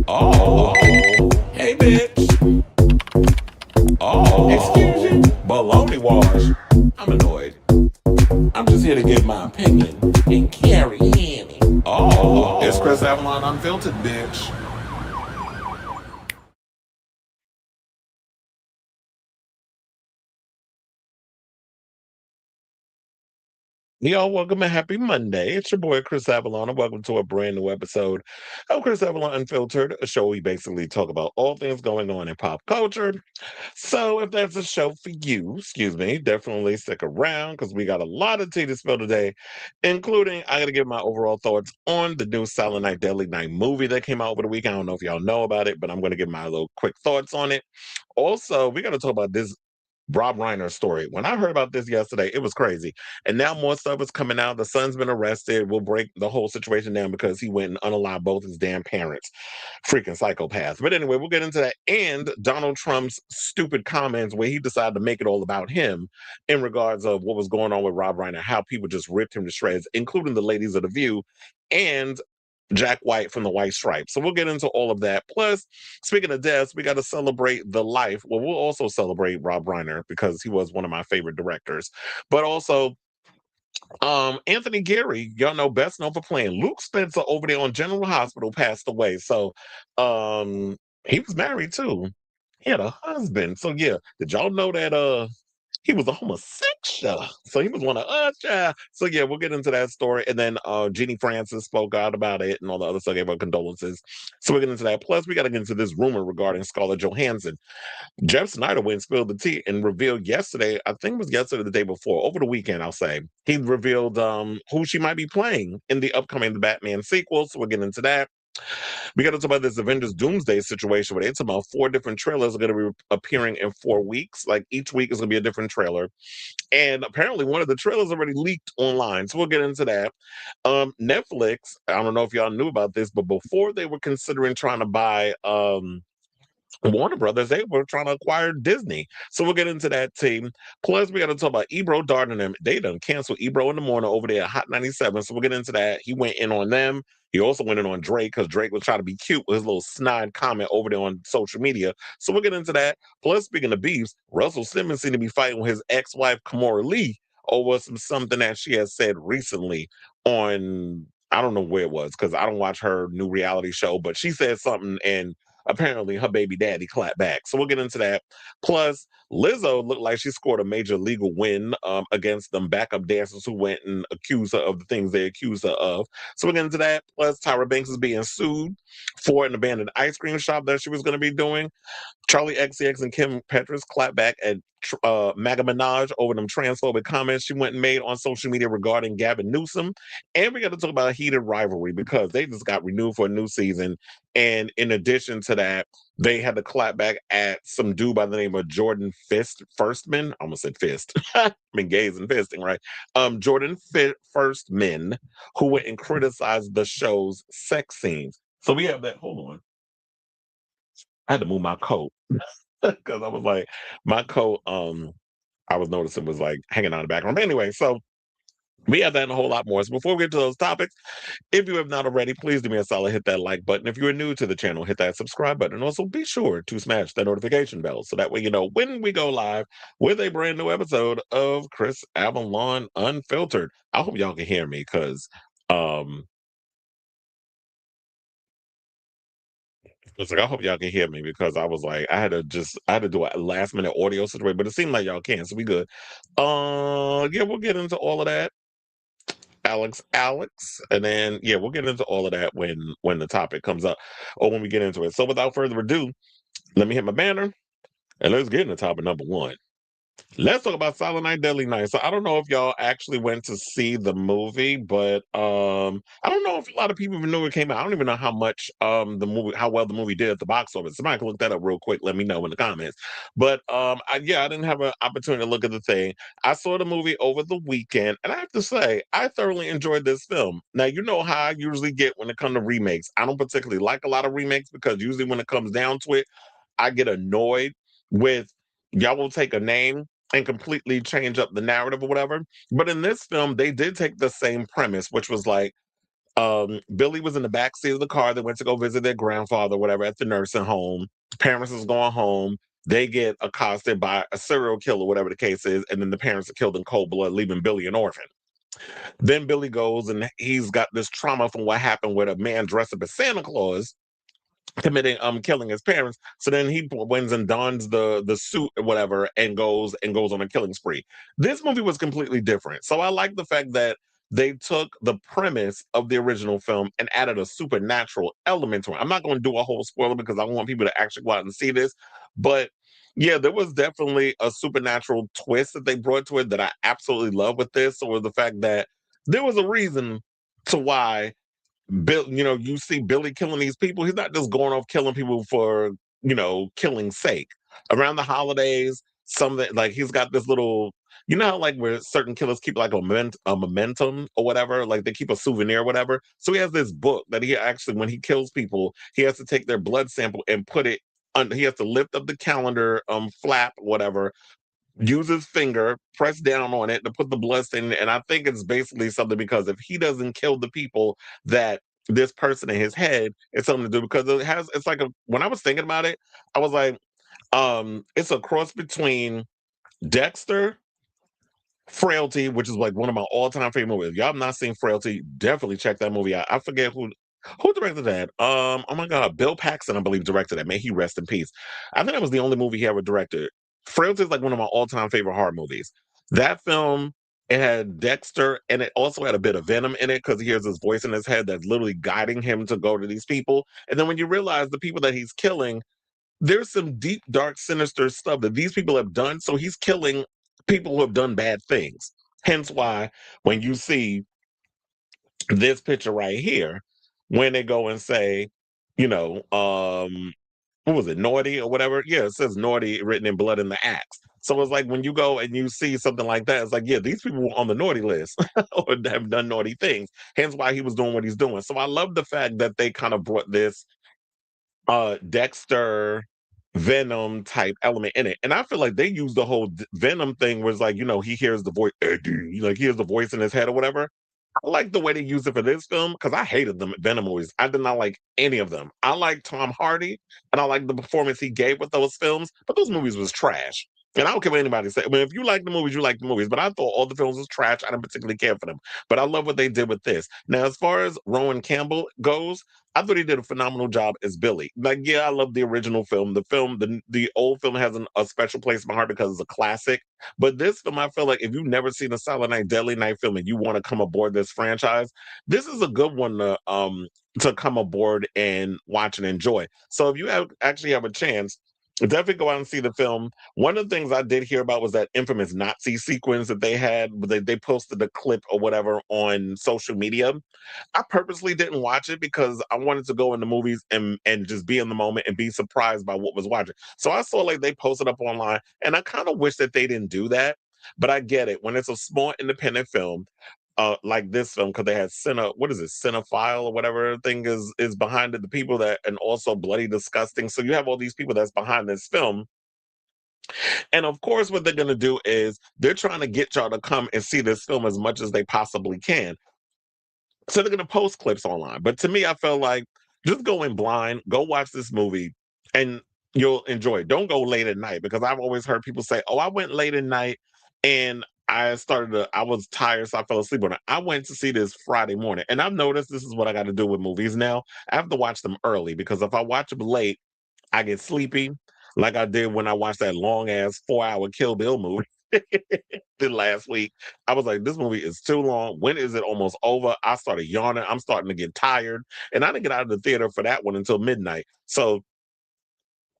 Oh, hey bitch. Excuse you. Baloney wash. I'm annoyed. I'm just here to give my opinion and carry Annie. It's Chris Avalon Unfiltered, bitch. Y'all, welcome and happy Monday. It's your boy Chris Avalon, and welcome to a brand new episode of Chris Avalon Unfiltered, a show we basically talk about all things going on in pop culture. So if that's a show for you, excuse me, definitely stick around because we got a lot of tea to spill today, including I gotta give my overall thoughts on the new Silent Night Deadly Night movie that came out over the week. I don't know if y'all know about it, but I'm gonna give my little quick thoughts on it. Also, we gotta talk about this Rob Reiner story. When I heard about this yesterday, it was crazy. And now more stuff is coming out. The son's been arrested. We'll break the whole situation down because he went and unalived both his damn parents. Freaking psychopath. But anyway, we'll get into that. And Donald Trump's stupid comments where he decided to make it all about him in regards of what was going on with Rob Reiner, how people just ripped him to shreds, including the ladies of The View and Jack White from the White Stripes. So we'll get into all of that. Plus, speaking of deaths, we got to celebrate the life. Well, we'll also celebrate Rob Reiner because he was one of my favorite directors. But also, Anthony Geary, y'all know, best known for playing Luke Spencer over there on General Hospital, passed away. So he was married too. He had a husband. So yeah, did y'all know that he was a homosexual. So he was one of us, child. So yeah, we'll get into that story. And then Jeannie Francis spoke out about it and all the other stuff, gave her condolences. So we'll get into that. Plus, we got to get into this rumor regarding Scarlett Johansson. Jeff Snyder went and spilled the tea and revealed yesterday, I think it was yesterday or the day before, over the weekend, I'll say. He revealed who she might be playing in the upcoming Batman sequel. So we'll get into that. We got to talk about this Avengers Doomsday situation where it's about 4 different trailers are going to be appearing in 4 weeks. Like each week is going to be a different trailer. And apparently one of the trailers already leaked online. So we'll get into that. Netflix, I don't know if y'all knew about this, but before they were considering trying to buy Warner Brothers, they were trying to acquire Disney. So we'll get into that team. Plus, we got to talk about Ebro Darden and them. They done canceled Ebro in the morning over there at Hot 97. So we'll get into that. He went in on them. He also went in on Drake because Drake was trying to be cute with his little snide comment over there on social media. So we'll get into that. Plus, speaking of beefs, Russell Simmons seemed to be fighting with his ex-wife, Kimora Lee, over something that she has said recently on, I don't know where it was because I don't watch her new reality show, but she said something and apparently her baby daddy clapped back. So we'll get into that. Plus, Lizzo looked like she scored a major legal win against them backup dancers who went and accused her of the things they accused her of. So we'll get into that. Plus, Tyra Banks is being sued for an abandoned ice cream shop that she was going to be doing. Charli XCX and Kim Petras clapped back at MAGA Minaj over them transphobic comments she went and made on social media regarding Gavin Newsom. And we got to talk about a heated rivalry because they just got renewed for a new season. And in addition to that, they had to clap back at some dude by the name of Jordan Firstman. I almost said Fist. I mean, gays and fisting, right? Firstman, who went and criticized the show's sex scenes. So we have that. Hold on. I had to move my coat because I was like, my coat, I was noticing was like hanging on the background. But anyway, so we have that and a whole lot more. So before we get to those topics, if you have not already, please do me a solid, hit that like button. If you're new to the channel, hit that subscribe button. And also be sure to smash that notification bell so that way you know when we go live with a brand new episode of Chris Avalon Unfiltered. I hope y'all can hear me because um it's like I hope y'all can hear me because I was like I had to do a last minute audio situation, but it seemed like y'all can, so we good. Yeah, we'll get into all of that. Alex, and then yeah, we'll get into all of that when the topic comes up or when we get into it. So without further ado, let me hit my banner and let's get into topic number one. Let's talk about Silent Night Deadly Night. So I don't know if y'all actually went to see the movie, but I don't know if a lot of people even knew it came out. I don't even know how much how well the movie did at the box office. Somebody can look that up real quick. Let me know in the comments. But I didn't have an opportunity to look at the thing. I saw the movie over the weekend, and I have to say, I thoroughly enjoyed this film. Now you know how I usually get when it comes to remakes. I don't particularly like a lot of remakes because usually when it comes down to it, I get annoyed with y'all will take a name and completely change up the narrative or whatever. But in this film, they did take the same premise, which was like Billy was in the back seat of the car. They went to go visit their grandfather, whatever, at the nursing home. Parents is going home. They get accosted by a serial killer, whatever the case is, and then the parents are killed in cold blood, leaving Billy an orphan. Then Billy goes and he's got this trauma from what happened with a man dressed up as Santa Claus committing killing his parents. So then he wins and dons the suit or whatever and goes on a killing spree. This movie was completely different. So I like the fact that they took the premise of the original film and added a supernatural element to it. I'm not going to do a whole spoiler because I want people to actually go out and see this, but yeah, there was definitely a supernatural twist that they brought to it that I absolutely love with this. So was the fact that there was a reason to why Bill, you see Billy killing these people. He's not just going off killing people for, killing sake. Around the holidays, something like he's got this little, how like where certain killers keep like a momentum or whatever, like they keep a souvenir or whatever. So he has this book that he actually, when he kills people, he has to take their blood sample and put it under, he has to lift up the calendar flap, whatever, use his finger, press down on it to put the blood stain in it. And I think it's basically something because if he doesn't kill the people that this person in his head, it's something to do because it's like when I was thinking about it, I was like, it's a cross between Dexter, Frailty, which is like one of my all-time favorite movies. If y'all have not seen Frailty, definitely check that movie out. I forget who directed that. Oh my God, Bill Paxton, I believe, directed that. May he rest in peace. I think that was the only movie he ever directed. Frailty is like one of my all-time favorite horror movies. That film, it had Dexter, and it also had a bit of Venom in it because he hears this voice in his head that's literally guiding him to go to these people. And then when you realize the people that he's killing, there's some deep, dark, sinister stuff that these people have done. So he's killing people who have done bad things. Hence why when you see this picture right here, when they go and say, you know, what was it, naughty or whatever? Yeah, it says naughty written in blood in the axe. So it's like when you go and you see something like that, it's like, yeah, these people were on the naughty list or have done naughty things. Hence why he was doing what he's doing. So I love the fact that they kind of brought this Dexter Venom type element in it. And I feel like they used the whole Venom thing was like, he hears the voice, like he hears the voice in his head or whatever. I like the way they used it for this film because I hated them Venom movies. I did not like any of them. I like Tom Hardy and I like the performance he gave with those films, but those movies was trash. And I don't care what anybody say. I mean, if you like the movies, you like the movies. But I thought all the films was trash. I didn't particularly care for them. But I love what they did with this. Now, as far as Rowan Campbell goes, I thought he did a phenomenal job as Billy. Like, yeah, I love the original film. The old film has a special place in my heart because it's a classic. But this film, I feel like if you've never seen a Silent Night, Deadly Night film and you want to come aboard this franchise, this is a good one to come aboard and watch and enjoy. So if you actually have a chance, definitely go out and see the film. One of the things I did hear about was that infamous Nazi sequence that they had. They posted a clip or whatever on social media. I purposely didn't watch it because I wanted to go in the movies and just be in the moment and be surprised by what was watching. So I saw like they posted up online, and I kind of wish that they didn't do that. But I get it when it's a small independent film, like this film, because they had what is it, Cinephile or whatever thing is behind it. The people that and also Bloody Disgusting. So you have all these people that's behind this film. And of course, what they're gonna do is they're trying to get y'all to come and see this film as much as they possibly can. So they're gonna post clips online. But to me, I felt like just go in blind, go watch this movie, and you'll enjoy it. Don't go late at night because I've always heard people say, "Oh, I went late at night and I was tired, so I fell asleep on it." I went to see this Friday morning, and I've noticed this is what I got to do with movies now. I have to watch them early because if I watch them late, I get sleepy, like I did when I watched that long ass 4 hour Kill Bill movie. Did last week. I was like, this movie is too long. When is it almost over? I started yawning. I'm starting to get tired. And I didn't get out of the theater for that one until midnight. So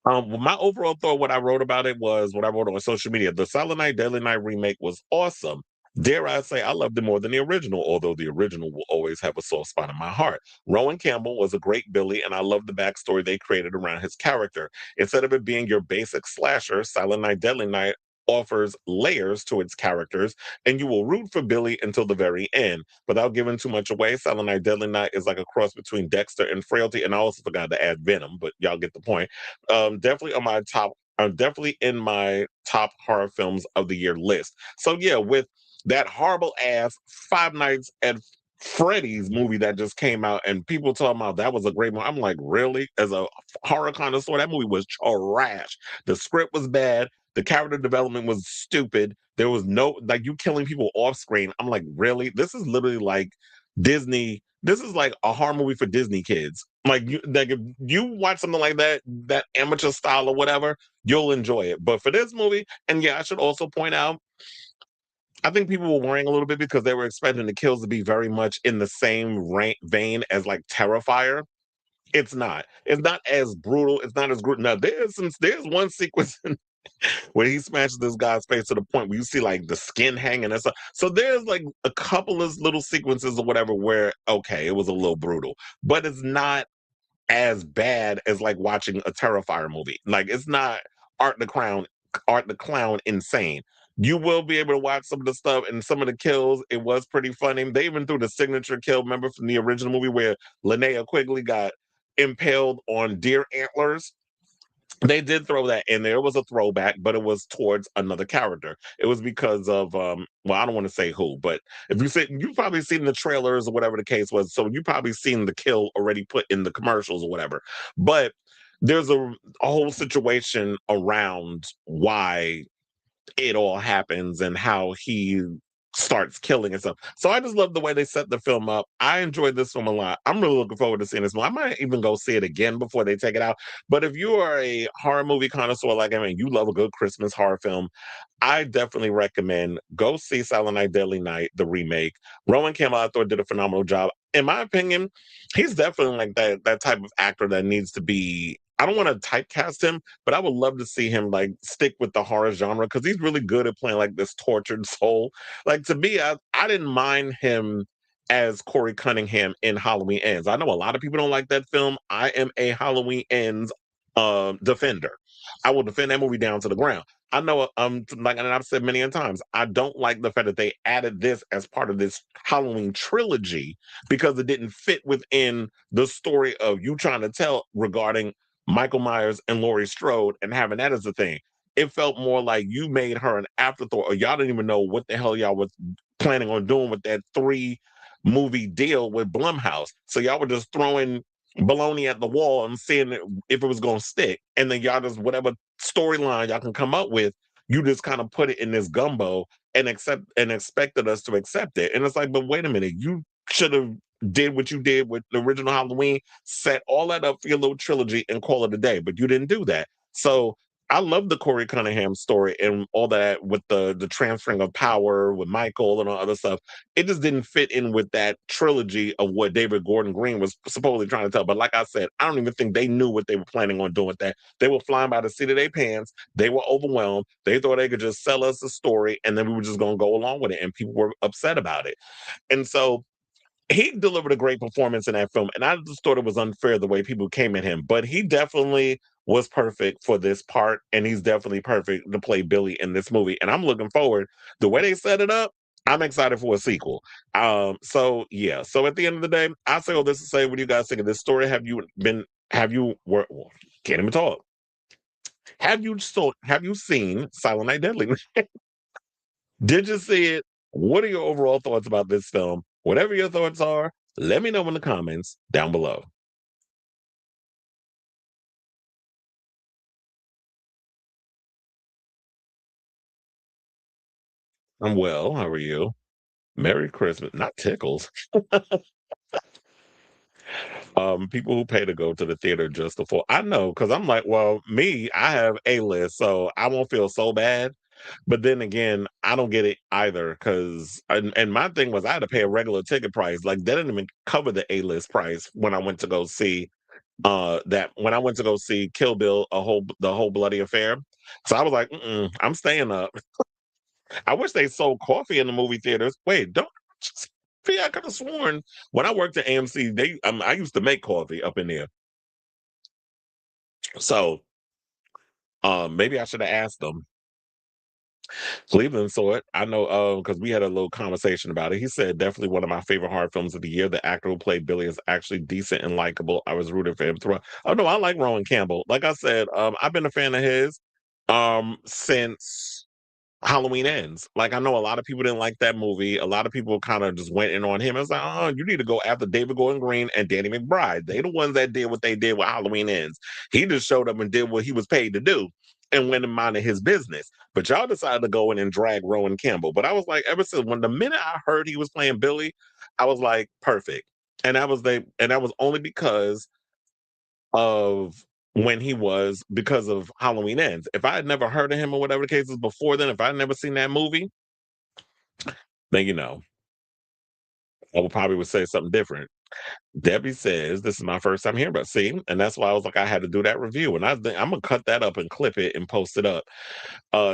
my overall thought, what I wrote about it was what I wrote on social media. The Silent Night, Deadly Night remake was awesome. Dare I say, I loved it more than the original, although the original will always have a soft spot in my heart. Rowan Campbell was a great Billy, and I love the backstory they created around his character. Instead of it being your basic slasher, Silent Night, Deadly Night offers layers to its characters, and you will root for Billy until the very end. Without giving too much away, Silent Night, Deadly Night is like a cross between Dexter and Frailty, and I also forgot to add Venom, but y'all get the point. Definitely on my top. Definitely in my top horror films of the year list. So yeah, with that horrible ass Five Nights at Freddy's movie that just came out, and people talking about that was a great movie. I'm like, really? As a horror connoisseur, that movie was trash. The script was bad. The character development was stupid. There was no like you killing people off screen. I'm like, really? This is literally like Disney. This is like a horror movie for Disney kids. Like if you watch something like that, that amateur style or whatever, you'll enjoy it. But for this movie, and yeah, I should also point out I think people were worrying a little bit because they were expecting the kills to be very much in the same vein as like Terrifier. It's not. It's not as brutal. It's not as brutal. Now there's one sequence where he smashes this guy's face to the point where you see like the skin hanging and stuff. So there's like a couple of little sequences or whatever where okay, it was a little brutal, but it's not as bad as like watching a Terrifier movie. Like it's not Art the Clown, Art the Clown insane. You will be able to watch some of the stuff and some of the kills. It was pretty funny. They even threw the signature kill, remember from the original movie where Linnea Quigley got impaled on deer antlers. They did throw that in there. It was a throwback, but it was towards another character. It was because of well, I don't want to say who, but if you see you've probably seen the trailers or whatever the case was, so you probably seen the kill already put in the commercials or whatever. But there's a whole situation around why it all happens and how he starts killing and stuff. So I just love the way they set the film up. I enjoyed this film a lot. I'm really looking forward to seeing this one. I might even go see it again before they take it out. But if you are a horror movie connoisseur like I mean, you love a good Christmas horror film, I definitely recommend go see Silent Night, Deadly Night, the remake. Rowan Campbell, I thought, did a phenomenal job. In my opinion, he's definitely like that type of actor that needs to be. I don't want to typecast him, but I would love to see him like stick with the horror genre because he's really good at playing like this tortured soul. Like to me, I didn't mind him as Corey Cunningham in Halloween Ends. I know a lot of people don't like that film. I am a Halloween Ends defender. I will defend that movie down to the ground. I know, like, and I've said many a times, I don't like the fact that they added this as part of this Halloween trilogy because it didn't fit within the story of you trying to tell regarding Michael Myers and Laurie Strode and having that as a thing. It felt more like you made her an afterthought, or y'all didn't even know what the hell y'all was planning on doing with that three-movie deal with Blumhouse. So y'all were just throwing baloney at the wall and seeing if it was going to stick. And then y'all just, whatever storyline y'all can come up with, you just kind of put it in this gumbo and expected us to accept it. And it's like, but wait a minute, you should have did what you did with the original Halloween, set all that up for your little trilogy and call it a day. But you didn't do that. So I love the Corey Cunningham story and all that with the transferring of power with Michael and all other stuff. It just didn't fit in with that trilogy of what David Gordon Green was supposedly trying to tell. But like I said, I don't even think they knew what they were planning on doing with that. They were flying by the seat of their pants. They were overwhelmed. They thought they could just sell us a story and then we were just going to go along with it. And people were upset about it. And so he delivered a great performance in that film, and I just thought it was unfair the way people came at him. But he definitely was perfect for this part, and he's definitely perfect to play Billy in this movie. And I'm looking forward the way they set it up. I'm excited for a sequel. So yeah. So at the end of the day, I say all this to say, what do you guys think of this story? Have you been? Have you? Well, can't even talk. Have you seen Silent Night Deadly? Did you see it? What are your overall thoughts about this film? Whatever your thoughts are, let me know in the comments down below. I'm well. How are you? Merry Christmas. Not tickles. People who pay to go to the theater just to for I know because I'm like, well, me, I have a list, so I won't feel so bad. But then again, I don't get it either because and my thing was I had to pay a regular ticket price. Like they didn't even cover the A list price when I went to go see that when I went to go see Kill Bill, the whole bloody affair. So I was like, I'm staying up. I wish they sold coffee in the movie theaters. Wait, don't see, I could have sworn when I worked at AMC, I used to make coffee up in there. So maybe I should have asked them. Cleveland saw it. I know because we had a little conversation about it. He said definitely one of my favorite horror films of the year. The actor who played Billy is actually decent and likable. I was rooting for him throughout. Oh no, I like Rowan Campbell. Like I said, I've been a fan of his since. Halloween Ends. Like, I know a lot of people didn't like that movie. A lot of people kind of just went in on him. It's like, oh, you need to go after David Gordon Green and Danny McBride. They the ones that did what they did with Halloween Ends. He just showed up and did what he was paid to do and went and minded his business. But y'all decided to go in and drag Rowan Campbell. But I was like, ever since when the minute I heard he was playing Billy, I was like, perfect. And that was only of because of Halloween Ends. If I had never heard of him or whatever the case is before then, if I had never seen that movie, then I would say something different. Debbie says this is my first time hearing about. See, and that's why I was like, I had to do that review, and I think I'm gonna cut that up and clip it and post it up,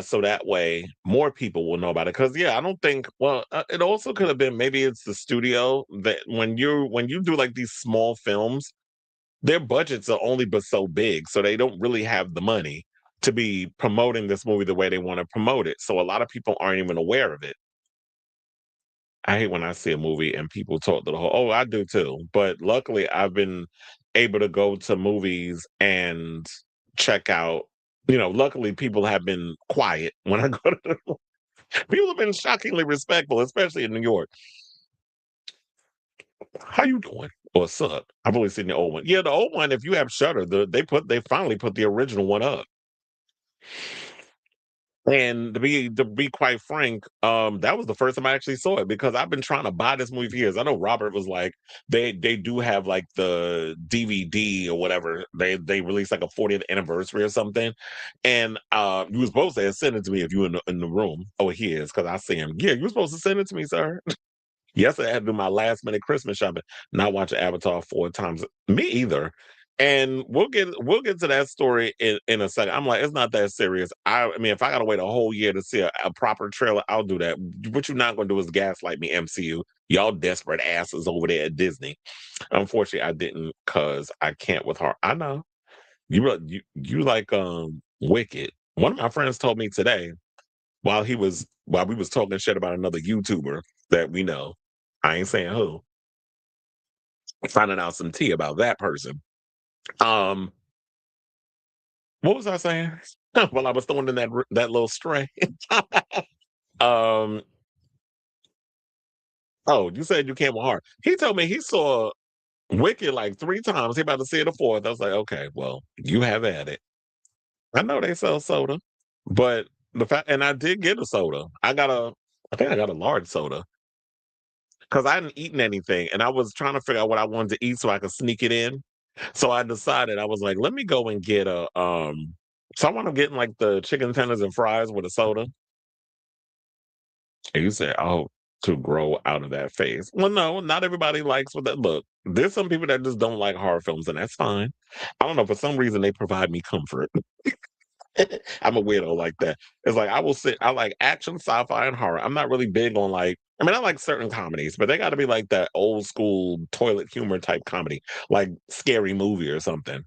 so that way more people will know about it. Because yeah, I don't think. Well, it also could have been maybe it's the studio that when you do like these small films, their budgets are only but so big, so they don't really have the money to be promoting this movie the way they want to promote it. So a lot of people aren't even aware of it. I hate when I see a movie and people talk to the whole. Oh, I do too. But luckily, I've been able to go to movies and check out. Luckily, people have been quiet when I go to. People have been shockingly respectful, especially in New York. How you doing? What's up? I've only seen the old one. Yeah, the old one. If you have Shutter, they finally put the original one up. And to be quite frank, that was the first time I actually saw it because I've been trying to buy this movie for years. I know Robert was like, they do have like the DVD or whatever. They released like a 40th anniversary or something, and you were supposed to send it to me if you were in the room. Oh, he is because I see him. Yeah, you were supposed to send it to me, sir. Yesterday, I had to do my last minute Christmas shopping, not watching Avatar 4 times. Me either. And we'll get to that story in a second. I'm like, it's not that serious. I mean, if I gotta wait a whole year to see a proper trailer, I'll do that. What you're not gonna do is gaslight me, MCU. Y'all desperate asses over there at Disney. Unfortunately, I didn't because I can't with her. I know. You like Wicked. One of my friends told me today while we was talking shit about another YouTuber that we know. I ain't saying who. Finding out some tea about that person. Um, what was I saying? Well, I was throwing in that little stray. um, oh, you said you came with heart. He told me he saw Wicked like 3 times. He about to see it a fourth. I was like, okay, well, you have at it. I know they sell soda, but and I did get a soda. I think I got a large soda because I hadn't eaten anything, and I was trying to figure out what I wanted to eat so I could sneak it in. So I decided I was like, let me go and get a so I want to get like the chicken tenders and fries with a soda. And you say, oh, to grow out of that phase. Well, no, not everybody likes what that look. There's some people that just don't like horror films, and that's fine. I don't know. For some reason, they provide me comfort. I'm a weirdo like that. It's like I will sit. I like action, sci-fi, and horror. I'm not really big on like. I mean, I like certain comedies, but they got to be like that old school toilet humor type comedy, like Scary Movie or something.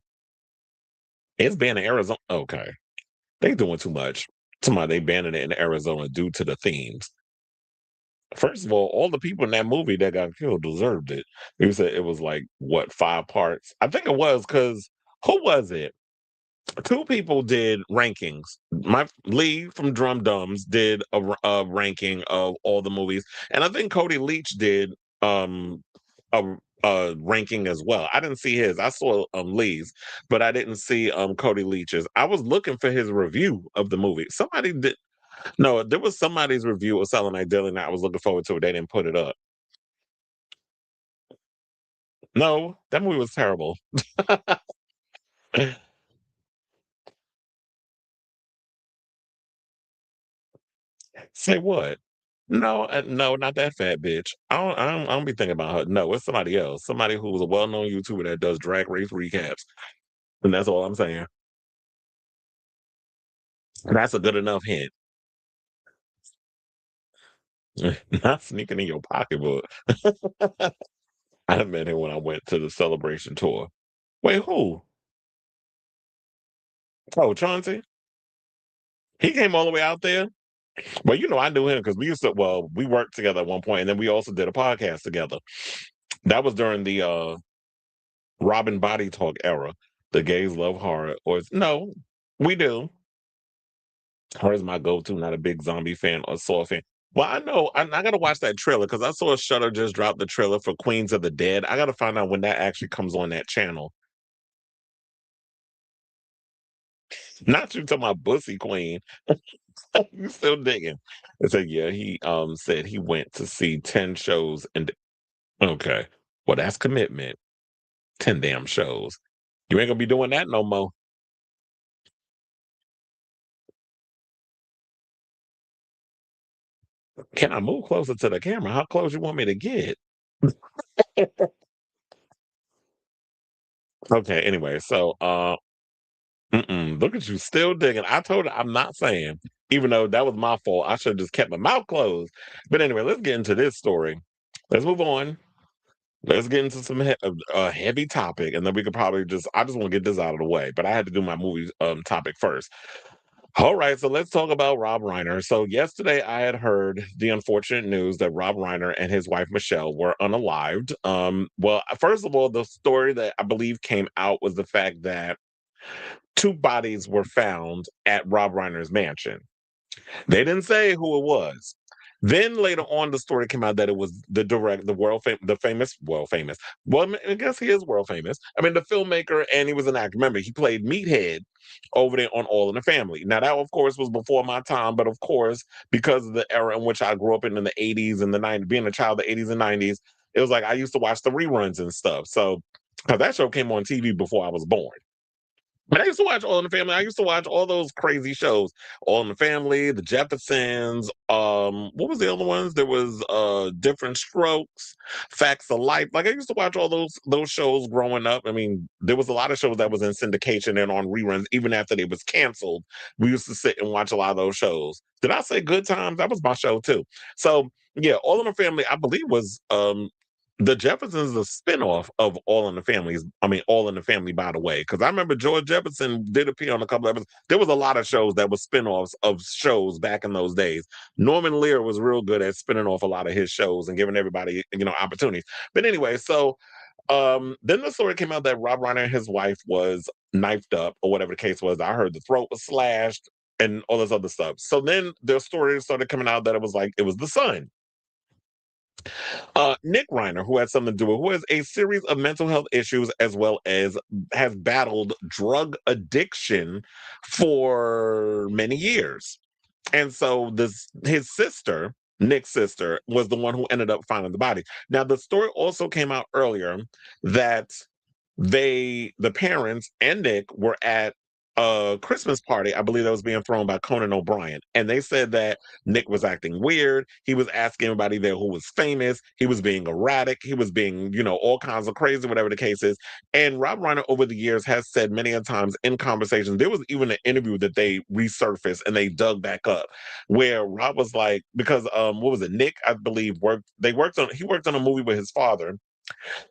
It's banned in Arizona. Okay, they doing too much. Somebody they banning it in Arizona due to the themes. First of all the people in that movie that got killed deserved it. You said it was like what 5 parts? I think it was because who was it? Two people did rankings. My Lee from Drum Dums did a ranking of all the movies, and I think Cody Leach did um a, a ranking as well. I didn't see his. I saw Lee's, but I didn't see Cody Leach's. I was looking for his review of the movie. Somebody did. No, there was somebody's review of Silent Night Daily Night. I was looking forward to it. They didn't put it up. No, that movie was terrible. Say what? No, no, not that fat bitch. I don't be thinking about her. No, it's somebody else. Somebody who's a well-known YouTuber that does drag race recaps. And that's all I'm saying. That's a good enough hint. Not sneaking in your pocketbook. I met him when I went to the celebration tour. Wait, who? Oh, Chauncey? He came all the way out there? Well, I knew him because we worked together at one point, and then we also did a podcast together. That was during the Robin Body Talk era. The gays love horror. No, we do. Her is my go-to, not a big zombie fan or Saw fan. Well, I know I gotta watch that trailer because I saw Shutter just dropped the trailer for Queens of the Dead. I gotta find out when that actually comes on that channel. Not you talking about Bussy Queen. You still digging. I said, yeah, he said he went to see 10 shows and okay. Well, that's commitment. 10 damn shows. You ain't gonna be doing that no more. Can I move closer to the camera? How close you want me to get? Okay, anyway, so look at you still digging. I told her I'm not saying, even though that was my fault. I should have just kept my mouth closed. But anyway, let's get into this story. Let's move on. Let's get into some heavy topic, and then we could probably just. I just want to get this out of the way, but I had to do my movie topic first. All right, so let's talk about Rob Reiner. So yesterday, I had heard the unfortunate news that Rob Reiner and his wife Michele were unalived. Well, first of all, the story that I believe came out was the fact that two bodies were found at Rob Reiner's mansion. They didn't say who it was. Then later on, the story came out that it was the famous, Well, I guess he is world famous. I mean, the filmmaker, and he was an actor. Remember, he played Meathead over there on All in the Family. Now, that of course was before my time, but of course, because of the era in which I grew up in the '80s and the '90s, being a child of the '80s and '90s, it was like I used to watch the reruns and stuff. So, because that show came on TV before I was born. But I used to watch All in the Family. I used to watch all those crazy shows. All in the Family, The Jeffersons. What was the other ones? There was Different Strokes, Facts of Life. Like I used to watch all those shows growing up. I mean, there was a lot of shows that was in syndication and on reruns even after they was canceled. We used to sit and watch a lot of those shows. Did I say Good Times? That was my show too. So yeah, All in the Family, I believe was the Jeffersons is a spinoff of All in the Families. I mean, All in the Family, by the way, because I remember George Jefferson did appear on a couple of episodes. There was a lot of shows that were spinoffs of shows back in those days. Norman Lear was real good at spinning off a lot of his shows and giving everybody, opportunities. But anyway, so then the story came out that Rob Reiner and his wife was knifed up, or whatever the case was. I heard the throat was slashed and all this other stuff. So then the story started coming out that it was like it was the son, Nick Reiner, who had something to do with, who has a series of mental health issues as well as has battled drug addiction for many years. And so his sister, Nick's sister, was the one who ended up finding the body. Now, the story also came out earlier that the parents and Nick were at a Christmas party, I believe that was being thrown by Conan O'Brien. And they said that Nick was acting weird. He was asking everybody there who was famous. He was being erratic. He was being, all kinds of crazy, whatever the case is. And Rob Reiner over the years has said many a times in conversations, there was even an interview that they resurfaced and they dug back up where Rob was like, because what was it? Nick, I believe, he worked on a movie with his father,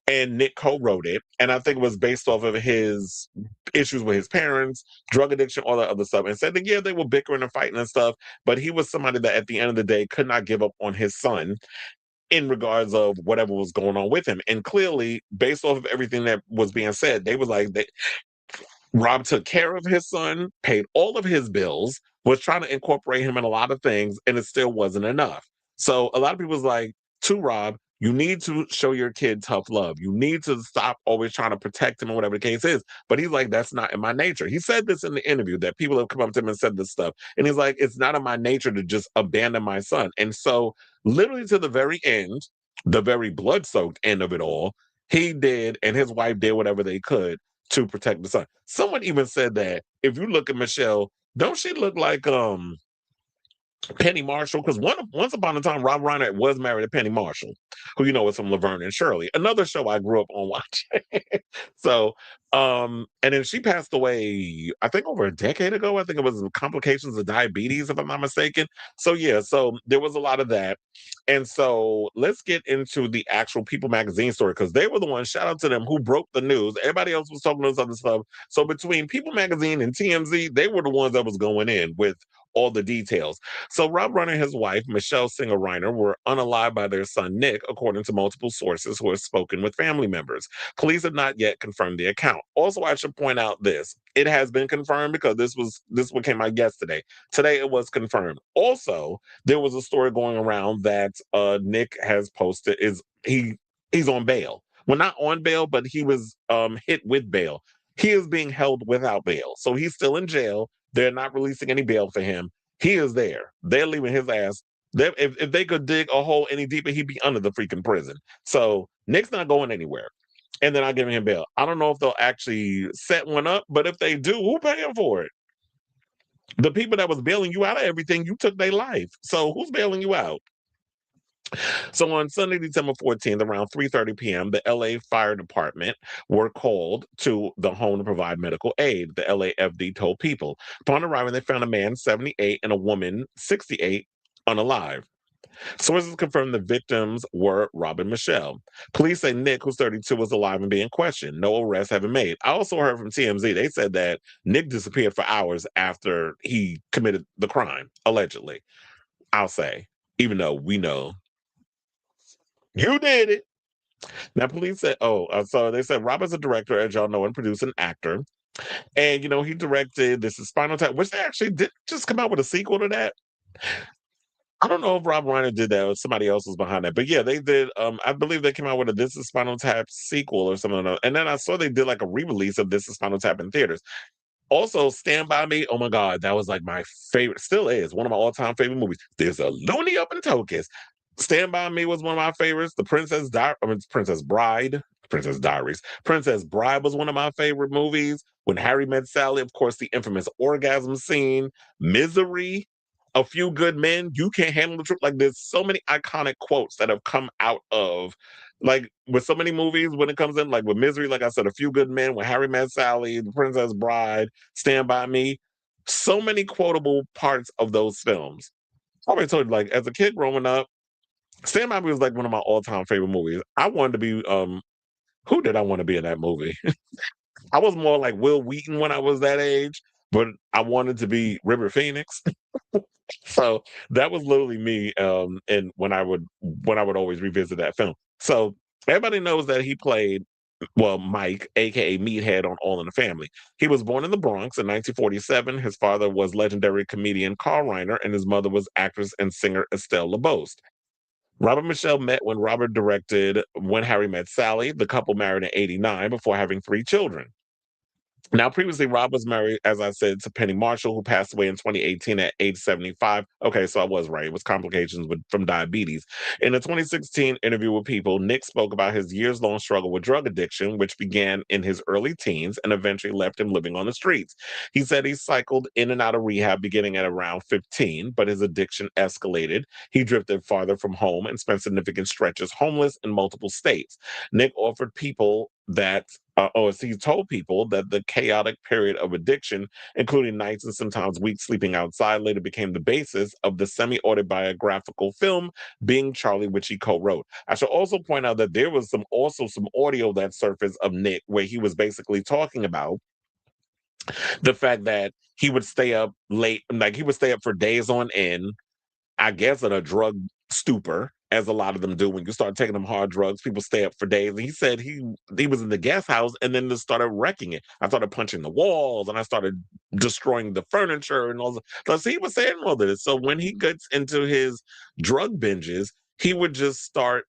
and Nick co-wrote it. And I think it was based off of his issues with his parents, drug addiction, all that other stuff. And said that yeah, they were bickering and fighting and stuff, but he was somebody that at the end of the day could not give up on his son in regards of whatever was going on with him. And clearly, based off of everything that was being said, they was like Rob took care of his son, paid all of his bills, was trying to incorporate him in a lot of things, and it still wasn't enough. So a lot of people was like, to Rob, you need to show your kid tough love. You need to stop always trying to protect him or whatever the case is. But he's like, that's not in my nature. He said this in the interview that people have come up to him and said this stuff. And he's like, it's not in my nature to just abandon my son. And so literally to the very end, the very blood-soaked end of it all, he did, and his wife did whatever they could to protect the son. Someone even said that if you look at Michele, don't she look like Penny Marshall? Because once upon a time, Rob Reiner was married to Penny Marshall, who was from Laverne and Shirley, another show I grew up on watching. So, and then she passed away, I think over a decade ago. I think it was complications of diabetes, if I'm not mistaken. So yeah, so there was a lot of that. And so let's get into the actual People magazine story because they were the ones, shout out to them, who broke the news. Everybody else was talking about this other stuff. So between People magazine and TMZ, they were the ones that was going in with all the details. So Rob Reiner and his wife, Michele Singer Reiner, were unalived by their son Nick, according to multiple sources who have spoken with family members. Police have not yet confirmed the account. Also, I should point out this. It has been confirmed because this one came out yesterday. Today it was confirmed. Also, there was a story going around that Nick has posted he's on bail. Well, not on bail, but he was hit with bail. He is being held without bail. So he's still in jail. They're not releasing any bail for him. He is there. They're leaving his ass. If they could dig a hole any deeper, he'd be under the freaking prison. So Nick's not going anywhere. And they're not giving him bail. I don't know if they'll actually set one up, but if they do, who paying for it? The people that was bailing you out of everything, you took their life. So who's bailing you out? So on Sunday, December 14th, around 3:30 p.m., the LA Fire Department were called to the home to provide medical aid, the LAFD told people. Upon arriving, they found a man, 78, and a woman, 68, unalive. Sources confirmed the victims were Rob and Michele. Police say Nick, who's 32, was alive and being questioned. No arrests have been made. I also heard from TMZ, they said that Nick disappeared for hours after he committed the crime, allegedly. I'll say, even though we know you did it. Now, police said, so they said Rob is a director, as y'all know, and producer and actor. And, he directed This is Spinal Tap, which they actually did just come out with a sequel to that. I don't know if Rob Reiner did that or somebody else was behind that. But yeah, they did. I believe they came out with a This is Spinal Tap sequel or something. And then I saw they did like a re-release of This is Spinal Tap in theaters. Also, Stand By Me. Oh my God, that was like my favorite. Still is one of my all-time favorite movies. There's a loony up in Tokus. Stand By Me was one of my favorites. Princess Bride, Princess Diaries. Princess Bride was one of my favorite movies. When Harry Met Sally, of course, the infamous orgasm scene. Misery. A Few Good Men. You Can't Handle the Truth. Like, there's so many iconic quotes that have come out of, like, with so many movies when it comes in, like with Misery, like I said, A Few Good Men, when Harry Met Sally, The Princess Bride, Stand By Me. So many quotable parts of those films. I already told you, like, as a kid growing up, Stand By Me was like one of my all-time favorite movies. I wanted to be who did I want to be in that movie? I was more like Will Wheaton when I was that age, but I wanted to be River Phoenix. So that was literally me, and when I would always revisit that film. So everybody knows that he played Mike, aka Meathead, on All in the Family. He was born in the Bronx in 1947. His father was legendary comedian Carl Reiner, and his mother was actress and singer Estelle LaBoste. Robert and Michelle met when Robert directed When Harry Met Sally. The couple married in '89 before having 3 children. Now, previously, Rob was married, as I said, to Penny Marshall, who passed away in 2018 at age 75. Okay, so I was right. It was complications from diabetes. In a 2016 interview with People, Nick spoke about his years-long struggle with drug addiction, which began in his early teens and eventually left him living on the streets. He said he cycled in and out of rehab beginning at around 15, but his addiction escalated. He drifted farther from home and spent significant stretches homeless in multiple states. Nick offered people that he told people that the chaotic period of addiction, including nights and sometimes weeks sleeping outside, later became the basis of the semi-autobiographical film Being Charlie, which he co-wrote. I should also point out that there was some audio that surfaced of Nick where he was basically talking about the fact that he would stay up late, like he would stay up for days on end, I guess, in a drug stupor, as a lot of them do. When you start taking them hard drugs, people stay up for days. And he said he was in the guest house and then just started wrecking it. I started punching the walls and I started destroying the furniture and all that. So he was saying all of this. So when he gets into his drug binges, he would just start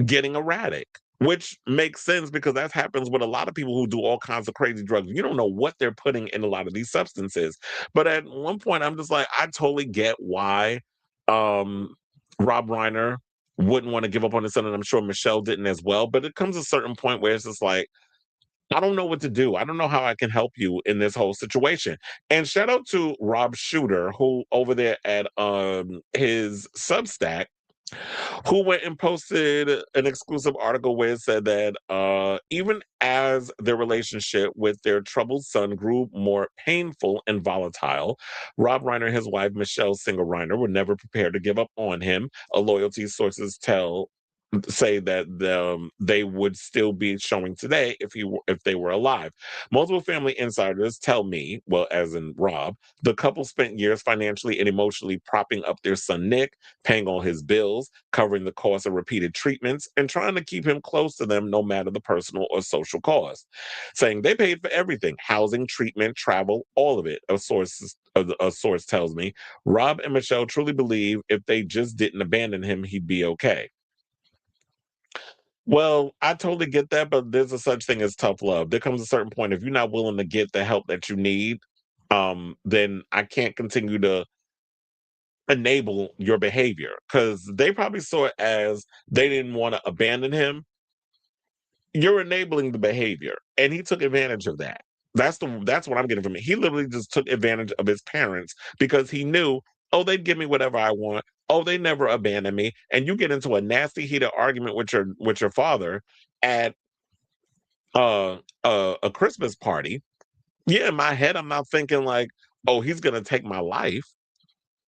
getting erratic, which makes sense because that happens with a lot of people who do all kinds of crazy drugs. You don't know what they're putting in a lot of these substances. But at one point, I'm just like, I totally get why Rob Reiner wouldn't want to give up on his son, and I'm sure Michelle didn't as well. But it comes a certain point where it's just like, I don't know what to do. I don't know how I can help you in this whole situation. And shout out to Rob Shooter, who over there at his Substack, who went and posted an exclusive article where it said that even as their relationship with their troubled son grew more painful and volatile, Rob Reiner and his wife, Michele Singer Reiner, were never prepared to give up on him, a loyalty sources tell. say that they would still be showing today if they were alive. Multiple family insiders tell me, well, as in Rob, the couple spent years financially and emotionally propping up their son Nick, paying all his bills, covering the cost of repeated treatments, and trying to keep him close to them no matter the personal or social cost. Saying they paid for everything: housing, treatment, travel, all of it. A source tells me Rob and Michelle truly believe if they just didn't abandon him, he'd be okay. Well, I totally get that, but there's a such thing as tough love. There comes a certain point, if you're not willing to get the help that you need, then I can't continue to enable your behavior, because they probably saw it as they didn't want to abandon him. You're enabling the behavior, and he took advantage of that. That's what I'm getting from it. He literally just took advantage of his parents because he knew, oh, they'd give me whatever I want. Oh, they never abandon me. And you get into a nasty heated argument with your father at a Christmas party. Yeah, in my head, I'm not thinking like, oh, he's gonna take my life.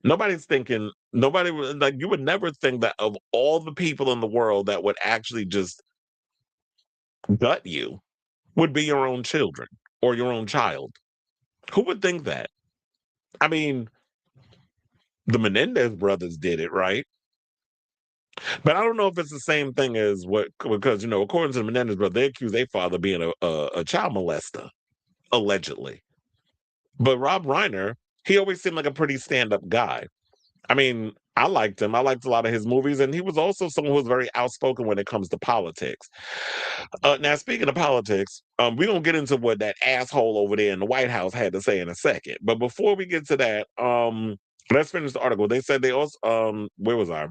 Nobody's thinking. Nobody like, you would never think that of all the people in the world that would actually just gut you would be your own children or your own child. Who would think that? I mean, the Menendez brothers did it, right? But I don't know if it's the same thing as what, because according to the Menendez brothers, they accuse their father of being a child molester, allegedly. But Rob Reiner, he always seemed like a pretty stand-up guy. I mean, I liked him. I liked a lot of his movies, and he was also someone who was very outspoken when it comes to politics. Now, speaking of politics, we're gonna get into what that asshole over there in the White House had to say in a second. But before we get to that, let's finish the article. They said they also, where was I?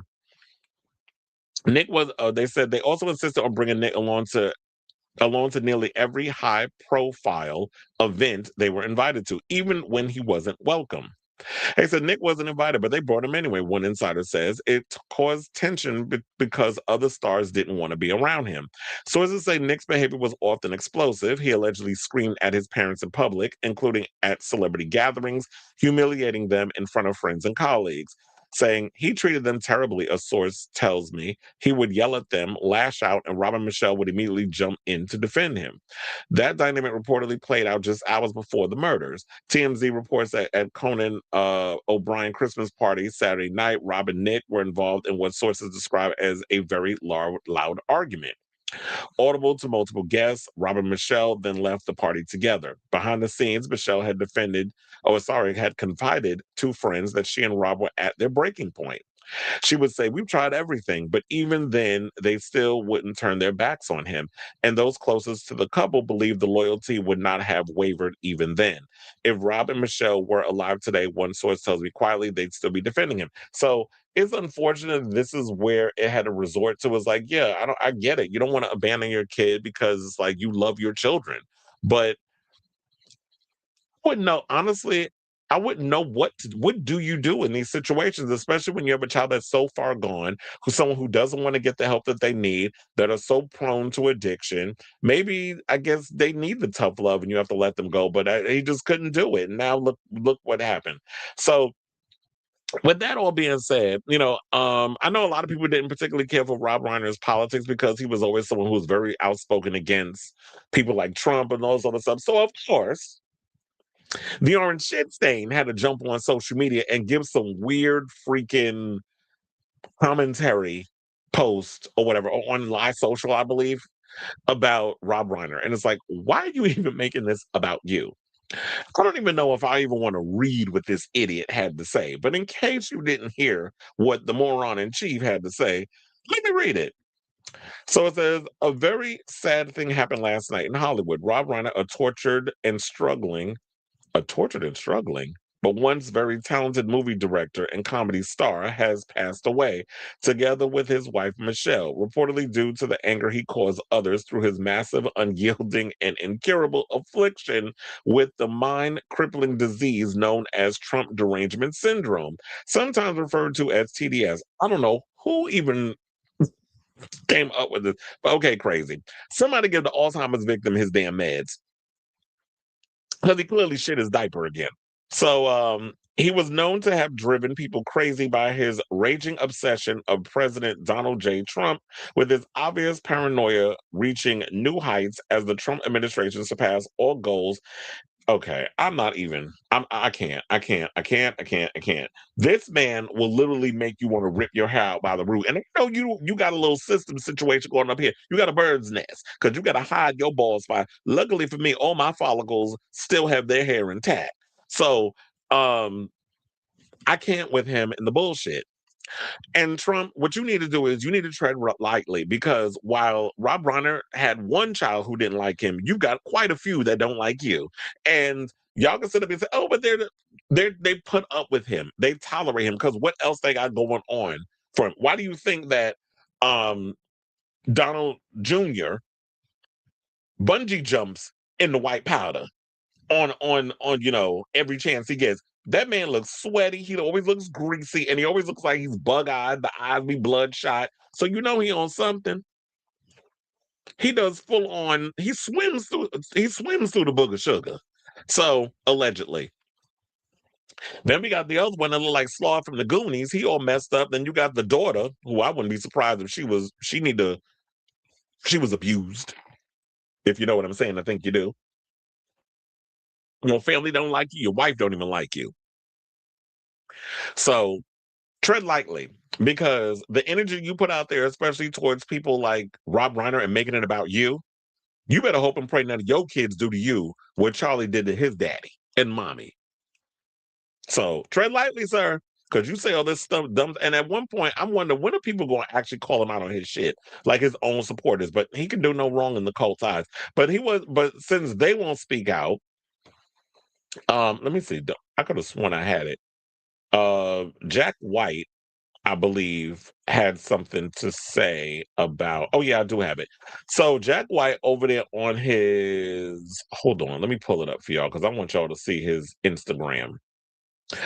Nick was. They said they also insisted on bringing Nick along to nearly every high-profile event they were invited to, even when he wasn't welcome. They said Nick wasn't invited, but they brought him anyway. One insider says it caused tension because other stars didn't want to be around him. Sources say Nick's behavior was often explosive. He allegedly screamed at his parents in public, including at celebrity gatherings, humiliating them in front of friends and colleagues. Saying he treated them terribly, a source tells me. He would yell at them, lash out, and Robin Michelle would immediately jump in to defend him. That dynamic reportedly played out just hours before the murders. TMZ reports that at Conan O'Brien Christmas party Saturday night, Rob and Nick were involved in what sources describe as a very loud argument. Audible to multiple guests, Rob and Michelle then left the party together. Behind the scenes, Michelle had confided to friends that she and Rob were at their breaking point. She would say, we've tried everything, but even then, they still wouldn't turn their backs on him. And those closest to the couple believed the loyalty would not have wavered even then. If Rob and Michelle were alive today, one source tells me quietly, they'd still be defending him. So it's unfortunate this is where it had to resort to. Was like, yeah, I get it. You don't want to abandon your kid because it's like you love your children. But wouldn't know. Honestly, I wouldn't know what do you do in these situations, especially when you have a child that's so far gone, who's someone who doesn't want to get the help that they need, that are so prone to addiction. Maybe I guess they need the tough love, and you have to let them go. But he just couldn't do it. And now look what happened. So with that all being said, I know a lot of people didn't particularly care for Rob Reiner's politics because he was always someone who was very outspoken against people like Trump and all this other stuff. So of course, the orange shit stain had to jump on social media and give some weird freaking commentary post or whatever on live social, I believe, about Rob Reiner. And it's like, why are you even making this about you? I don't even know if I even want to read what this idiot had to say. But in case you didn't hear what the moron in chief had to say, let me read it. So it says, a very sad thing happened last night in Hollywood. Rob Reiner, a tortured and struggling, but once very talented movie director and comedy star, has passed away, together with his wife Michelle, reportedly due to the anger he caused others through his massive, unyielding, and incurable affliction with the mind-crippling disease known as Trump derangement syndrome, sometimes referred to as TDS. I don't know who even came up with this, but okay, crazy. Somebody give the Alzheimer's victim his damn meds, because he clearly shit his diaper again. So He was known to have driven people crazy by his raging obsession of President Donald J. Trump, with his obvious paranoia reaching new heights as the Trump administration surpassed all goals. Okay, I'm not even. I can't. I can't. I can't. I can't. I can't. This man will literally make you want to rip your hair out by the root. And I know you got a little system situation going up here. You got a bird's nest because you got to hide your bald spot. Luckily for me, all my follicles still have their hair intact. So um I can't with him and the bullshit. And Trump, what you need to do is you need to tread lightly because while Rob Reiner had one child who didn't like him, you got quite a few that don't like you. And y'all can sit up and say, "Oh, but they put up with him, they tolerate him because what else they got going on for him?" Why do you think that um, Donald Jr. bungee jumps in the white powder on every chance he gets? That man looks sweaty. He always looks greasy, and he always looks like he's bug-eyed. The eyes be bloodshot. So you know he on something. He does full on. He swims through. He swims through the book of sugar. So allegedly. Then we got the other one that look like Slaw from the Goonies. He all messed up. Then you got the daughter, who I wouldn't be surprised if she was. She was abused. If you know what I'm saying, I think you do. Your family don't like you. Your wife don't even like you. So tread lightly because the energy you put out there, especially towards people like Rob Reiner and making it about you better hope and pray none of your kids do to you what Charlie did to his daddy and mommy. So tread lightly, sir, because you say all this stuff dumb. And at one point, I'm wondering when are people going to actually call him out on his shit, like his own supporters? But he can do no wrong in the cult's eyes. But since they won't speak out, let me see. I could have sworn I had it. Jack White, I believe, had something to say about. Oh, yeah, I do have it. So, Jack White over there on his. Hold on, let me pull it up for y'all because I want y'all to see his Instagram.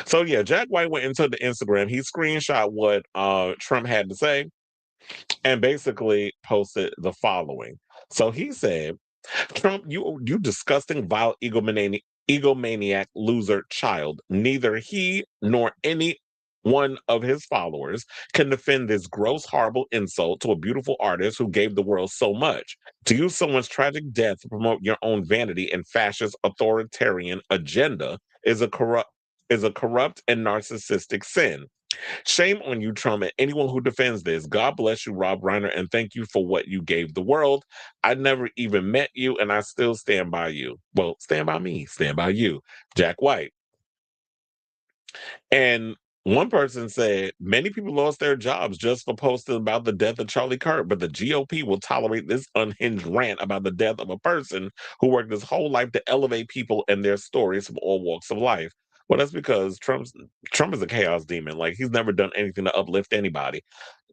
So, yeah, Jack White went into the Instagram. He screenshot what Trump had to say and basically posted the following. So, he said, Trump, you disgusting, vile, egomaniac loser child. Neither he nor any one of his followers can defend this gross, horrible insult to a beautiful artist who gave the world so much. To use someone's tragic death to promote your own vanity and fascist authoritarian agenda is a corrupt and narcissistic sin. Shame on you, Trump, and anyone who defends this. God bless you, Rob Reiner, and thank you for what you gave the world. I never even met you, and I still stand by you. Well, stand by me, stand by you, Jack White. And one person said many people lost their jobs just for posting about the death of Charlie Kirk, but the GOP will tolerate this unhinged rant about the death of a person who worked his whole life to elevate people and their stories from all walks of life. Well, that's because Trump is a chaos demon. Like he's never done anything to uplift anybody.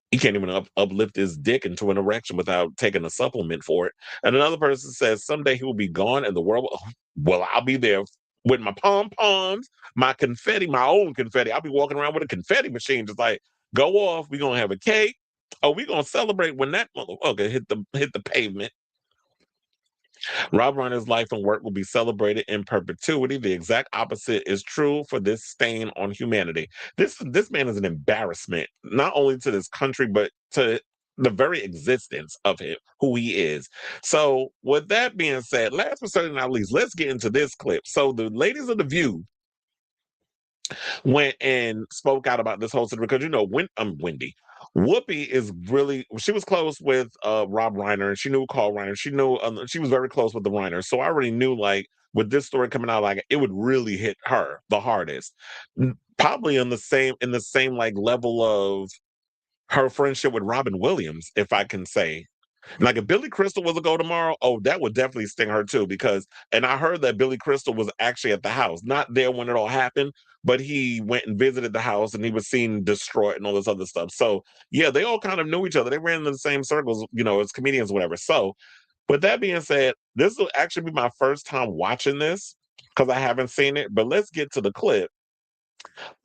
He can't even uplift his dick into an erection without taking a supplement for it. And another person says someday he will be gone and the world will, well, I'll be there with my pom poms, my confetti, my own confetti. I'll be walking around with a confetti machine, just like go off. We're gonna have a cake. Oh, we're gonna celebrate when that motherfucker hit the pavement. Rob Reiner's life and work will be celebrated in perpetuity. The exact opposite is true for this stain on humanity. This man is an embarrassment, not only to this country, but to the very existence of him, who he is. So, with that being said, last but certainly not least, let's get into this clip. So, the ladies of the View went and spoke out about this whole situation because when I'm Wendy. Whoopi is really she was close with Rob Reiner and she knew Carl Reiner. She knew she was very close with the Reiner. So I already knew like with this story coming out, like it would really hit her the hardest. Probably in the same like level of her friendship with Robin Williams, if I can say. Like if Billy Crystal was to go tomorrow, oh, that would definitely sting her too. And I heard that Billy Crystal was actually at the house, not there when it all happened, but he went and visited the house and he was seen distraught and all this other stuff. So yeah, they all kind of knew each other. They ran in the same circles, as comedians, whatever. So with that being said, this will actually be my first time watching this because I haven't seen it. But let's get to the clip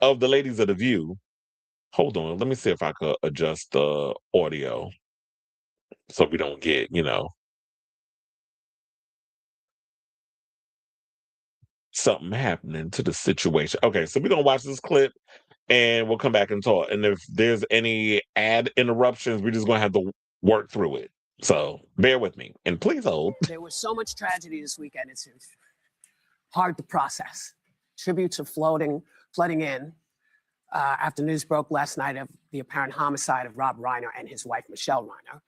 of the ladies of the View. Hold on, let me see if I could adjust the audio so we don't get. something happening to the situation. Okay, so we're gonna watch this clip and we'll come back and talk. And if there's any ad interruptions, we're just gonna have to work through it. So bear with me and please hold. There was so much tragedy this weekend, it's hard to process. Tributes are flooding in after news broke last night of the apparent homicide of Rob Reiner and his wife, Michele Reiner.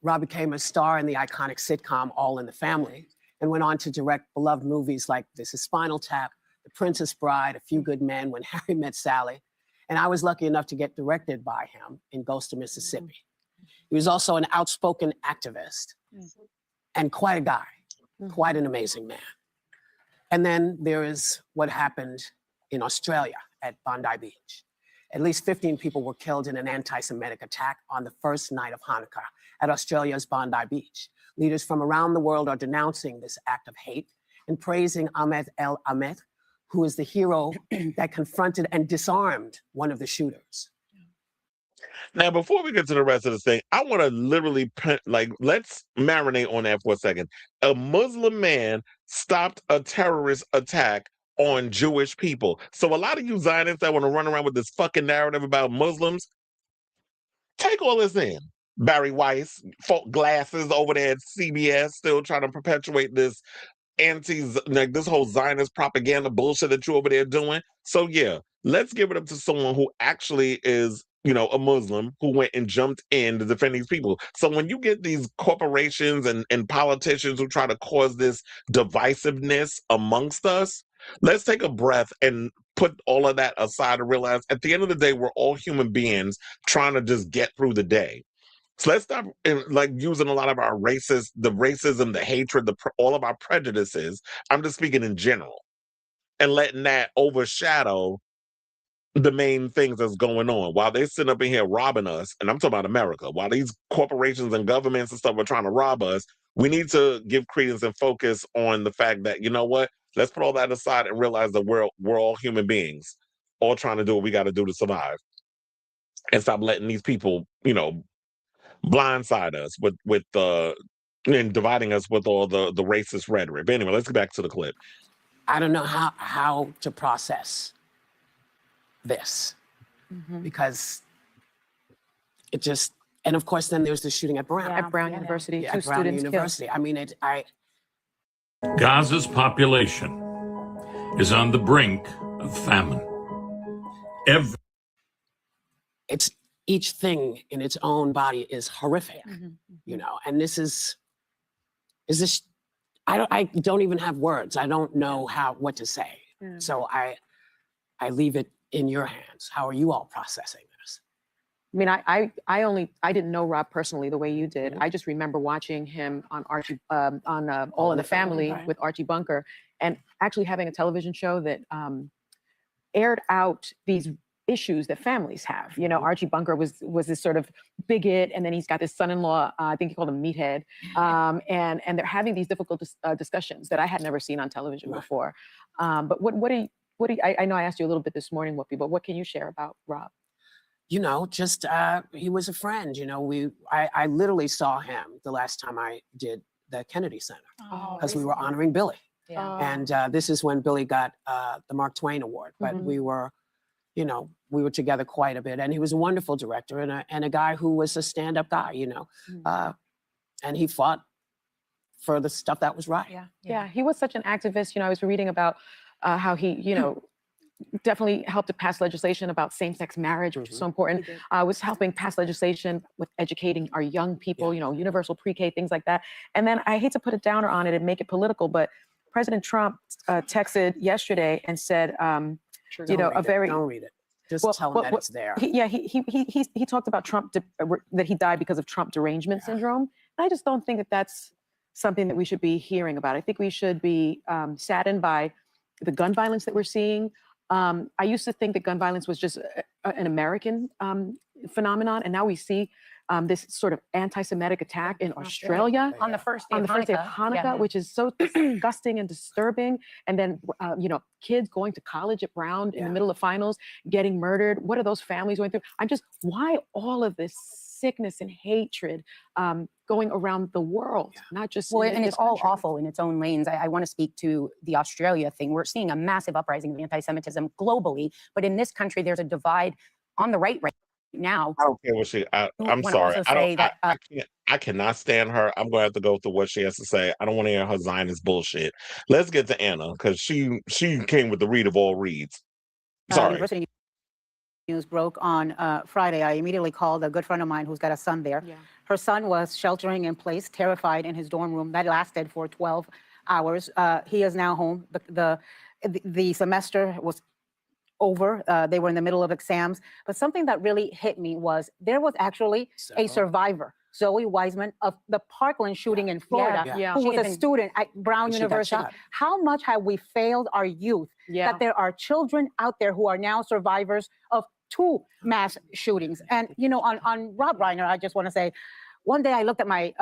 Rob became a star in the iconic sitcom All in the Family and went on to direct beloved movies like This Is Spinal Tap, The Princess Bride, A Few Good Men, When Harry Met Sally. And I was lucky enough to get directed by him in Ghost of Mississippi. He was also an outspoken activist and quite a guy, quite an amazing man. And then there is what happened in Australia at Bondi Beach. At least 15 people were killed in an anti-Semitic attack on the first night of Hanukkah at Australia's Bondi Beach. Leaders from around the world are denouncing this act of hate and praising Ahmed El Ahmed, who is the hero that confronted and disarmed one of the shooters. Now, before we get to the rest of this thing, I want to literally, let's marinate on that for a second. A Muslim man stopped a terrorist attack on Jewish people. So a lot of you Zionists that want to run around with this fucking narrative about Muslims, take all this in. Barry Weiss, folk glasses over there at CBS, still trying to perpetuate this this whole Zionist propaganda bullshit that you over there doing. So yeah, let's give it up to someone who actually is, a Muslim who went and jumped in to defend these people. So when you get these corporations and politicians who try to cause this divisiveness amongst us, let's take a breath and put all of that aside and realize at the end of the day, we're all human beings trying to just get through the day. So let's stop using a lot of our the racism, the hatred, all of our prejudices. I'm just speaking in general, and letting that overshadow the main things that's going on. While they're sitting up in here robbing us, and I'm talking about America, while these corporations and governments and stuff are trying to rob us, we need to give credence and focus on the fact that, you know what, let's put all that aside and realize that we're all human beings, all trying to do what we got to do to survive. And stop letting these people, blindside us with and dividing us with all the racist rhetoric. But anyway, let's get back to the clip. I don't know how to process this because it just, and of course then there's the shooting at Brown. At Brown University, Yeah, two at Brown students University. killed. I mean, Gaza's population is on the brink of famine. It's each thing in its own body is horrific, and this is this, I don't even have words. I don't know what to say. So I leave it in your hands. How are you all processing this? I mean, I didn't know Rob personally the way you did. I just remember watching him on All in the Family with Archie Bunker, and actually having a television show that aired out these issues that families have. Archie Bunker was this sort of bigot, and then he's got this son-in-law, I think he called him Meathead, and they're having these difficult discussions that I had never seen on television before. But what do you, I know I asked you a little bit this morning, but what can you share about Rob? Just he was a friend. I literally saw him the last time I did the Kennedy Center because we were honoring Billy. Yeah. And this is when Billy got the Mark Twain Award, but we were together quite a bit, and he was a wonderful director and a guy who was a stand-up guy, and he fought for the stuff that was right. Yeah, he was such an activist. I was reading about how he, definitely helped to pass legislation about same-sex marriage, which is so important. Was helping pass legislation with educating our young people, universal pre-K, things like that. And then I hate to put a downer on it and make it political, but President Trump texted yesterday and said, Don't read it. Just tell him that it's there. He talked about Trump, that he died because of Trump derangement syndrome. I just don't think that that's something that we should be hearing about. I think we should be saddened by the gun violence that we're seeing. I used to think that gun violence was just an American phenomenon, and now we see this sort of anti-Semitic attack in Australia on the first day of Hanukkah, which is so disgusting and disturbing. And then, kids going to college at Brown in the middle of finals, getting murdered. What are those families going through? Why all of this sickness and hatred going around the world, not just Well, in and this it's all country. awful in its own lanes. I want to speak to the Australia thing. We're seeing a massive uprising of anti-Semitism globally, but in this country, there's a divide on the right now. I don't care what she. I'm wanna sorry. also I don't. say that, I can't. I cannot stand her. I'm going to have to go through what she has to say. I don't want to hear her Zionist bullshit. Let's get to Anna because she came with the read of all reads. Sorry. University news broke on Friday, I immediately called a good friend of mine who's got a son there. Yeah. Her son was sheltering in place, terrified in his dorm room. That lasted for 12 hours. He is now home. The semester was over. They were in the middle of exams. But something that really hit me was there was actually a survivor, Zoe Wiseman, of the Parkland shooting in Florida, Yeah. who She was had a been- student at Brown She got University. shot. How much have we failed our youth Yeah. that there are children out there who are now survivors of 2 mass shootings? And, you know, on Rob Reiner, I just want to say, one day I looked at my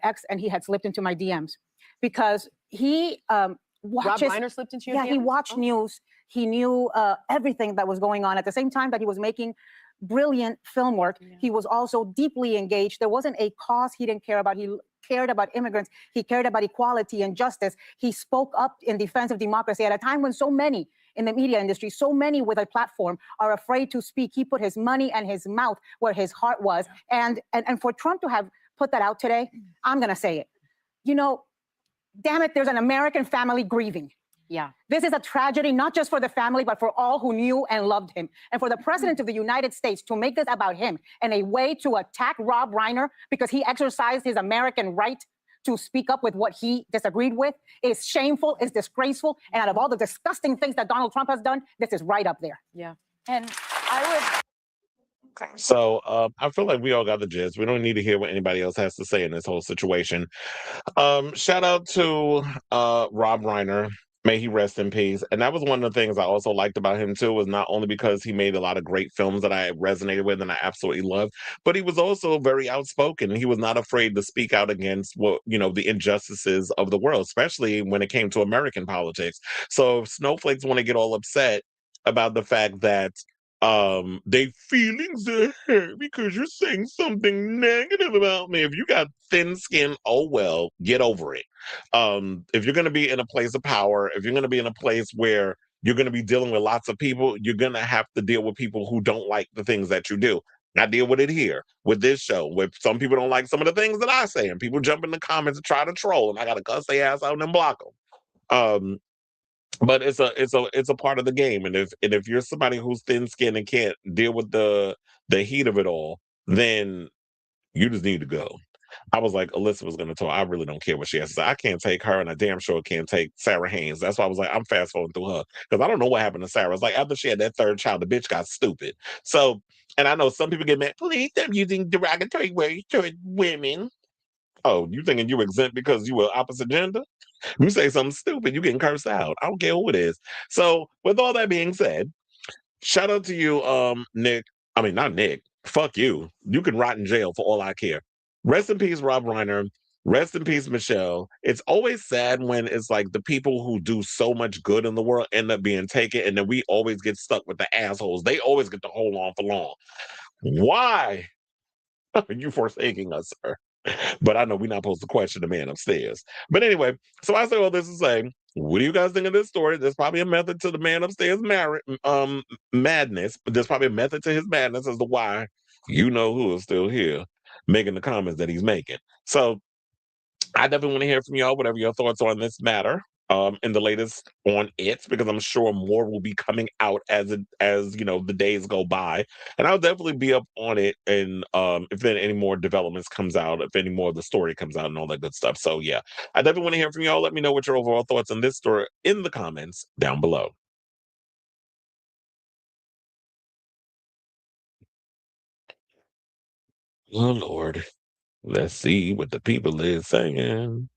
ex and he had slipped into my DMs because he Rob watches. Reiner slipped into your Yeah, he DMs? watched Oh. news. He knew everything that was going on at the same time that he was making brilliant film work. Yeah. He was also deeply engaged. There wasn't a cause he didn't care about. He cared about immigrants. He cared about equality and justice. He spoke up in defense of democracy at a time when so many in the media industry, so many with a platform are afraid to speak. He put his money and his mouth where his heart was. And for Trump to have put that out today, I'm going to say it. You know, damn it, there's an American family grieving. Yeah. This is a tragedy, not just for the family, but for all who knew and loved him. And for the president of the United States to make this about him and a way to attack Rob Reiner because he exercised his American right to speak up with what he disagreed with is shameful, is disgraceful. And out of all the disgusting things that Donald Trump has done, this is right up there. Yeah. And I would. So I feel like we all got the gist. We don't need to hear what anybody else has to say in this whole situation. Shout out to Rob Reiner. May he rest in peace. And that was one of the things I also liked about him too, was not only because he made a lot of great films that I resonated with and I absolutely loved, but he was also very outspoken. He was not afraid to speak out against what, you know, the injustices of the world, especially when it came to American politics. So if snowflakes want to get all upset about the fact that they feelings are hurt because you're saying something negative about me. If you got thin skin, oh well, get over it. If you're gonna be in a place of power, if you're gonna be in a place where you're gonna be dealing with lots of people, you're gonna have to deal with people who don't like the things that you do. I deal with it here with this show, where some people don't like some of the things that I say, and people jump in the comments and try to troll, and I gotta cuss their ass out and block them. But it's a part of the game, and if you're somebody who's thin skinned and can't deal with the heat of it all, then you just need to go. I was like, Alyssa was gonna talk. I really don't care what she has to say. I can't take her, and I damn sure can't take Sarah Haynes. That's why I was like, I'm fast forwarding through her because I don't know what happened to Sarah. It's like after she had that third child, the bitch got stupid. So, and I know some people get mad. Please stop using derogatory words toward women. Oh, you thinking you exempt because you were opposite gender? You say something stupid, you getting cursed out. I don't care who it is. So, with all that being said, shout out to you, Nick. I mean, not Nick. Fuck you. You can rot in jail for all I care. Rest in peace, Rob Reiner. Rest in peace, Michele. It's always sad when it's like the people who do so much good in the world end up being taken, and then we always get stuck with the assholes. They always get to hold on for long. Why are you forsaking us, sir? But I know we're not supposed to question the man upstairs. But anyway, so I say all this to say, what do you guys think of this story? There's probably a method to the man upstairs madness, but there's probably a method to his madness as to why you know who is still here making the comments that he's making. So I definitely want to hear from y'all, whatever your thoughts are on this matter. In the latest on it, because I'm sure more will be coming out as you know the days go by, and I'll definitely be up on it. And if then any more developments comes out, if any more of the story comes out, and all that good stuff. So yeah, I definitely want to hear from y'all. Let me know what your overall thoughts on this story in the comments down below. Oh Lord, let's see what the people is saying.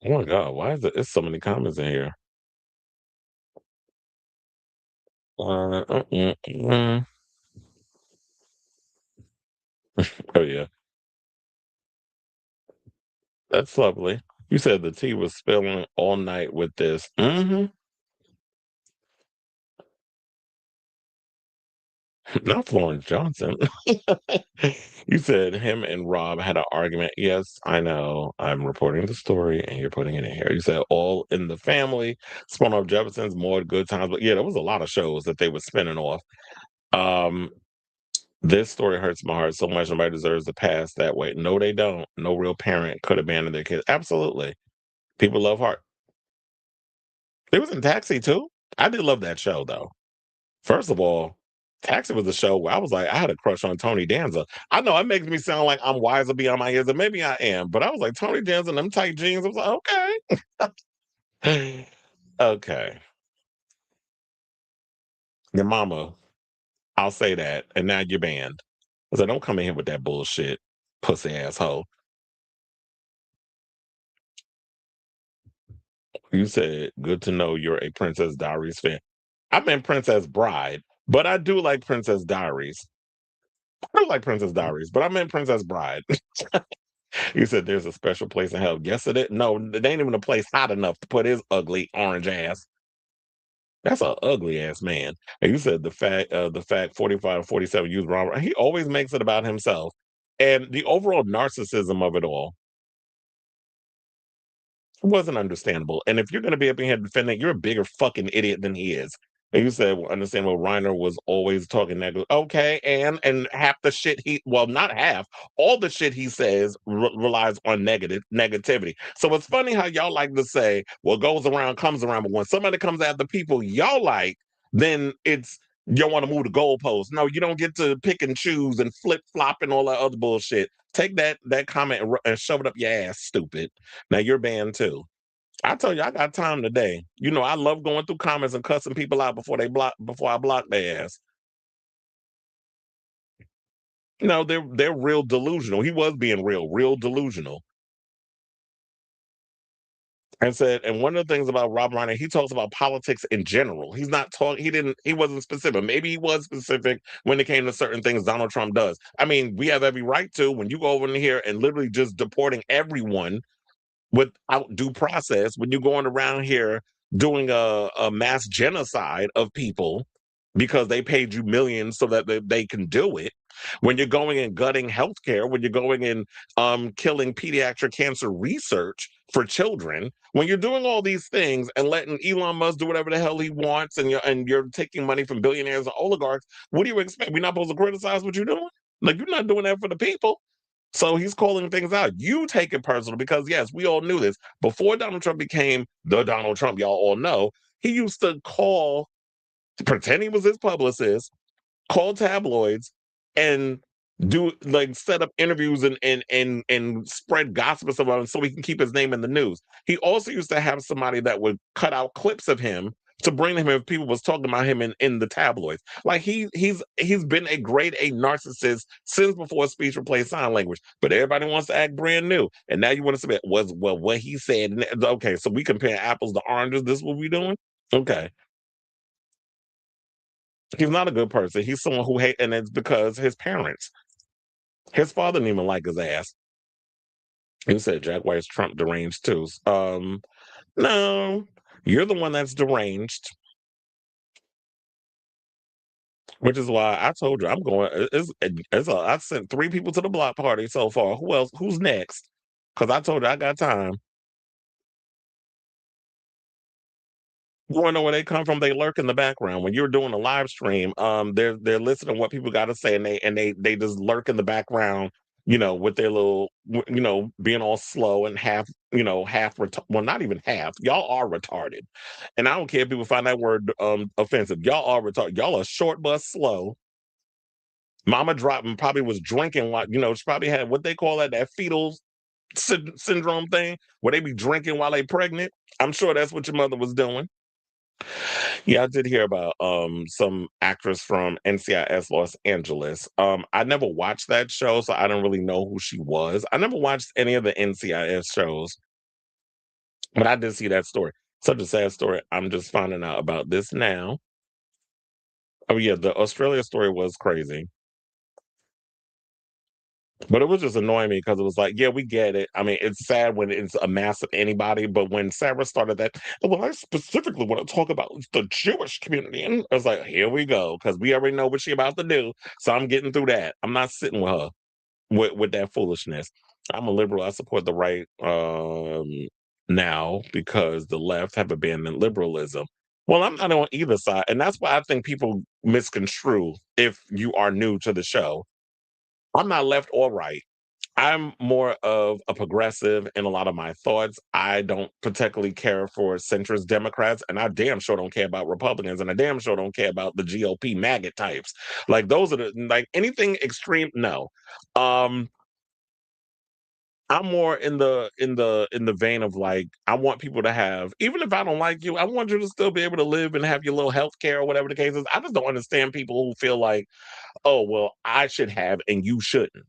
Oh my God, why is it? There's so many comments in here. Uh, uh, uh, uh. Oh yeah. That's lovely. You said the tea was spilling all night with this. Mm-hmm. Not Florence Johnson. You said him and Rob had an argument. Yes, I know. I'm reporting the story and you're putting it in here. You said All in the Family, spun off Jefferson's, More Good Times. But yeah, there was a lot of shows that they were spinning off. Um, this story hurts my heart so much. Nobody deserves to pass that way. No, they don't. No real parent could abandon their kids. Absolutely. People love heart. It was in Taxi too. I did love that show though. First of all, Taxi was a show where I was like, I had a crush on Tony Danza. I know it makes me sound like I'm wiser beyond my years, and maybe I am, but I was like, Tony Danza and them tight jeans. I was like, okay. Okay. Your mama, I'll say that. And now you're banned. I was like, don't come in here with that bullshit, pussy asshole. You said, good to know you're a Princess Diaries fan. I'm in Princess Bride, but I do like Princess Diaries. I like Princess Diaries, but I'm in Princess Bride. You said there's a special place in hell. Yes, it is. No, there ain't even a place hot enough to put his ugly orange ass. That's an ugly ass man. And you said the fact 45 47 used Robert. He always makes it about himself. And the overall narcissism of it all wasn't understandable. And if you're going to be up in here defending, you're a bigger fucking idiot than he is. And you said, well, understand what Reiner was always talking negative. Okay, and half the shit not half, all the shit he says relies on negativity. So it's funny how y'all like to say, well, goes around, comes around. But when somebody comes after people y'all like, then it's, you want to move the goalposts. No, you don't get to pick and choose and flip flop and all that other bullshit. Take that comment and shove it up your ass, stupid. Now you're banned too. I tell you, I got time today. You know, I love going through comments and cussing people out before I block their ass. No, they're real delusional. He was being real delusional. And said, and one of the things about Rob Reiner, he talks about politics in general. He's not talking, he wasn't specific. Maybe he was specific when it came to certain things Donald Trump does. I mean, we have every right to, when you go over in here and literally just deporting everyone without due process, when you're going around here doing a mass genocide of people because they paid you millions so that they can do it, when you're going and gutting healthcare, when you're going and killing pediatric cancer research for children, when you're doing all these things and letting Elon Musk do whatever the hell he wants, and you're taking money from billionaires and oligarchs, what do you expect? We're not supposed to criticize what you're doing? Like, you're not doing that for the people. So he's calling things out. You take it personal because, yes, we all knew this. Before Donald Trump became the Donald Trump y'all all know, he used to pretend he was his publicist, call tabloids, and do like set up interviews and spread gossip about him so he can keep his name in the news. He also used to have somebody that would cut out clips of him to bring him if people was talking about him in the tabloids. Like he's been a grade A narcissist since before speech replaced sign language. But everybody wants to act brand new. And now you want to say what he said. Okay, so we compare apples to oranges. This is what we doing? Okay. He's not a good person. He's someone who hate, and it's because his father didn't even like his ass. He said Jack White's Trump deranged too. No, you're the one that's deranged. Which is why I told you I'm going. I sent 3 people to the block party so far. Who else? Who's next? Because I told you I got time. You want to know where they come from? They lurk in the background. When you're doing a live stream, they're listening to what people got to say, and they just lurk in the background, with their little, being all slow and half, well, not even half. Y'all are retarded, and I don't care if people find that word offensive. Y'all are retarded. Y'all are short bus slow. Mama dropped and probably was drinking like, she probably had what they call that fetal syndrome thing where they be drinking while they pregnant. I'm sure that's what your mother was doing. Yeah, I did hear about some actress from NCIS Los Angeles. I never watched that show, so I don't really know who she was. I never watched any of the NCIS shows, but I did see that story. Such a sad story. I'm just finding out about this now. Oh yeah, the Australia story was crazy. But it was just annoying me because it was like, yeah, we get it. I mean, it's sad when it's a mass of anybody, but when Sarah started that, well, I specifically want to talk about the Jewish community. And I was like, here we go, because we already know what she about to do. So I'm getting through that. I'm not sitting with her with that foolishness. I'm a liberal. I support the right now because the left have abandoned liberalism. Well, I'm not on either side. And that's why I think people misconstrue if you are new to the show. I'm not left or right. I'm more of a progressive in a lot of my thoughts. I don't particularly care for centrist Democrats, and I damn sure don't care about Republicans, and I damn sure don't care about the GOP maggot types. Like those are the like anything extreme. No, um, I'm more in the vein of like I want people to have, even if I don't like you, I want you to still be able to live and have your little health care or whatever the case is. I just don't understand people who feel like, oh well, I should have and you shouldn't.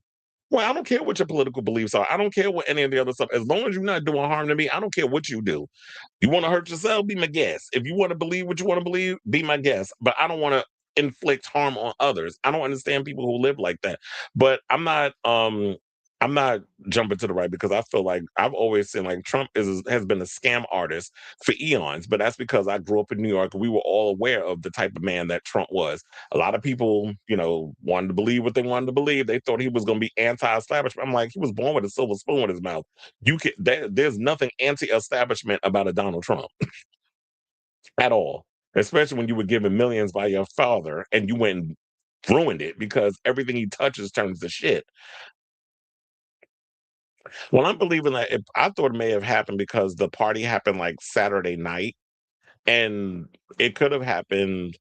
Well, I don't care what your political beliefs are. I don't care what any of the other stuff. As long as you're not doing harm to me, I don't care what you do. You want to hurt yourself? Be my guest. If you want to believe what you want to believe, be my guest. But I don't want to inflict harm on others. I don't understand people who live like that. But I'm not jumping to the right because I feel like I've always seen like Trump has been a scam artist for eons. But that's because I grew up in New York and we were all aware of the type of man that Trump was. A lot of people, wanted to believe what they wanted to believe. They thought he was going to be anti-establishment. I'm like, he was born with a silver spoon in his mouth. There's nothing anti-establishment about a Donald Trump at all. Especially when you were given millions by your father and you went and ruined it because everything he touches turns to shit. Well, I'm believing that I thought it may have happened because the party happened like Saturday night, and it could have happened.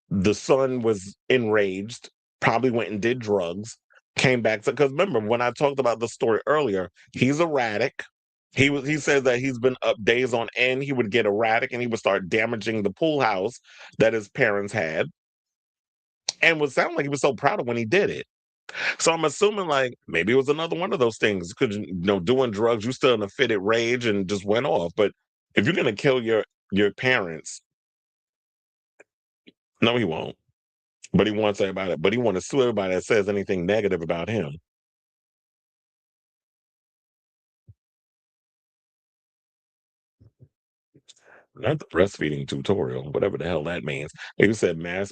The son was enraged, probably went and did drugs, came back to because remember when I talked about the story earlier, he's erratic. He said that he's been up days on end. He would get erratic and he would start damaging the pool house that his parents had, and would sound like he was so proud of when he did it. So I'm assuming like maybe it was another one of those things because doing drugs, you still in a fitted rage and just went off. But if you're gonna kill your parents, no, he won't. But he wants everybody. But he want to sue everybody that says anything negative about him. Not the breastfeeding tutorial, whatever the hell that means. You said mass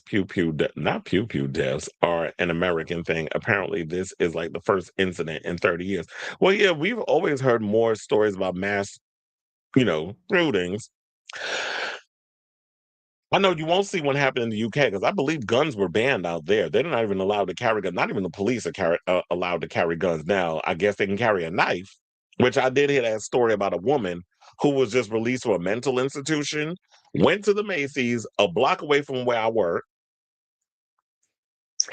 not pew pew deaths are an American thing. Apparently, this is like the first incident in 30 years. Well, yeah, we've always heard more stories about mass, shootings. I know you won't see what happened in the UK because I believe guns were banned out there. They're not even allowed to carry guns. Not even the police are allowed to carry guns now. I guess they can carry a knife, which I did hear that story about a woman who was just released from a mental institution, went to the Macy's a block away from where I work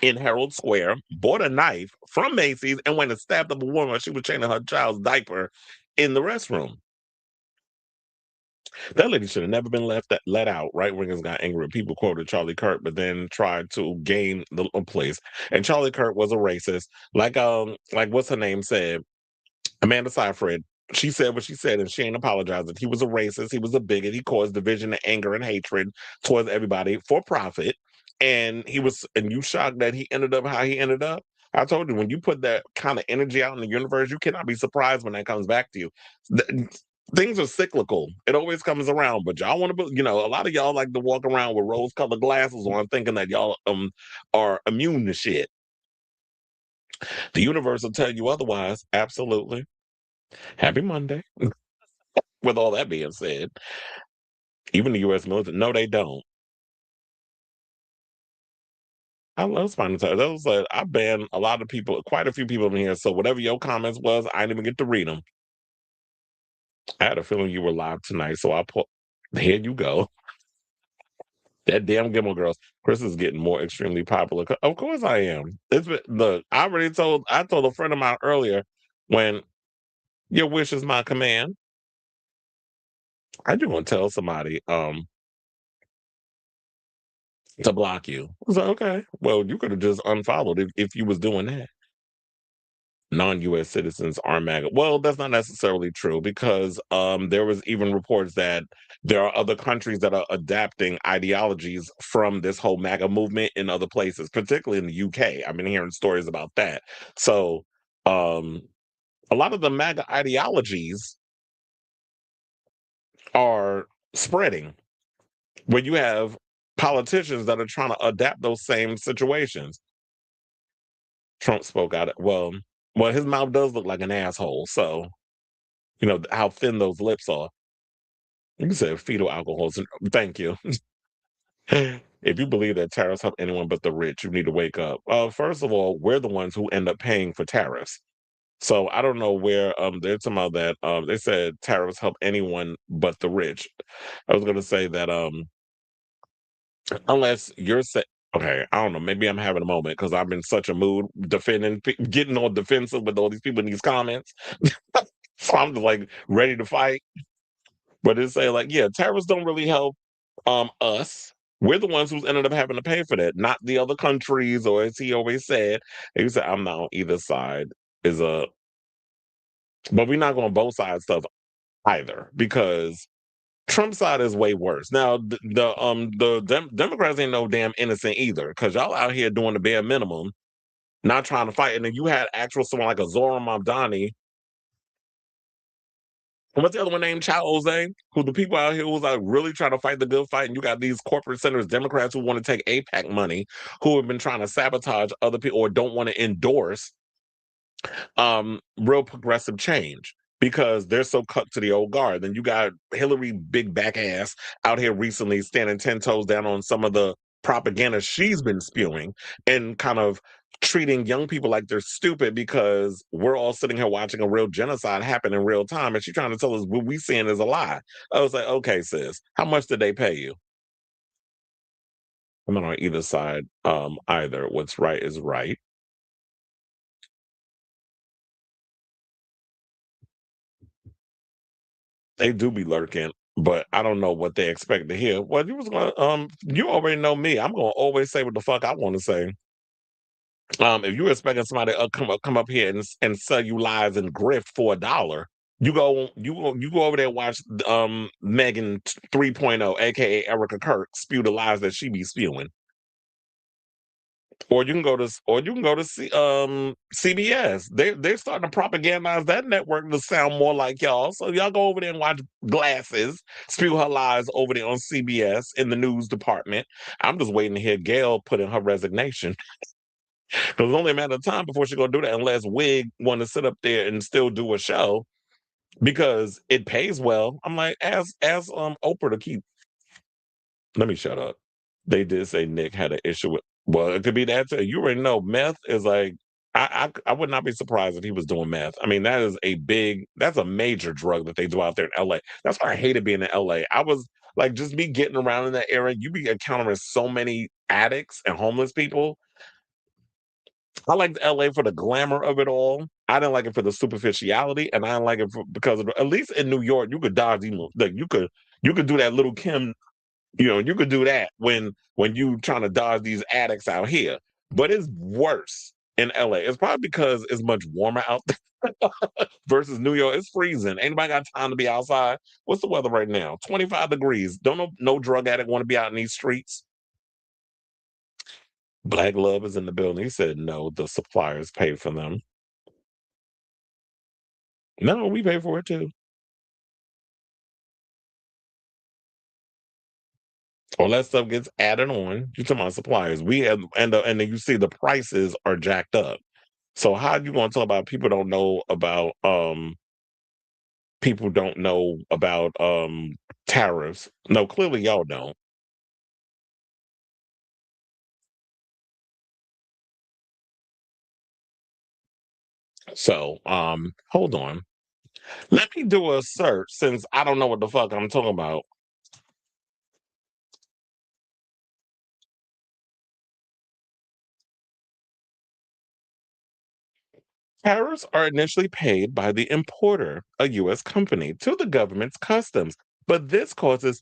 in Herald Square, bought a knife from Macy's, and went and stabbed up a woman. She was changing her child's diaper in the restroom. That lady should have never been let out. Right wingers got angry. People quoted Charlie Kirk, but then tried to gain the place. And Charlie Kirk was a racist, like what's her name said, Amanda Seyfried. She said what she said, and she ain't apologizing. He was a racist. He was a bigot. He caused division and anger and hatred towards everybody for profit. And you shocked that he ended up how he ended up. I told you when you put that kind of energy out in the universe, you cannot be surprised when that comes back to you. Things are cyclical. It always comes around, but y'all want to, a lot of y'all like to walk around with rose-colored glasses on, thinking that y'all are immune to shit. The universe will tell you otherwise. Absolutely. Happy Monday. With all that being said, even the U.S. military, no, they don't. I love Spinal Tap. That was I banned a lot of people, quite a few people in here. So whatever your comments was, I didn't even get to read them. I had a feeling you were live tonight, so I put. Here you go. That damn Gilmore Girls. Chris is getting more extremely popular. Of course I am. Look. I told a friend of mine earlier when your wish is my command. I do want to tell somebody to block you. I was like, okay, well, you could have just unfollowed if you was doing that. Non-U.S. citizens are MAGA. Well, that's not necessarily true because there was even reports that there are other countries that are adapting ideologies from this whole MAGA movement in other places, particularly in the UK. I've been hearing stories about that. So a lot of the MAGA ideologies are spreading, where you have politicians that are trying to adapt those same situations. Trump spoke out. Well, his mouth does look like an asshole. So you know how thin those lips are. You said fetal alcoholism. Thank you. If you believe that tariffs help anyone but the rich, you need to wake up. First of all, we're the ones who end up paying for tariffs. So I don't know where they're talking about that. They said tariffs help anyone but the rich. I was gonna say that unless you're okay, I don't know, maybe I'm having a moment because I'm in such a mood defending getting all defensive with all these people in these comments. So I'm just like ready to fight. But it's say like, yeah, tariffs don't really help us. We're the ones who's ended up having to pay for that, not the other countries, or as he always said. He said, I'm not on either side. Is a but we're not going both sides stuff either, because Trump's side is way worse. Now the Democrats ain't no damn innocent either, because y'all out here doing the bare minimum, not trying to fight. And then you had actual someone like a Zoran Mamdani. And what's the other one named Charles, who the people out here was like really trying to fight the good fight, and you got these corporate centers, Democrats who want to take APAC money, who have been trying to sabotage other people or don't want to endorse real progressive change because they're so cut to the old guard. Then you got Hillary big back ass out here recently standing 10 toes down on some of the propaganda she's been spewing and kind of treating young people like they're stupid because we're all sitting here watching a real genocide happen in real time, and she's trying to tell us what we seeing is a lie. I was like, okay, sis, how much did they pay you? I'm not on either side either. What's right is right. They do be lurking, but I don't know what they expect to hear. Well, you was gonna you already know me. I'm gonna always say what the fuck I want to say. If you're expecting somebody to come up here and sell you lies and grift for $1, you go over there and watch Megan 3.0, aka Erica Kirk, spew the lies that she be spewing. Or you can go to CBS. They're starting to propagandize that network to sound more like y'all. So y'all go over there and watch Glasses spew her lies over there on CBS in the news department. I'm just waiting to hear Gail put in her resignation. Because it's only a matter of time before she's gonna do that, unless Wig want to sit up there and still do a show because it pays well. I'm like, ask Oprah to keep. Let me shut up. They did say Nick had an issue with. Well, it could be that too. You already know meth is like. I would not be surprised if he was doing meth. I mean, that's a major drug that they do out there in LA. That's why I hated being in LA. I was like, just me getting around in that area, you be encountering so many addicts and homeless people. I liked LA for the glamour of it all. I didn't like it for the superficiality, and I didn't like it because of at least in New York, you could dodge even like you could do that little Kim. You could do that when you trying to dodge these addicts out here. But it's worse in LA. It's probably because it's much warmer out there versus New York. It's freezing. Anybody got time to be outside? What's the weather right now? 25 degrees. Don't no drug addict want to be out in these streets. Black Love is in the building. He said no, the suppliers pay for them. No, we pay for it too. All that stuff gets added on. You talking about suppliers. We have, and then you see the prices are jacked up. So how you gonna talk about people don't know about tariffs? No, clearly y'all don't. So hold on. Let me do a search since I don't know what the fuck I'm talking about. Tariffs are initially paid by the importer, a U.S. company, to the government's customs, but this cost is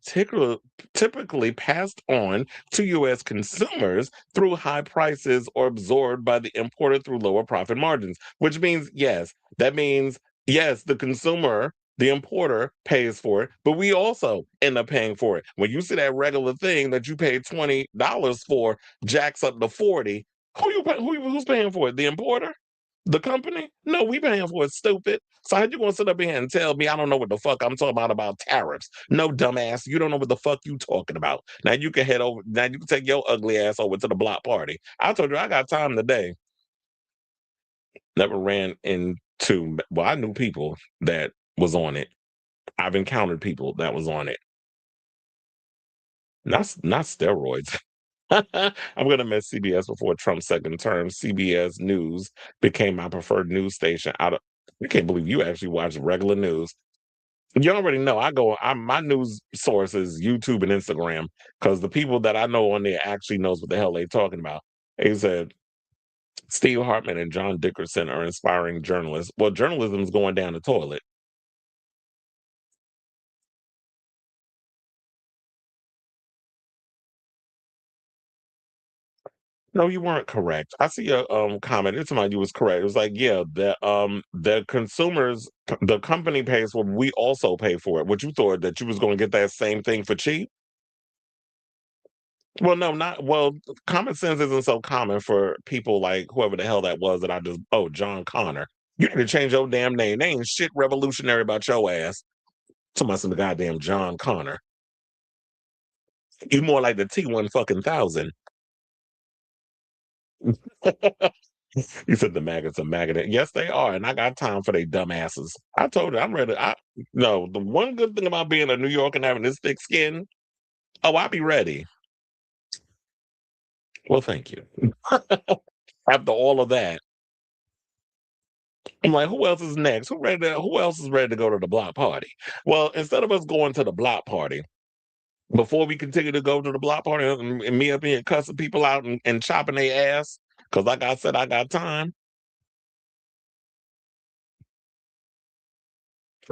typically passed on to U.S. consumers through high prices or absorbed by the importer through lower profit margins, which means, yes, the consumer, the importer pays for it, but we also end up paying for it. When you see that regular thing that you paid $20 for jacks up to 40, who's paying for it? The importer? The company? No, we paying for it, stupid. So how you gonna sit up here and tell me I don't know what the fuck I'm talking about tariffs? No, dumbass, you don't know what the fuck you talking about. Now you can head over. Now you can take your ugly ass over to the block party. I told you I got time today. Never ran into. Well, I knew people that was on it. I've encountered people that was on it. Not steroids. I'm gonna miss CBS before Trump's second term. CBS News became my preferred news station. I can't believe you actually watch regular news. You already know my news source is YouTube and Instagram because the people that I know on there actually knows what the hell they talking about. They said Steve Hartman and John Dickerson are inspiring journalists. Well, journalism's going down the toilet. No, you weren't correct. I see a comment. It's somebody you was correct. It was like, yeah, the consumers, the company pays for. We also pay for it. What you thought that you was going to get that same thing for cheap? Well, no, not well. Common sense isn't so common for people like whoever the hell that was that I just. Oh, John Connor. You need to change your damn name. They ain't shit revolutionary about your ass. Somebody said the goddamn John Connor. You more like the T1 fucking thousand. You said the maggots are maggot. Yes, they are, and I got time for they dumbasses. I told you I'm ready. No, the one good thing about being a New Yorker and having this thick skin, oh, I'll be ready. Well, thank you. After all of that, I'm like, who else is next? Who else is ready to go to the block party? Well, instead of us going to the block party, before we continue to go to the block party and me up here cussing people out and chopping their ass, because like I said, I got time.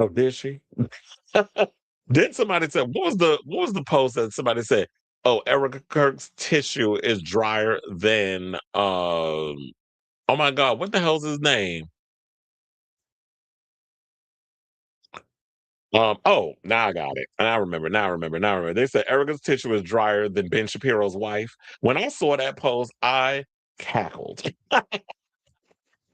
Oh, did she? Then somebody said, what was the post that somebody said? Oh, Erica Kirk's tissue is drier than oh my god, what the hell's his name? Oh, now I got it. And I remember, now I remember, now I remember. They said Erica's tissue is drier than Ben Shapiro's wife. When I saw that post, I cackled. I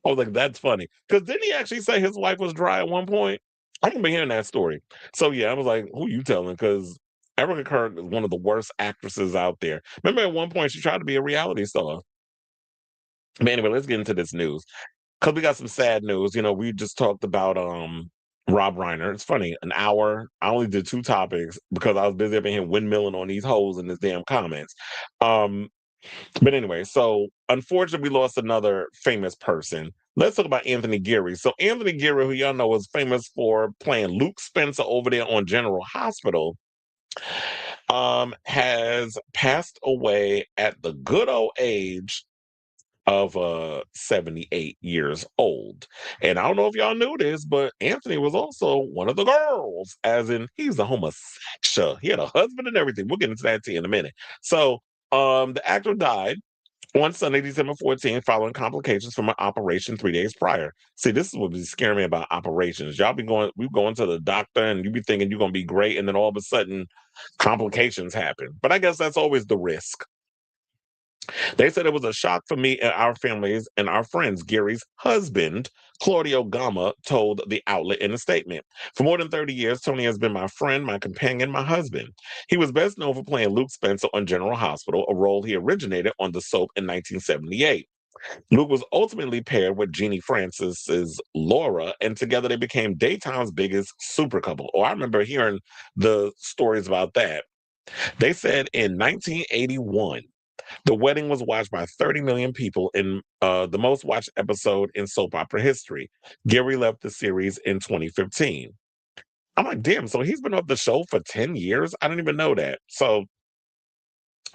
was like, that's funny. Because didn't he actually say his wife was dry at one point? I remember hearing that story. So yeah, I was like, who you telling? Because Erica Kirk is one of the worst actresses out there. Remember at one point she tried to be a reality star. But anyway, let's get into this news. Because we got some sad news. We just talked about Rob Reiner. It's funny, an hour. I only did two topics because I was busy up in here windmilling on these holes in this damn comments. Um, but anyway, so unfortunately, we lost another famous person. Let's talk about Anthony Geary. So Anthony Geary, who y'all know is famous for playing Luke Spencer over there on General Hospital, has passed away at the good old age of 78 years old. And I don't know if y'all knew this, but Anthony was also one of the girls, as in he's a homosexual. He had a husband and everything. We'll get into that to you in a minute. So the actor died on Sunday, December 14th, following complications from an operation 3 days prior. See, this is what be scaring me about operations. We going to the doctor and you be thinking you're gonna be great, and then all of a sudden complications happen. But I guess that's always the risk. They said it was a shock for me and our families and our friends. Gary's husband, Claudio Gama, told the outlet in a statement. For more than 30 years, Tony has been my friend, my companion, my husband. He was best known for playing Luke Spencer on General Hospital, a role he originated on the soap in 1978. Luke was ultimately paired with Jeannie Francis's Laura, and together they became daytime's biggest super couple. Oh, I remember hearing the stories about that. They said in 1981, the wedding was watched by 30 million people in the most watched episode in soap opera history. Gary left the series in 2015. I'm like, damn, so he's been off the show for 10 years? I didn't even know that. So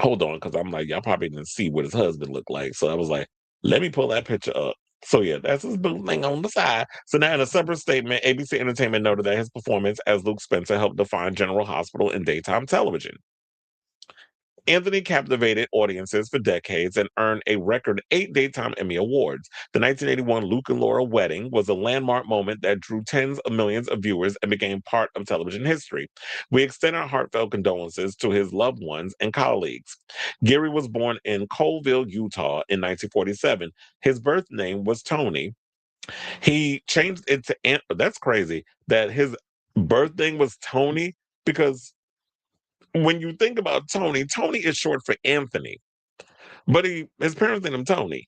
hold on, because I'm like, y'all probably didn't see what his husband looked like. So I was like, let me pull that picture up. So yeah, that's his blue thing on the side. So now in a separate statement, ABC Entertainment noted that his performance as Luke Spencer helped define General Hospital in daytime television. Anthony captivated audiences for decades and earned a record 8 Daytime Emmy Awards. The 1981 Luke and Laura wedding was a landmark moment that drew tens of millions of viewers and became part of television history. We extend our heartfelt condolences to his loved ones and colleagues. Geary was born in Colville, Utah in 1947. His birth name was Tony. He changed it to that's crazy that his birth thing was Tony, because when you think about Tony, Tony is short for Anthony, but his parents named him Tony.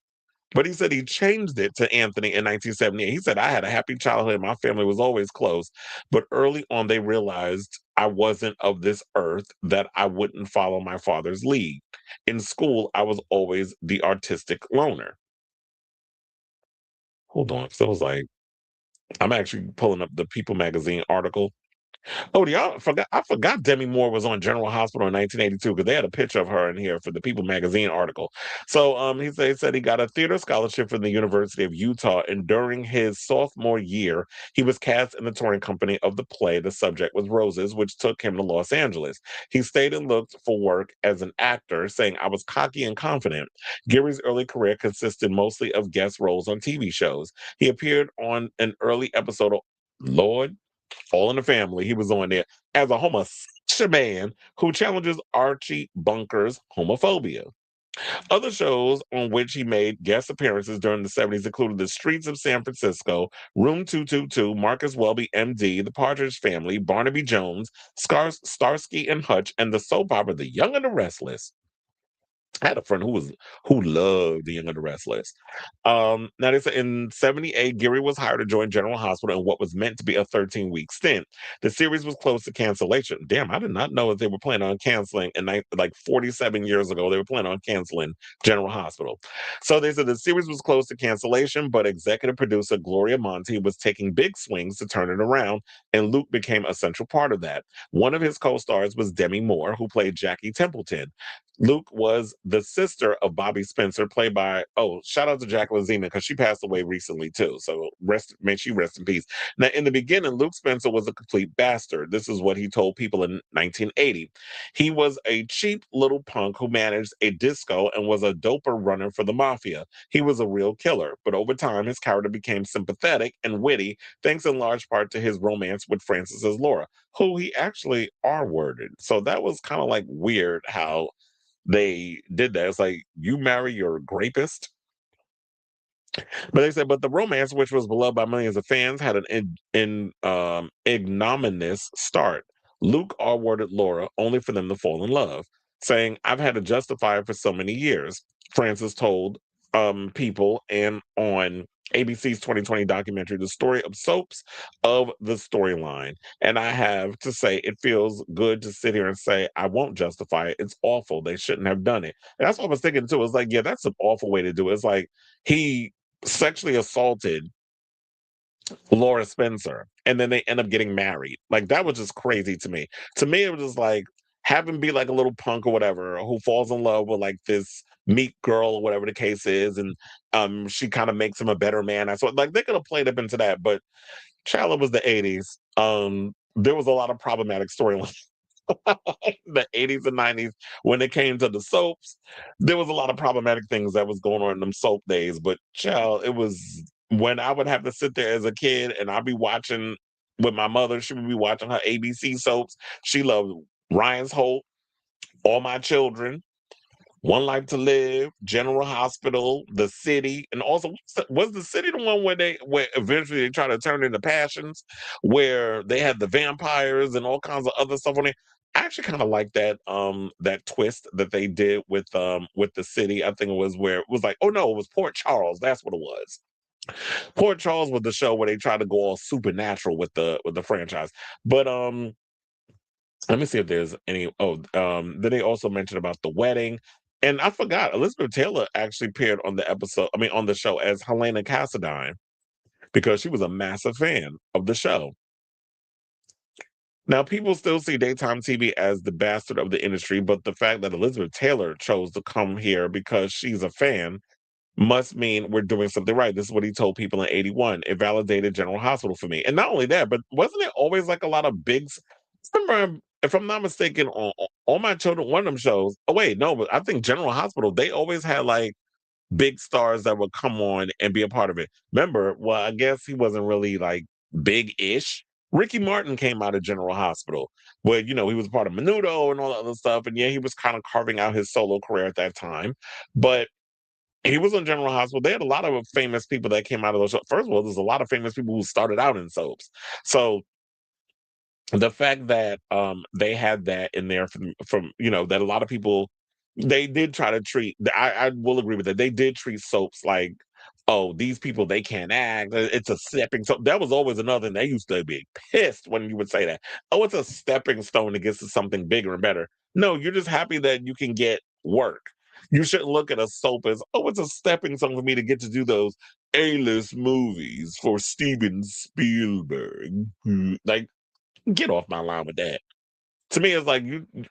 But he said he changed it to Anthony in 1978. He said, I had a happy childhood. My family was always close. But early on, they realized I wasn't of this earth, that I wouldn't follow my father's lead. In school, I was always the artistic loner. Hold on. So I was like, I'm actually pulling up the People magazine article. Oh, y'all forgot? I forgot Demi Moore was on General Hospital in 1982, because they had a picture of her in here for the People magazine article. So, he said he got a theater scholarship from the University of Utah, and during his sophomore year, he was cast in the touring company of the play. The subject was Roses, which took him to Los Angeles. He stayed and looked for work as an actor, saying, "I was cocky and confident." Geary's early career consisted mostly of guest roles on TV shows. He appeared on an early episode of Lord All in the Family. He was on there as a homosexual man who challenges Archie Bunker's homophobia. Other shows on which he made guest appearances during the 70s included The Streets of San Francisco, Room 222, Marcus Welby, MD, The Partridge Family, Barnaby Jones, Starsky and Hutch, and the soap opera The Young and the Restless. I had a friend who loved The Young and the Restless. Now they say in 78, Geary was hired to join General Hospital in what was meant to be a 13-week stint. The series was close to cancellation. Damn, I did not know that they were planning on canceling like 47 years ago. They were planning on canceling General Hospital. So they said the series was close to cancellation, but executive producer Gloria Monty was taking big swings to turn it around, and Luke became a central part of that. One of his co-stars was Demi Moore, who played Jackie Templeton. Luke was the sister of Bobby Spencer, played by, shout out to Jacqueline Zeman, because she passed away recently too. So may she rest in peace. Now, in the beginning, Luke Spencer was a complete bastard. This is what he told people in 1980. He was a cheap little punk who managed a disco and was a doper runner for the mafia. He was a real killer, but over time, his character became sympathetic and witty, thanks in large part to his romance with Frances as Laura, who he actually R-worded. So that was kind of like weird how they did that. It's like, you marry your rapist. But they said, but the romance, which was beloved by millions of fans, had an ignominious start. Luke R-worded Laura only for them to fall in love, saying, "I've had to justify it for so many years." Francis told people and on ABC's 2020 documentary, The Story of Soaps of the Storyline. And I have to say, it feels good to sit here and say, I won't justify it. It's awful. They shouldn't have done it. And that's what I was thinking too. It's like, yeah, that's an awful way to do it. It's like he sexually assaulted Laura Spencer, and then they end up getting married. Like, that was just crazy to me. To me, it was just like, have him be like a little punk or whatever, who falls in love with like this meek girl or whatever the case is, and she kind of makes him a better man. I thought like they could have played up into that, but Charlotte was the 80s. There was a lot of problematic storylines. The 80s and 90s, when it came to the soaps, there was a lot of problematic things that was going on in them soap days. But child, it was when I would have to sit there as a kid and I'd be watching with my mother. She would be watching her ABC soaps. She loved Ryan's Hope, All My Children, One Life to Live, General Hospital, The City, and also was The City the one where eventually they try to turn into Passions, where they had the vampires and all kinds of other stuff on it. I actually kind of like that twist that they did with The City. I think it was where it was like, oh no, it was Port Charles. That's what it was. Port Charles was the show where they tried to go all supernatural with the franchise. But let me see if there's any. Then they also mentioned about the wedding. And I forgot, Elizabeth Taylor actually appeared on on the show as Helena Cassadine, because she was a massive fan of the show. Now, people still see daytime TV as the bastard of the industry, but the fact that Elizabeth Taylor chose to come here because she's a fan must mean we're doing something right. This is what he told people in 81. It validated General Hospital for me. And not only that, but wasn't it always like a lot of remember, if I'm not mistaken, on All My Children, one of them shows, oh wait, no, but I think General Hospital, they always had like big stars that would come on and be a part of it. Remember, well, I guess he wasn't really like big-ish. Ricky Martin came out of General Hospital, where, he was part of Menudo and all that other stuff. And yeah, he was kind of carving out his solo career at that time. But he was in General Hospital. They had a lot of famous people that came out of those shows. First of all, there's a lot of famous people who started out in soaps. So the fact that they had that in there from that a lot of people, they did try to treat, I will agree with that, they did treat soaps like, oh, these people, they can't act, it's a stepping stone. That was always another thing. They used to be pissed when you would say that, oh, it's a stepping stone to get to something bigger and better. No, you're just happy that you can get work. You shouldn't look at a soap as, oh, it's a stepping stone for me to get to do those A-list movies for Steven Spielberg. Like, get off my line with that. To me, it's like,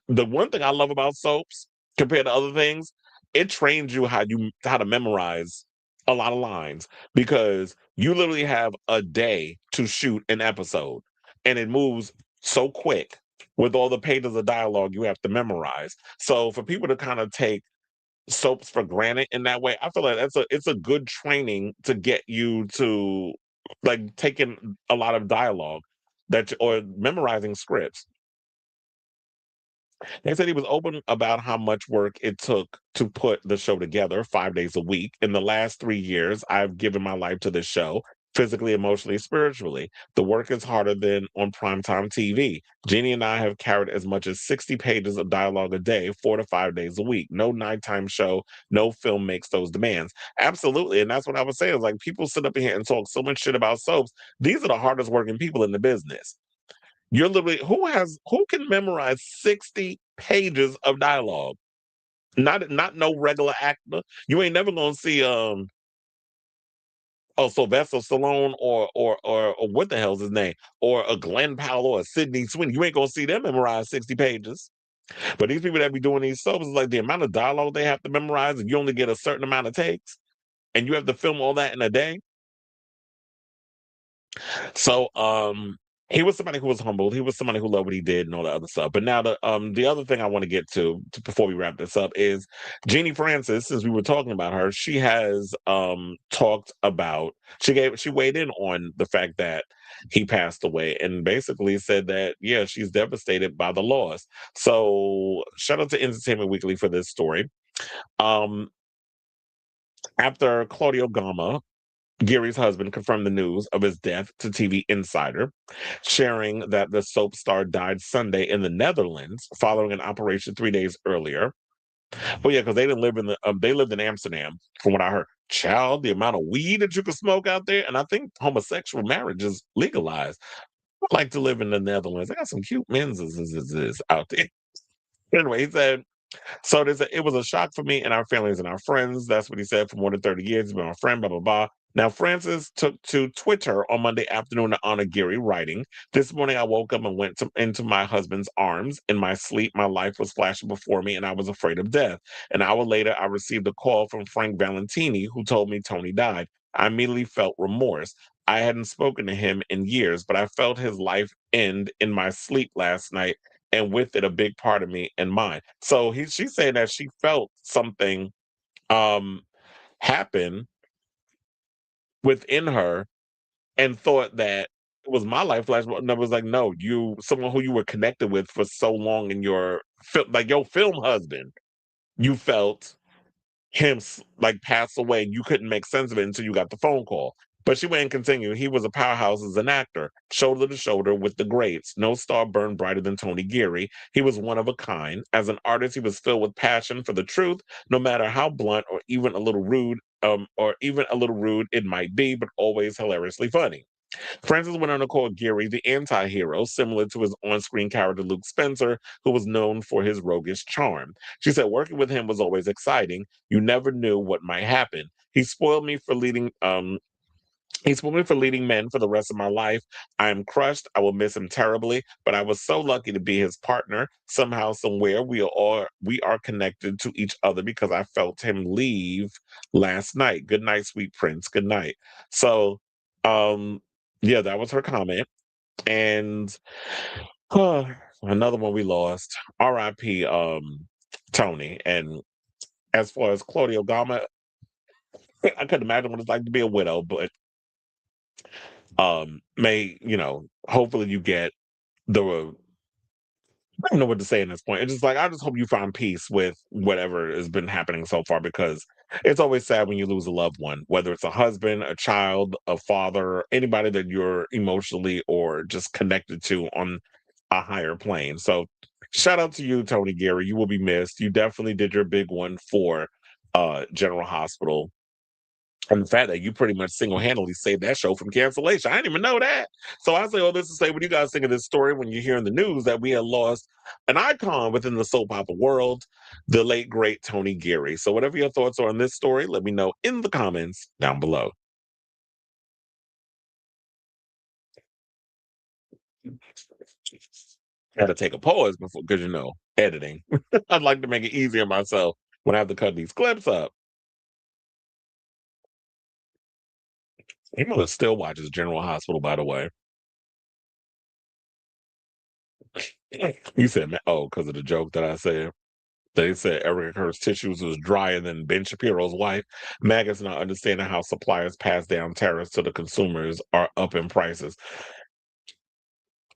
the one thing I love about soaps compared to other things, it trains you how to memorize a lot of lines, because you literally have a day to shoot an episode, and it moves so quick with all the pages of dialogue you have to memorize. So for people to kind of take soaps for granted in that way, I feel like it's a good training to get you to, like, taking a lot of dialogue or memorizing scripts. They said he was open about how much work it took to put the show together 5 days a week. In the last 3 years, I've given my life to this show, physically, emotionally, spiritually. The work is harder than on primetime TV. Jeannie and I have carried as much as 60 pages of dialogue a day, 4 to 5 days a week. No nighttime show, no film makes those demands. Absolutely. And that's what I was saying. Like, people sit up here and talk so much shit about soaps. These are the hardest working people in the business. You're literally, who can memorize 60 pages of dialogue? Not no regular actor. You ain't never gonna see Sylvester Stallone or what the hell's his name? Or a Glenn Powell or a Sidney Sweeney. You ain't gonna see them memorize 60 pages. But these people that be doing these soaps, is like the amount of dialogue they have to memorize, and you only get a certain amount of takes, and you have to film all that in a day. So he was somebody who was humbled. He was somebody who loved what he did and all that other stuff. But now the other thing I want to get to before we wrap this up is Jeannie Francis. Since we were talking about her, she has talked about, she weighed in on the fact that he passed away, and basically said that, yeah, she's devastated by the loss. So shout out to Entertainment Weekly for this story. After Claudio Gama, Geary's husband, confirmed the news of his death to TV Insider, sharing that the soap star died Sunday in the Netherlands following an operation 3 days earlier. Oh yeah, because they lived in Amsterdam, from what I heard. Child, the amount of weed that you can smoke out there, and I think homosexual marriage is legalized. I'd like to live in the Netherlands. They got some cute men's out there. Anyway, he said, so it was a shock for me and our families and our friends. That's what he said. For more than 30 years, he's been my friend, blah, blah, blah. Now, Francis took to Twitter on Monday afternoon to honor Geary, writing, "This morning I woke up and went into my husband's arms. In my sleep, my life was flashing before me and I was afraid of death. An hour later, I received a call from Frank Valentini, who told me Tony died. I immediately felt remorse. I hadn't spoken to him in years, but I felt his life end in my sleep last night, and with it a big part of me and mine." So she's saying that she felt something happen within her, and thought that it was my life flash. And I was like, no, someone who you were connected with for so long in your like your film husband, you felt him like pass away, and you couldn't make sense of it until you got the phone call. But she went and continued. He was a powerhouse as an actor, shoulder to shoulder with the greats. No star burned brighter than Tony Geary. He was one of a kind. As an artist, he was filled with passion for the truth, no matter how blunt or even a little rude, it might be, but always hilariously funny. Francis went on to call Geary the anti-hero, similar to his on-screen character Luke Spencer, who was known for his roguish charm. She said, working with him was always exciting. You never knew what might happen. He spoiled me for leading men for the rest of my life. I am crushed. I will miss him terribly, but I was so lucky to be his partner. Somehow, somewhere, we are connected to each other because I felt him leave last night. Good night, sweet prince. Good night. So, yeah, that was her comment. And another one we lost. R.I.P. Tony. And as far as Claudio Gama, I couldn't imagine what it's like to be a widow, but hopefully you get the don't know what to say at this point. It's just like I just hope you find peace with whatever has been happening so far, because it's always sad when you lose a loved one, whether it's a husband, a child, a father, anybody that you're emotionally or just connected to on a higher plane. So shout out to you, Tony Geary. You will be missed. You definitely did your big one for General Hospital. And the fact that you pretty much single-handedly saved that show from cancellation. I didn't even know that. So I say all this to say, what do you guys think of this story when you hear in the news that we had lost an icon within the soap opera world, the late, great Tony Geary? So whatever your thoughts are on this story, let me know in the comments down below. Had to take a pause before, because, editing. I'd like to make it easier myself when I have to cut these clips up. Kimora still watches General Hospital, by the way. You said, oh, because of the joke that I said. They said Eric Hurst's tissues was drier than Ben Shapiro's wife. Maggots not understanding how suppliers pass down tariffs to the consumers are up in prices.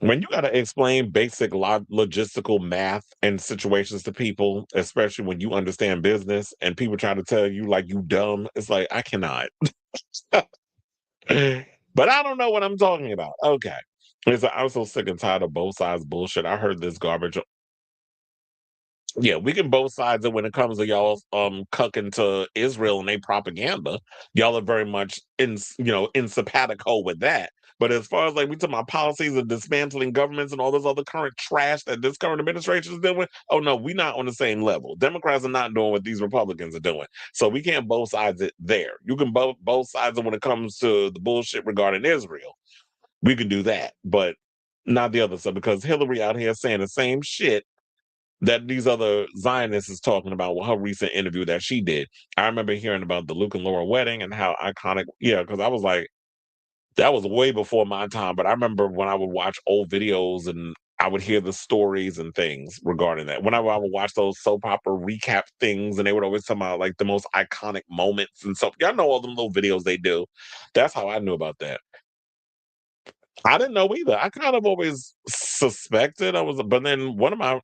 When you got to explain basic logistical math and situations to people, especially when you understand business and people try to tell you like you dumb, it's like, I cannot. But I don't know what I'm talking about. Okay. I'm so sick and tired of both sides bullshit. I heard this garbage. Yeah, we can both sides it when it comes to y'all cucking to Israel and their propaganda. Y'all are very much in simpatico with that. But as far as like we talk about policies of dismantling governments and all this other current trash that this current administration is doing, oh no, we're not on the same level. Democrats are not doing what these Republicans are doing. So we can't both sides it there. You can both sides it when it comes to the bullshit regarding Israel. We can do that, but not the other stuff, because Hillary out here saying the same shit that these other Zionists is talking about with her recent interview that she did. I remember hearing about the Luke and Laura wedding and how iconic, because I was like, that was way before my time, but I remember when I would watch old videos and I would hear the stories and things regarding that. Whenever I would watch those soap opera recap things, and they would always talk about like the most iconic moments and stuff. Y'all know all them little videos they do. That's how I knew about that. I didn't know either. I kind of always suspected but then one of my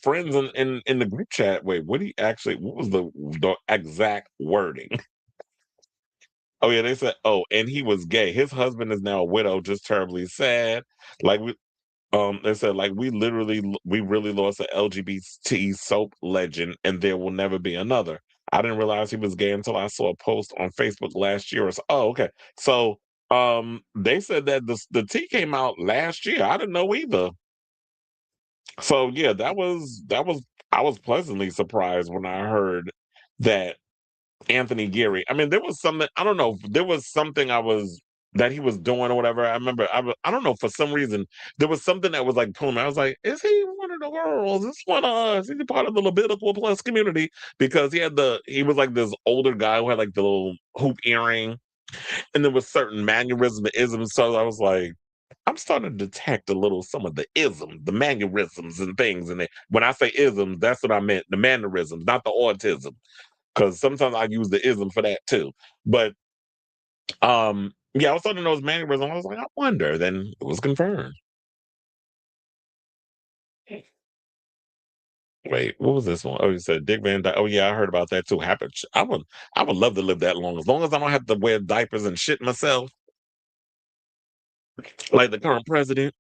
friends in the group chat, wait, what was the exact wording? Oh yeah, they said, oh, and he was gay. His husband is now a widow, just terribly sad. Like they said, like we really lost an LGBT soap legend, and there will never be another. I didn't realize he was gay until I saw a post on Facebook last year. Oh, okay. So they said that the tea came out last year. I didn't know either. So yeah, that was I was pleasantly surprised when I heard that Anthony Geary. I mean, there was something, I don't know, there was something that he was doing or whatever. I remember I don't know, for some reason there was something that was like pulling me. I was like, is he one of the girls? Is one of us? Is he part of the Levitical Plus community? Because he was like this older guy who had like the little hoop earring, and there was certain mannerisms, isms. So I was like, I'm starting to detect some of the isms, the mannerisms and things. And when I say isms, that's what I meant, the mannerisms, not the autism. Because sometimes I use the ism for that too. But yeah, I was starting to know those mannerisms. I was like, I wonder. Then it was confirmed. Wait, what was this one? Oh, you said Dick Van Dyke. Oh yeah, I heard about that too. I would love to live that long. As long as I don't have to wear diapers and shit myself, like the current president.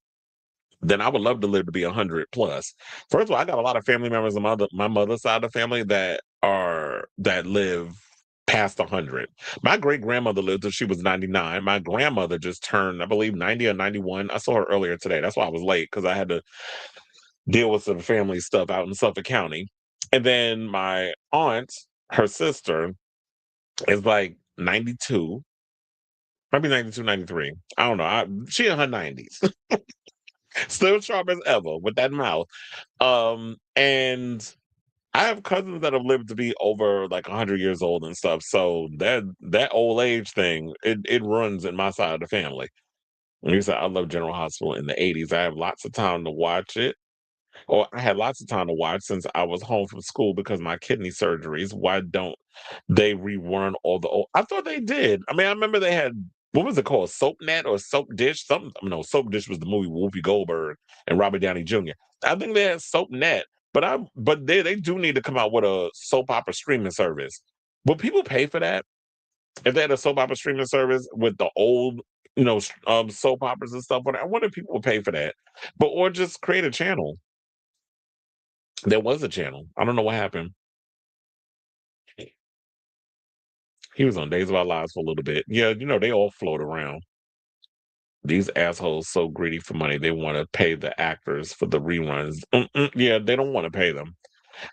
Then I would love to live to be 100 plus. First of all, I got a lot of family members on my mother's side of the family that live past 100. My great grandmother lived till she was 99. My grandmother just turned, I believe, 90 or 91. I saw her earlier today. That's why I was late, because I had to deal with some family stuff out in Suffolk County. And then my aunt, her sister, is like 92, maybe 92, 93. I don't know. She in her 90s. Still sharp as ever with that mouth. And I have cousins that have lived to be over like 100 years old and stuff. So that old age thing, it runs in my side of the family. And you said I love General Hospital in the 80s. I have lots of time to watch it. Or I had lots of time to watch since I was home from school because of my kidney surgeries. Why don't they rerun all the old? I thought they did. I mean, I remember they had what was it called? Soap Net or Soap Dish? Something. No, Soap Dish was the movie with Whoopi Goldberg and Robert Downey Jr. I think they had Soap Net, but they do need to come out with a soap opera streaming service. Will people pay for that? If they had a soap opera streaming service with the old, soap operas and stuff, I wonder if people would pay for that. Or just create a channel. There was a channel. I don't know what happened. He was on Days of Our Lives for a little bit. Yeah, they all float around. These assholes so greedy for money, they want to pay the actors for the reruns. Yeah, they don't want to pay them.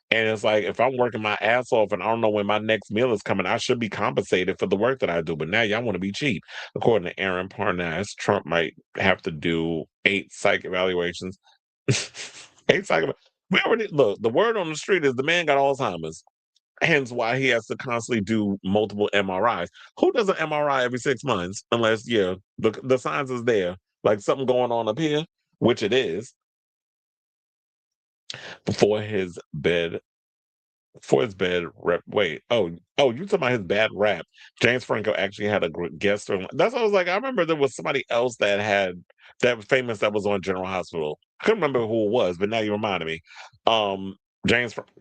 And it's like, if I'm working my ass off and I don't know when my next meal is coming, I should be compensated for the work that I do. But now y'all want to be cheap. According to Aaron Parnas, Trump might have to do 8 psych evaluations. 8 psych. We already look. The word on the street is the man got Alzheimer's. Hence why he has to constantly do multiple MRIs. Who does an MRI every 6 months? Unless, the signs is there, like something going on up here, which it is. Before his bed rep. Wait, you talking about his bad rap? James Franco actually had a guest star. That's what I was like. I remember there was somebody else that was famous that was on General Hospital. I couldn't remember who it was, but now you reminded me.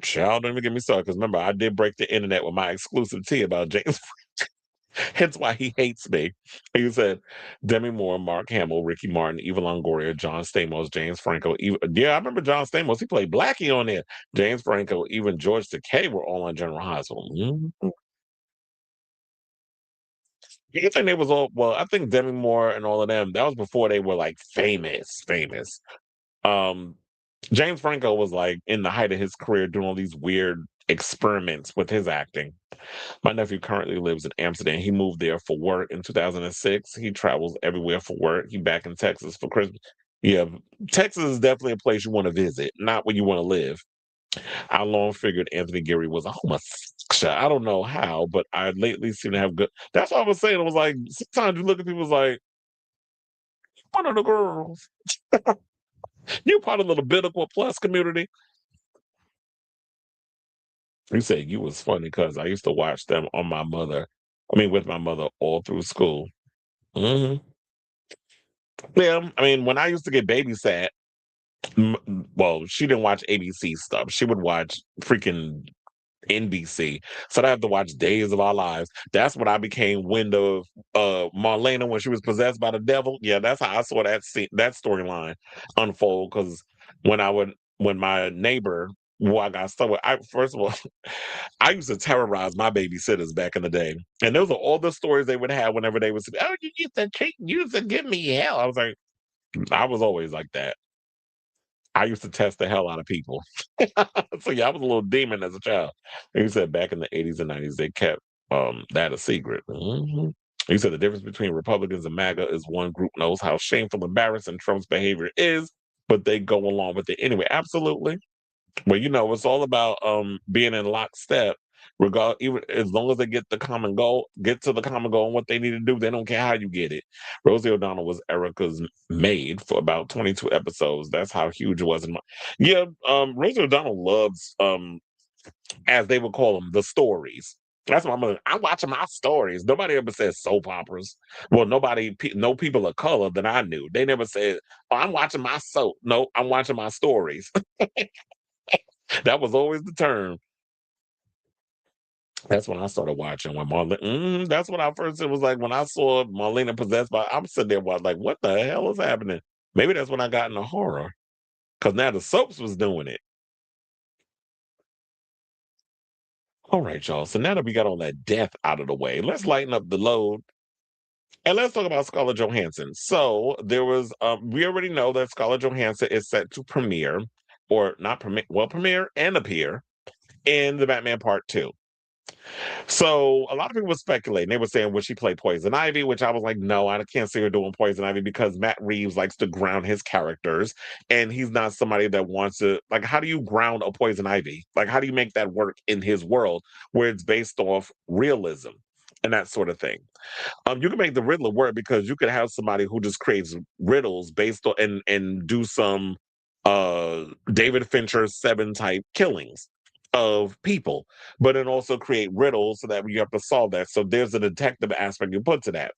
Child, don't even get me started, because remember, I did break the internet with my exclusive tea about James. Hence why he hates me. He said Demi Moore, Mark Hamill, Ricky Martin, Eva Longoria, John Stamos, James Franco. I remember John Stamos. He played Blackie on there. James Franco, even George Takei were all on General Hospital. You think they was all? Well, I think Demi Moore and all of them. That was before they were like famous. James Franco was like in the height of his career, doing all these weird experiments with his acting. My nephew currently lives in Amsterdam. He moved there for work in 2006. He travels everywhere for work. He back in Texas for Christmas. Yeah, Texas is definitely a place you want to visit, not where you want to live. I long figured Anthony Geary was a homosexual. I don't know how, but I lately seem to have good. That's what I was saying. I was like, sometimes you look at people like, one of the girls. You part of the biblical plus community. You said you was funny because I used to watch them with my mother all through school. hmm Yeah, when I used to get babysat, well, she didn't watch ABC stuff. She would watch freaking NBC. So I have to watch Days of Our Lives. That's when I became wind of Marlena when she was possessed by the devil. Yeah, that's how I saw that storyline unfold. Because when my neighbor, who I got stuck with, first of all, I used to terrorize my babysitters back in the day. And those are all the stories they would have whenever they would say, "Oh, you used to treat, you used to give me hell." I was like, I was always like that. I used to test the hell out of people. So yeah, I was a little demon as a child. And he said back in the 80s and 90s, they kept that a secret. He said the difference between Republicans and MAGA is one group knows how shameful, embarrassing Trump's behavior is, but they go along with it anyway. Absolutely. Well, it's all about being in lockstep. Even as long as they get to the common goal and what they need to do, they don't care how you get it. Rosie O'Donnell was Erica's maid for about 22 episodes. That's how huge it was. Rosie O'Donnell loves, as they would call them, the stories. That's why I'm watching my stories. Nobody ever says soap operas. Well, no people of color that I knew. They never said, "Oh, I'm watching my soap." No, I'm watching my stories. That was always the term. That's when I started watching when Marlene. That's when I first. It was like when I saw Marlena possessed by. I'm sitting there like, what the hell is happening? Maybe that's when I got into horror, because now the soaps was doing it. All right, y'all. So now that we got all that death out of the way, let's lighten up the load and let's talk about Scarlett Johansson. So there was. We already know that Scarlett Johansson is set to premiere, or not premiere. Well, premiere and appear in the Batman Part 2. So a lot of people were speculating. They were saying, would she play Poison Ivy? Which I was like, no, I can't see her doing Poison Ivy because Matt Reeves likes to ground his characters. And he's not somebody that wants to, like, how do you ground a Poison Ivy? Like, how do you make that work in his world where it's based off realism and that sort of thing? You can make the Riddler work because you could have somebody who just creates riddles based on and do some David Fincher 7 type killings. of people, but then also create riddles so that you have to solve that. So there's a detective aspect you put to that.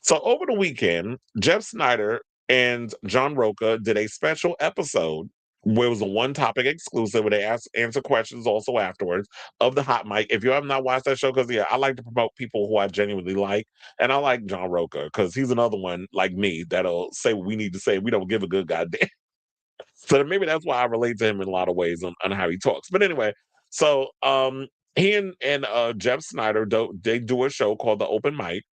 So over the weekend, Jeff Snyder and John Roca did a special episode where it was a one topic exclusive where they answer questions also afterwards of the hot mic. If you have not watched that show, because yeah, I like to promote people who I genuinely like, and I like John Roca because he's another one like me that'll say what we need to say. We don't give a good goddamn. So maybe that's why I relate to him in a lot of ways on how he talks. But anyway, so he and Jeff Snyder they do a show called The Open Mic,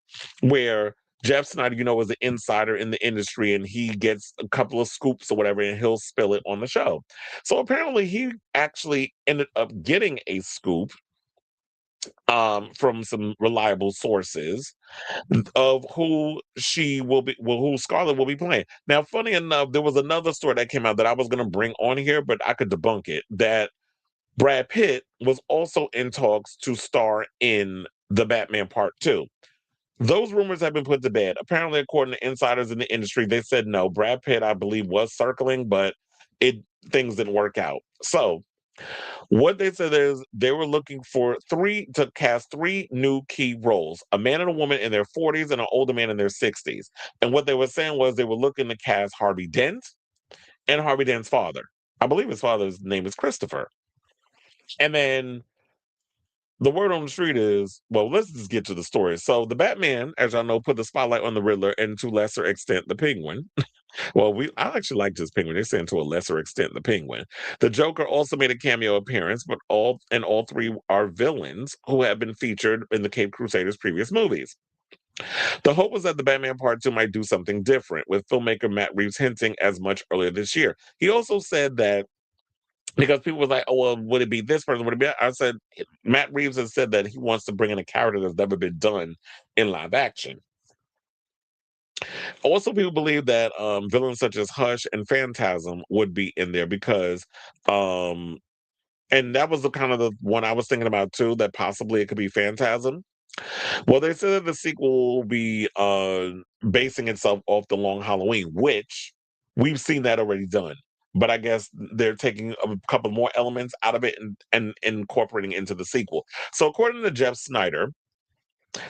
where Jeff Snyder, is an insider in the industry, and he gets a couple of scoops or whatever, and he'll spill it on the show. So apparently, he actually ended up getting a scoop from some reliable sources of who who Scarlett will be playing. Now, funny enough, there was another story that came out that I was going to bring on here, but I could debunk it. That Brad Pitt was also in talks to star in the Batman Part 2. Those rumors have been put to bed. Apparently, according to insiders in the industry, they said no. Brad Pitt, I believe, was circling, but things didn't work out. So what they said is they were looking for to cast three new key roles: a man and a woman in their 40s and an older man in their 60s. And what they were saying was they were looking to cast Harvey Dent and Harvey Dent's father. I believe his father's name is Christopher. And then the word on the street is, well, let's just get to the story. So the Batman, as y'all know, put the spotlight on the Riddler and to a lesser extent the Penguin. Well, I actually like this Penguin. They're saying to a lesser extent the Penguin. The Joker also made a cameo appearance, but all three are villains who have been featured in the Cape Crusaders' previous movies. The hope was that the Batman Part 2 might do something different, with filmmaker Matt Reeves hinting as much earlier this year. He also said that because people were like, oh, well, would it be this person? Would it be that? I said, Matt Reeves has said that he wants to bring in a character that's never been done in live action. Also, people believe that villains such as Hush and Phantasm would be in there because, and that was the kind of the one I was thinking about too, that possibly it could be Phantasm. Well, they said that the sequel will be basing itself off the Long Halloween, which we've seen that already done. But I guess they're taking a couple more elements out of it and incorporating into the sequel. So according to Jeff Snyder,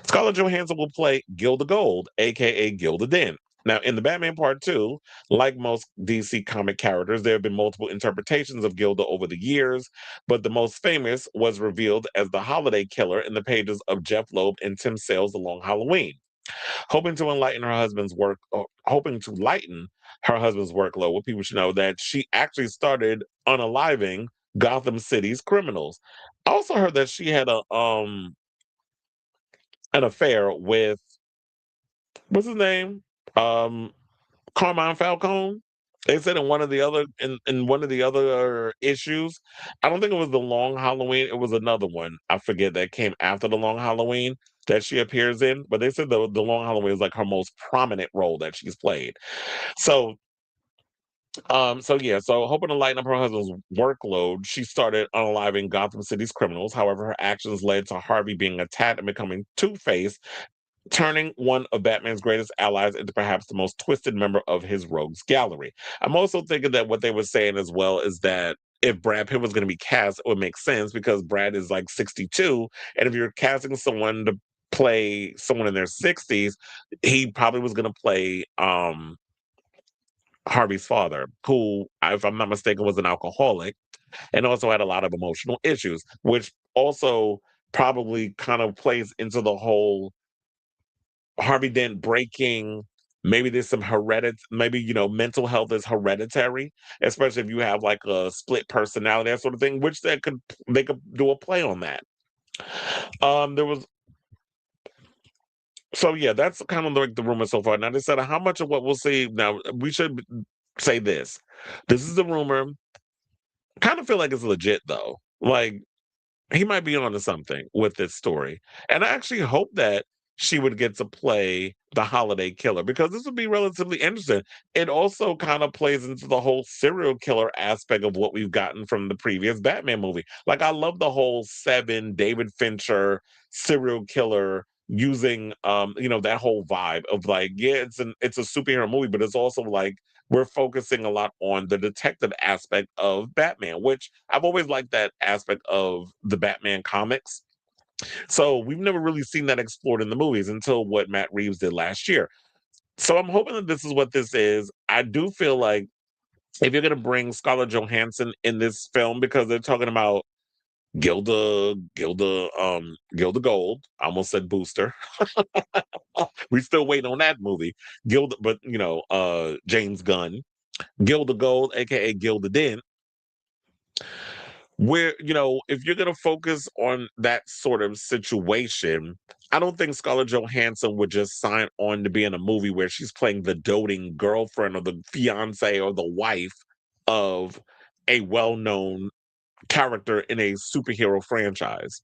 Scarlett Johansson will play Gilda Gold, aka Gilda Dent. Now, in the Batman Part 2, like most DC comic characters, there have been multiple interpretations of Gilda over the years, but the most famous was revealed as the Holiday Killer in the pages of Jeff Loeb and Tim Sale's The Long Halloween. Hoping to lighten her husband's workload, what people should know that she actually started unaliving Gotham City's criminals. I also heard that she had an affair with what's his name? Carmine Falcone. They said in one of the other issues, I don't think it was the Long Halloween. It was another one. I forget that came after the Long Halloween that she appears in. But they said the Long Halloween is like her most prominent role that she's played. So so hoping to lighten up her husband's workload, she started unaliving Gotham City's criminals. However, her actions led to Harvey being attacked and becoming Two-Face, turning one of Batman's greatest allies into perhaps the most twisted member of his rogues gallery. I'm also thinking that what they were saying as well is that if Brad Pitt was going to be cast, it would make sense because Brad is like 62, and if you're casting someone to play someone in their 60s, he probably was going to play Harvey's father, who, if I'm not mistaken, was an alcoholic and also had a lot of emotional issues, which also probably kind of plays into the whole Harvey Dent breaking. Maybe there's some maybe, mental health is hereditary, especially if you have like a split personality, that sort of thing, which they could do a play on that. There was So yeah, that's kind of like the rumor so far. Now they said how much of what we'll see. Now we should say this. This is a rumor. Kind of feel like it's legit though. Like he might be onto something with this story. And I actually hope that she would get to play the holiday killer because this would be relatively interesting. It also kind of plays into the whole serial killer aspect of what we've gotten from the previous Batman movie. Like I love the whole Seven, David Fincher serial killer using that whole vibe of like, yeah, it's a superhero movie, but it's also like we're focusing a lot on the detective aspect of Batman, which I've always liked that aspect of the Batman comics. So we've never really seen that explored in the movies until what Matt Reeves did last year. So I'm hoping that this is what this is. I do feel like if you're going to bring Scarlett Johansson in this film, because they're talking about Gilda Gold. I almost said Booster. We still waiting on that movie. Gilda, but James Gunn. Gilda Gold, aka Gilda Dent. Where, if you're gonna focus on that sort of situation, I don't think Scarlett Johansson would just sign on to be in a movie where she's playing the doting girlfriend or the fiance or the wife of a well-known character in a superhero franchise.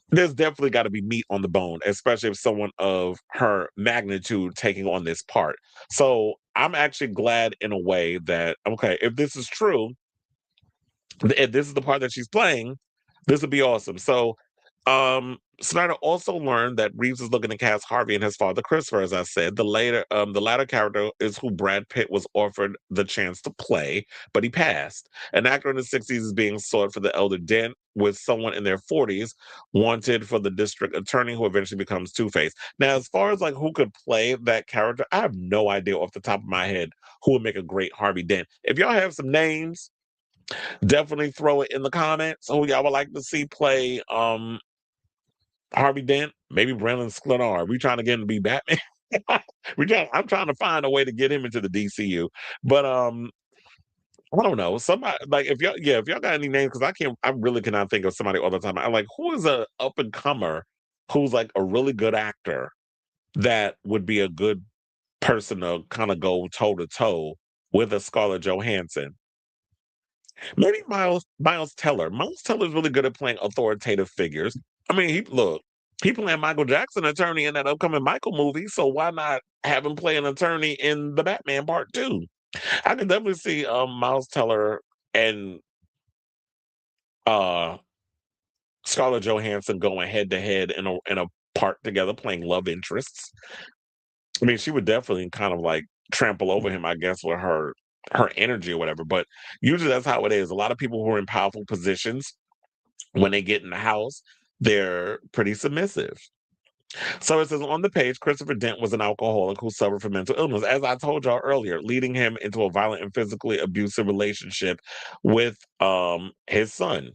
There's definitely got to be meat on the bone, especially if someone of her magnitude taking on this part. So I'm actually glad in a way that, okay, if this is true, if this is the part that she's playing, this would be awesome. So Snyder also learned that Reeves is looking to cast Harvey and his father Christopher. As I said, the latter character is who Brad Pitt was offered the chance to play, but he passed. An actor in the 60s is being sought for the elder Dent, with someone in their 40s wanted for the district attorney who eventually becomes Two-Face. Now, as far as like who could play that character, I have no idea off the top of my head who would make a great Harvey Dent. If y'all have some names, definitely throw it in the comments who y'all would like to see play Harvey Dent, maybe Brandon Sklenar. We trying to get him to be Batman. I'm trying to find a way to get him into the DCU. But I don't know. Somebody like if y'all got any names, because I really cannot think of somebody all the time. I'm like, who is a up and comer who's like a really good actor that would be a good person to kind of go toe to toe with a Scarlett Johansson? Maybe Miles Teller. Miles Teller is really good at playing authoritative figures. I mean, he playing Michael Jackson attorney in that upcoming Michael movie, so why not have him play an attorney in the Batman Part 2? I can definitely see Miles Teller and uh Scarlett Johansson going head to head in a part together playing love interests. I mean, she would definitely kind of like trample over him, I guess, with her energy or whatever. But usually that's how it is. A lot of people who are in powerful positions, when they get in the house, they're pretty submissive. So it says on the page, Christopher Dent was an alcoholic who suffered from mental illness, as I told y'all earlier, leading him into a violent and physically abusive relationship with his son.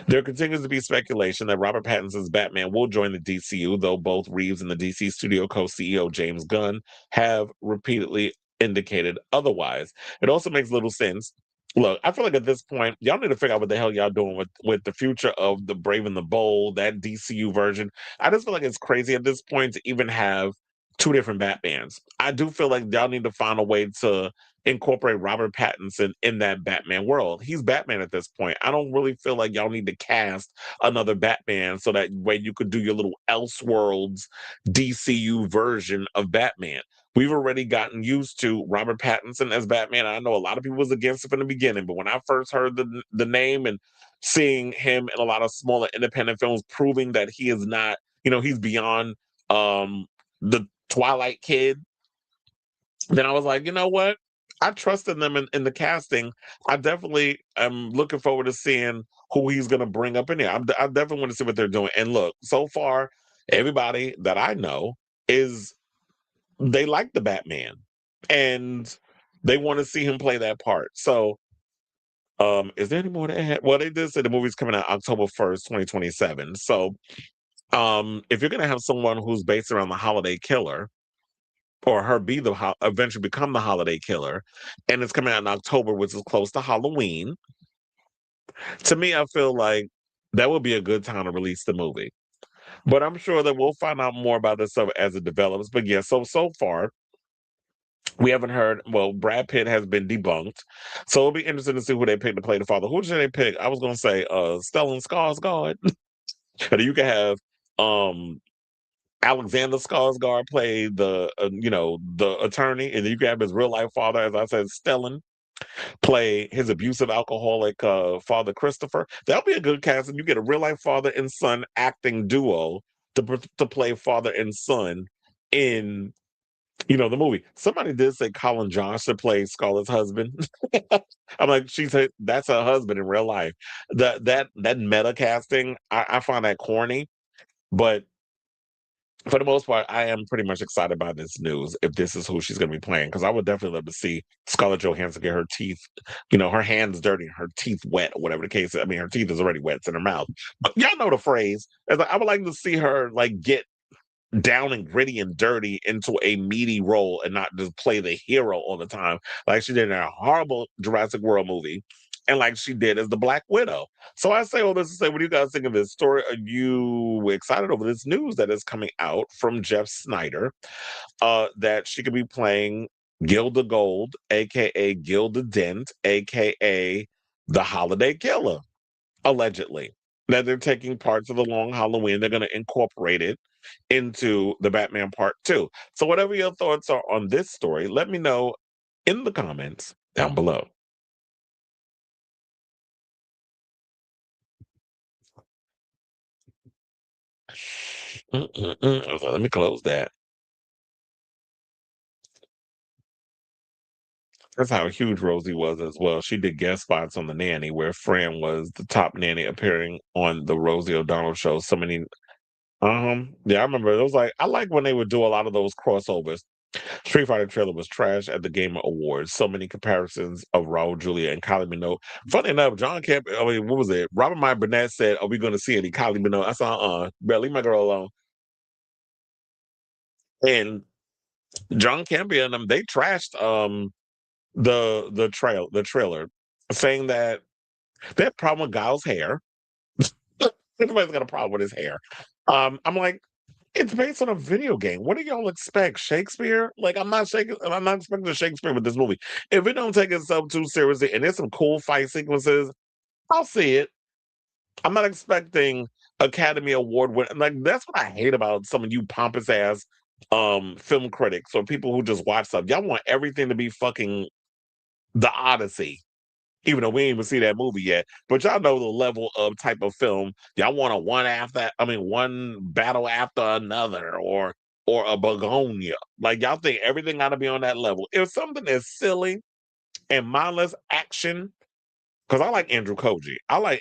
There continues to be speculation that Robert Pattinson's Batman will join the DCU, though both Reeves and the DC studio co-CEO James Gunn have repeatedly indicated otherwise. It also makes little sense. Look, I feel like at this point, y'all need to figure out what the hell y'all doing with the future of the Brave and the Bold, that DCU version. I just feel like it's crazy at this point to even have two different Batmans. I do feel like y'all need to find a way to incorporate Robert Pattinson in that Batman world. He's Batman at this point. I don't really feel like y'all need to cast another Batman so that way you could do your little Elseworlds DCU version of Batman. We've already gotten used to Robert Pattinson as Batman. I know a lot of people was against it from the beginning, but when I first heard the name and seeing him in a lot of smaller independent films, proving that he is not, he's beyond the Twilight Kid, then I was like, you know what? I trusted them in the casting. I definitely am looking forward to seeing who he's going to bring up in there. I definitely want to see what they're doing. And look, so far, everybody that I know they like the Batman and they want to see him play that part. So, is there any more to add? Well, they did say the movie's coming out October 1st, 2027. So, if you're going to have someone who's based around the holiday killer, or her be eventually become the holiday killer, and it's coming out in October, which is close to Halloween. To me, I feel like that would be a good time to release the movie. But I'm sure that we'll find out more about this stuff as it develops. But yeah, so far we haven't heard. Well, Brad Pitt has been debunked, so it'll be interesting to see who they pick to play the father. Who should they pick? I was gonna say Stellan Skarsgård, but you can have Alexander Skarsgård play the attorney, and then you can have his real life father, as I said, Stellan, play his abusive alcoholic father Christopher. That'll be a good cast, and you get a real life father and son acting duo to play father and son in You know, the movie. Somebody did say Colin Jost should play Scarlett's husband. I'm like, that's her husband in real life. That meta casting, I find that corny, but for the most part, I am pretty much excited by this news if this is who she's going to be playing, because I would definitely love to see Scarlett Johansson get her teeth, her hands dirty, her teeth wet, or whatever the case is. I mean, her teeth is already wet, it's in her mouth. But y'all know the phrase. It's like, I would like to see her like get down and gritty and dirty into a meaty role and not just play the hero all the time, like she did in a horrible Jurassic World movie and like she did as the Black Widow. So I say all this to say, what do you guys think of this story? Are you excited over this news that is coming out from Jeff Snyder that she could be playing Gilda Gold, aka Gilda Dent, aka the Holiday Killer, allegedly? That they're taking parts of the Long Halloween, they're going to incorporate it into the Batman Part 2. So whatever your thoughts are on this story, let me know in the comments down below. So let me close that. That's how huge Rosie was as well. She did guest spots on The Nanny, where Fran was the top nanny appearing on the Rosie O'Donnell show. So many. Yeah, I remember. It was like, I like when they would do a lot of those crossovers. Street Fighter trailer was trash at the Gamer Awards. So many comparisons of Raul Julia and Kylie Minogue. Funny enough, what was it? Robert Meyer Burnett said, "Are we going to see any Kylie Minogue?" I said, bro, leave my girl alone. And John Campia and them, they trashed the trailer, saying that they had a problem with Giles' hair. Everybody's got a problem with his hair. I'm like, it's based on a video game. What do y'all expect? Shakespeare? Like, I'm not expecting Shakespeare with this movie. If it don't take itself too seriously and there's some cool fight sequences, I'll see it. I'm not expecting Academy Award win. Like, that's what I hate about some of you pompous ass film critics or people who just watch stuff. Y'all want everything to be fucking the Odyssey. Even though we ain't even see that movie yet, but y'all know the level of type of film. Y'all want one battle after another, or a begonia. Like, y'all think everything got to be on that level. If something is silly and mindless action, because I like Andrew Koji. I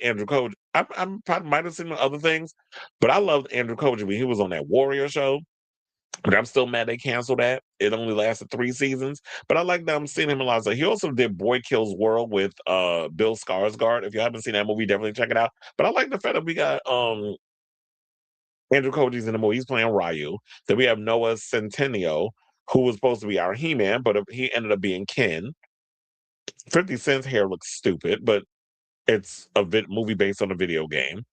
probably might have seen other things, but I loved Andrew Koji when he was on that Warrior show. But I'm still mad they canceled that. It only lasted 3 seasons. But I like that I'm seeing him a lot. So he also did Boy Kills World with Bill Skarsgård. If you haven't seen that movie, definitely check it out. But I like the fact that we got Andrew Koji's in the movie. He's playing Ryu. Then we have Noah Centineo, who was supposed to be our He-Man, but he ended up being Ken. 50 Cent's hair looks stupid, but it's a movie based on a video game.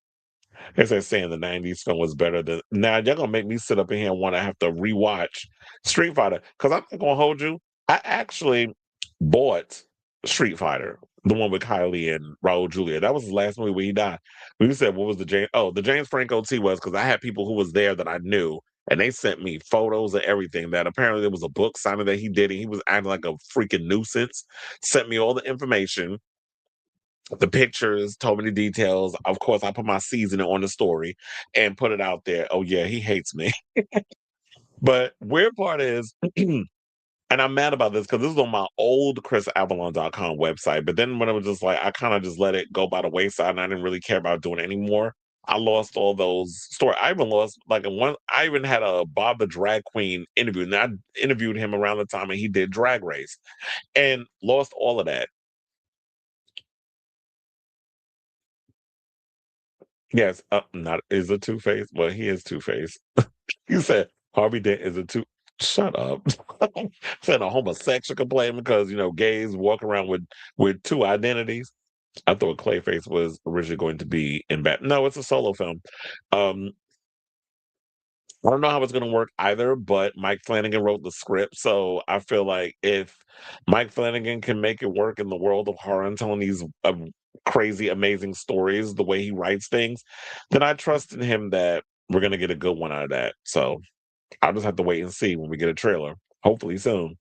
As I say, in the 90s film was better than now. Y'all gonna make me sit up in here and want to have to rewatch Street Fighter, because I'm not gonna hold you. I actually bought Street Fighter, the one with Kylie and Raul Julia. That was his last movie where he died. We said, what was the James? Oh, the James Franco T was, because I had people who was there that I knew, and they sent me photos of everything. That apparently there was a book signing that he did, and he was acting like a freaking nuisance. Sent me all the information, the pictures, told me the details. Of course, I put my seasoning on the story and put it out there. Oh yeah, he hates me. But weird part is, and I'm mad about this because this is on my old ChrisAvalon.com website. But then when it was just like, I kind of just let it go by the wayside and I didn't really care about doing it anymore. I lost all those stories. I even lost I even had a Bob the Drag Queen interview. And I interviewed him around the time and he did Drag Race and lost all of that. Yes, not is a Two-Face. Well, he is Two-Face. You said Harvey Dent is a two. Shut up. Said a homosexual complaint because gays walk around with 2 identities. I thought Clayface was originally going to be in Bat. No, it's a solo film. Um, I don't know how it's going to work either, but Mike Flanagan wrote the script, so I feel like if Mike Flanagan can make it work in the world of horror and telling these crazy, amazing stories the way he writes things, then I trust in him that we're going to get a good one out of that. So I'll just have to wait and see when we get a trailer, hopefully soon.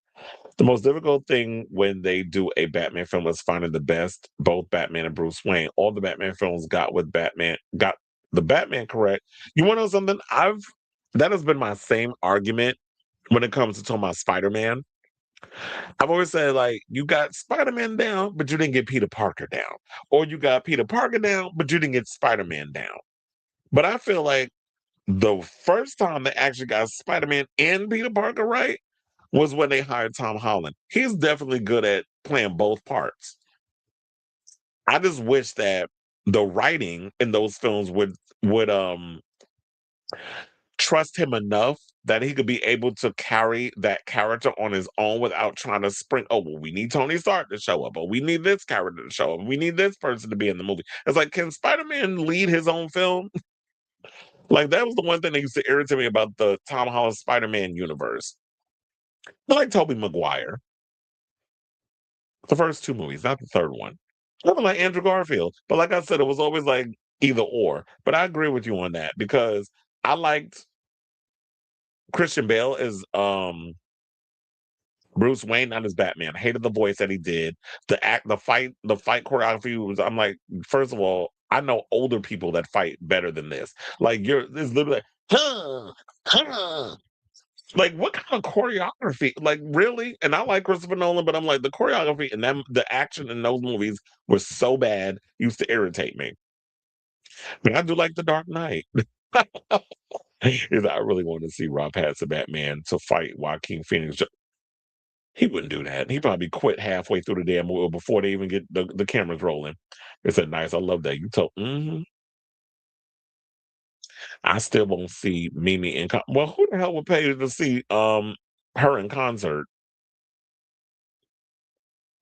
The most difficult thing when they do a Batman film is finding the best, both Batman and Bruce Wayne. All the Batman films got the Batman correct. You want to know something? That has been my same argument when it comes to talking about Spider-Man. I've always said, like, you got Spider-Man down, but you didn't get Peter Parker down. Or you got Peter Parker down, but you didn't get Spider-Man down. But I feel like the first time they actually got Spider-Man and Peter Parker right was when they hired Tom Holland. He's definitely good at playing both parts. I just wish that the writing in those films would trust him enough that he could be able to carry that character on his own without trying to spring, oh, well, we need Tony Stark to show up, or we need this character to show up, we need this person to be in the movie. It's like, can Spider-Man lead his own film? Like, that was the one thing that used to irritate me about the Tom Holland Spider-Man universe. I like Tobey Maguire. The first two movies, not the third one. I don't like Andrew Garfield. But like I said, it was always like either or. But I agree with you on that because I liked Christian Bale as Bruce Wayne, not as Batman. I hated the voice that he did. The fight choreography was. I'm like, first of all, I know older people that fight better than this. Like it's literally like, huh, huh. Like, what kind of choreography? Like, really? And I like Christopher Nolan, but I'm like, the choreography and the action in those movies was so bad, used to irritate me. But I do like The Dark Knight. Is I really want to see Rob Pattinson Batman to fight Joaquin Phoenix. He wouldn't do that. He'd probably quit halfway through the damn movie before they even get the cameras rolling. It's a nice. I love that. You told. I still won't see Mimi in. Well, who the hell would pay to see her in concert?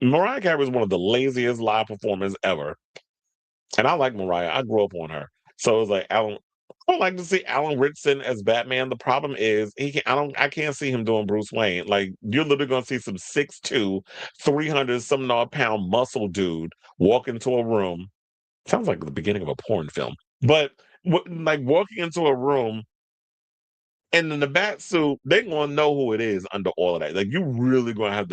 Mariah Carey was one of the laziest live performers ever. And I like Mariah. I grew up on her. So it was like Alan. I would like to see Alan Ritson as Batman. The problem is I can't see him doing Bruce Wayne. Like, you're literally gonna see some 6'2", 300 some odd pound muscle dude walk into a room. Sounds like the beginning of a porn film. But like walking into a room and in the bat suit, they gonna know who it is under all of that. Like, you really gonna have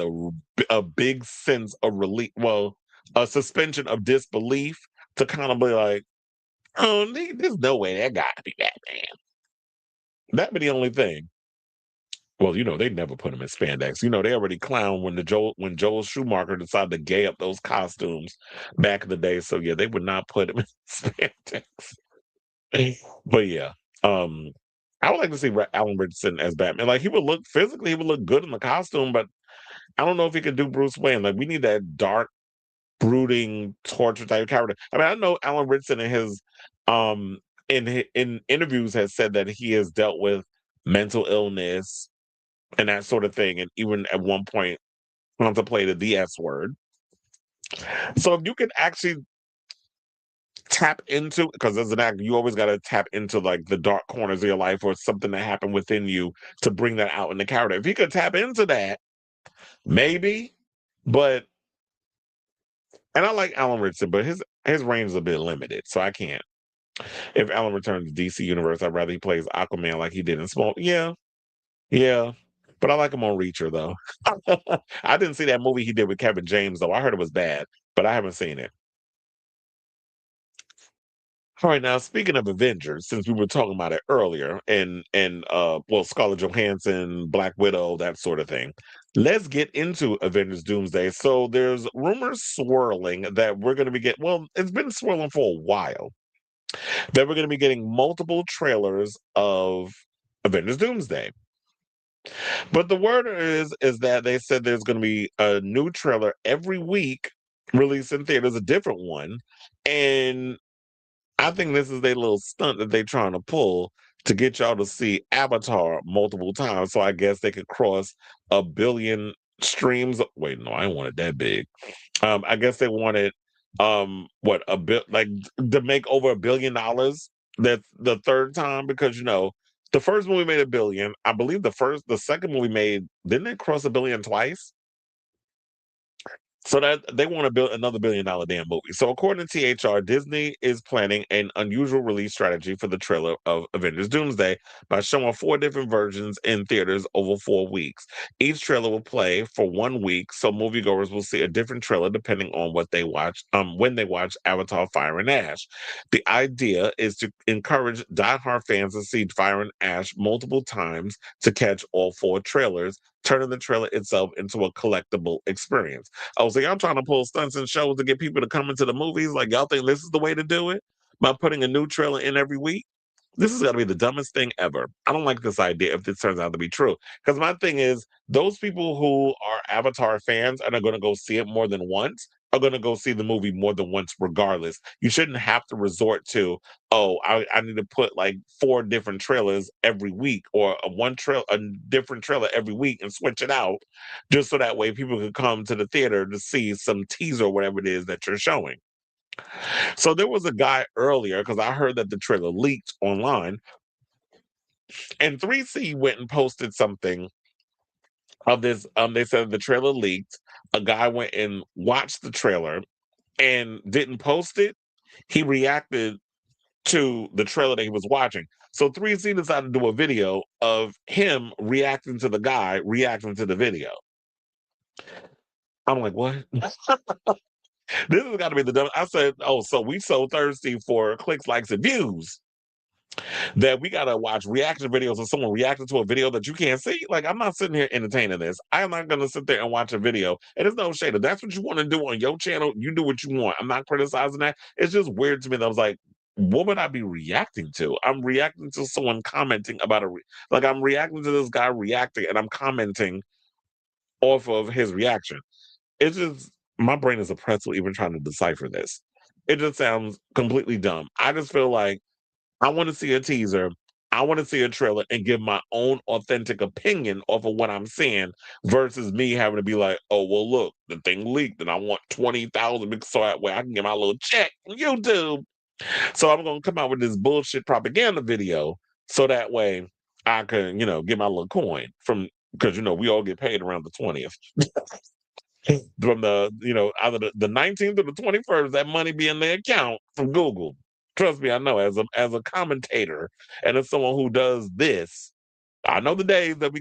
a big sense of relief. Well, a suspension of disbelief to kind of be like, oh, there's no way that guy could be Batman. That'd be the only thing. Well, they never put him in spandex. They already clown when Joel Schumacher decided to gay up those costumes back in the day. So yeah, they would not put him in spandex. But yeah, I would like to see Alan Richardson as Batman. Like, he would look good in the costume, but I don't know if he could do Bruce Wayne. Like, we need that dark, brooding, torture type character. I mean, I know Alan Richardson in interviews has said that he has dealt with mental illness and that sort of thing, and even at one point contemplated the S word. So if you can actually tap into, because as an actor, you always got to tap into like the dark corners of your life or something that happened within you to bring that out in the character. If you could tap into that, maybe. But and I like Alan Richardson, but his range is a bit limited, so I can't. If Alan returns to DC Universe, I'd rather he plays Aquaman like he did in Small. Yeah, yeah. But I like him on Reacher though. I didn't see that movie he did with Kevin James though. I heard it was bad, but I haven't seen it. All right, now speaking of Avengers, since we were talking about it earlier, and well, Scarlett Johansson, Black Widow, that sort of thing. Let's get into Avengers Doomsday. So there's rumors swirling that we're going to well, it's been swirling for a while, that we're going to be getting multiple trailers of Avengers Doomsday. But the word is that they said there's going to be a new trailer every week released in theaters, a different one, and I think this is their little stunt that they're trying to pull to get y'all to see Avatar multiple times. So I guess they could cross 1 billion streams. Wait, no, I don't want it that big. I guess they wanted what a bit like to make over $1 billion. That's the third time because the first movie made 1 billion. I believe the second movie didn't it cross 1 billion twice? So that they want to build another $1 billion damn movie. So according to THR, Disney is planning an unusual release strategy for the trailer of Avengers Doomsday by showing 4 different versions in theaters over 4 weeks. Each trailer will play for 1 week, so moviegoers will see a different trailer depending on what they watch, when they watch Avatar: Fire and Ash. The idea is to encourage diehard fans to see Fire and Ash multiple times to catch all 4 trailers, turning the trailer itself into a collectible experience. Oh, so y'all trying to pull stunts and shows to get people to come into the movies? Like, y'all think this is the way to do it? By putting a new trailer in every week? This is going to be the dumbest thing ever. I don't like this idea if this turns out to be true. Because my thing is, those people who are Avatar fans and are going to go see it more than once are going to go see the movie more than once regardless. You shouldn't have to resort to, oh, I need to put like 4 different trailers every week, or a different trailer every week and switch it out, just so that way people can come to the theater to see some teaser or whatever it is that you're showing. So there was a guy earlier, because I heard that the trailer leaked online, and 3C went and posted something of this. They said the trailer leaked. A guy went and watched the trailer and didn't post it. He reacted to the trailer that he was watching. So 3C decided to do a video of him reacting to the guy reacting to the video. I'm like, what? This has got to be the dumb. I said, oh, so we so thirsty for clicks, likes, and views that we gotta watch reaction videos of someone reacting to a video that you can't see. Like, I'm not sitting here entertaining this. I'm not gonna sit there and watch a video. And there's no shade. If that's what you want to do on your channel, you do what you want. I'm not criticizing that. It's just weird to me that I was like, what would I be reacting to? I'm reacting to someone commenting about like, I'm reacting to this guy reacting, and I'm commenting off of his reaction. It's just, my brain is a pretzel even trying to decipher this. It just sounds completely dumb. I just feel like I want to see a teaser. I want to see a trailer and give my own authentic opinion off of what I'm seeing, versus me having to be like, oh, well, look, the thing leaked and I want 20,000 so that way I can get my little check from YouTube. So I'm going to come out with this bullshit propaganda video so that way I can, get my little coin from, because, we all get paid around the 20th. From either the 19th or the 21st, that money be in the account from Google. Trust me, I know. As a commentator and as someone who does this, I know the days that we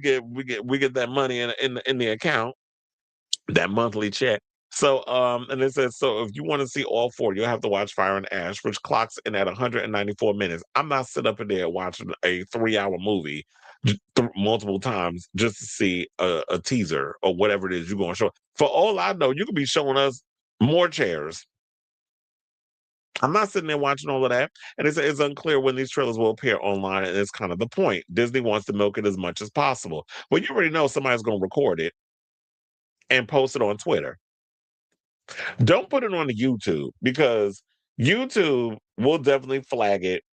get that money in the account, that monthly check. So and it says, so if you want to see all 4, you'll have to watch Fire and Ash, which clocks in at 194 minutes. I'm not sitting up in there watching a 3-hour movie multiple times just to see a teaser or whatever it is you're going to show. For all I know, you could be showing us more chairs. I'm not sitting there watching all of that. And it's unclear when these trailers will appear online, and it's kind of the point. Disney wants to milk it as much as possible. Well, you already know somebody's going to record it and post it on Twitter. Don't put it on the YouTube, because YouTube will definitely flag it.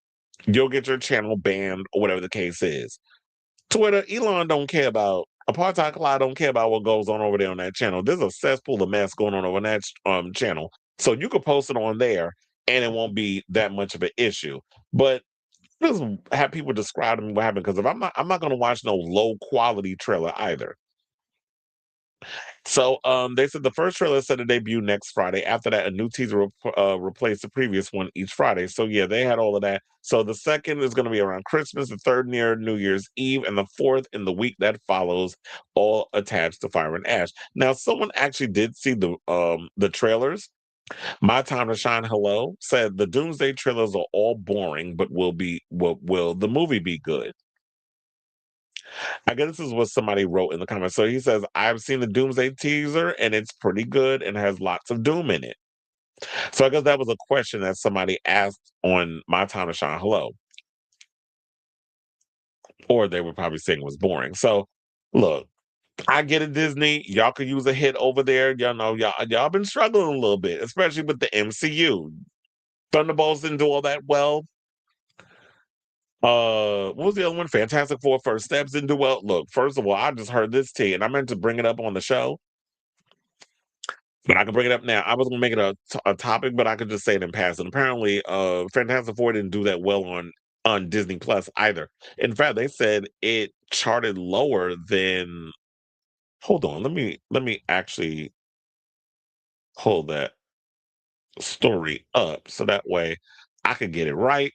You'll get your channel banned or whatever the case is. Twitter, Elon don't care about, Apartheid Clyde don't care about what goes on over there on that channel. There's a cesspool of mess going on over that channel. So you could post it on there and it won't be that much of an issue. But just have people describe to me what happened, because if I'm not going to watch no low quality trailer either. So they said the first trailer is set to debut next Friday. After that, a new teaser replaced the previous one each Friday. So yeah, they had all of that. So the second is going to be around Christmas, the third near New Year's Eve, and the fourth in the week that follows, all attached to Fire and Ash. Now, someone actually did see the trailers. My Time to Shine Hello said the Doomsday trailers are all boring, but will the movie be good? I guess this is what somebody wrote in the comments. So he says, I've seen the Doomsday teaser and it's pretty good and has lots of doom in it. So I guess that was a question that somebody asked on My Time to Shine Hello. Or they were probably saying it was boring. So look, I get it, Disney. Y'all could use a hit over there. Y'all been struggling a little bit, especially with the MCU. Thunderbolts didn't do all that well. What was the other one? Fantastic Four First Steps didn't do well. Look, first of all, I just heard this tea, and I meant to bring it up on the show, but I can bring it up now. I was gonna make it a topic, but I could just say it in passing. Apparently, Fantastic Four didn't do that well on Disney Plus either. In fact, they said it charted lower than. Hold on, let me actually pull that story up so that way I could get it right.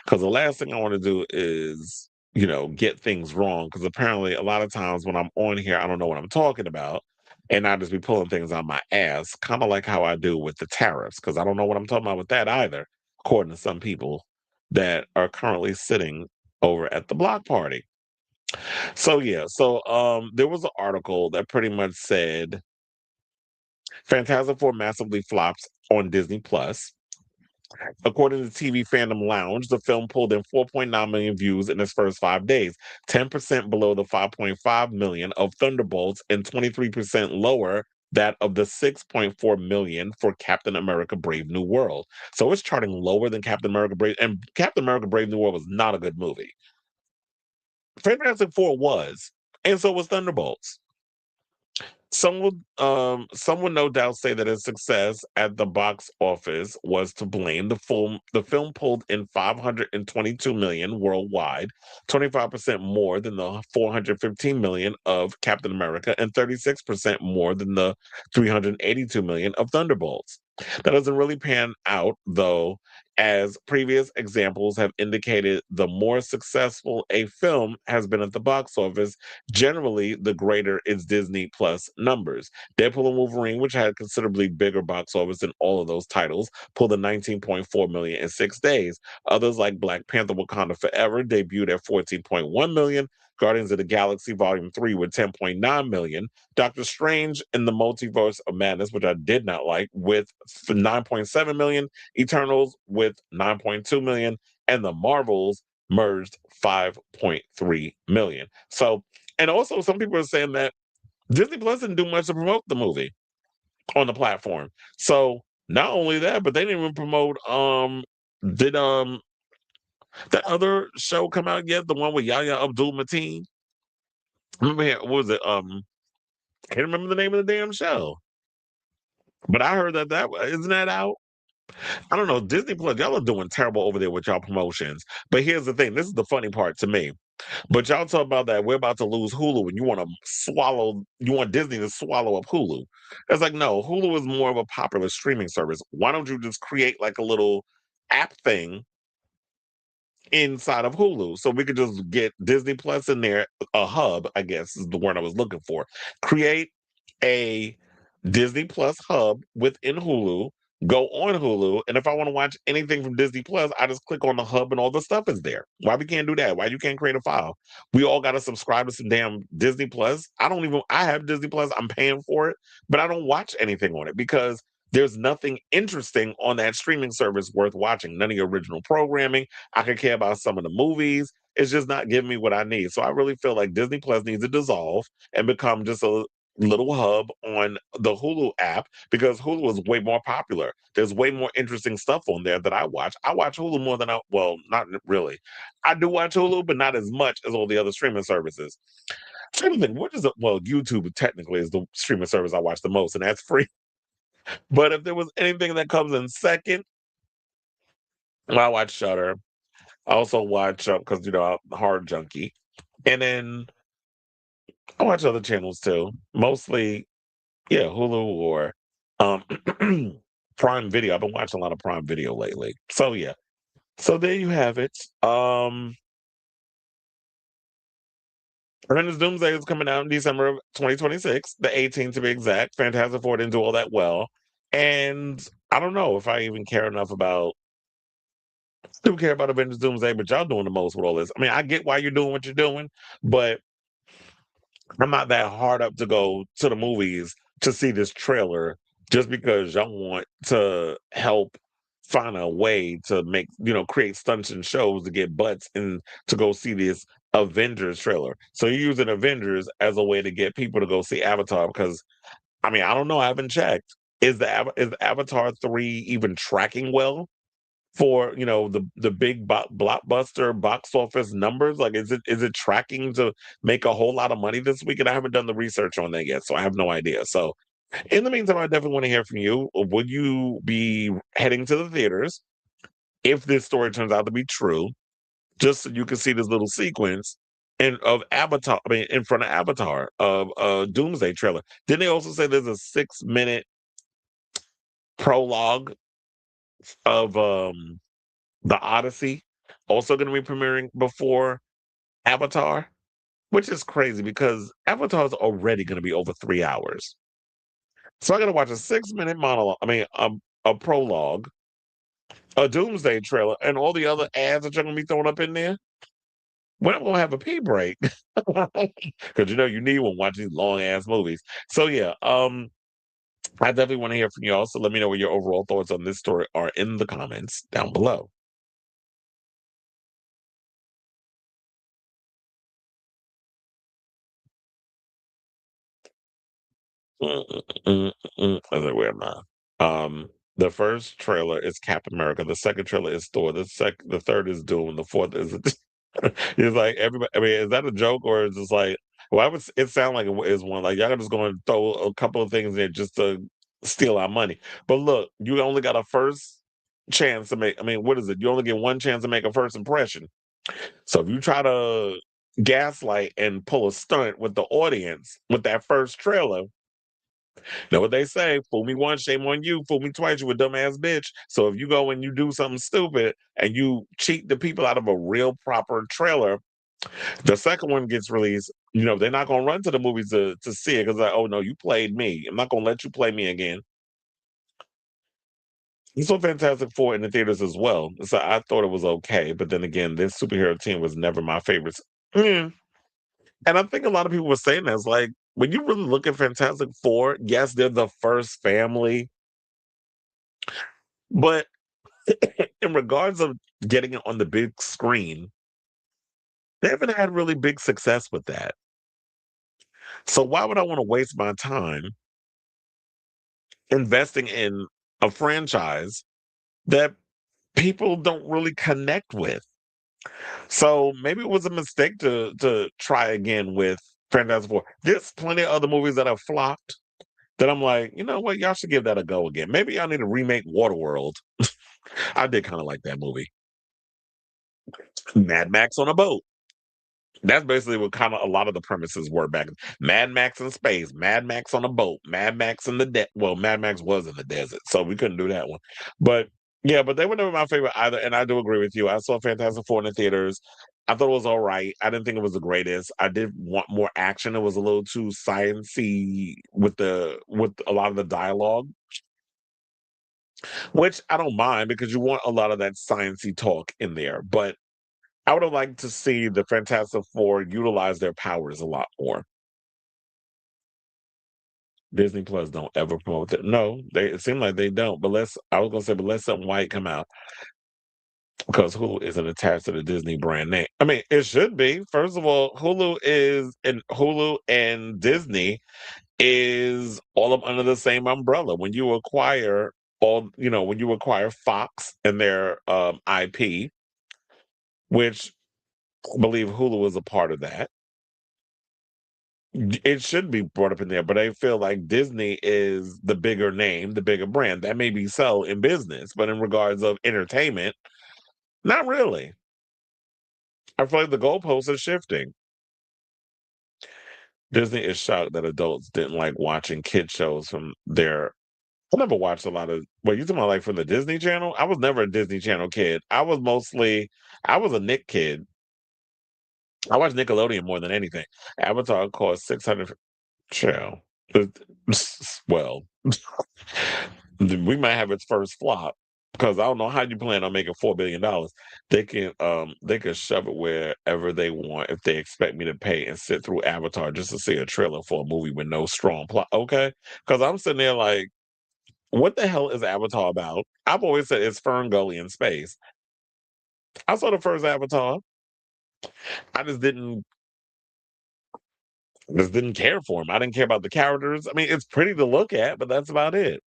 Because the last thing I want to do is, get things wrong. Because apparently, a lot of times when I'm on here, I don't know what I'm talking about. And I just be pulling things on my ass, kind of like how I do with the tariffs. Because I don't know what I'm talking about with that either, according to some people that are currently sitting over at the block party. So, yeah. So, there was an article that pretty much said Phantasm 4 massively flops on Disney Plus. According to TV Fandom Lounge, the film pulled in 4.9 million views in its first 5 days, 10% below the 5.5 million of Thunderbolts and 23% lower that of the 6.4 million for Captain America Brave New World. So it's charting lower than Captain America Brave, and Captain America Brave New World was not a good movie. Fantastic Four was, and so was Thunderbolts. Some would no doubt say that its success at the box office was to blame. The film pulled in 522 million worldwide, 25% more than the 415 million of Captain America, and 36% more than the 382 million of Thunderbolts. That doesn't really pan out, though, as previous examples have indicated. The more successful a film has been at the box office, generally, the greater its Disney Plus numbers. Deadpool and Wolverine, which had considerably bigger box office than all of those titles, pulled in 19.4 million in 6 days. Others like Black Panther: Wakanda Forever debuted at 14.1 million. Guardians of the Galaxy Volume 3 with 10.9 million. Doctor Strange in the Multiverse of Madness, which I did not like, with 9.7 million. Eternals with 9.2 million. And the Marvels merged 5.3 million. So, and also some people are saying that Disney Plus didn't do much to promote the movie on the platform. So not only that, but they didn't even promote did that other show come out yet? The one with Yahya Abdul Mateen? Remember what was it? Can't remember the name of the damn show. But I heard that isn't that out? I don't know. Disney Plus, y'all are doing terrible over there with y'all promotions. But here's the thing. This is the funny part to me. But y'all talk about that we're about to lose Hulu and you want Disney to swallow up Hulu. It's like, no, Hulu is more of a popular streaming service. Why don't you just create like a little app thing inside of Hulu so we could just get Disney Plus in there, a hub, I guess is the word I was looking for. Create a Disney Plus hub within Hulu, go on Hulu, and if I want to watch anything from Disney Plus, I just click on the hub and all the stuff is there. Why we can't do that? Why you can't create a file? We all got to subscribe to some damn Disney Plus. I have Disney Plus, I'm paying for it, but I don't watch anything on it because there's nothing interesting on that streaming service worth watching. None of your original programming. I could care about some of the movies. It's just not giving me what I need. So I really feel like Disney Plus needs to dissolve and become just a little hub on the Hulu app because Hulu is way more popular. There's way more interesting stuff on there that I watch. I watch Hulu more than not really. I do watch Hulu, but not as much as all the other streaming services. Trying to think, YouTube technically is the streaming service I watch the most, and that's free. But if there was anything that comes in second, I watch Shutter. I also watch because I'm a horror junkie, and then I watch other channels too. Mostly, yeah, Hulu or um, Prime Video. I've been watching a lot of Prime Video lately. So yeah. So there you have it. Avengers Doomsday is coming out in December of 2026, the 18th to be exact. Fantastic Four didn't do all that well, and I don't know if I even care enough about. Do care about Avengers Doomsday, but y'all doing the most with all this. I mean, I get why you're doing what you're doing, but I'm not that hard up to go to the movies to see this trailer just because y'all want to help find a way to create stunts and shows to get butts and to go see this Avengers trailer. So you're using Avengers as a way to get people to go see Avatar because, I mean, I don't know. I haven't checked. Is Avatar 3 even tracking well? For the big blockbuster box office numbers, like is it tracking to make a whole lot of money this week? And I haven't done the research on that yet, so I have no idea. So in the meantime, I definitely want to hear from you. Would you be heading to the theaters if this story turns out to be true, just so you can see this little sequence of Avatar, I mean, in front of Avatar of Doomsday trailer? Didn't they also say there's a 6-minute prologue of the Odyssey also going to be premiering before Avatar, which is crazy because Avatar is already going to be over 3 hours. So I got to watch a 6 minute monologue. I mean, a prologue, a Doomsday trailer, and all the other ads that you're going to be throwing up in there. When I'm going to have a pee break, because you need one watching these long ass movies. So yeah, I definitely want to hear from y'all. So let me know what your overall thoughts on this story are in the comments down below. I think where am I? The first trailer is Captain America. The second trailer is Thor. The third is Doom. The fourth is. It's like everybody. I mean, is that a joke or is it like? Well, it sound like it is one. Like y'all just going to throw a couple of things in just to steal our money. But look, you only got a first chance to make. I mean, what is it? You only get one chance to make a first impression. So if you try to gaslight and pull a stunt with the audience with that first trailer, know what they say? Fool me once, shame on you. Fool me twice, you a dumbass bitch. So if you go and you do something stupid and you cheat the people out of a real proper trailer, the second one gets released. They're not gonna run to the movies to see it because like, oh no, you played me. I'm not gonna let you play me again. He saw Fantastic Four in the theaters as well. So I thought it was okay, but then again, this superhero team was never my favorites. Mm. And I think a lot of people were saying that. It's like when you really look at Fantastic Four, yes, they're the first family, but in regards of getting it on the big screen, they haven't had really big success with that. So why would I want to waste my time investing in a franchise that people don't really connect with? So maybe it was a mistake to try again with Fantastic Four. There's plenty of other movies that have flopped that I'm like, you know what, y'all should give that a go again. Maybe y'all need to remake Waterworld. I did kind of like that movie. Mad Max on a boat. That's basically what kind of a lot of the premises were back. Mad Max in space, Mad Max on a boat, Mad Max in the desert. Well, Mad Max was in the desert, so we couldn't do that one. But yeah, but they were never my favorite either. And I do agree with you. I saw Fantastic Four in the theaters. I thought it was all right. I didn't think it was the greatest. I did want more action. It was a little too sciencey with a lot of the dialogue, which I don't mind because you want a lot of that sciencey talk in there. But I would have liked to see the Fantastic Four utilize their powers a lot more. Disney Plus don't ever promote it. No, it seemed like they don't. But let something white come out because Hulu isn't attached to the Disney brand name. I mean, it should be. First of all, Hulu and Disney is all up under the same umbrella. When you acquire Fox and their IP, which I believe Hulu is a part of that. It should be brought up in there, but I feel like Disney is the bigger name, the bigger brand. That may be so in business, but in regards of entertainment, not really. I feel like the goalposts are shifting. Disney is shocked that adults didn't like watching kid shows from their. I never watched a lot of. Well, you talking about like from the Disney Channel? I was never a Disney Channel kid. I was a Nick kid. I watched Nickelodeon more than anything. Avatar cost 600. Chill. Well, we might have its first flop because I don't know how you plan on making $4 billion. They can shove it wherever they want if they expect me to pay and sit through Avatar just to see a trailer for a movie with no strong plot. Okay, because I'm sitting there like, what the hell is Avatar about? I've always said it's Fern Gully in space. I saw the first Avatar. I just didn't care for him. I didn't care about the characters. I mean, it's pretty to look at, but that's about it.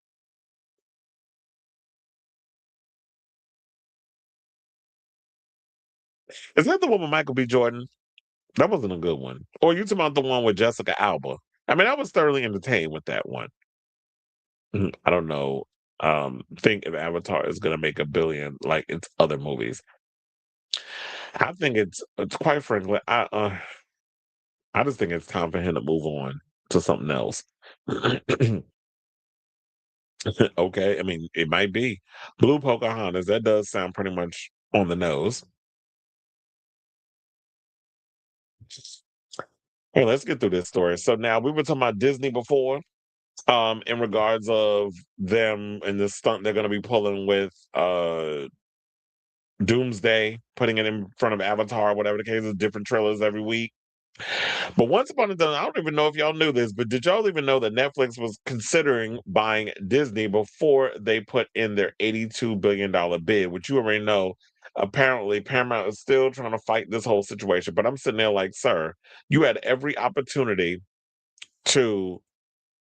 Is that the one with Michael B. Jordan? That wasn't a good one. Or you talking about the one with Jessica Alba? I mean, I was thoroughly entertained with that one. I don't know. Think if Avatar is going to make $1 billion like its other movies. I think it's quite frankly, I just think it's time for him to move on to something else. Okay, I mean, it might be. Blue Pocahontas, that does sound pretty much on the nose. Hey, let's get through this story. So now we were talking about Disney before, in regards of them and the stunt they're gonna be pulling with Doomsday, putting it in front of Avatar, whatever the case is, different trailers every week. But once upon a time, I don't even know if y'all knew this, but did y'all even know that Netflix was considering buying Disney before they put in their $82 billion bid, which you already know. Apparently, Paramount is still trying to fight this whole situation. But I'm sitting there like, sir, you had every opportunity to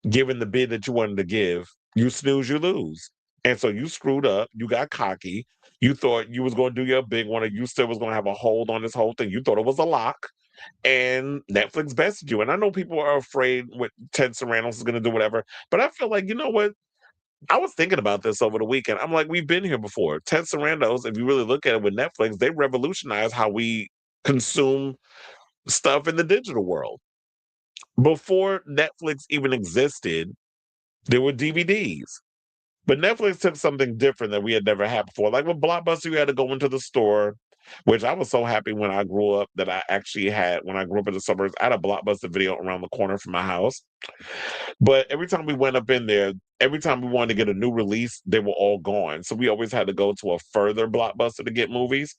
give in the bid that you wanted to give. You snooze, you lose. And so you screwed up. You got cocky. You thought you was going to do your big one, or you still was going to have a hold on this whole thing. You thought it was a lock, and Netflix bested you. And I know people are afraid what Ted Sarandos is going to do, whatever. But I feel like, you know what? I was thinking about this over the weekend. I'm like, we've been here before. Ted Sarandos, if you really look at it with Netflix, they revolutionized how we consume stuff in the digital world. Before Netflix even existed, there were DVDs. But Netflix took something different that we had never had before. Like with Blockbuster, you had to go into the store, which I was so happy when I grew up that I actually had, when I grew up in the suburbs, I had a Blockbuster video around the corner from my house. But every time we went up in there, every time we wanted to get a new release, they were all gone. So we always had to go to a further Blockbuster to get movies.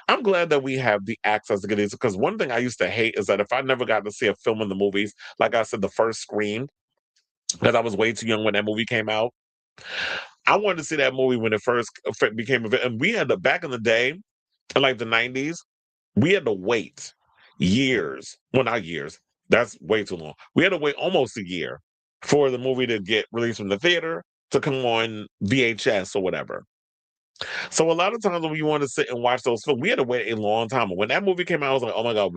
I'm glad that we have the access to get these, because one thing I used to hate is that if I never got to see a film in the movies, like I said, the first Scream, because I was way too young when that movie came out. I wanted to see that movie when it first became available. And we had to, back in the day, in like the 90s, we had to wait years. Well, not years. That's way too long. We had to wait almost a year for the movie to get released from the theater to come on VHS or whatever. So a lot of times when you want to sit and watch those films, we had to wait a long time. And when that movie came out, I was like, "Oh my god,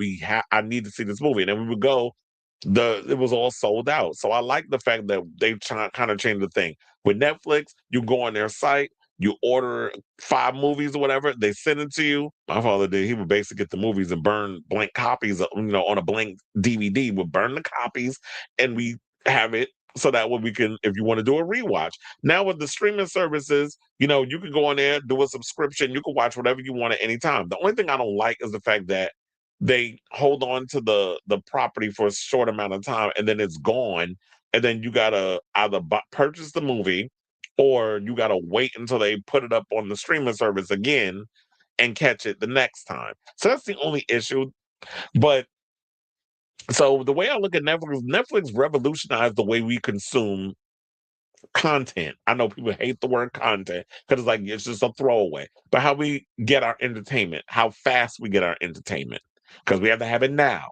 I need to see this movie." And then we would go. It was all sold out. So I like the fact that they kind of changed the thing. With Netflix, you go on their site, you order 5 movies or whatever, they send it to you. My father did. He would basically get the movies and burn blank copies, on a blank DVD. Would burn the copies, and we have it so that way we can, if you want to do a rewatch. Now with the streaming services, you can go on there, do a subscription, you can watch whatever you want at any time. The only thing I don't like is the fact that they hold on to the property for a short amount of time and then it's gone, and then you gotta either purchase the movie, or you gotta wait until they put it up on the streaming service again and catch it the next time. So that's the only issue. But so the way I look at Netflix revolutionized the way we consume content. I know people hate the word content because it's just a throwaway. But how we get our entertainment, how fast we get our entertainment, because we have to have it now,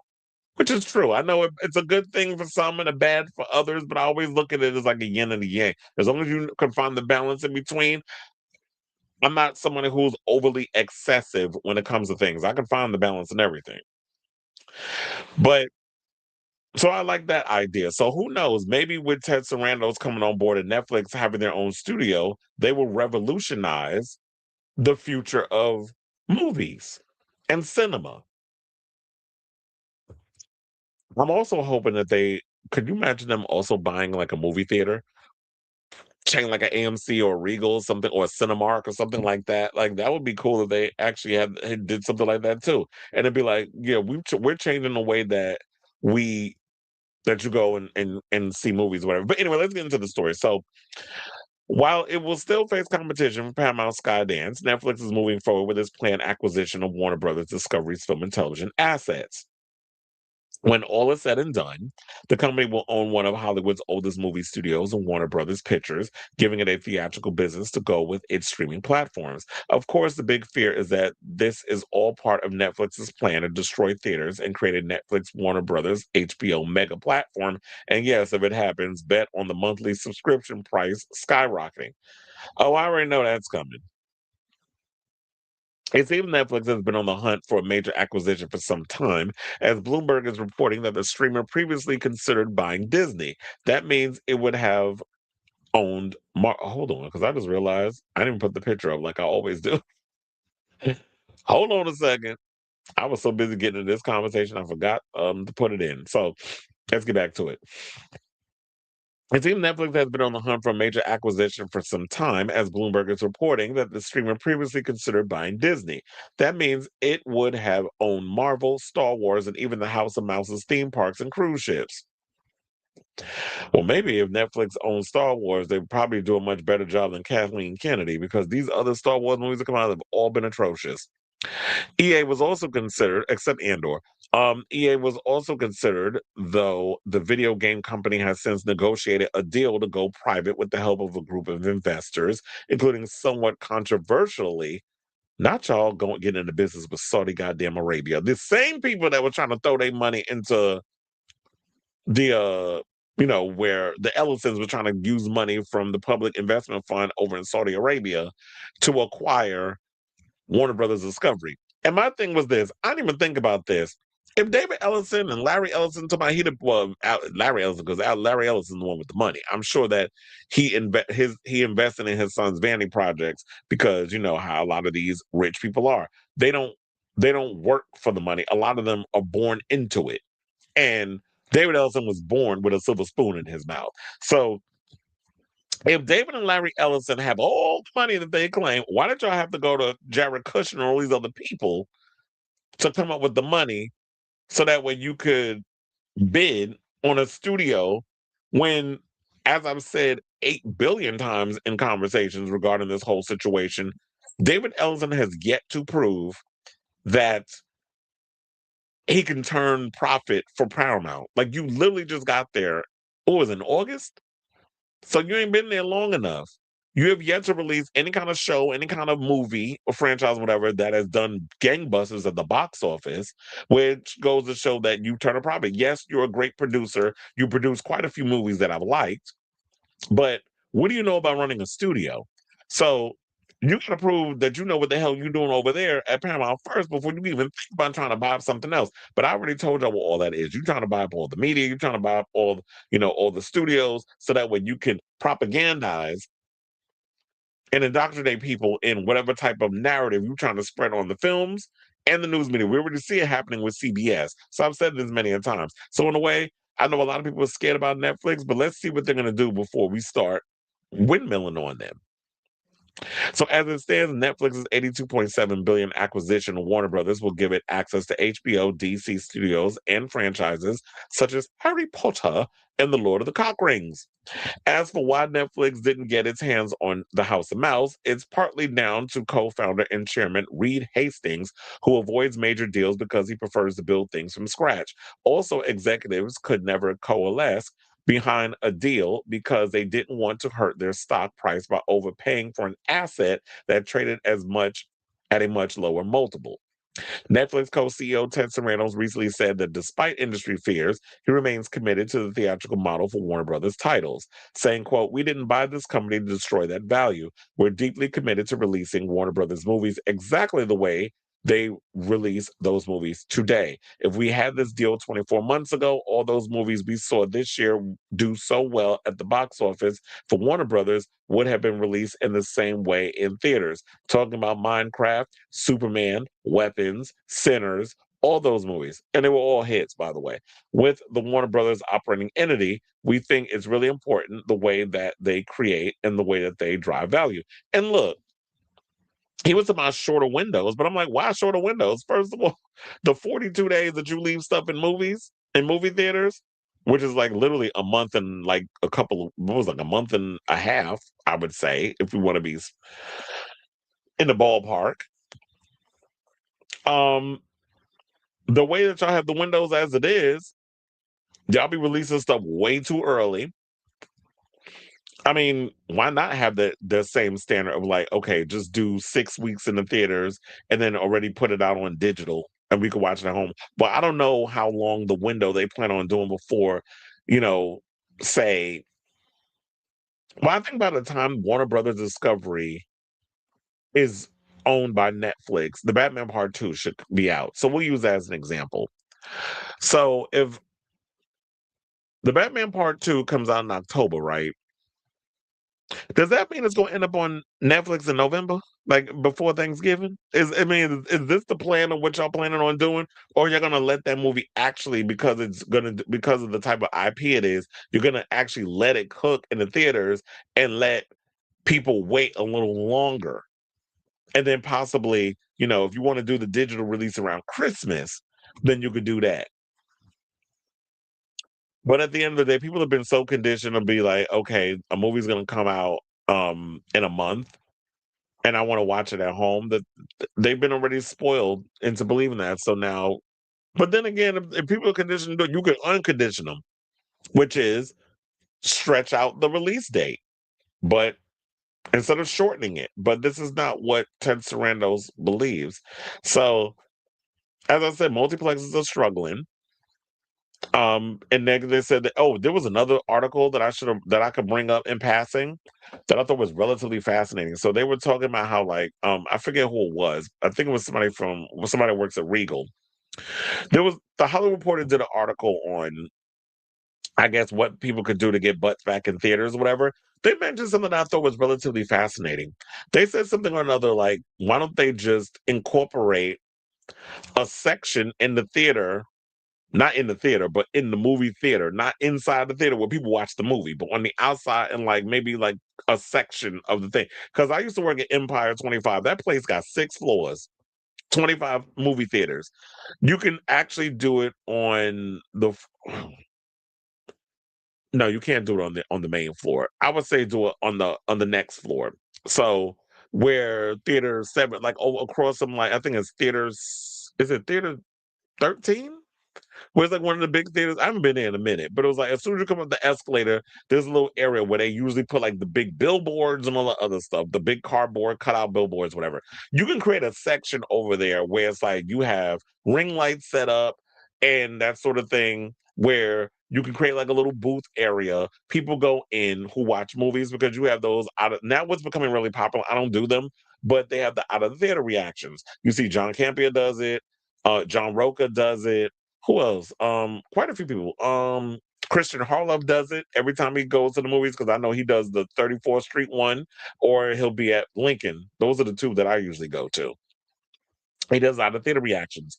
which is true. I know it's a good thing for some and a bad for others, but I always look at it as like a yin and a yang. As long as you can find the balance in between, I'm not someone who's overly excessive when it comes to things. I can find the balance in everything. But so I like that idea. So who knows? Maybe with Ted Sarandos coming on board and Netflix having their own studio, they will revolutionize the future of movies and cinema. I'm also hoping that could you imagine them also buying like a movie theater? Chain like an AMC or Regal, something, or a Cinemark or something like that. Like that would be cool if they actually did something like that too. And it'd be like, yeah, we're changing the way we that you go and see movies, whatever. But anyway, let's get into the story. So while it will still face competition from Paramount Skydance, Netflix is moving forward with its planned acquisition of Warner Brothers Discovery's film and television assets. When all is said and done, the company will own one of Hollywood's oldest movie studios, Warner Brothers Pictures, giving it a theatrical business to go with its streaming platforms. Of course, the big fear is that this is all part of Netflix's plan to destroy theaters and create a Netflix Warner Brothers HBO mega platform. And yes, if it happens, bet on the monthly subscription price skyrocketing. Oh, I already know that's coming. It seems Netflix has been on the hunt for a major acquisition for some time, as Bloomberg is reporting that the streamer previously considered buying Disney. That means it would have owned. Hold on, because I just realized I didn't put the picture up like I always do. Hold on a second. I was so busy getting into this conversation, I forgot to put it in. So let's get back to it. It seems Netflix has been on the hunt for a major acquisition for some time, as Bloomberg is reporting that the streamer previously considered buying Disney. That means it would have owned Marvel, Star Wars, and even the House of Mouse's theme parks and cruise ships. Well, maybe if Netflix owned Star Wars, they'd probably do a much better job than Kathleen Kennedy, because these other Star Wars movies that come out have all been atrocious. EA was also considered, except Andor. EA was also considered, though the video game company has since negotiated a deal to go private with the help of a group of investors, including somewhat controversially, not y'all going getting into business with Saudi goddamn Arabia. The same people that were trying to throw their money into the where the Ellisons were trying to use money from the public investment fund over in Saudi Arabia to acquire Warner Brothers Discovery. And my thing was this: I didn't even think about this. If David Ellison and Larry Ellison, to my Larry Ellison, because Larry Ellison's the one with the money. I'm sure that he invested in his son's vanity projects, because you know how a lot of these rich people are. They don't work for the money. A lot of them are born into it. And David Ellison was born with a silver spoon in his mouth. So if David and Larry Ellison have all the money that they claim, why did y'all have to go to Jared Kushner and all these other people to come up with the money so that way you could bid on a studio when, as I've said 8 billion times in conversations regarding this whole situation, David Ellison has yet to prove that he can turn profit for Paramount. Like, you literally just got there, what was it, in August? So you ain't been there long enough. You have yet to release any kind of show, any kind of movie or franchise, whatever, that has done gangbusters at the box office, which goes to show that you turn a profit. Yes, you're a great producer. You produce quite a few movies that I've liked, but what do you know about running a studio? So you got to prove that you know what the hell you're doing over there at Paramount first before you even think about trying to buy up something else. But I already told you what all that is. You're trying to buy up all the media. You're trying to buy up all the studios, so that way you can propagandize and indoctrinate people in whatever type of narrative you're trying to spread on the films and the news media. We already see it happening with CBS. So I've said this many a times. So in a way, I know a lot of people are scared about Netflix, but let's see what they're going to do before we start windmilling on them. So as it stands, Netflix's $82.7 billion acquisition of Warner Brothers will give it access to HBO, DC studios, and franchises such as Harry Potter and The Lord of the Cock Rings. As for why Netflix didn't get its hands on The House of Mouse, it's partly down to co-founder and chairman Reed Hastings, who avoids major deals because he prefers to build things from scratch. Also, executives could never coalesce behind a deal because they didn't want to hurt their stock price by overpaying for an asset that traded at a much lower multiple. Netflix co-CEO Ted Sarandos recently said that despite industry fears, he remains committed to the theatrical model for Warner Brothers titles, saying, quote, "We didn't buy this company to destroy that value. We're deeply committed to releasing Warner Brothers movies exactly the way they release those movies today. If we had this deal 24 months ago, all those movies we saw this year do so well at the box office for Warner Brothers would have been released in the same way in theaters." Talking about Minecraft, Superman, Weapons, Sinners, all those movies. And they were all hits, by the way. With the Warner Brothers operating entity, we think it's really important the way that they create and the way that they drive value. And look, he was about shorter windows, but I'm like, why shorter windows? First of all, the 42 days that you leave stuff in movie theaters, which is like literally a month and like a month and a half, I would say, if we want to be in the ballpark. Um, the way that y'all have the windows as it is, y'all be releasing stuff way too early. I mean, why not have the same standard of like, okay, just do 6 weeks in the theaters and then already put it out on digital and we can watch it at home. But I don't know how long the window they plan on doing before, say. Well, I think by the time Warner Brothers Discovery is owned by Netflix, the Batman Part 2 should be out. So we'll use that as an example. So if the Batman Part 2 comes out in October, right? Does that mean it's going to end up on Netflix in November, like before Thanksgiving? Is this the plan of what y'all planning on doing, or you're going to let that movie actually because of the type of IP it is, you're going to actually let it cook in the theaters and let people wait a little longer, and then possibly, if you want to do the digital release around Christmas, then you could do that. But at the end of the day, people have been so conditioned to be like, okay, a movie's going to come out in a month and I want to watch it at home, that they've been already spoiled into believing that. So now, but then again, if people are conditioned to it, you can uncondition them, which is stretch out the release date, but instead of shortening it. But this is not what Ted Sarandos believes. So, as I said, multiplexes are struggling. And then they said that, there was another article that I could bring up in passing that I thought was relatively fascinating. So they were talking about how, like, I forget who it was. I think it was somebody who works at Regal. The Hollywood Reporter did an article on, I guess, what people could do to get butts back in theaters or whatever. They mentioned something that I thought was relatively fascinating. They said something or another like, why don't they just incorporate a section in the theater, not in the theater, but in the movie theater, not inside the theater where people watch the movie, but on the outside and like maybe like a section of the thing. Because I used to work at Empire 25. That place got 6 floors, 25 movie theaters. You can actually do it on the. No, you can't do it on the main floor. I would say do it on the next floor. So where theater 7, like across some, like I think it's theaters. Is it theater 13? Where it's like one of the big theaters. I haven't been there in a minute, but it was like as soon as you come up the escalator, there's a little area where they usually put like the big billboards and all the other stuff, the big cardboard cutout billboards, whatever. You can create a section over there where it's like you have ring lights set up and that sort of thing, where you can create like a little booth area. People go in who watch movies because you have those now what's becoming really popular. I don't do them, but they have the out of the theater reactions. You see John Campea does it, John Roca does it. Who else? Quite a few people. Christian Harloff does it every time he goes to the movies because I know he does the 34th Street one, or he'll be at Lincoln. Those are the two that I usually go to. He does out of theater reactions.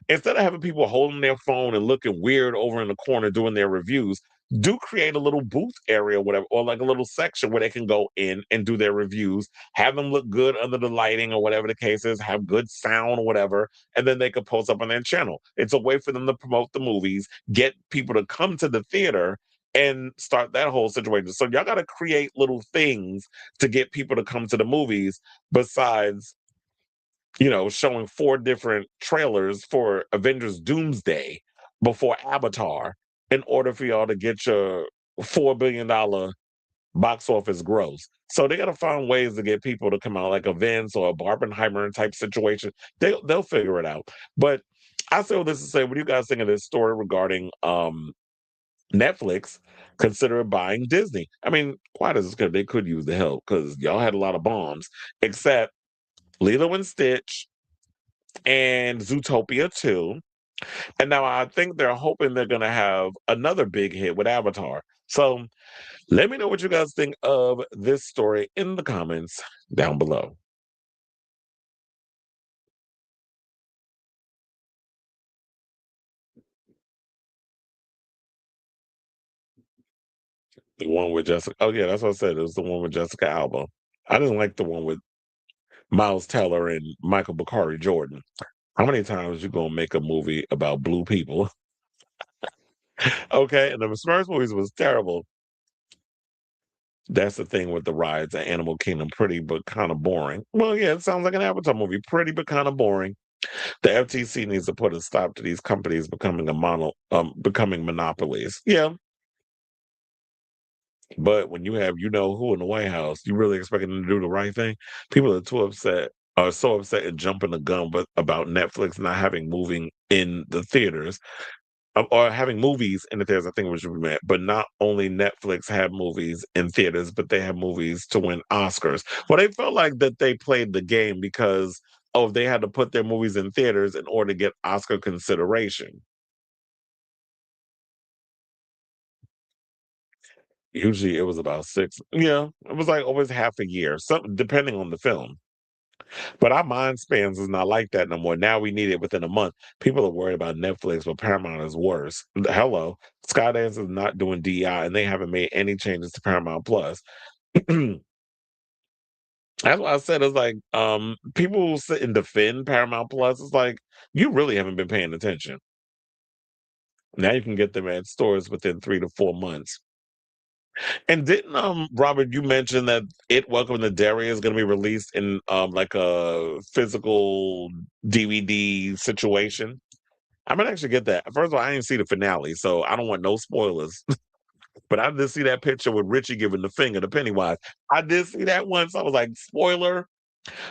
Instead of having people holding their phone and looking weird over in the corner doing their reviews, do create a little booth area, whatever, or like a little section where they can go in and do their reviews, have them look good under the lighting or whatever the case is, have good sound or whatever, and then they could post up on their channel. It's a way for them to promote the movies, get people to come to the theater and start that whole situation. So y'all got to create little things to get people to come to the movies besides showing 4 different trailers for Avengers Doomsday before Avatar in order for y'all to get your $4 billion box office gross. So they got to find ways to get people to come out, like events or a Barbenheimer type situation. They'll figure it out. But I say all this to say, what do you guys think of this story regarding Netflix consider buying Disney? I mean, quite as good, they could use the help because y'all had a lot of bombs, except Lilo and Stitch and Zootopia 2. And now I think they're hoping they're going to have another big hit with Avatar. So let me know what you guys think of this story in the comments down below. The one with Jessica. Oh, yeah, that's what I said. It was the one with Jessica Alba. I didn't like the one with Miles Teller and Michael Bakari Jordan. How many times you going to make a movie about blue people? Okay, and the Smurfs movies was terrible. That's the thing with the rides at Animal Kingdom, pretty but kind of boring. Well, yeah, it sounds like an Avatar movie, pretty but kind of boring. The FTC needs to put a stop to these companies becoming monopolies. Yeah, but when you have who in the White House, you really expecting them to do the right thing? People are so upset and jumping the gun about Netflix not having moving in the theaters or having movies in the theaters. I think was what we meant. But not only Netflix had movies in theaters, but they have movies to win Oscars. Well, they felt like that they played the game because they had to put their movies in theaters in order to get Oscar consideration. Usually it was about 6. Yeah, it was like always half a year, something depending on the film. But our mind spans is not like that no more. Now we need it within a month. People are worried about Netflix, but Paramount is worse. Hello, Skydance is not doing DI, and they haven't made any changes to Paramount Plus. That's why I said it's like people sit and defend Paramount Plus. It's like you really haven't been paying attention. Now you can get them at stores within 3 to 4 months. And didn't Robert, you mentioned that It Welcome to Derry is going to be released in like a physical DVD situation? I might actually get that. First of all, I didn't see the finale, so I don't want no spoilers. But I did see that picture with Richie giving the finger to Pennywise. I did see that once. I was like, spoiler.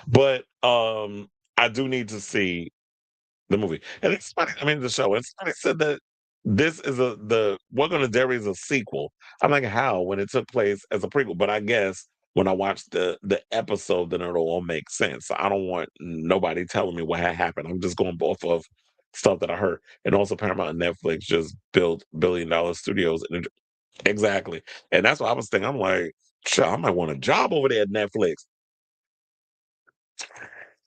But I do need to see the movie. And it's funny, I mean the show. It's funny said that this is the Welcome to Derry is a sequel. I'm like, how when it took place as a prequel? But I guess when I watched the episode, then it'll all make sense. I don't want nobody telling me what had happened. I'm just going off of stuff that I heard. And also Paramount and Netflix just built billion-dollar studios. Exactly. And that's what I was thinking. I'm like, sure, I might want a job over there at Netflix.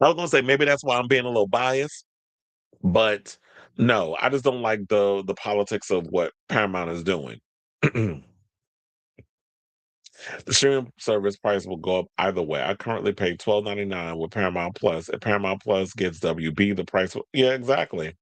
I was gonna say maybe that's why I'm being a little biased. But no, I just don't like the politics of what Paramount is doing. The streaming service price will go up either way. I currently pay $12.99 with Paramount Plus. If Paramount Plus gets WB, the price will, yeah, exactly.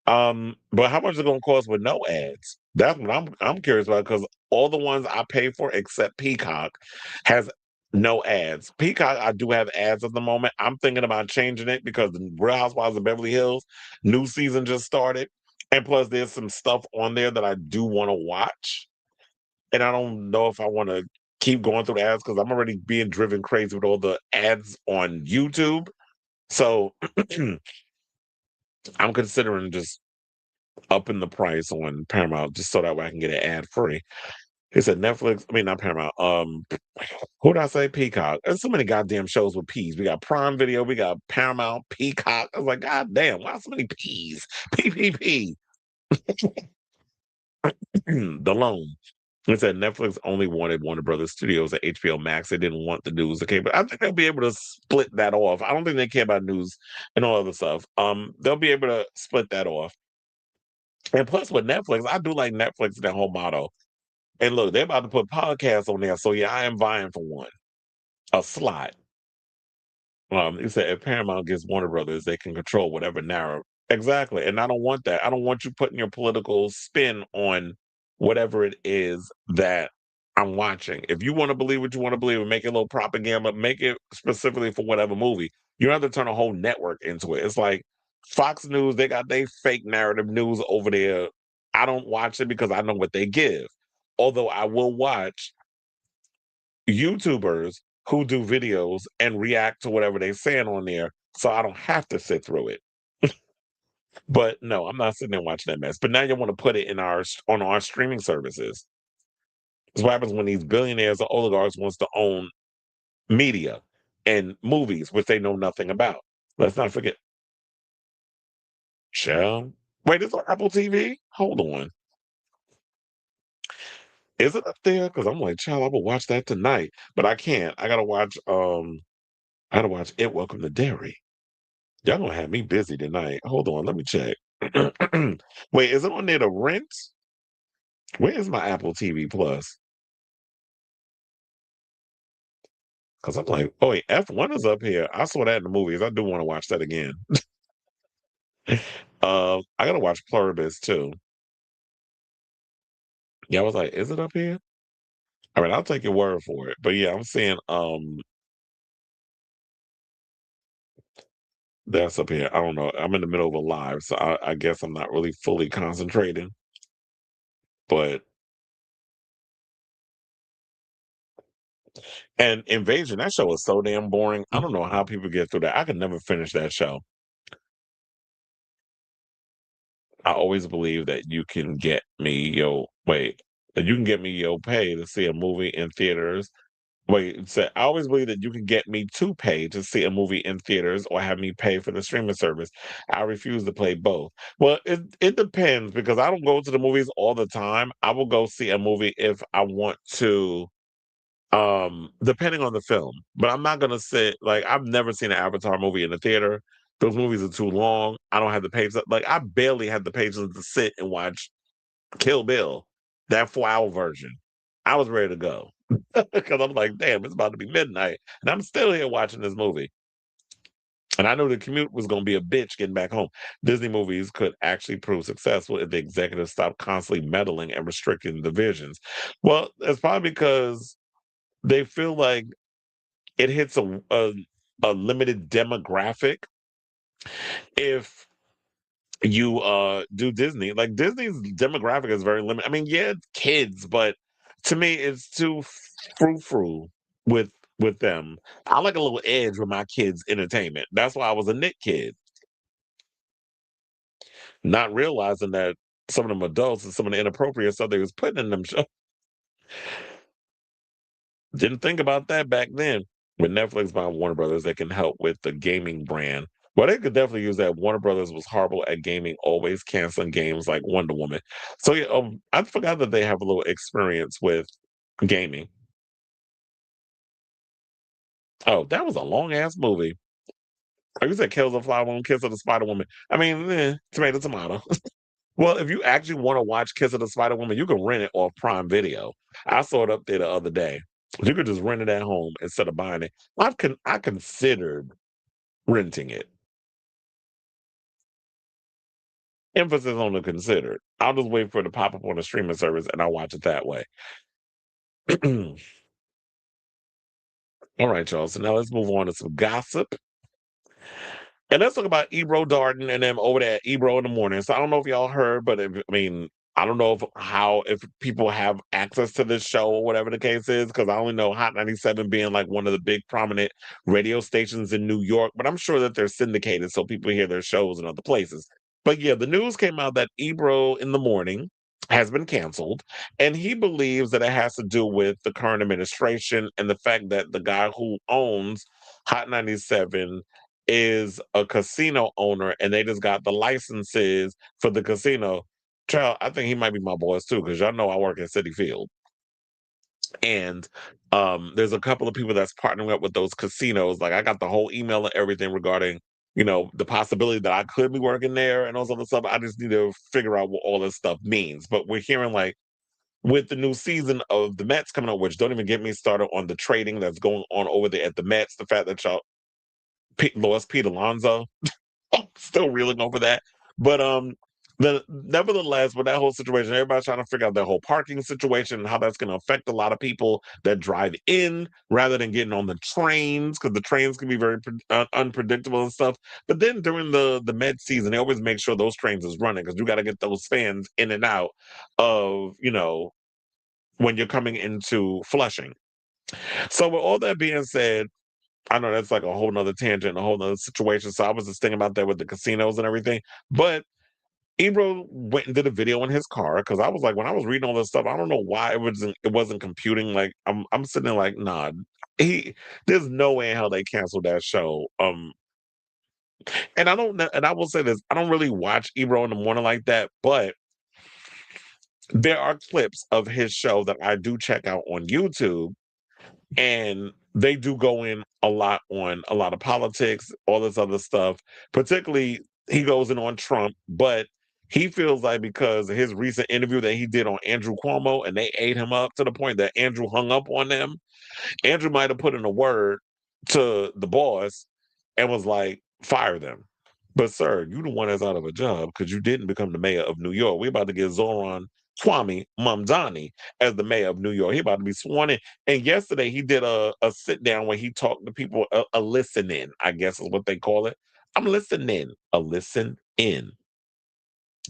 But how much is it gonna cost with no ads? That's what I'm curious about because all the ones I pay for except Peacock has no ads. Peacock, I do have ads at the moment. I'm thinking about changing it because the Real Housewives of Beverly Hills new season just started, and plus there's some stuff on there that I do want to watch, and I don't know if I want to keep going through the ads because I'm already being driven crazy with all the ads on YouTube. So I'm considering just upping the price on Paramount just so that way I can get it ad free. He said Netflix, I mean not Paramount, who did I say? Peacock. There's so many goddamn shows with P's. We got Prime Video, we got Paramount, Peacock. I was like, God damn, why so many P's? PPP. The loan. It said Netflix only wanted Warner Brothers Studios at HBO Max. They didn't want the news. Okay, but I think they'll be able to split that off. I don't think they care about news and all other stuff. They'll be able to split that off. And plus with Netflix, I do like Netflix, their whole motto. And look, they're about to put podcasts on there. So yeah, I am vying for one. A slot. He said if Paramount gets Warner Brothers, they can control whatever narrative. Exactly. And I don't want that. I don't want you putting your political spin on whatever it is that I'm watching. If you want to believe what you want to believe and make it a little propaganda, make it specifically for whatever movie. You don't have to turn a whole network into it. It's like Fox News, they got their fake narrative news over there. I don't watch it because I know what they give. Although I will watch YouTubers who do videos and react to whatever they're saying on there, so I don't have to sit through it. But no, I'm not sitting there watching that mess. But now you want to put it in on our streaming services. That's what happens when these billionaires or oligarchs wants to own media and movies, which they know nothing about. Let's not forget. Shell. Wait, is it on Apple TV? Hold on. Is it up there? Because I'm like, child, I will watch that tonight. But I can't. I gotta watch It Welcome to Derry. Y'all gonna have me busy tonight. Hold on, let me check. Wait, is it on there to rent? Where is my Apple TV Plus? Because I'm like, oh wait, F1 is up here. I saw that in the movies. I do want to watch that again. I gotta watch Pluribus too. Yeah, I was like, is it up here? All right, I'll take your word for it. But yeah, I'm seeing that's up here. I don't know. I'm in the middle of a live, so I guess I'm not really fully concentrating. But and Invasion, that show is so damn boring. I don't know how people get through that. I could never finish that show. I always believe that you can get me that you can get me your pay to see a movie in theaters Wait, so I always believe that you can get me to pay to see a movie in theaters or have me pay for the streaming service. I refuse to play both. Well, it depends because I don't go to the movies all the time. I will go see a movie if I want to, depending on the film. But I'm not gonna sit like I've never seen an Avatar movie in the theater. Those movies are too long. I don't have the patience. Like I barely had the patience to sit and watch Kill Bill, that 4 hour version. I was ready to go because I'm like, damn, it's about to be midnight, and I'm still here watching this movie. And I knew the commute was going to be a bitch getting back home. Disney movies could actually prove successful if the executives stopped constantly meddling and restricting the visions. Well, it's probably because they feel like it hits a limited demographic if you do Disney. Like Disney's demographic is very limited. I mean, yeah, it's kids, but to me it's too frou-frou with them. I like a little edge with my kids' entertainment. That's why I was a Nick kid, not realizing that some of them adults and some of the inappropriate stuff they was putting in them shows. Didn't think about that back then. With Netflix buying Warner Brothers, they can help with the gaming brand. Well, they could definitely use that. Warner Brothers was horrible at gaming, always canceling games like Wonder Woman. So yeah, I forgot that they have a little experience with gaming. Oh, that was a long ass movie. Like you said, Kills of the Flower Woman, Kiss of the Spider Woman. I mean, tomato, tomato. Well, if you actually want to watch Kiss of the Spider Woman, you can rent it off Prime Video. I saw it up there the other day. You could just rent it at home instead of buying it. I considered renting it. Emphasis on the considered. I'll just wait for it to pop up on a streaming service and I'll watch it that way. All right, y'all. So now let's move on to some gossip. And let's talk about Ebro Darden and them over there at Ebro in the morning. So I don't know if y'all heard, but I don't know if people have access to this show or whatever the case is, because I only know Hot 97 being like one of the big prominent radio stations in New York, but I'm sure that they're syndicated so people hear their shows in other places. But yeah, the news came out that Ebro in the morning has been canceled, and he believes that it has to do with the current administration and the fact that the guy who owns Hot 97 is a casino owner and they just got the licenses for the casino. Child, I think he might be my boss too, because y'all know I work at City Field. And there's a couple of people that's partnering up with those casinos. Like I got the whole email and everything regarding, the possibility that I could be working there and all this other stuff. I just need to figure out what all this stuff means. But we're hearing like with the new season of the Mets coming up, which don't even get me started on the trading that's going on over there at the Mets, the fact that y'all lost Pete Alonso. Still reeling over that. But nevertheless, with that whole situation, everybody's trying to figure out that whole parking situation and how that's going to affect a lot of people that drive in rather than getting on the trains, because the trains can be very unpredictable and stuff. But then during the Med season, they always make sure those trains is running because you got to get those fans in and out of when you're coming into Flushing. So with all that being said, I know that's like a whole nother tangent, a whole nother situation. So I was just thinking about that with the casinos and everything. But Ebro went and did a video in his car because I was like, when I was reading all this stuff, I don't know why it wasn't computing. Like I'm sitting there like, nah, there's no way in hell they canceled that show. And I don't know, and I will say this, I don't really watch Ebro in the morning like that, but there are clips of his show that I do check out on YouTube, and they do go in a lot on a lot of politics, all this other stuff. Particularly, he goes in on Trump, but he feels like because of his recent interview that he did on Andrew Cuomo, and they ate him up to the point that Andrew hung up on them. Andrew might have put in a word to the boss and was like, fire them. But sir, you the one that's out of a job because you didn't become the mayor of New York. We're about to get Zoran Kwame Mamdani as the mayor of New York. He about to be sworn in. And yesterday he did a sit down where he talked to people, a listen in, I guess is what they call it. I'm listening, a listen in.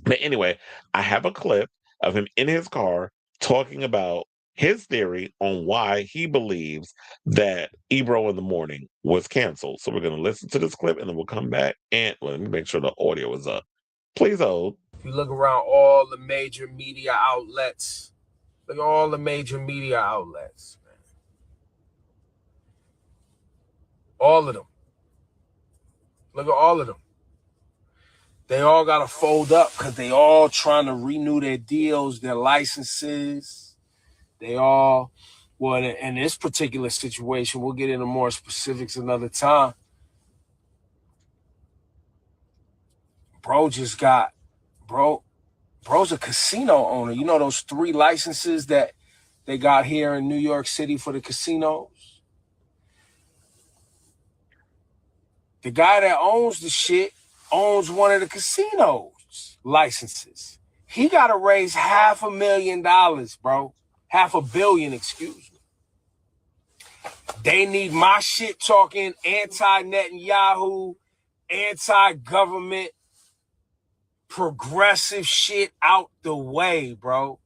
But anyway, I have a clip of him in his car talking about his theory on why he believes that Ebro in the morning was canceled. So we're going to listen to this clip and then we'll come back and let me make sure the audio is up. Please hold. If you look around all the major media outlets, look at all the major media outlets, man. All of them. Look at all of them. They all got to fold up because they all trying to renew their deals, their licenses. They all, well, in this particular situation, we'll get into more specifics another time. Bro just got, bro's a casino owner. You know those 3 licenses that they got here in New York City for the casinos? The guy that owns the shit owns one of the casinos licenses. He got to raise $500,000, bro. $500 million, excuse me. They need my shit talking anti-Netanyahu, anti-government, progressive shit out the way, bro.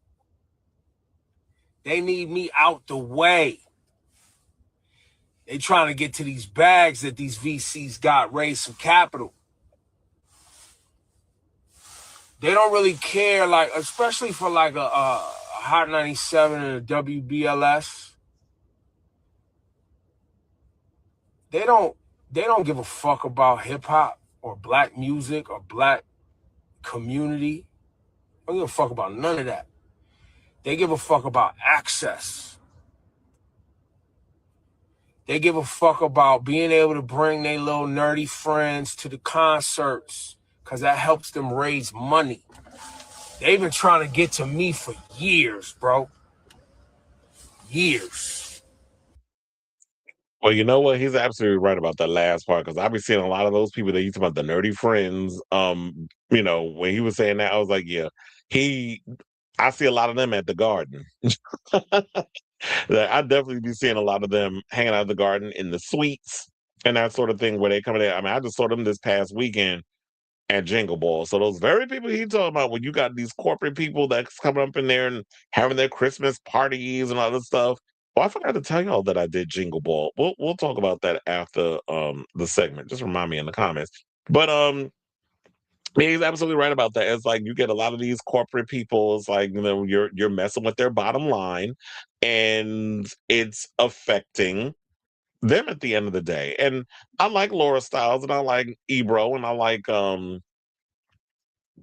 They need me out the way. They trying to get to these bags that these VCs got, raise some capital. They don't really care, like, especially for like a Hot 97 and a WBLS. They don't give a fuck about hip hop or black music or black community. They don't give a fuck about none of that. They give a fuck about access. They give a fuck about being able to bring their little nerdy friends to the concerts because that helps them raise money. They've been trying to get to me for years, bro. Years. Well, you know what? He's absolutely right about that last part because I've been seeing a lot of those people that used to about the nerdy friends. You know, when he was saying that, I was like, yeah, I see a lot of them at the garden. I definitely be seeing a lot of them hanging out at the garden in the suites and that sort of thing where they come in there. I mean, I just saw them this past weekend at Jingle Ball. So those very people he talking about when you got these corporate people that's coming up in there and having their Christmas parties and all this stuff. Well, I forgot to tell y'all that I did Jingle Ball. We'll talk about that after the segment. Just remind me in the comments. But yeah, he's absolutely right about that. It's like you get a lot of these corporate people. It's like, you know, you're messing with their bottom line, and it's affecting them at the end of the day. And I like Laura Stiles, and I like Ebro, and I like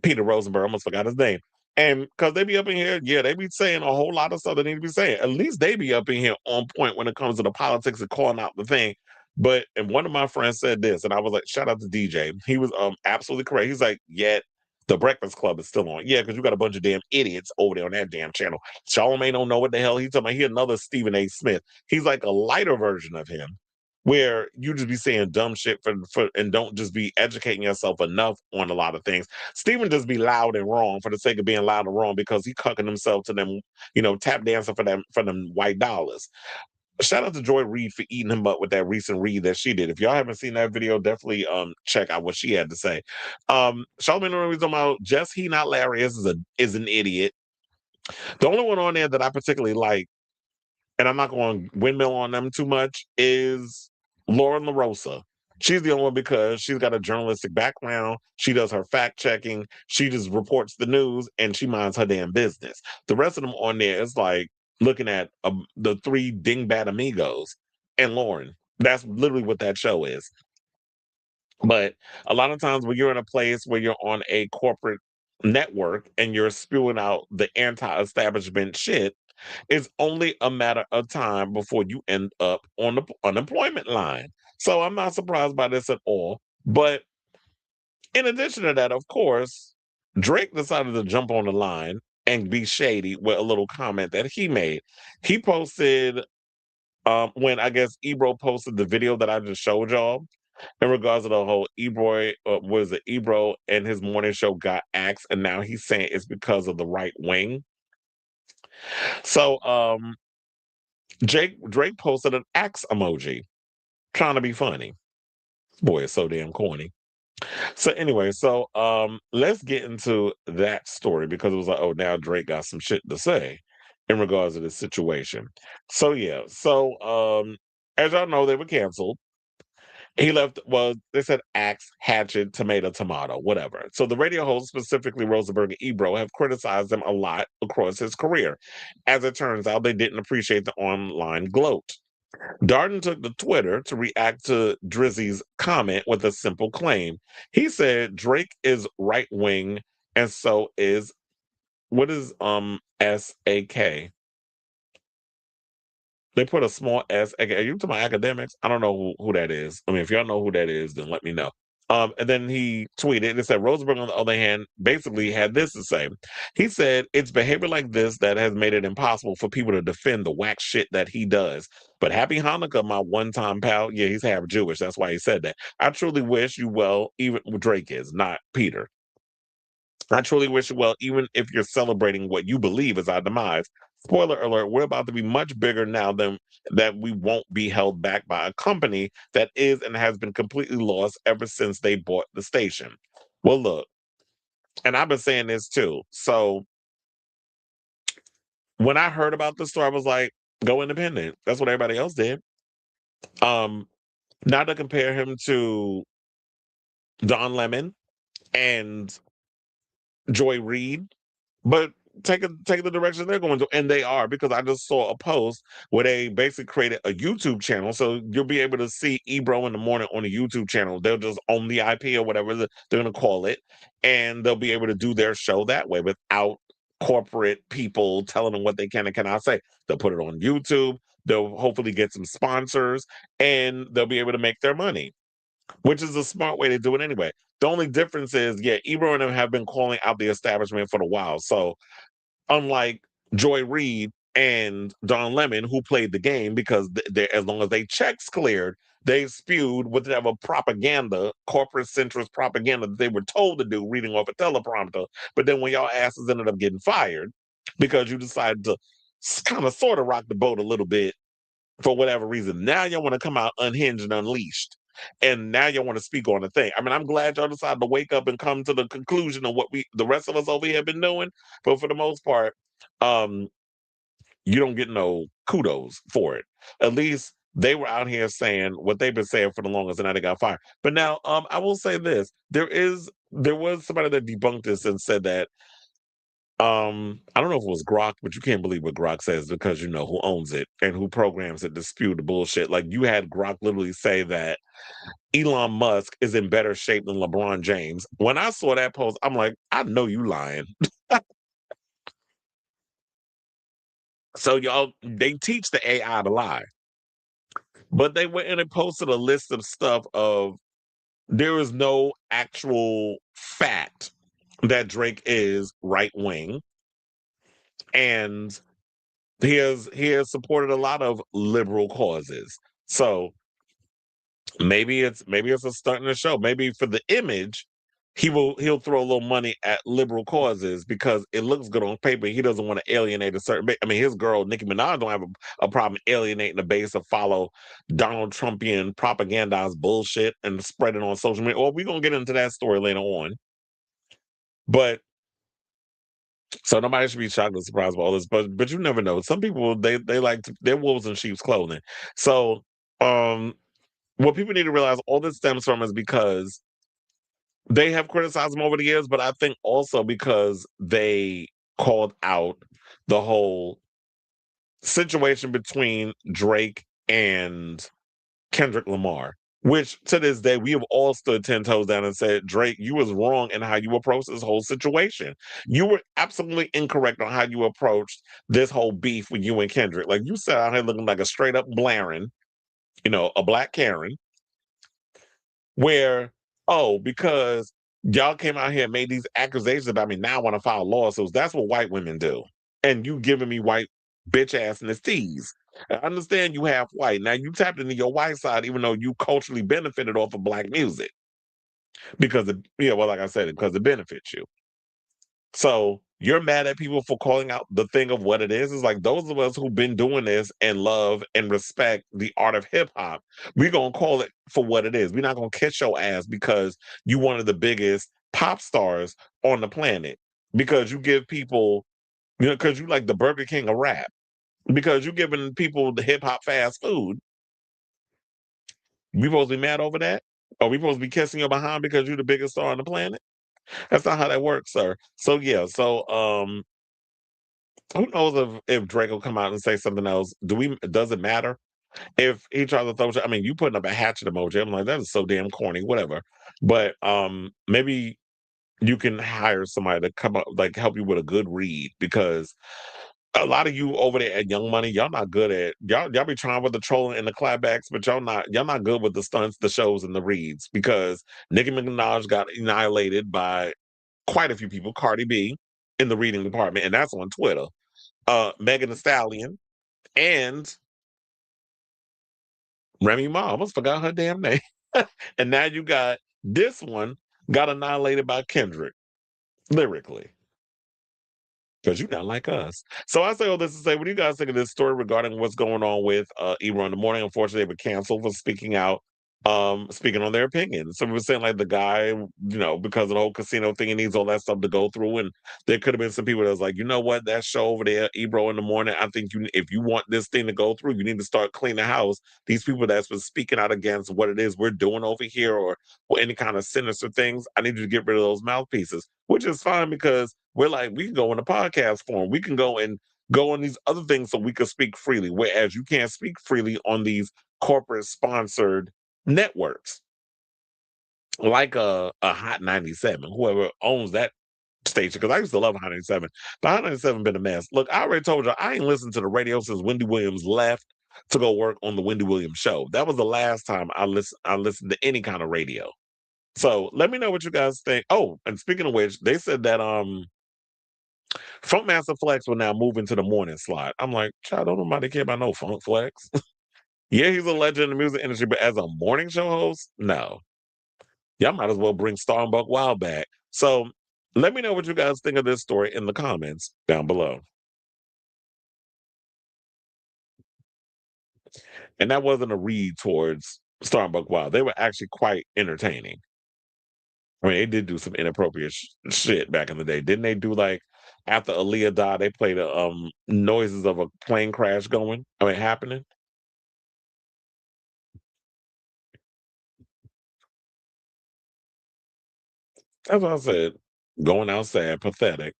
Peter Rosenberg. I almost forgot his name. And because they be up in here, yeah, they be saying a whole lot of stuff they need to be saying. At least they be up in here on point when it comes to the politics and calling out the thing. But and one of my friends said this, and I was like, shout out to DJ. He was absolutely correct. He's like, yet the Breakfast Club is still on. Yeah, because you got a bunch of damn idiots over there on that damn channel. Charlamagne don't know what the hell he's talking about. He another Stephen A. Smith. He's like a lighter version of him, where you just be saying dumb shit for and don't just be educating yourself enough on a lot of things. Stephen just be loud and wrong for the sake of being loud and wrong because he cucking himself to them, you know, tap dancing for them white dollars. Shout out to Joy Reid for eating him up with that recent read that she did. If y'all haven't seen that video, definitely check out what she had to say. Charlamagne was talking about Just He Not Larry is an idiot. The only one on there that I particularly like, and I'm not going to windmill on them too much, is Lauren LaRosa. She's the only one because she's got a journalistic background. She does her fact checking. She just reports the news and she minds her damn business. The rest of them on there is like looking at the 3 dingbat amigos and Lauren. That's literally what that show is. But a lot of times when you're in a place where you're on a corporate network and you're spewing out the anti-establishment shit, it's only a matter of time before you end up on the unemployment line. So I'm not surprised by this at all. But in addition to that, of course, Drake decided to jump on the line and be shady with a little comment that he made. He posted when I guess Ebro posted the video that I just showed y'all in regards to the whole Ebro, was it Ebro and his morning show got axed, and now he's saying it's because of the right wing. So Drake posted an axe emoji, trying to be funny. Boy, it's so damn corny. So anyway, let's get into that story because it was like, oh, now Drake got some shit to say in regards to this situation. So yeah, as y'all know, they were canceled. He left, well, they said axe, hatchet, tomato, whatever. So the radio hosts, specifically Rosenberg and Ebro, have criticized him a lot across his career. As it turns out, they didn't appreciate the online gloat. Darden took to Twitter to react to Drizzy's comment with a simple claim. He said Drake is right wing, and so is what is SAK? They put a small S. Are you talking about academics? I don't know who that is. I mean, if y'all know who that is, then let me know. And then he tweeted and said Rosenberg, on the other hand, basically had this to say. He said, it's behavior like this that has made it impossible for people to defend the whack shit that he does. But happy Hanukkah, my one-time pal. Yeah, he's half Jewish. That's why he said that. I truly wish you well, even Drake is, not Peter. I truly wish you well, even if you're celebrating what you believe is our demise. Spoiler alert, we're about to be much bigger now than that. We won't be held back by a company that is and has been completely lost ever since they bought the station. Well, look, and I've been saying this too. So when I heard about this story, I was like, go independent. That's what everybody else did. Not to compare him to Don Lemon and Joy Reid, but take the direction they're going to, and they are, because I just saw a post where they basically created a YouTube channel, so you'll be able to see Ebro in the morning on a YouTube channel. They'll just own the IP or whatever they're going to call it, and they'll be able to do their show that way without corporate people telling them what they can and cannot say. They'll put it on YouTube. They'll hopefully get some sponsors, and they'll be able to make their money, which is a smart way to do it anyway. The only difference is, yeah, Ebro and them have been calling out the establishment for a while. So unlike Joy Reid and Don Lemon, who played the game because as long as they checks cleared, they spewed whatever propaganda, corporate centrist propaganda that they were told to do, reading off a teleprompter. But then when y'all asses ended up getting fired because you decided to kind of sort of rock the boat a little bit for whatever reason, now y'all want to come out unhinged and unleashed. And now you want to speak on the thing. I mean, I'm glad y'all decided to wake up and come to the conclusion of what the rest of us over here have been doing. But for the most part, you don't get no kudos for it. At least they were out here saying what they've been saying for the longest, and now they got fired. But now, I will say this: there was somebody that debunked this and said that. I don't know if it was Grok, but you can't believe what Grok says because you know who owns it and who programs it to spew the bullshit. Like, you had Grok literally say that Elon Musk is in better shape than LeBron James. When I saw that post, I'm like, I know you lying. So y'all, they teach the AI to lie. But they went in and posted a list of stuff of there is no actual fact that Drake is right wing. And he has supported a lot of liberal causes. So maybe it's a stunt in the show. Maybe for the image, he'll throw a little money at liberal causes because it looks good on paper. He doesn't want to alienate a certain base. I mean, his girl Nicki Minaj don't have a problem alienating the base to follow Donald Trumpian propagandized bullshit and spread it on social media. Well, we're gonna get into that story later on. But so nobody should be shocked or surprised by all this, but you never know. Some people they like they're wolves in sheep's clothing. So what people need to realize all this stems from is because they have criticized him over the years, but I think also because they called out the whole situation between Drake and Kendrick Lamar, which to this day we have all stood 10 toes down and said, Drake, you was wrong in how you approached this whole situation. You were absolutely incorrect on how you approached this whole beef with you and Kendrick. Like, you sat out here looking like a straight up Blaren, a black Karen, where, because y'all came out here and made these accusations about me, now I want to file lawsuits. That's what white women do. And you giving me white bitch ass and tease. I understand you half white. Now you tapped into your white side, even though you culturally benefited off of black music. Because like I said, because it benefits you. So you're mad at people for calling out the thing of what it is. It's like those of us who've been doing this and love and respect the art of hip hop, we're going to call it for what it is. We're not going to kiss your ass because you one of the biggest pop stars on the planet. Because you give people, because you like the Burger King of rap. Because you're giving people the hip hop fast food. We supposed to be mad over that? Are we supposed to be kissing your behind because you're the biggest star on the planet? That's not how that works, sir. So yeah, who knows if Drake will come out and say something else? Does it matter? if he tries to throw, I mean, you putting up a hatchet emoji, I'm like, that is so damn corny, whatever. But maybe you can hire somebody to come up, like help you with a good read, because a lot of you over there at Young Money, y'all not good at y'all be trying with the trolling and the clapbacks, but y'all not good with the stunts, the shows, and the reads, because Nicki Minaj got annihilated by quite a few people, Cardi B, in the reading department, and that's on Twitter. Megan Thee Stallion and Remy Ma, almost forgot her damn name. And now you got this one got annihilated by Kendrick lyrically. Because you're not like us. So I say all this to say, what do you guys think of this story regarding what's going on with Ebro in the morning? Unfortunately, they were canceled for speaking out, speaking on their opinion. So we were saying like the guy, because of the whole casino thing, he needs all that stuff to go through. And there could have been some people that was like, you know what, that show over there, Ebro in the morning, I think if you want this thing to go through, you need to start cleaning the house. These people that's been speaking out against what it is we're doing over here, or any kind of sinister things, I need you to get rid of those mouthpieces, which is fine, because we're like, we can go in a podcast form. We can go on these other things so we can speak freely. Whereas you can't speak freely on these corporate sponsored networks. Like a Hot 97, whoever owns that station, because I used to love Hot 97. But Hot 97 been a mess. Look, I already told you, I ain't listened to the radio since Wendy Williams left to go work on the Wendy Williams show. That was the last time I listened to any kind of radio. So let me know what you guys think. Oh, and speaking of which, they said that Funkmaster Flex will now move into the morning slot. I'm like, child, don't nobody care about no Funk Flex. Yeah, he's a legend in the music industry, but as a morning show host, no. Y'all might as well bring Star and Buck Wild back. So let me know what you guys think of this story in the comments down below. And that wasn't a read towards Star and Buck Wild. They were actually quite entertaining. I mean, they did do some inappropriate shit back in the day. Didn't they do, like, after Aaliyah died, they played the noises of a plane crash happening? That's what I said. Going outside, pathetic.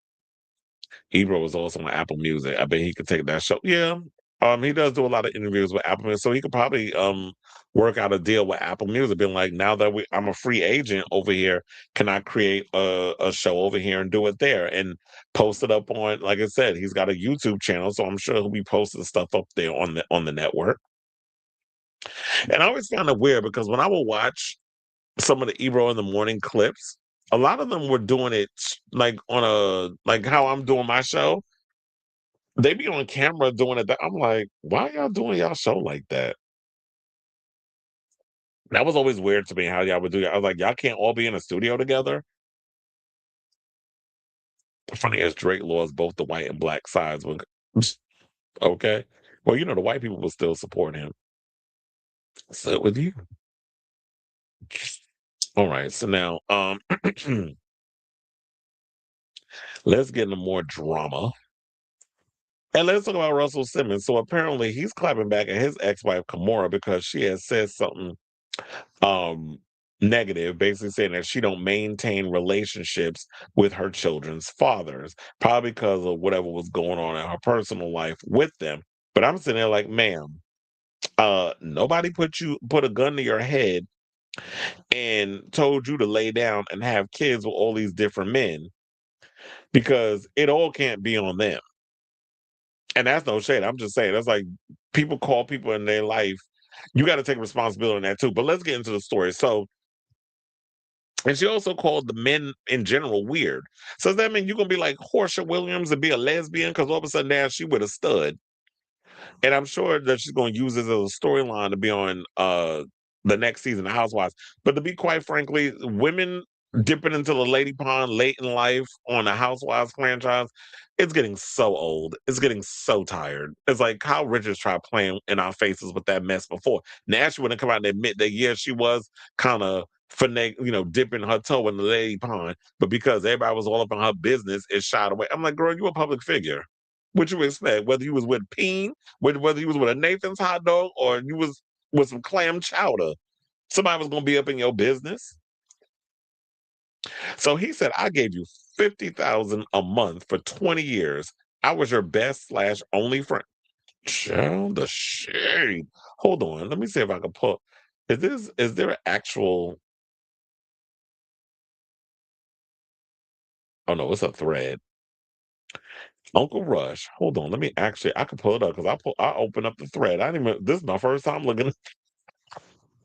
Ebro was also on Apple Music. I bet he could take that show. Yeah. He does do a lot of interviews with Apple Music, so he could probably work out a deal with Apple Music, being like, now that I'm a free agent over here, can I create a show over here and do it there and post it up on, like I said, he's got a YouTube channel, so I'm sure he'll be posting stuff up there on the network. And I always found it weird, because when I would watch some of the Ebro in the morning clips, a lot of them were doing it like like how I'm doing my show. They be on camera doing it. I'm like, why y'all doing y'all show like that? That was always weird to me, how y'all would do it. I was like, y'all can't all be in a studio together. Funny as Drake lost both the white and black sides. Okay. Well, the white people will still support him. So with you. All right. So now, let's get into more drama. And let's talk about Russell Simmons. So apparently he's clapping back at his ex-wife Kimora, because she has said something negative, basically saying that she don't maintain relationships with her children's fathers, probably because of whatever was going on in her personal life with them. But I'm sitting there like, ma'am, nobody put a gun to your head and told you to lay down and have kids with all these different men, because it all can't be on them. And that's no shade. I'm just saying, that's like, people call people in their life. You got to take responsibility in that too. But let's get into the story. So, and she also called the men in general weird. So does that mean you're going to be like Portia Williams and be a lesbian? Because all of a sudden now she with a stud. And I'm sure that she's going to use this as a storyline to be on the next season of Housewives. But to be quite frankly, women dipping into the lady pond late in life on a Housewives franchise, it's getting so old. It's getting so tired. It's like Kyle Richards tried playing in our faces with that mess before. Now she wouldn't come out and admit that, yeah, she was kind of dipping her toe in the lady pond. But because everybody was all up in her business, it shied away. I'm like, girl, you a public figure. What you expect? Whether you was with Peen, whether you was with a Nathan's hot dog, or you was with some clam chowder, somebody was going to be up in your business. So he said, I gave you $50,000 a month for 20 years. I was your best / only friend. Child, the shade. Hold on. Let me see if I can pull. Is there an actual? Oh no, it's a thread. Uncle Rush. Hold on. Let me actually. I can pull it up because I open up the thread. I didn't even. This is my first time looking.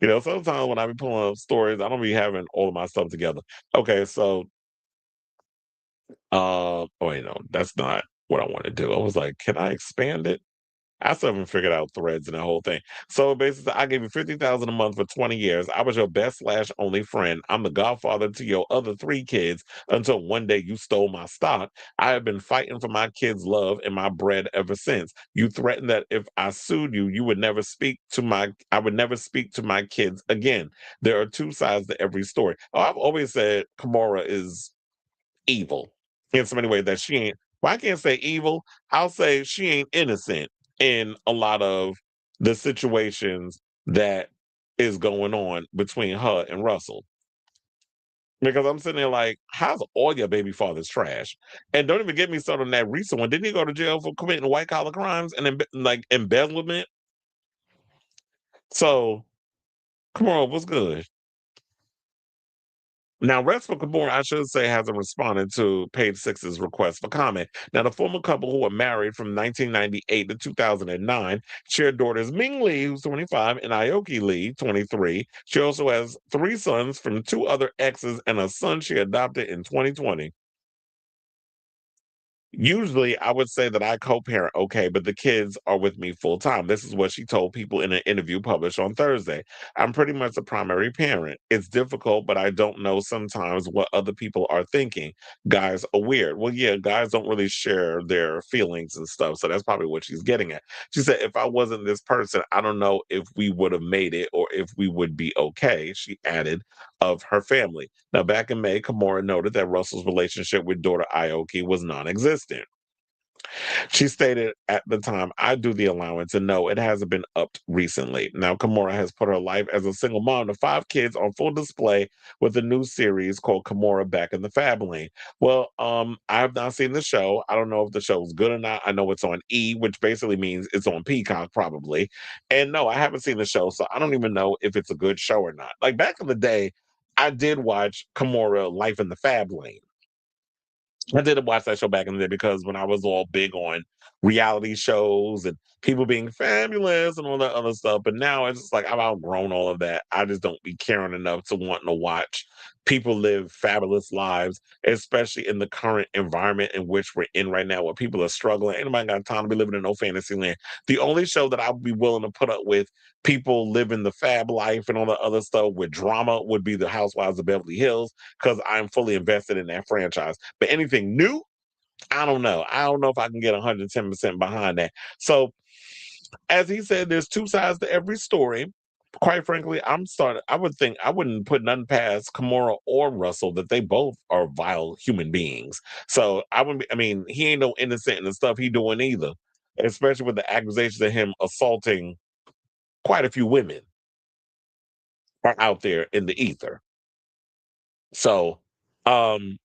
Sometimes when I be pulling up stories, I don't be having all of my stuff together. Okay, so oh wait, no, that's not what I want to do. I was like, can I expand it? I still haven't figured out threads and the whole thing. So basically, I gave you 50,000 a month for 20 years. I was your best slash only friend. I'm the godfather to your other three kids until one day you stole my stock. I have been fighting for my kids' love and my bread ever since. You threatened that if I sued you, I would never speak to my kids again. There are two sides to every story. Oh, I've always said Kimora is evil in so many ways that she ain't. Well, I can't say evil. I'll say she ain't innocent in a lot of the situations that is going on between her and Russell. Because I'm sitting there like, how's all your baby fathers trash? And don't even get me started on that recent one. Didn't he go to jail for committing white collar crimes and like embezzlement? So, come on, what's good? Now, Restful Kimora, I should say, hasn't responded to Page Six's request for comment. Now, the former couple who were married from 1998 to 2009 shared daughters Ming Lee, who's 25, and Aoki Lee, 23. She also has three sons from two other exes and a son she adopted in 2020. Usually, I would say that I co-parent okay, but the kids are with me full time. This is what she told people in an interview published on Thursday. I'm pretty much the primary parent. It's difficult, but I don't know sometimes what other people are thinking. Guys are weird. Well, yeah, guys don't really share their feelings and stuff. So that's probably what she's getting at. She said, if I wasn't this person, I don't know if we would have made it or if we would be okay. She added, of her family. Now, back in May, Kimora noted that Russell's relationship with daughter Aoki was non existent. She stated at the time, I do the allowance, and no, it hasn't been upped recently. Now, Kimora has put her life as a single mom to five kids on full display with a new series called Kimora Back in the Fab Lane. Well, I have not seen the show. I don't know if the show's good or not. I know it's on E, which basically means it's on Peacock, probably. And no, I haven't seen the show, so I don't even know if it's a good show or not. Like back in the day, I did watch Kimora Life in the Fab Lane. I did watch that show back in the day because when I was all big on reality shows and people being fabulous and all that other stuff. But now it's just like I've outgrown all of that. I just don't be caring enough to wanting to watch people live fabulous lives, especially in the current environment in which we're in right now, where people are struggling. Ain't nobody got time to be living in no fantasy land. The only show that I would be willing to put up with people living the fab life and all the other stuff with drama would be the Housewives of Beverly Hills because I'm fully invested in that franchise. But anything new, I don't know. I don't know if I can get 110% behind that. So, as he said, there's two sides to every story. Quite frankly, I would think I wouldn't put none past Kimora or Russell that they both are vile human beings. So I wouldn't. I mean, he ain't no innocent in the stuff he doing either. Especially with the accusations of him assaulting quite a few women are out there in the ether. So, um,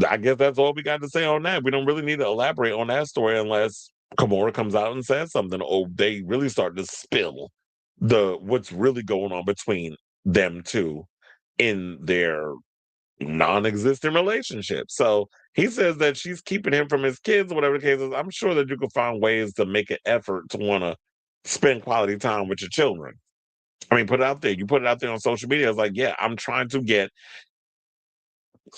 I guess that's all we got to say on that. We don't really need to elaborate on that story unless Kimora comes out and says something, or they really start to spill the what's really going on between them two in their non-existent relationship. So he says that she's keeping him from his kids, or whatever the case is. I'm sure that you can find ways to make an effort to want to spend quality time with your children. I mean, put it out there. You put it out there on social media. It's like, yeah, I'm trying to get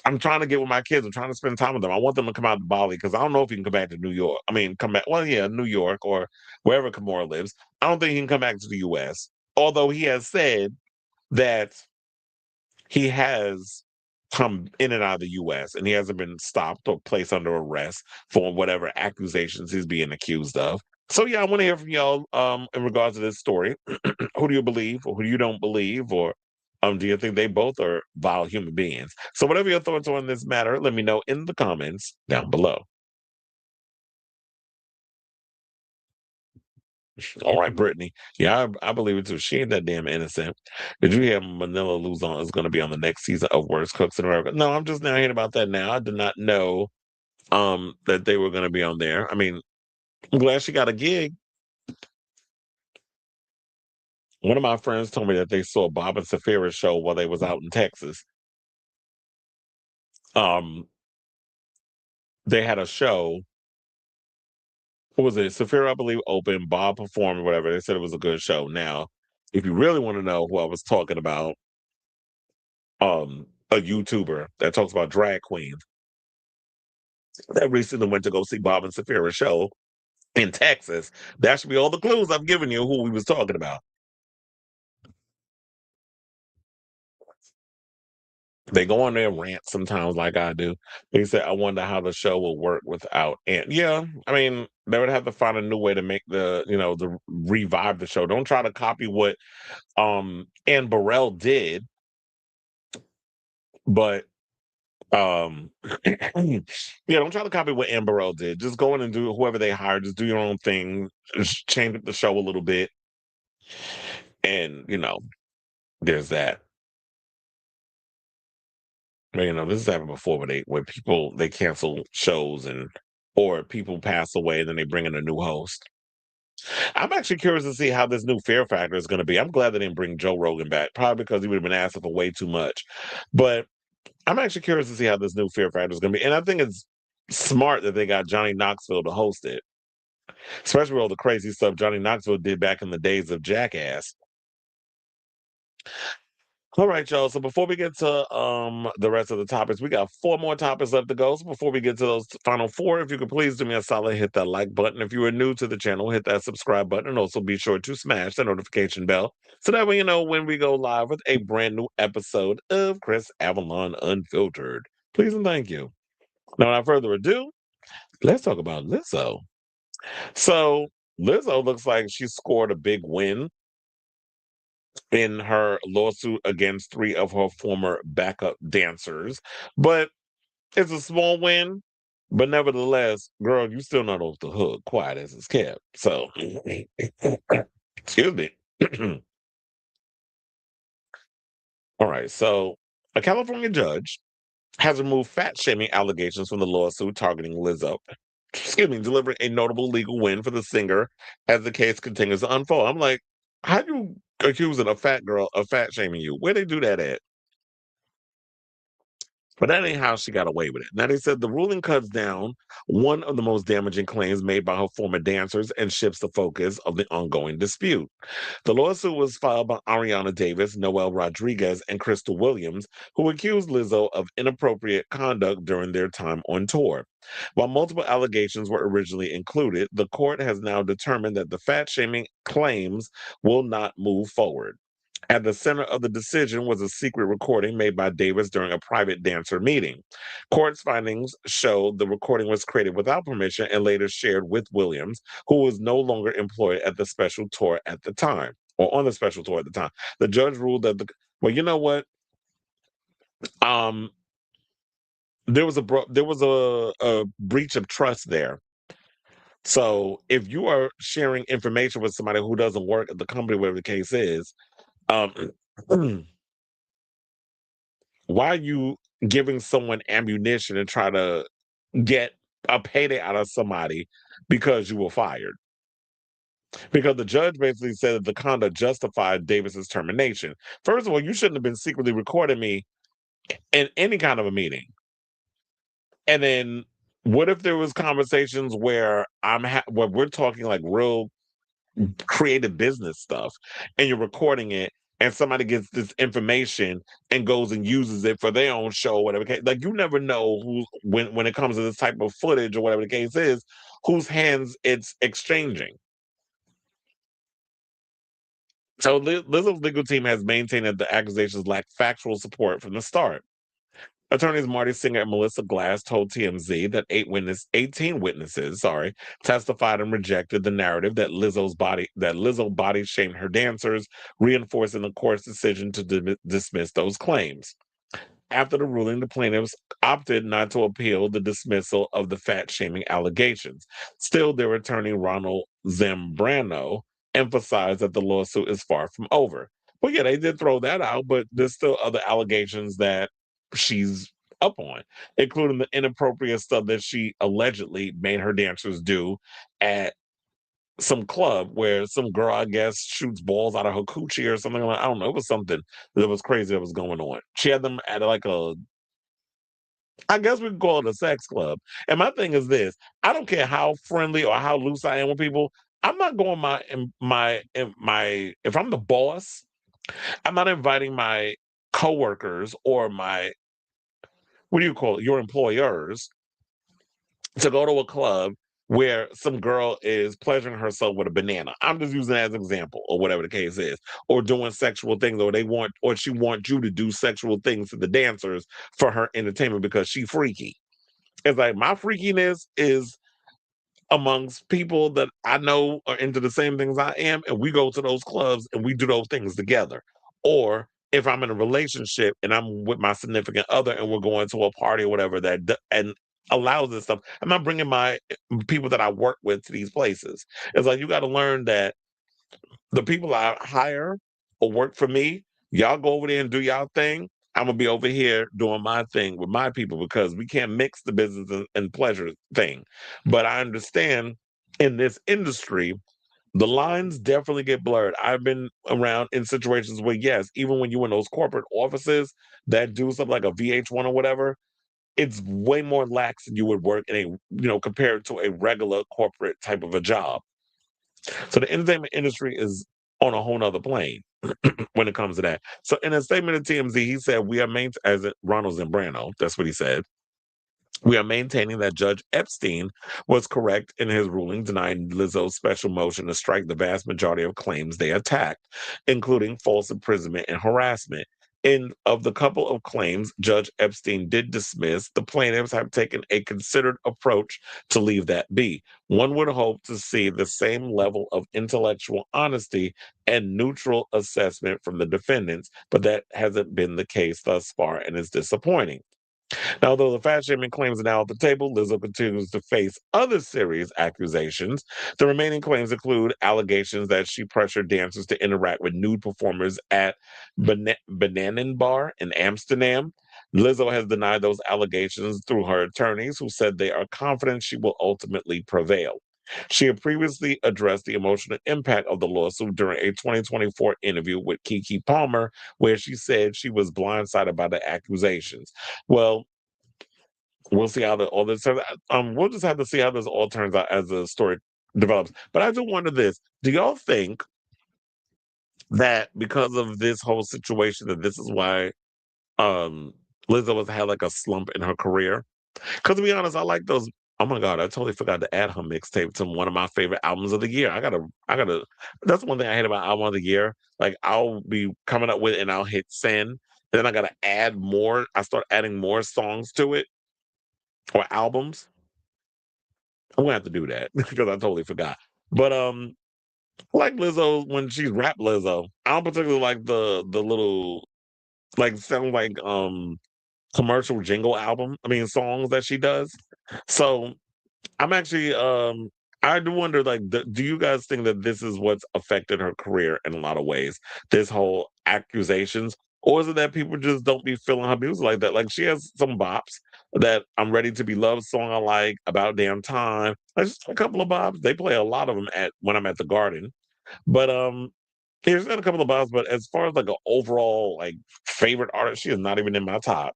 with my kids. I'm trying to spend time with them. I want them to come out to Bali because I don't know if he can come back to New York. I mean, come back. Well, yeah, New York or wherever Kimora lives. I don't think he can come back to the U.S. Although he has said that he has come in and out of the U.S. and he hasn't been stopped or placed under arrest for whatever accusations he's being accused of. So yeah, I want to hear from y'all in regards to this story. Who do you believe or who you don't believe, or do you think they both are vile human beings? So whatever your thoughts are on this matter, let me know in the comments down below. All right, Brittany. Yeah, I believe it too. She ain't that damn innocent. Did you hear Manila Luzon is going to be on the next season of Worst Cooks in America? No, I'm just now hearing about that now. I did not know that they were going to be on there. I mean, I'm glad she got a gig. One of my friends told me that they saw Bob and Saphira's show while they was out in Texas. They had a show. What was it? Saphira, I believe, opened. Bob performed, whatever. They said it was a good show. Now, if you really want to know who I was talking about, a YouTuber that talks about drag queens that recently went to go see Bob and Saphira's show in Texas. That should be all the clues I've given you who we was talking about. They go on there and rant sometimes like I do. They said, I wonder how the show will work without Ant. Yeah, I mean, they would have to find a new way to make the revive the show. Don't try to copy what Ann Burrell did, but yeah, don't try to copy what Ann Burrell did. Just go in and do whoever they hired, just do your own thing, just change up the show a little bit. And there's that. This has happened before where people they cancel shows or people pass away and then they bring in a new host. I'm actually curious to see how this new Fear Factor is going to be. I'm glad they didn't bring Joe Rogan back, probably because he would have been asking for way too much. But I'm actually curious to see how this new Fear Factor is going to be. And I think it's smart that they got Johnny Knoxville to host it, especially with all the crazy stuff Johnny Knoxville did back in the days of Jackass. All right, y'all. So before we get to the rest of the topics, we got 4 more topics left to go. So before we get to those final 4, if you could please do me a solid, hit that like button. If you are new to the channel, hit that subscribe button, and also be sure to smash the notification bell so that way you know when we go live with a brand new episode of Chris Avalon Unfiltered. Please and thank you. Now, without further ado, let's talk about Lizzo. So Lizzo looks like she scored a big win in her lawsuit against 3 of her former backup dancers. But it's a small win. But nevertheless, girl, you still not off the hook, quiet as it's kept. So, excuse me. All right. So, a California judge has removed fat-shaming allegations from the lawsuit targeting Lizzo. Excuse me, delivering a notable legal win for the singer as the case continues to unfold. I'm like, how you accusing a fat girl of fat shaming you? Where they do that at? But that ain't how she got away with it. Now, they said the ruling cuts down one of the most damaging claims made by her former dancers and shifts the focus of the ongoing dispute. The lawsuit was filed by Ariana Davis, Noel Rodriguez, and Crystal Williams, who accused Lizzo of inappropriate conduct during their time on tour. While multiple allegations were originally included, the court has now determined that the fat shaming claims will not move forward. At the center of the decision was a secret recording made by Davis during a private dancer meeting. Court's findings showed the recording was created without permission and later shared with Williams, who was no longer employed at the special tour at the time, or on the special tour at the time. The judge ruled that well, you know what? There was a breach of trust there. So if you are sharing information with somebody who doesn't work at the company, whatever the case is, um, why are you giving someone ammunition and try to get a payday out of somebody because you were fired? Because the judge basically said that the conduct justified Davis's termination. First of all, you shouldn't have been secretly recording me in any kind of a meeting. And then what if there was conversations where where we're talking like real creative business stuff and you're recording it and somebody gets this information and goes and uses it for their own show, whatever case. Like you never know who when it comes to this type of footage or whatever the case is, whose hands it's exchanging. So Lizzo's legal team has maintained that the accusations lack factual support from the start. Attorneys Marty Singer and Melissa Glass told TMZ that 18 witnesses, testified and rejected the narrative that Lizzo body shamed her dancers, reinforcing the court's decision to dismiss those claims. After the ruling, the plaintiffs opted not to appeal the dismissal of the fat-shaming allegations. Still, their attorney, Ronald Zambrano, emphasized that the lawsuit is far from over. Well, yeah, they did throw that out, but there's still other allegations that she's up on, including the inappropriate stuff that she allegedly made her dancers do at some club where some girl, I guess, shoots balls out of her coochie or something. Like, I don't know. It was something that was crazy that was going on. She had them at like a, I guess we could call it a sex club. And my thing is this: I don't care how friendly or how loose I am with people. I'm not going my if I'm the boss, I'm not inviting my coworkers or my, what do you call it, your employers, to go to a club where some girl is pleasuring herself with a banana. I'm just using it as an example, or whatever the case is, or doing sexual things, or she wants you to do sexual things to the dancers for her entertainment because she freaky. It's like my freakiness is amongst people that I know are into the same things I am, and we go to those clubs and we do those things together. Or if I'm in a relationship and I'm with my significant other and we're going to a party or whatever and allows this stuff, I'm not bringing my people that I work with to these places. It's like you got to learn that the people I hire or work for me, y'all go over there and do y'all thing. I'm gonna be over here doing my thing with my people because we can't mix the business and pleasure thing. But I understand in this industry, the lines definitely get blurred. I've been around in situations where, yes, even when you're in those corporate offices that do something like a VH1 or whatever, it's way more lax than you would work in a, compared to a regular corporate type of a job. So the entertainment industry is on a whole nother plane when it comes to that. So in a statement to TMZ, he said, "We are as Ronald Zambrano, that's what he said. We are maintaining that Judge Epstein was correct in his ruling denying Lizzo's special motion to strike the vast majority of claims they attacked, including false imprisonment and harassment. In of the couple of claims Judge Epstein did dismiss, the plaintiffs have taken a considered approach to leave that be. One would hope to see the same level of intellectual honesty and neutral assessment from the defendants, but that hasn't been the case thus far and is disappointing. Now, although the fat shaming claims are now at the table, Lizzo continues to face other serious accusations. The remaining claims include allegations that she pressured dancers to interact with nude performers at Bananen Bar in Amsterdam. Lizzo has denied those allegations through her attorneys, who said they are confident she will ultimately prevail. She had previously addressed the emotional impact of the lawsuit during a 2024 interview with Keke Palmer, where she said she was blindsided by the accusations. Well, we'll see how all this turns out. We'll just have to see how this all turns out as the story develops. But I do wonder this: do y'all think that because of this whole situation, that this is why Lizzo has had like a slump in her career? Because to be honest, I like those. Oh my god, I totally forgot to add her mixtape to one of my favorite albums of the year. I gotta. That's one thing I hate about album of the year. Like I'll be coming up with it and I'll hit send, and then I gotta add more. I start adding more songs to it or albums. I'm gonna have to do that because I totally forgot. But I like Lizzo when she's rap Lizzo. I don't particularly like the little, like, sound like commercial jingle songs that she does. So I'm actually I do wonder, like, do you guys think that this is what's affected her career in a lot of ways? This whole accusations, or is it that people just don't be feeling her music like that? Like she has some bops that "I'm Ready to Be Loved" song I like, "About Damn Time." Like just a couple of bops. They play a lot of them at when I'm at the Garden. But there's been a couple of bops. But as far as like an overall like favorite artist, she is not even in my top.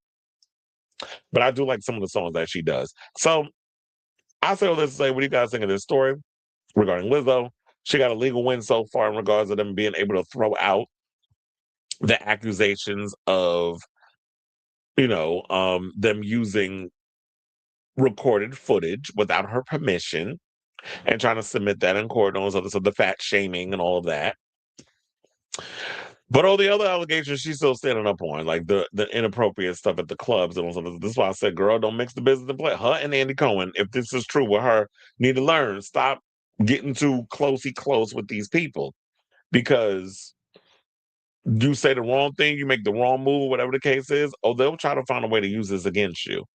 But I do like some of the songs that she does. So I say all this to say, what do you guys think of this story regarding Lizzo? She got a legal win so far in regards to them being able to throw out the accusations of, them using recorded footage without her permission and trying to submit that in court and all this other stuff, the fat shaming and all of that. But all the other allegations, she's still standing up on, like the inappropriate stuff at the clubs and all that. This is why I said, girl, don't mix the business and play. Her and Andy Cohen, if this is true with her, need to learn. Stop getting too close with these people, because you say the wrong thing, you make the wrong move, whatever the case is, they'll try to find a way to use this against you.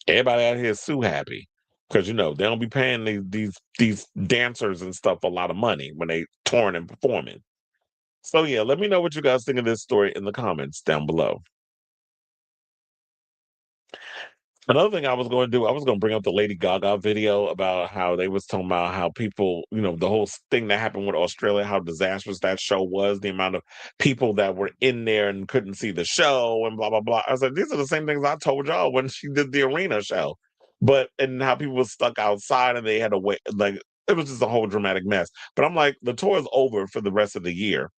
Everybody out here is sue happy because they don't be paying these dancers and stuff a lot of money when they touring and performing. So yeah, let me know what you guys think of this story in the comments down below. Another thing I was going to do, I was going to bring up the Lady Gaga video about how they was talking about how people, the whole thing that happened with Australia, how disastrous that show was, the amount of people that were in there and couldn't see the show and blah, blah, blah. I was like, these are the same things I told y'all when she did the arena show. And how people were stuck outside and they had to wait. Like, it was just a whole dramatic mess. But I'm like, the tour is over for the rest of the year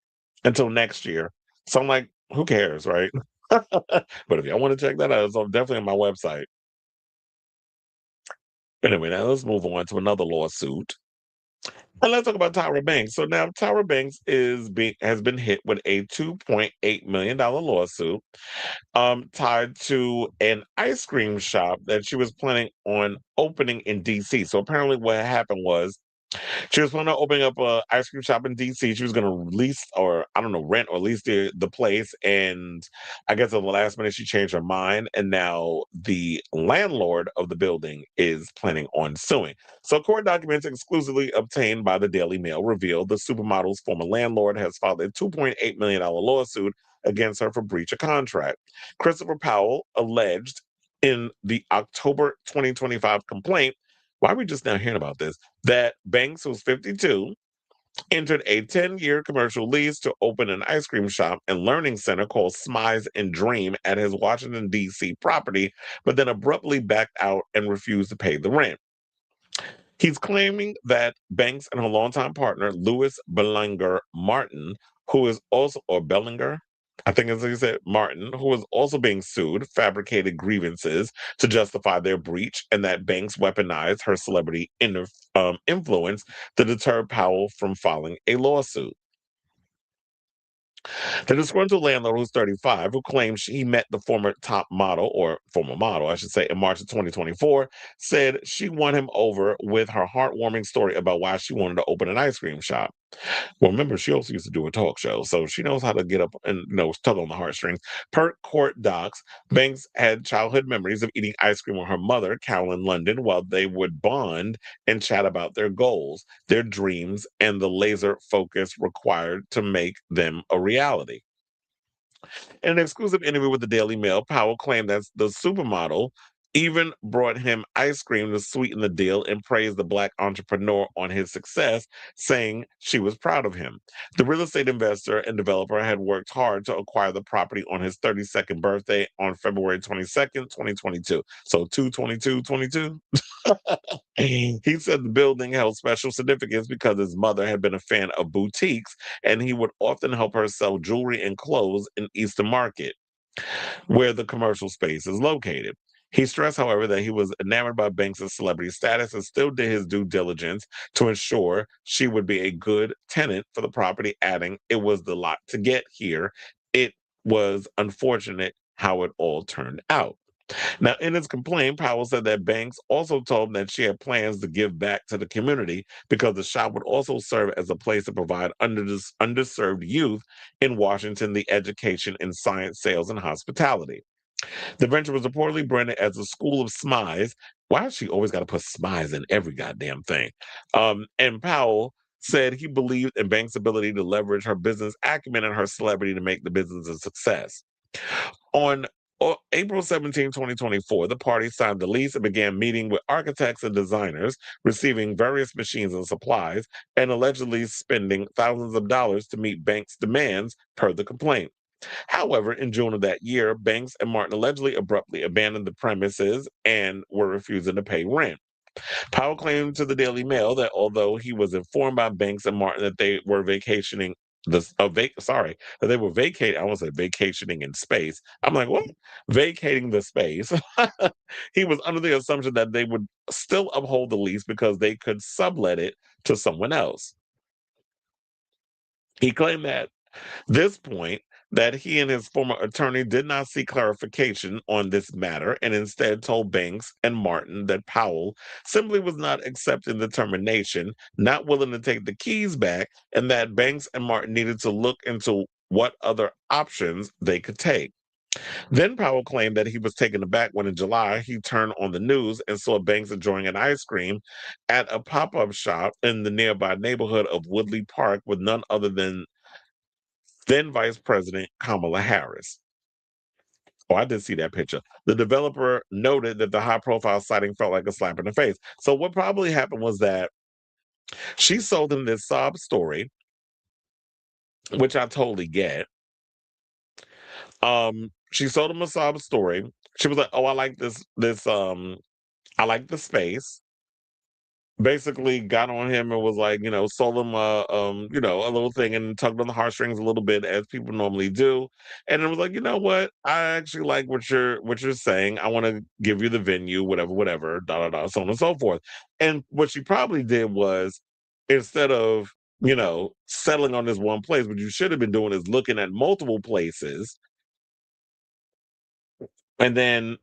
until next year. So I'm like, who cares, right? But if y'all want to check that out, it's definitely on my website. Anyway, now let's move on to another lawsuit. And let's talk about Tyra Banks. So now Tyra Banks has been hit with a $2.8 million lawsuit tied to an ice cream shop that she was planning on opening in DC. So apparently what happened was she was planning on opening up a ice cream shop in DC. She was going to lease, or I don't know, rent or lease the place. And I guess at the last minute she changed her mind. And now the landlord of the building is planning on suing. So court documents exclusively obtained by the Daily Mail revealed the supermodel's former landlord has filed a $2.8 million lawsuit against her for breach of contract. Christopher Powell alleged in the October 2025 complaint, why are we just now hearing about this? That Banks, who's 52, entered a 10-year commercial lease to open an ice cream shop and learning center called Smize and Dream at his Washington, D.C. property, but then abruptly backed out and refused to pay the rent. He's claiming that Banks and her longtime partner, Louis Bellinger Martin, who is also, or Bellinger, I think as he said, Martin, who is also being sued, fabricated grievances to justify their breach, and that Banks weaponized her celebrity influence to deter Powell from filing a lawsuit. The disgruntled landlord, who's 35, who claims he met the former model, I should say, in March of 2024, said she won him over with her heartwarming story about why she wanted to open an ice cream shop. Well, remember, she also used to do a talk show, so she knows how to get up and tug on the heartstrings. Per court docs, Banks had childhood memories of eating ice cream with her mother, Carolyn London, while they would bond and chat about their goals, their dreams, and the laser focus required to make them a reality. In an exclusive interview with the Daily Mail, Powell claimed that the supermodel even brought him ice cream to sweeten the deal and praised the Black entrepreneur on his success, saying she was proud of him. The real estate investor and developer had worked hard to acquire the property on his 32nd birthday on February 22nd, 2022. So 2/22/22. He said the building held special significance because his mother had been a fan of boutiques and he would often help her sell jewelry and clothes in Eastern Market, where the commercial space is located. He stressed, however, that he was enamored by Banks' celebrity status and still did his due diligence to ensure she would be a good tenant for the property, adding, "It was the lot to get here. It was unfortunate how it all turned out." Now, in his complaint, Powell said that Banks also told him that she had plans to give back to the community because the shop would also serve as a place to provide underserved youth in Washington the education in science, sales, and hospitality. The venture was reportedly branded as the School of Smize. Why has she always got to put Smize in every goddamn thing? And Powell said he believed in Banks' ability to leverage her business acumen and her celebrity to make the business a success. On April 17, 2024, the parties signed the lease and began meeting with architects and designers, receiving various machines and supplies, and allegedly spending thousands of dollars to meet Banks' demands per the complaint. However, in June of that year, Banks and Martin allegedly abruptly abandoned the premises and were refusing to pay rent. Powell claimed to the Daily Mail that although he was informed by Banks and Martin that they were vacationing that they were vacating. I want to say vacationing in space. I'm like, what? Vacating the space. He was under the assumption that they would still uphold the lease because they could sublet it to someone else. He claimed that this point that he and his former attorney did not seek clarification on this matter and instead told Banks and Martin that Powell simply was not accepting the termination, not willing to take the keys back, and that Banks and Martin needed to look into what other options they could take. Then Powell claimed that he was taken aback when in July he turned on the news and saw Banks enjoying an ice cream at a pop-up shop in the nearby neighborhood of Woodley Park with none other than then Vice President Kamala Harris. Oh, I did see that picture. The developer noted that the high-profile sighting felt like a slap in the face. So what probably happened was that she sold him this sob story, which I totally get. She sold him a sob story. She was like, "Oh, I like I like the space." Basically got on him and was like, sold him a little thing and tugged on the heartstrings a little bit as people normally do. And it was like, you know what? I actually like what you're saying. I want to give you the venue, whatever, so on and so forth. And what she probably did was instead of, settling on this one place, what you should have been doing is looking at multiple places and then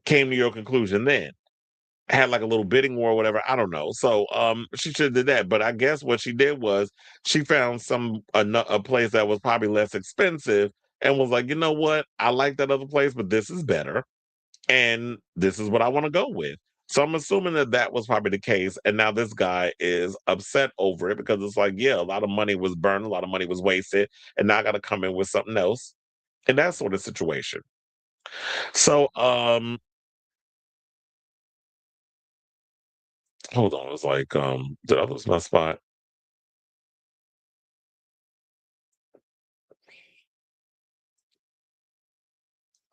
came to your conclusion then. Had like a little bidding war or whatever. I don't know. So she should have did that. But I guess what she did was she found a place that was probably less expensive and was like, you know what? I like that other place, but this is better. And this is what I want to go with. So I'm assuming that was probably the case. And now this guy is upset over it because it's like, yeah, a lot of money was burned, a lot of money was wasted, and now I got to come in with something else. And that sort of situation. So hold on, it's like did I lose my spot?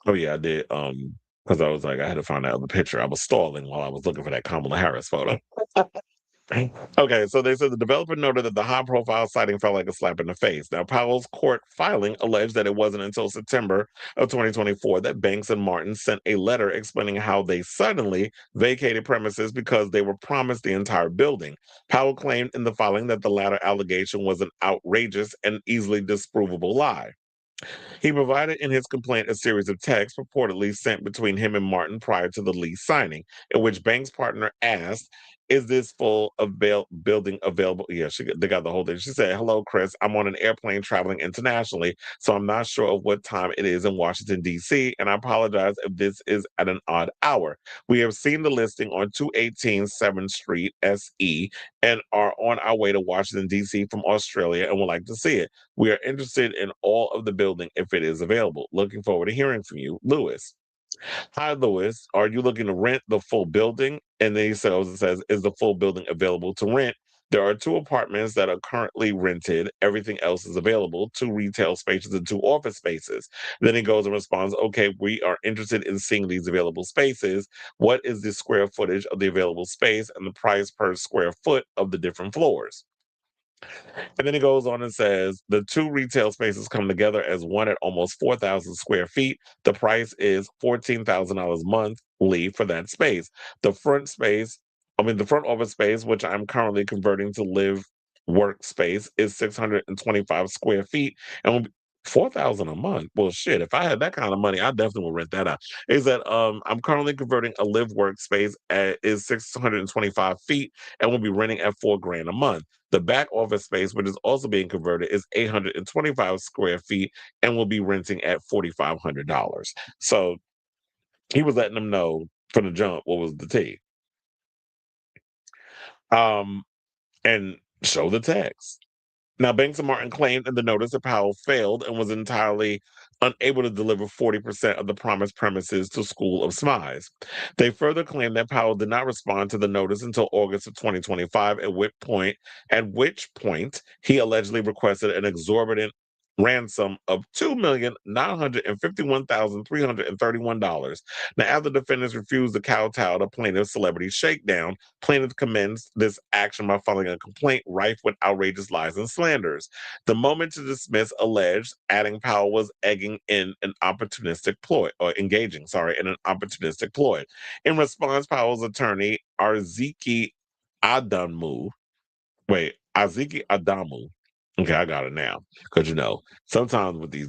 Oh yeah, I did. Because I was like, I had to find that other picture. I was stalling while I was looking for that Kamala Harris photo. Okay, so they said the developer noted that the high-profile sighting felt like a slap in the face. Now, Powell's court filing alleged that it wasn't until September of 2024 that Banks and Martin sent a letter explaining how they suddenly vacated premises because they were promised the entire building. Powell claimed in the filing that the latter allegation was an outrageous and easily disprovable lie. He provided in his complaint a series of texts purportedly sent between him and Martin prior to the lease signing, in which Banks' partner asked, "Is this building available?" Yeah, they got the whole thing. She said, "Hello, Chris. I'm on an airplane traveling internationally, so I'm not sure of what time it is in Washington, D.C., and I apologize if this is at an odd hour. We have seen the listing on 218 7th Street, SE, and are on our way to Washington, D.C. from Australia and would like to see it. We are interested in all of the building if it is available. Looking forward to hearing from you, Lewis." "Hi, Lewis. Are you looking to rent the full building?" And then it says, "Is the full building available to rent? There are 2 apartments that are currently rented. Everything else is available, 2 retail spaces and 2 office spaces." Then he goes and responds, "Okay, we are interested in seeing these available spaces. What is the square footage of the available space and the price per square foot of the different floors?" And then he goes on and says the 2 retail spaces come together as one at almost 4,000 square feet. The price is $14,000 monthly for that space. The front office space, which I'm currently converting to live workspace, is 625 square feet and will be 4,000 a month. Well, shit, if I had that kind of money, I definitely would rent that out. Is that I'm currently converting a live workspace is 625 feet and will be renting at $4,000 a month. The back office space, which is also being converted, is 825 square feet and will be renting at $4,500. So he was letting them know from the jump what was the tea. Um, and show the text. Now, Banks and Martin claimed in the notice that Powell failed and was entirely unable to deliver 40% of the promised premises to School of Smiles. They further claimed that Powell did not respond to the notice until August of 2025, at which point he allegedly requested an exorbitant ransom of $2,951,331. Now, after the defendants refused to kowtow to plaintiff's celebrity shakedown, plaintiff commenced this action by filing a complaint rife with outrageous lies and slanders. The moment to dismiss alleged, adding Powell was engaging in an opportunistic ploy. In response, Powell's attorney, Aziki Adamu. Okay, I got it now. Because, sometimes with these,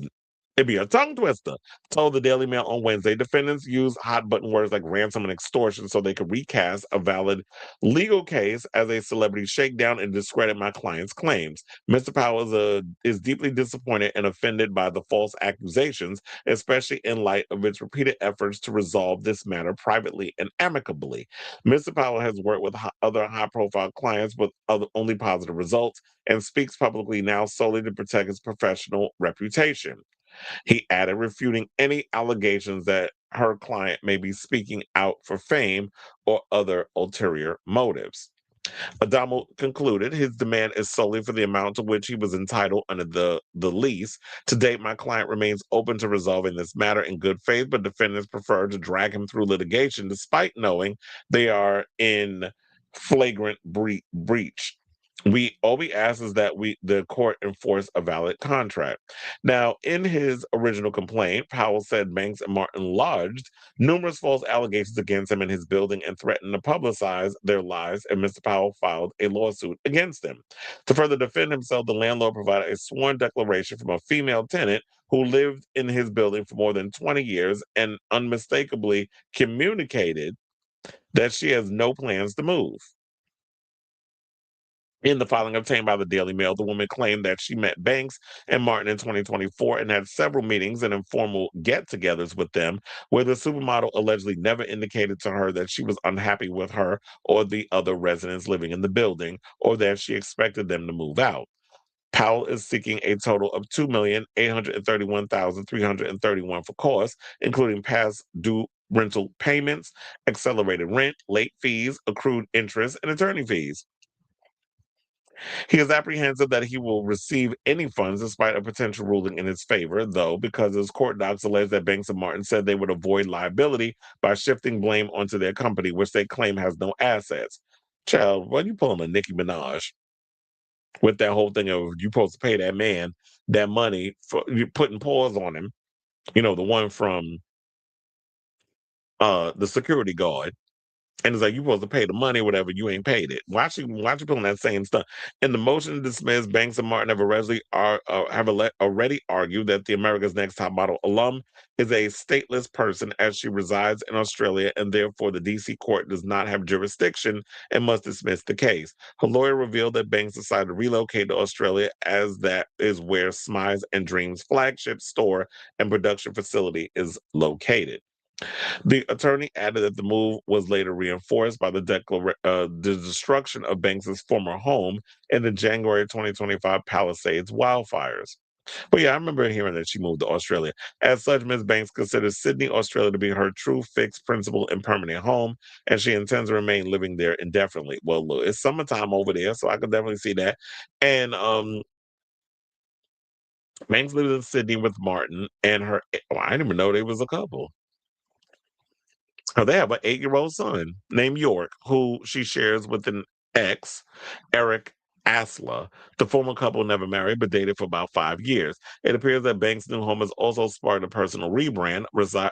it'd be a tongue twister. Told the Daily Mail on Wednesday, defendants use hot button words like ransom and extortion so they could recast a valid legal case as a celebrity shakedown and discredit my client's claims. Mr. Powell is deeply disappointed and offended by the false accusations, especially in light of its repeated efforts to resolve this matter privately and amicably. Mr. Powell has worked with other high-profile clients with only positive results and speaks publicly now solely to protect his professional reputation. He added, refuting any allegations that her client may be speaking out for fame or other ulterior motives. Adamo concluded his demand is solely for the amount to which he was entitled under the lease. To date, my client remains open to resolving this matter in good faith, but defendants prefer to drag him through litigation despite knowing they are in flagrant breach. All we ask is that the court enforce a valid contract. Now, in his original complaint, Powell said Banks and Martin lodged numerous false allegations against him in his building and threatened to publicize their lies, and Mr. Powell filed a lawsuit against them. To further defend himself, the landlord provided a sworn declaration from a female tenant who lived in his building for more than 20 years and unmistakably communicated that she has no plans to move. In the filing obtained by the Daily Mail, the woman claimed that she met Banks and Martin in 2024 and had several meetings and informal get-togethers with them, where the supermodel allegedly never indicated to her that she was unhappy with her or the other residents living in the building, or that she expected them to move out. Powell is seeking a total of $2,831,331 for costs, including past due rental payments, accelerated rent, late fees, accrued interest, and attorney fees. He is apprehensive that he will receive any funds despite a potential ruling in his favor, though, because his court docs allege that Banks and Martin said they would avoid liability by shifting blame onto their company, which they claim has no assets. Child, why are you pulling a Nicki Minaj with that whole thing of you supposed to pay that man that money for you putting paws on him? You know, the one from the security guard. And it's like you supposed to pay the money, whatever. You ain't paid it. Why you pulling that same stuff? In the motion to dismiss, Banks and Martin have already argued that the America's Next Top Model alum is a stateless person as she resides in Australia, and therefore the D.C. court does not have jurisdiction and must dismiss the case. Her lawyer revealed that Banks decided to relocate to Australia, as that is where Smiles and Dreams flagship store and production facility is located. The attorney added that the move was later reinforced by the destruction of Banks's former home in the January 2025 Palisades wildfires. But yeah, I remember hearing that she moved to Australia. As such, Ms. Banks considers Sydney, Australia to be her true, fixed, principal, and permanent home, and she intends to remain living there indefinitely. Well, look, it's summertime over there, so I can definitely see that. And Banks lives in Sydney with Martin and her. Well, I didn't even know they was a couple. They have an 8-year-old son named York, who she shares with an ex, Eric Asla. The former couple never married, but dated for about 5 years. It appears that Banks' new home has also sparked a personal rebrand.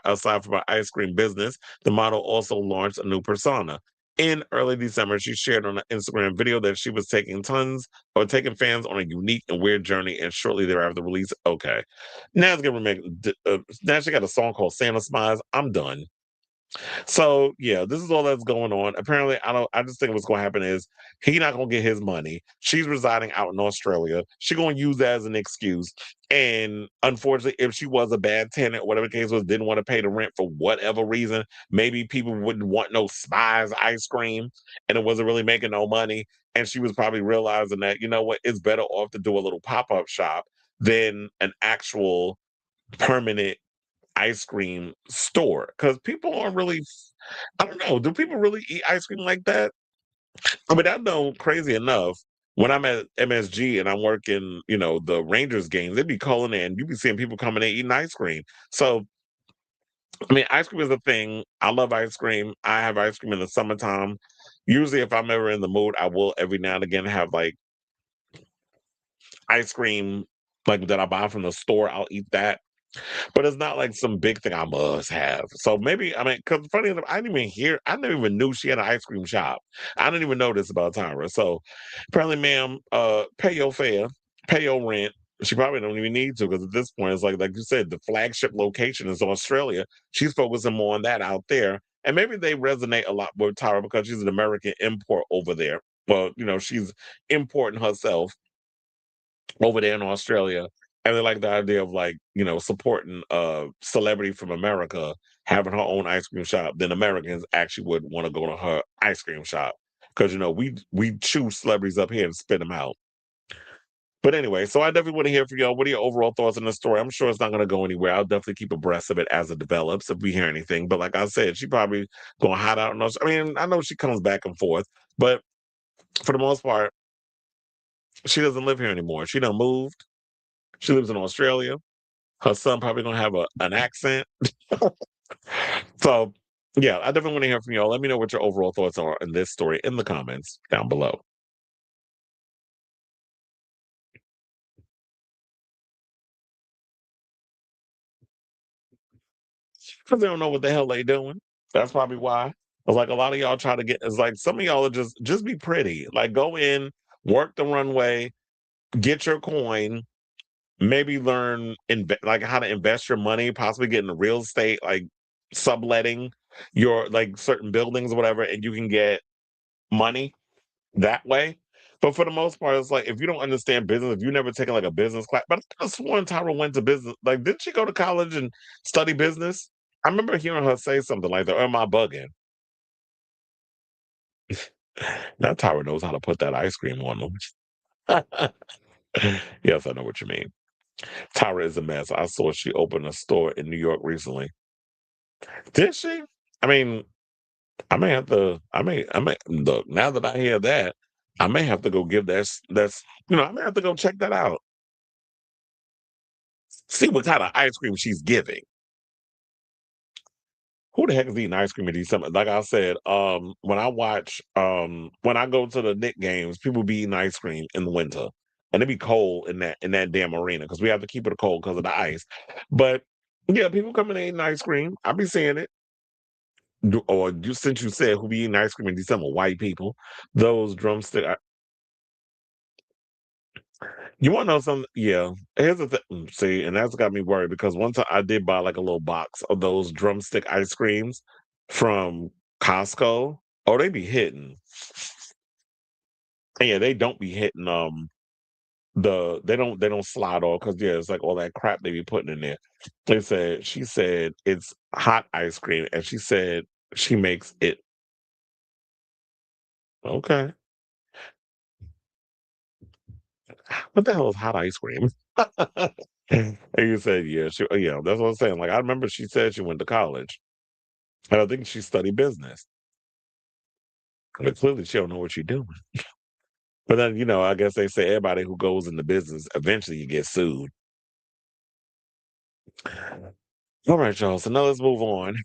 Aside from her ice cream business, the model also launched a new persona. In early December, she shared on an Instagram video that she was taking fans on a unique and weird journey, and shortly thereafter released. Okay, now it's gonna make. Now she got a song called "Santa Smiles." I'm done. So yeah, this is all that's going on. Apparently, I just think what's going to happen is he not going to get his money. She's residing out in Australia. She's going to use that as an excuse. And unfortunately, if she was a bad tenant, whatever the case was, didn't want to pay the rent for whatever reason, maybe people wouldn't want no Spies ice cream, and it wasn't really making no money. And she was probably realizing that, you know what, it's better off to do a little pop-up shop than an actual permanent ice cream store, because people aren't really, I don't know, do people really eat ice cream like that? I mean, I know, crazy enough, when I'm at MSG and I'm working, the Rangers games, they be calling in, you be seeing people coming in eating ice cream. So I mean, ice cream is a thing. I love ice cream. I have ice cream in the summertime. Usually if I'm ever in the mood, I will every now and again have like ice cream like that I buy from the store. I'll eat that. But it's not like some big thing I must have. So maybe, I mean, because funny enough, I never even knew she had an ice cream shop. I didn't even know this about Tyra. So apparently, ma'am, pay your fare, pay your rent. She probably don't even need to, because at this point, it's like you said, the flagship location is Australia. She's focusing more on that out there. And maybe they resonate a lot with Tyra because she's an American import over there. Well, she's importing herself over there in Australia. And they like the idea of like, supporting a celebrity from America having her own ice cream shop, then Americans actually would want to go to her ice cream shop. Because we chew celebrities up here and spit them out. But anyway, so I definitely want to hear from y'all. What are your overall thoughts on the story? I'm sure it's not going to go anywhere. I'll definitely keep abreast of it as it develops if we hear anything. But like I said, she probably going to hide out. I mean, I know she comes back and forth, but for the most part, she doesn't live here anymore. She done moved. She lives in Australia. Her son probably going to have an accent. So, yeah, I definitely want to hear from y'all. Let me know what your overall thoughts are on this story in the comments down below. Because they don't know what the hell they doing. That's probably why. It's like a lot of y'all try to get. It's like some of y'all are just be pretty. Like go in, work the runway, get your coin, maybe learn like how to invest your money, possibly get into real estate, like subletting your like certain buildings or whatever, and you can get money that way. But for the most part, it's like if you don't understand business, if you never taken like a business class, but I could have sworn Tyra went to business. Like, didn't she go to college and study business? I remember hearing her say something like that. Or am I bugging? Now Tyra knows how to put that ice cream on them. Yes, I know what you mean. Tyra is a mess. I saw she opened a store in New York recently. Did she? I mean, I may look, now that I hear that, I may have to go give that's I may have to go check that out. See what kind of ice cream she's giving. Who the heck is eating ice cream in December? Like I said, when I go to the Knick games, people be eating ice cream in the winter. And it be cold in that damn arena because we have to keep it cold because of the ice. But yeah, people coming in eating ice cream. I be seeing it. Or since you said who be eating ice cream in December, white people. Those drumstick. You want to know something? Yeah. Here's the thing. See, and that's got me worried because one time I did buy like a little box of those drumstick ice creams from Costco. Oh, they be hitting. And yeah, they don't be hitting they don't slide off because yeah, it's like all that crap they be putting in there. She said it's hot ice cream, and she said she makes it okay. What the hell is hot ice cream? And you said, yeah, yeah, that's what I'm saying. Like, I remember she said she went to college, and I think she studied business. But clearly, she don't know what she's doing. But then, I guess they say everybody who goes into business eventually you get sued. All right, y'all. So now let's move on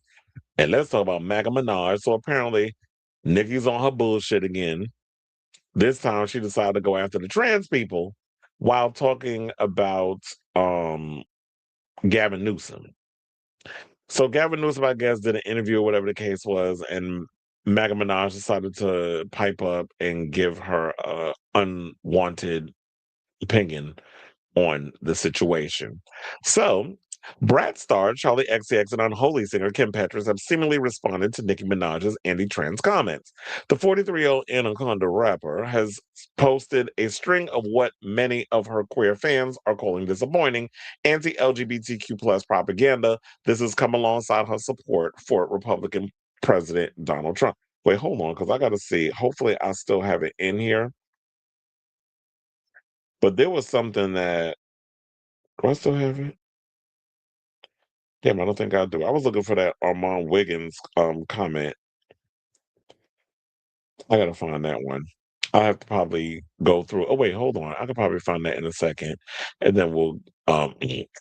and let's talk about Maga Minaj. So apparently, Nicki's on her bullshit again. This time, she decided to go after the trans people while talking about Gavin Newsom. So Gavin Newsom, I guess, did an interview or whatever the case was, and Maga Minaj decided to pipe up and give her unwanted opinion on the situation. So, Brat star Charli XCX and unholy singer Kim Petras have seemingly responded to Nicki Minaj's anti-trans comments. The 43-year-old Anaconda rapper has posted a string of what many of her queer fans are calling disappointing anti-LGBTQ plus propaganda. This has come alongside her support for Republican President Donald Trump. Wait, hold on, because I got to see. Hopefully, I still have it in here. But there was something that do I still have it? Damn, I don't think I do. I was looking for that Armand Wiggins comment. I gotta find that one. I have to probably go through. Oh wait, hold on. I could probably find that in a second, and then we'll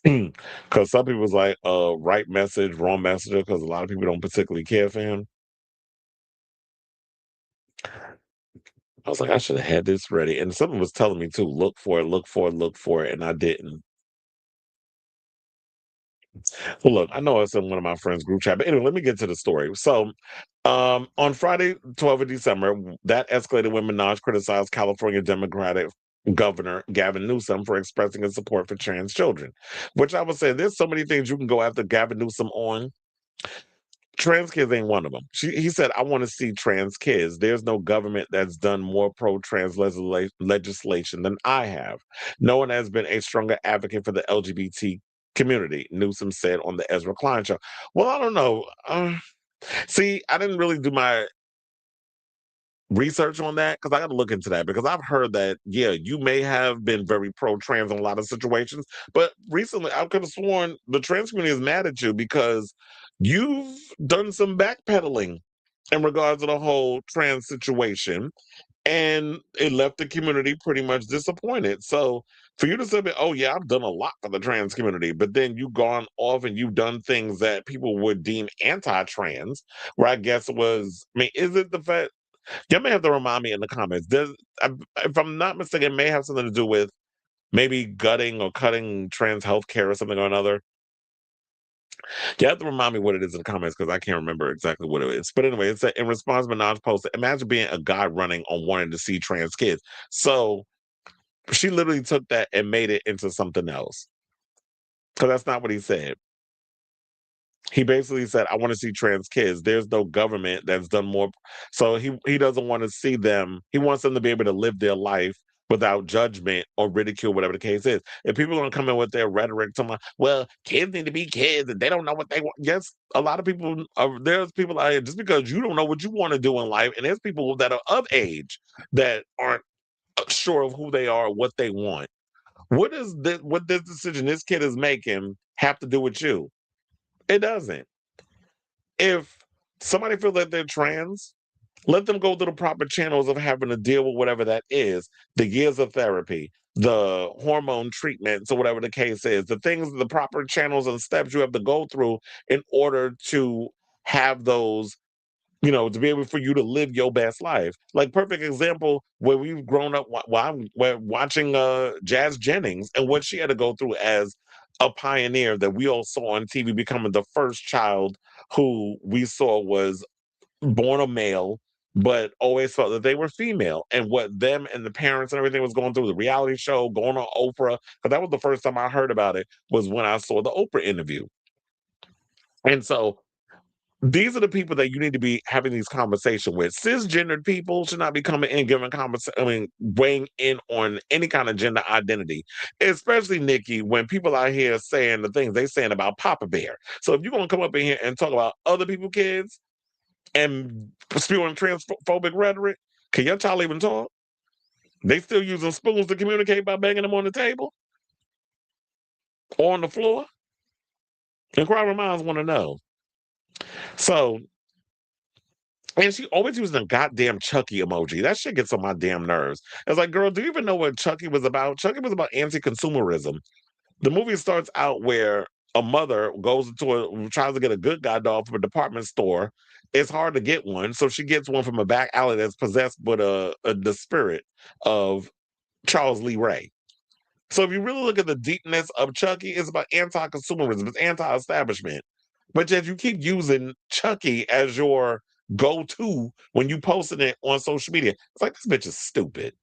because some people's like right message, wrong messenger, because a lot of people don't particularly care for him. I was like, I should have had this ready, and someone was telling me to look for it, look for it, look for it, and I didn't. Well, look, I know it's in one of my friends' group chat, but anyway, let me get to the story. So, on Friday, 12th of December, that escalated when Minaj criticized California Democratic Governor Gavin Newsom for expressing his support for trans children, which I would say there's so many things you can go after Gavin Newsom on. Trans kids ain't one of them. He said, I want to see trans kids. There's no government that's done more pro-trans legislation than I have. No one has been a stronger advocate for the LGBT community, Newsom said on the Ezra Klein show. Well, I don't know. See, I didn't really do my research on that? Because I got to look into that because I've heard that, yeah, you may have been very pro-trans in a lot of situations, but recently I could have sworn the trans community is mad at you because you've done some backpedaling in regards to the whole trans situation, and it left the community pretty much disappointed. So for you to say, "Oh yeah, I've done a lot for the trans community," but then you've gone off and you've done things that people would deem anti-trans, where I guess it was, I mean, is it the fact? You may have to remind me in the comments. If I'm not mistaken, it may have something to do with maybe gutting or cutting trans healthcare or something or another. You have to remind me what it is in the comments because I can't remember exactly what it is. But anyway, it said in response, Minaj posted, "Imagine being a guy running on wanting to see trans kids." So she literally took that and made it into something else. Because that's not what he said. He basically said, "I want to see trans kids. There's no government that's done more." So he doesn't want to see them. He wants them to be able to live their life without judgment or ridicule, whatever the case is. If people are going to come in with their rhetoric, talking about, well, kids need to be kids and they don't know what they want. Yes, a lot of people, there's people out here, just because you don't know what you want to do in life, and there's people that are of age that aren't sure of who they are or what they want. What this decision this kid is making have to do with you? It doesn't. If somebody feels like they're trans, let them go through the proper channels of having to deal with whatever that is, the years of therapy, the hormone treatments, or whatever the case is, the things, the proper channels and steps you have to go through in order to have those, to be able for you to live your best life. Like perfect example where we've grown up we're watching Jazz Jennings and what she had to go through as a pioneer that we all saw on TV, becoming the first child who we saw was born a male, but always felt that they were female, and what them and the parents and everything was going through, the reality show, going on Oprah, because that was the first time I heard about it, was when I saw the Oprah interview. And so these are the people that you need to be having these conversations with. Cisgendered people should not be coming in giving weighing in on any kind of gender identity, especially Nicki, when people out here saying the things they saying about Papa Bear. So if you're gonna come up in here and talk about other people's kids and spewing transphobic rhetoric, can your child even talk? They still using spoons to communicate by banging them on the table or on the floor? Inquiring minds want to know. So, and she always using a goddamn Chucky emoji. That shit gets on my damn nerves. It's like, girl, do you even know what Chucky was about? Chucky was about anti-consumerism. The movie starts out where a mother tries to get a good guy doll from a department store. It's hard to get one, so she gets one from a back alley that's possessed with the spirit of Charles Lee Ray. So if you really look at the deepness of Chucky, it's about anti-consumerism, it's anti-establishment. But yet you keep using Chucky as your go-to when you posting it on social media. It's like, this bitch is stupid.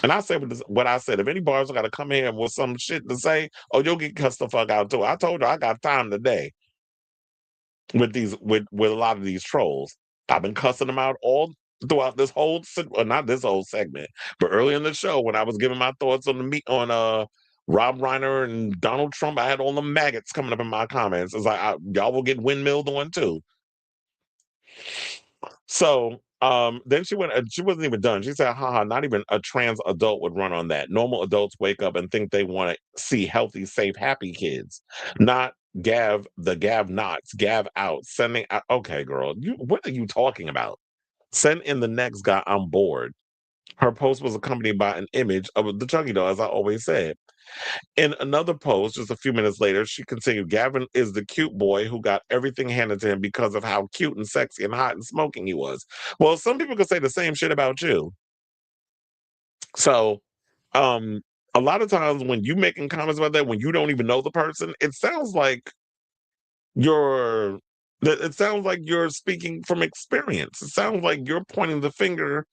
And I said what I said. If any bars got to come here with some shit to say, oh, you'll get cussed the fuck out too. I told you I got time today with a lot of these trolls. I've been cussing them out all throughout this whole, well, not this whole segment, but early in the show when I was giving my thoughts on Rob Reiner and Donald Trump. I had all the maggots coming up in my comments. It's like, y'all will get windmilled on too. So then she wasn't even done. She said, haha, not even a trans adult would run on that. Normal adults wake up and think they want to see healthy, safe, happy kids, not Gav nots, Gav out, sending out. Okay, girl, what are you talking about? Send in the next guy, I'm bored. Her post was accompanied by an image of the Chucky doll, as I always said. In another post, just a few minutes later, she continued, Gavin is the cute boy who got everything handed to him because of how cute and sexy and hot and smoking he was. Well, some people could say the same shit about you. So, a lot of times when you making comments about that, when you don't even know the person, it sounds like you're speaking from experience. It sounds like you're pointing the finger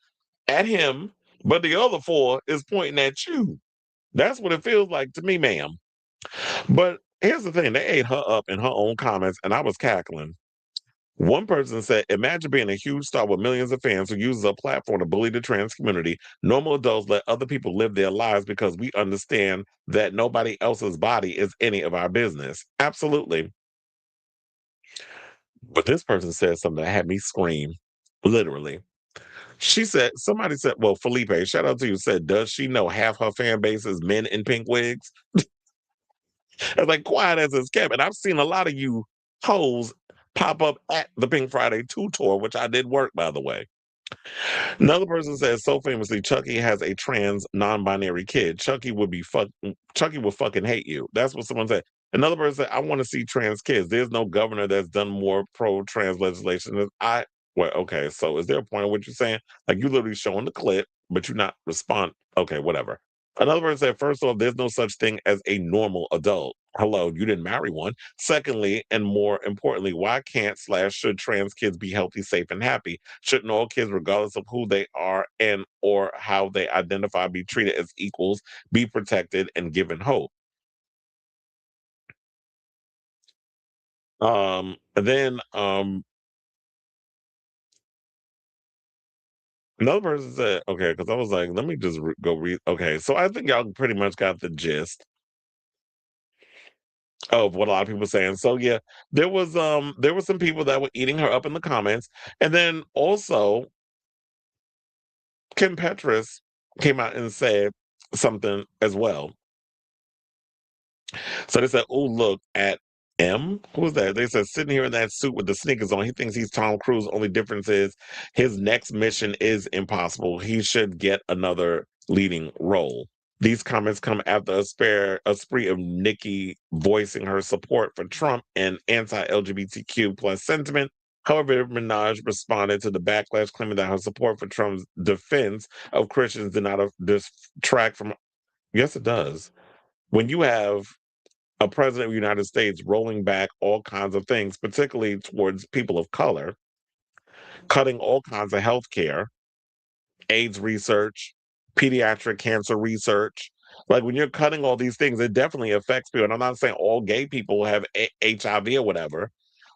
at him, but the other four is pointing at you. That's what it feels like to me, ma'am. But here's the thing, they ate her up in her own comments, and I was cackling. One person said, imagine being a huge star with millions of fans who uses a platform to bully the trans community. Normal adults let other people live their lives because we understand that nobody else's body is any of our business. Absolutely. But this person said something that had me scream, literally. She said, somebody said, well, Felipe, shout out to you, said, does she know half her fan base is men in pink wigs? I was like, quiet as it's kept. And I've seen a lot of you hoes pop up at the Pink Friday 2 tour, which I did work, by the way. Another person says, so famously, Chucky has a trans non-binary kid. Chucky would fucking hate you. That's what someone said. Another person said, I want to see trans kids. There's no governor that's done more pro-trans legislation than I. Well, okay, so is there a point in what you're saying? Like, you literally showing the clip, but you're not respond. Okay, whatever. Another person said, first off, there's no such thing as a normal adult. Hello, you didn't marry one. Secondly, and more importantly, why can't / should trans kids be healthy, safe, and happy? Shouldn't all kids, regardless of who they are and or how they identify, be treated as equals, be protected, and given hope? Another person said, okay, because I was like, let me just go read. Okay, so I think y'all pretty much got the gist of what a lot of people were saying. So yeah, there were some people that were eating her up in the comments. And then also Kim Petras came out and said something as well. So they said, oh, look at M. Who was that? They said, sitting here in that suit with the sneakers on, he thinks he's Tom Cruise. Only difference is his next mission is impossible. He should get another leading role. These comments come after a spree of Nicki voicing her support for Trump and anti-LGBTQ plus sentiment. However, Minaj responded to the backlash, claiming that her support for Trump's defense of Christians did not detract from. Yes, it does. When you have a president of the United States rolling back all kinds of things, particularly towards people of color, cutting all kinds of health care, AIDS research, pediatric cancer research. Like when you're cutting all these things, it definitely affects people. And I'm not saying all gay people have HIV or whatever,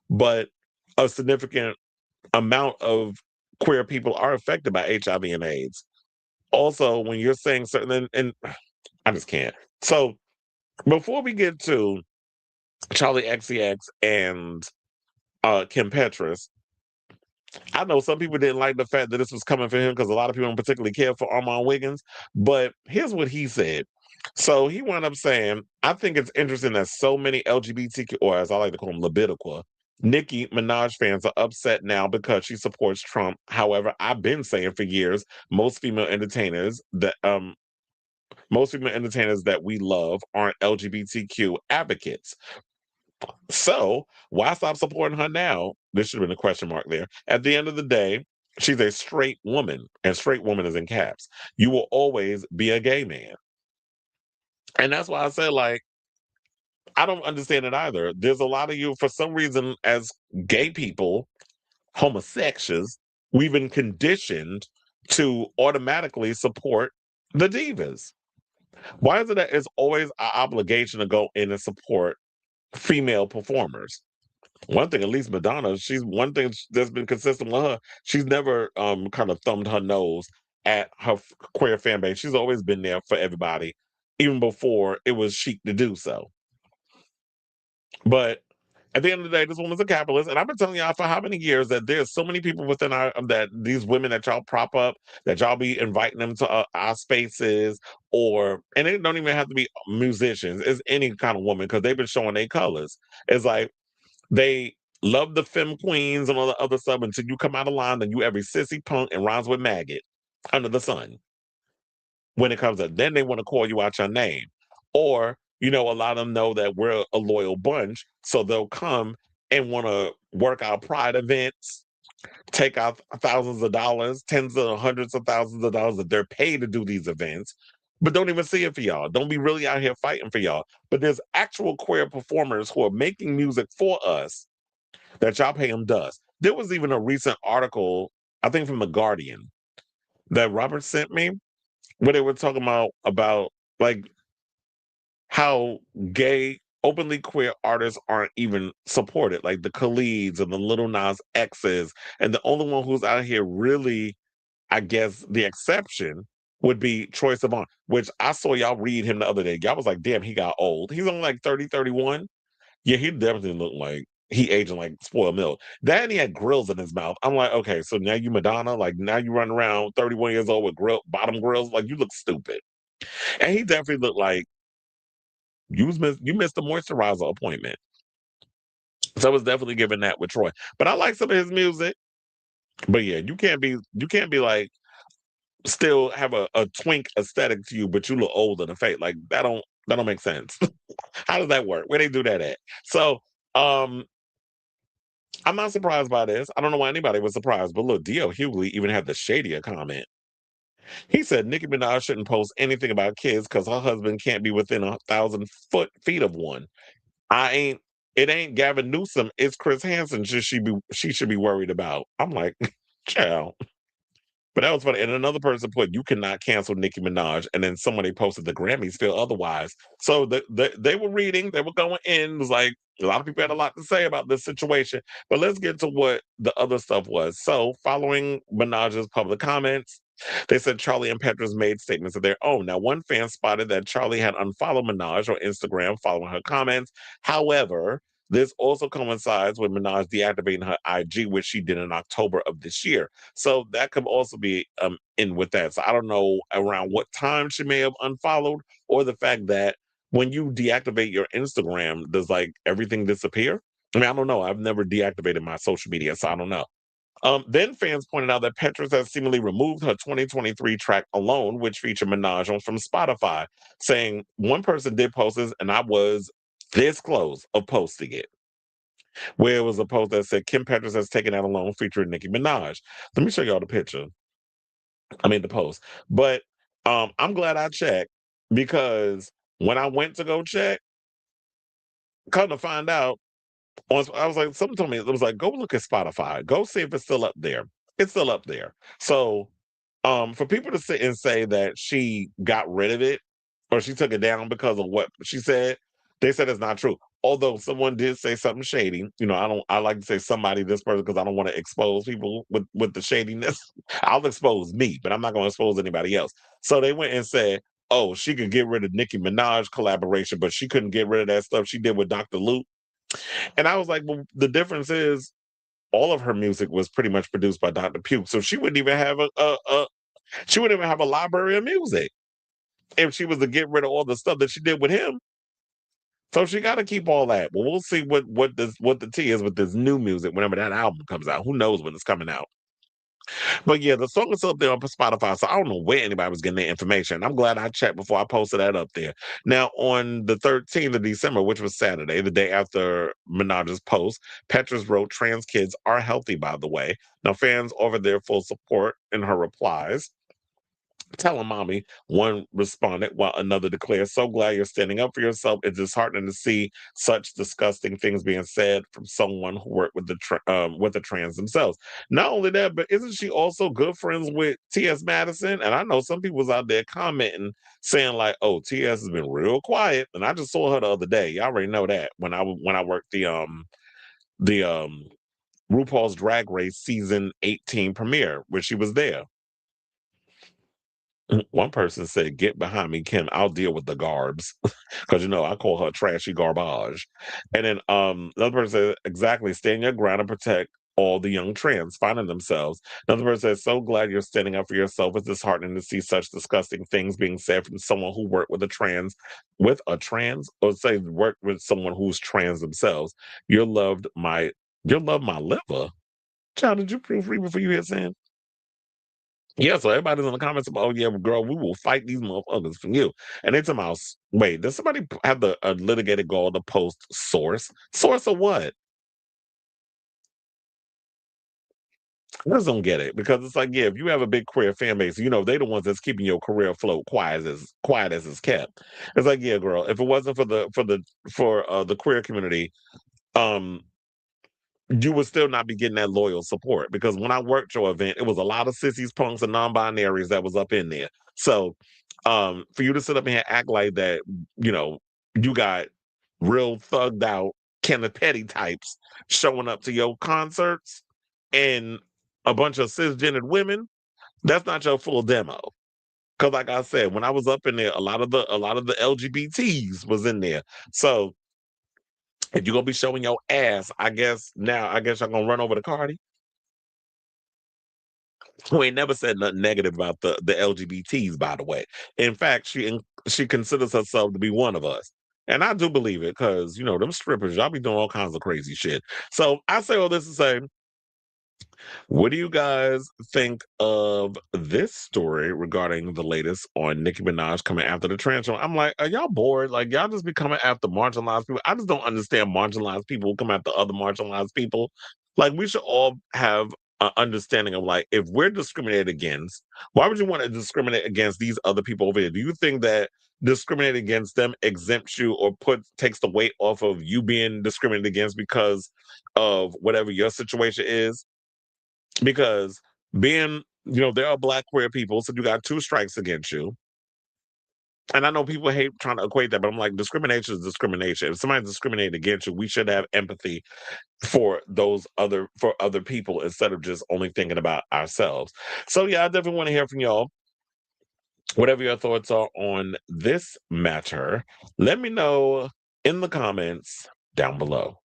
but a significant amount of queer people are affected by HIV and AIDS. Also, when you're saying certain, and I just can't. So before we get to Charli XCX and Kim Petras, I know some people didn't like the fact that this was coming for him because a lot of people don't particularly care for Armand Wiggins. But here's what he said. So he wound up saying, I think it's interesting that so many LGBTQ, or as I like to call them, Leviticua, Nicki Minaj fans are upset now because she supports Trump. However, I've been saying for years, most female entertainers that we love aren't LGBTQ advocates. So why stop supporting her now? This should have been a question mark there. At the end of the day, she's a straight woman, and straight woman is in caps. You will always be a gay man. And that's why I said, like, I don't understand it either. There's a lot of you, for some reason, as gay people, homosexuals, we've been conditioned to automatically support the divas. Why is it that it's always our obligation to go in and support female performers? One thing, at least Madonna, she's one thing that's been consistent with her. She's never kind of thumbed her nose at her queer fan base. She's always been there for everybody, even before it was chic to do so. But at the end of the day, this woman's a capitalist, and I've been telling y'all for how many years that there's so many people within our that these women that y'all prop up, that y'all be inviting them to our spaces, and it don't even have to be musicians. It's any kind of woman because they've been showing their colors. It's like they love the femme queens and all the other stuff until you come out of line, then you every sissy punk and rhymes with maggot under the sun. When it comes to then they want to call you out your name. Or, a lot of them know that we're a loyal bunch, so they'll come and want to work our pride events, take out thousands of dollars, tens of hundreds of thousands of dollars that they're paid to do these events, but don't even see it for y'all. Don't be really out here fighting for y'all. But there's actual queer performers who are making music for us that y'all pay them dust. There was even a recent article, I think from The Guardian, that Robert sent me, where they were talking about like how gay, openly queer artists aren't even supported, like the Khalids and the Little Nas X's, and the only one who's out here really, I guess, the exception would be Troye Sivan, which I saw y'all read him the other day. Y'all was like, damn, he got old. He's only like 30, 31. Yeah, he definitely looked like he aging like spoiled milk. Then he had grills in his mouth. I'm like, okay, so now you Madonna, like now you run around 31 years old with bottom grills, like you look stupid. And he definitely looked like you missed the moisturizer appointment. So I was definitely giving that with Troy. But I like some of his music. But yeah, you can't be like still have a twink aesthetic to you, but you look old in the face. Like that don't make sense. How does that work? Where they do that at? So um I'm not surprised by this. I don't know why anybody was surprised, but look, D.L. Hughley even had the shadier comment. He said Nicki Minaj shouldn't post anything about kids because her husband can't be within 1,000 feet of one. I ain't. It ain't Gavin Newsom. It's Chris Hansen. She should be worried about. I'm like, child. But that was funny. And another person put, "You cannot cancel Nicki Minaj," and then somebody posted the Grammys feel otherwise. So they were reading, they were going in. It was like a lot of people had a lot to say about this situation. But let's get to what the other stuff was. So following Minaj's public comments, they said Charli and Petras made statements of their own. Now, one fan spotted that Charli had unfollowed Minaj on Instagram following her comments. However, this also coincides with Minaj deactivating her IG, which she did in October of this year. So that could also be in with that. So I don't know around what time she may have unfollowed, or the fact that when you deactivate your Instagram, does like everything disappear? I mean, I don't know. I've never deactivated my social media, so I don't know. Then fans pointed out that Petras has seemingly removed her 2023 track Alone, which featured Minaj on from Spotify, saying one person did post this, and I was this close of posting it, where it was a post that said Kim Petras has taken out Alone featuring Nicki Minaj. Let me show y'all the picture. I mean the post. But I'm glad I checked, because when I went to go check, come to find out, I was like, someone told me, it was like, go look at Spotify. Go see if it's still up there. It's still up there. So for people to sit and say that she got rid of it or she took it down because of what she said, they said it's not true. Although someone did say something shady. I like to say somebody, this person, because I don't want to expose people with the shadiness. I'll expose me, but I'm not going to expose anybody else. So they went and said, oh, she could get rid of Nicki Minaj collaboration, but she couldn't get rid of that stuff she did with Dr. Luke. And I was like, well, the difference is all of her music was pretty much produced by Dr. Puke. So she wouldn't even have she wouldn't even have a library of music if she was to get rid of all the stuff that she did with him. So she got to keep all that. Well, we'll see what the tea is with this new music whenever that album comes out. Who knows when it's coming out? But yeah, the song is up there on Spotify, so I don't know where anybody was getting their information. I'm glad I checked before I posted that up there. Now, on the 13th of December, which was Saturday, the day after Minaj's post, Petras wrote, "Trans kids are healthy, by the way." Now, fans offered their full support in her replies. "Tell him, mommy," one responded, while another declared, "So glad you're standing up for yourself. It's disheartening to see such disgusting things being said from someone who worked with the trans themselves." Not only that, but isn't she also good friends with T.S. Madison? And I know some people was out there commenting, saying like, "Oh, T.S. has been real quiet." And I just saw her the other day. Y'all already know that when I worked the RuPaul's Drag Race season 18 premiere, where she was there. One person said, "Get behind me, Kim. I'll deal with the garbs." Because I call her trashy garbage. And then another person said, "Exactly. Stand your ground and protect all the young trans finding themselves." Another person said, "So glad you're standing up for yourself. It's disheartening to see such disgusting things being said from someone who worked with a trans, or say worked with someone who's trans themselves. You love my liver." Child, did you proofread before you hit send? Yeah, so everybody's in the comments about, "Oh yeah, girl, we will fight these motherfuckers from you." And they talking about, wait, does somebody have the litigated gall to post source? Source of what? I just don't get it, because it's like, yeah, if you have a big queer fan base, they the ones that's keeping your career afloat, quiet as it's kept. It's like, yeah, girl, if it wasn't for the queer community, um, you would still not be getting that loyal support, because when I worked your event, it was a lot of sissies, punks, and non-binaries that was up in there. So for you to sit up here and act like that, you got real thugged out Kenneth Petty types showing up to your concerts and a bunch of cisgendered women, that's not your full demo. Because like I said, when I was up in there, a lot of the LGBTs was in there. So If you're gonna be showing your ass, I guess y'all gonna run over the Cardi. Who ain't never said nothing negative about the LGBTs, by the way. In fact, she considers herself to be one of us. And I do believe it, because them strippers, y'all be doing all kinds of crazy shit. So I say all this to say, what do you guys think of this story regarding the latest on Nicki Minaj coming after the trans show? I'm like, are y'all bored? Like, y'all just be coming after marginalized people. I just don't understand marginalized people who come after other marginalized people. Like, we should all have an understanding of, like, if we're discriminated against, why would you want to discriminate against these other people over here? Do you think that discriminating against them exempts you or takes the weight off of you being discriminated against because of whatever your situation is? Because there are Black queer people, so you got two strikes against you. And I know people hate trying to equate that, but I'm like, discrimination is discrimination. If somebody's discriminating against you, we should have empathy for other people instead of just only thinking about ourselves. So yeah, I definitely want to hear from y'all. Whatever your thoughts are on this matter, let me know in the comments down below.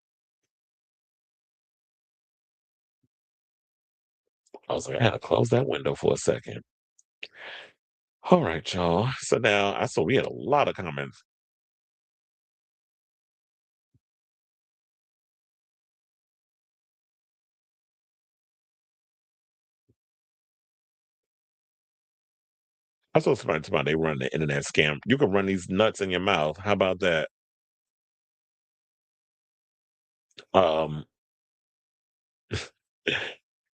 I was like, I had to close that window for a second. All right, y'all. So now I saw we had a lot of comments. I saw somebody talking about they run the internet scam. You can run these nuts in your mouth. How about that? Um,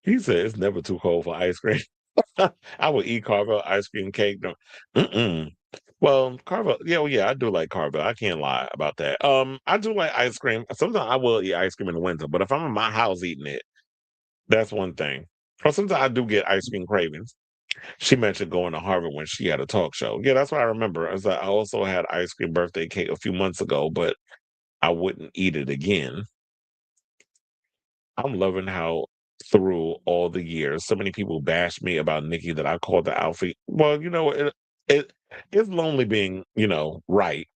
he said it's never too cold for ice cream. I would eat Carvel ice cream cake. No. Mm-mm. Well, Carvel, yeah, I do like Carvel. I can't lie about that. I do like ice cream. Sometimes I will eat ice cream in the winter, but if I'm in my house eating it, that's one thing. Or sometimes I do get ice cream cravings. She mentioned going to Harvard when she had a talk show. Yeah, that's what I remember. As I also had ice cream birthday cake a few months ago, but I wouldn't eat it again. I'm loving how through all the years, so many people bashed me about Nicki that I called the outfit. Well, it's lonely being, right.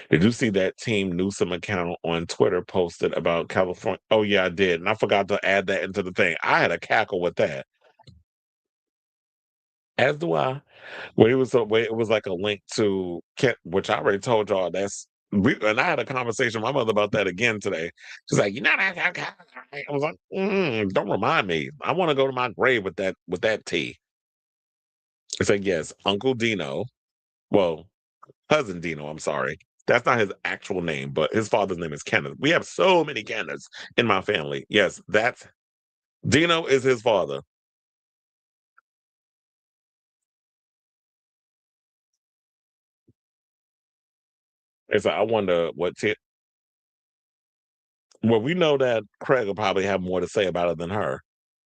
Did you see that Team Newsom account on Twitter posted about California? Oh yeah, I did. And I forgot to add that into the thing. I had a cackle with that. As do I. When it was like a link to which I already told y'all and I had a conversation with my mother about that again today. She's like, I was like, don't remind me. I want to go to my grave with that tea. It's like, yes, Uncle Dino. Well, cousin Dino, I'm sorry. That's not his actual name, but his father's name is Kenneth. We have so many Kenneths in my family. Yes, Dino is his father. It's like, I wonder well, we know that Craig will probably have more to say about it than her.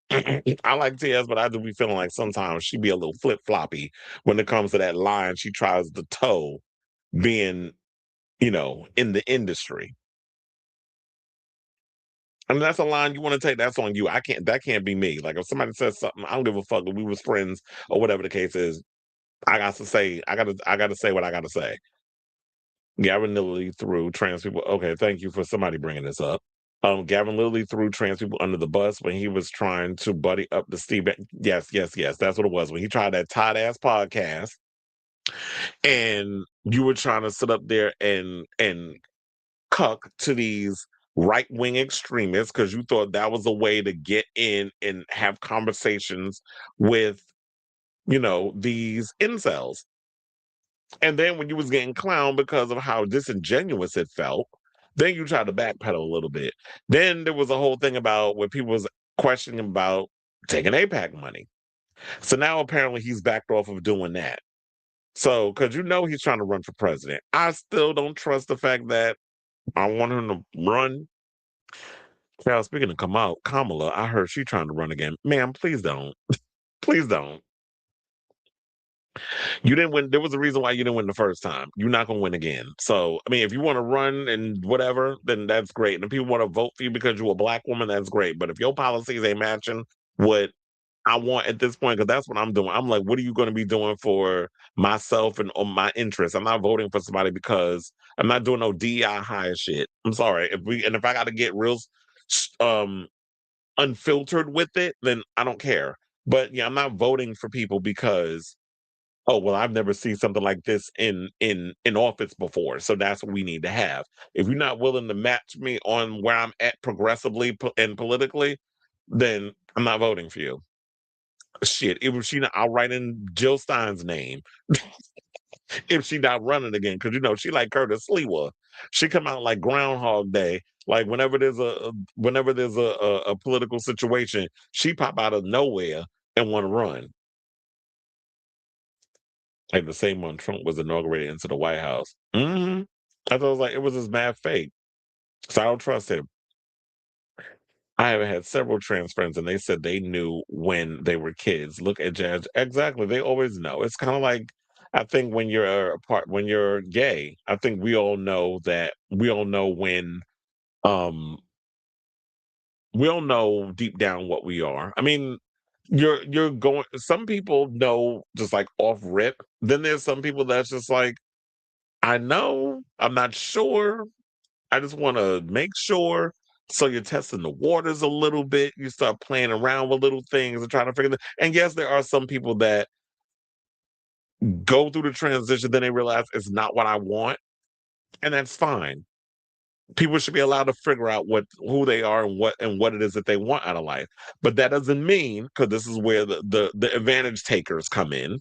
I like TS, but I do be feeling like sometimes she be a little flip floppy when it comes to that line she tries to toe, being, in the industry. And that's a line you want to take. That's on you. That can't be me. Like if somebody says something, I don't give a fuck if we was friends or whatever the case is. I got to say, I gotta say what I gotta say. Gavin Lilly threw trans people. Okay, thank you for somebody bringing this up. Gavin Lilly threw trans people under the bus when he was trying to buddy up the Steve. Yes, yes, yes. That's what it was. When he tried that tight ass podcast, and you were trying to sit up there and cuck to these right wing extremists because you thought that was a way to get in and have conversations with, these incels. And then when you was getting clowned because of how disingenuous it felt, then you tried to backpedal a little bit. Then there was a whole thing about where people was questioning about taking APAC money. So now apparently he's backed off of doing that. So, because he's trying to run for president. I still don't trust the fact that I want him to run. Now, speaking of Kamala, I heard she's trying to run again. Ma'am, please don't. Please don't. You didn't win. There was a reason why you didn't win the first time. You're not going to win again. So, I mean, if you want to run and whatever, then that's great. And if people want to vote for you because you're a Black woman, that's great. But if your policies ain't matching what I want at this point, because that's what I'm doing. I'm like, what are you going to be doing for myself and on my interests? I'm not voting for somebody because I'm not doing no DEI high shit. I'm sorry. If I got to get real um unfiltered with it, then I don't care. But yeah, I'm not voting for people because, oh well, I've never seen something like this in office before, so that's what we need to have. If you're not willing to match me on where I'm at progressively and politically, then I'm not voting for you. Shit, if she not, I'll write in Jill Stein's name if she not running again, because she like Curtis Lewa. She come out like Groundhog Day. Like whenever there's a political situation, she pop out of nowhere and want to run. Like the same one Trump was inaugurated into the White House. I thought it was like it was his mad fake. So I don't trust him. I have had several trans friends, and they said they knew when they were kids. Look at Jazz. Exactly, they always know. It's kind of like I think when you're gay. I think we all know that we all know when um we all know deep down what we are. I mean, you're going. Some people know just like off rip. Then there's some people that's just like, I know, I'm not sure. I just want to make sure. So you're testing the waters a little bit. You start playing around with little things and trying to figure. And yes, there are some people that go through the transition, then they realize it's not what I want, and that's fine. People should be allowed to figure out who they are and what it is that they want out of life. But that doesn't mean, because this is where the advantage takers come in.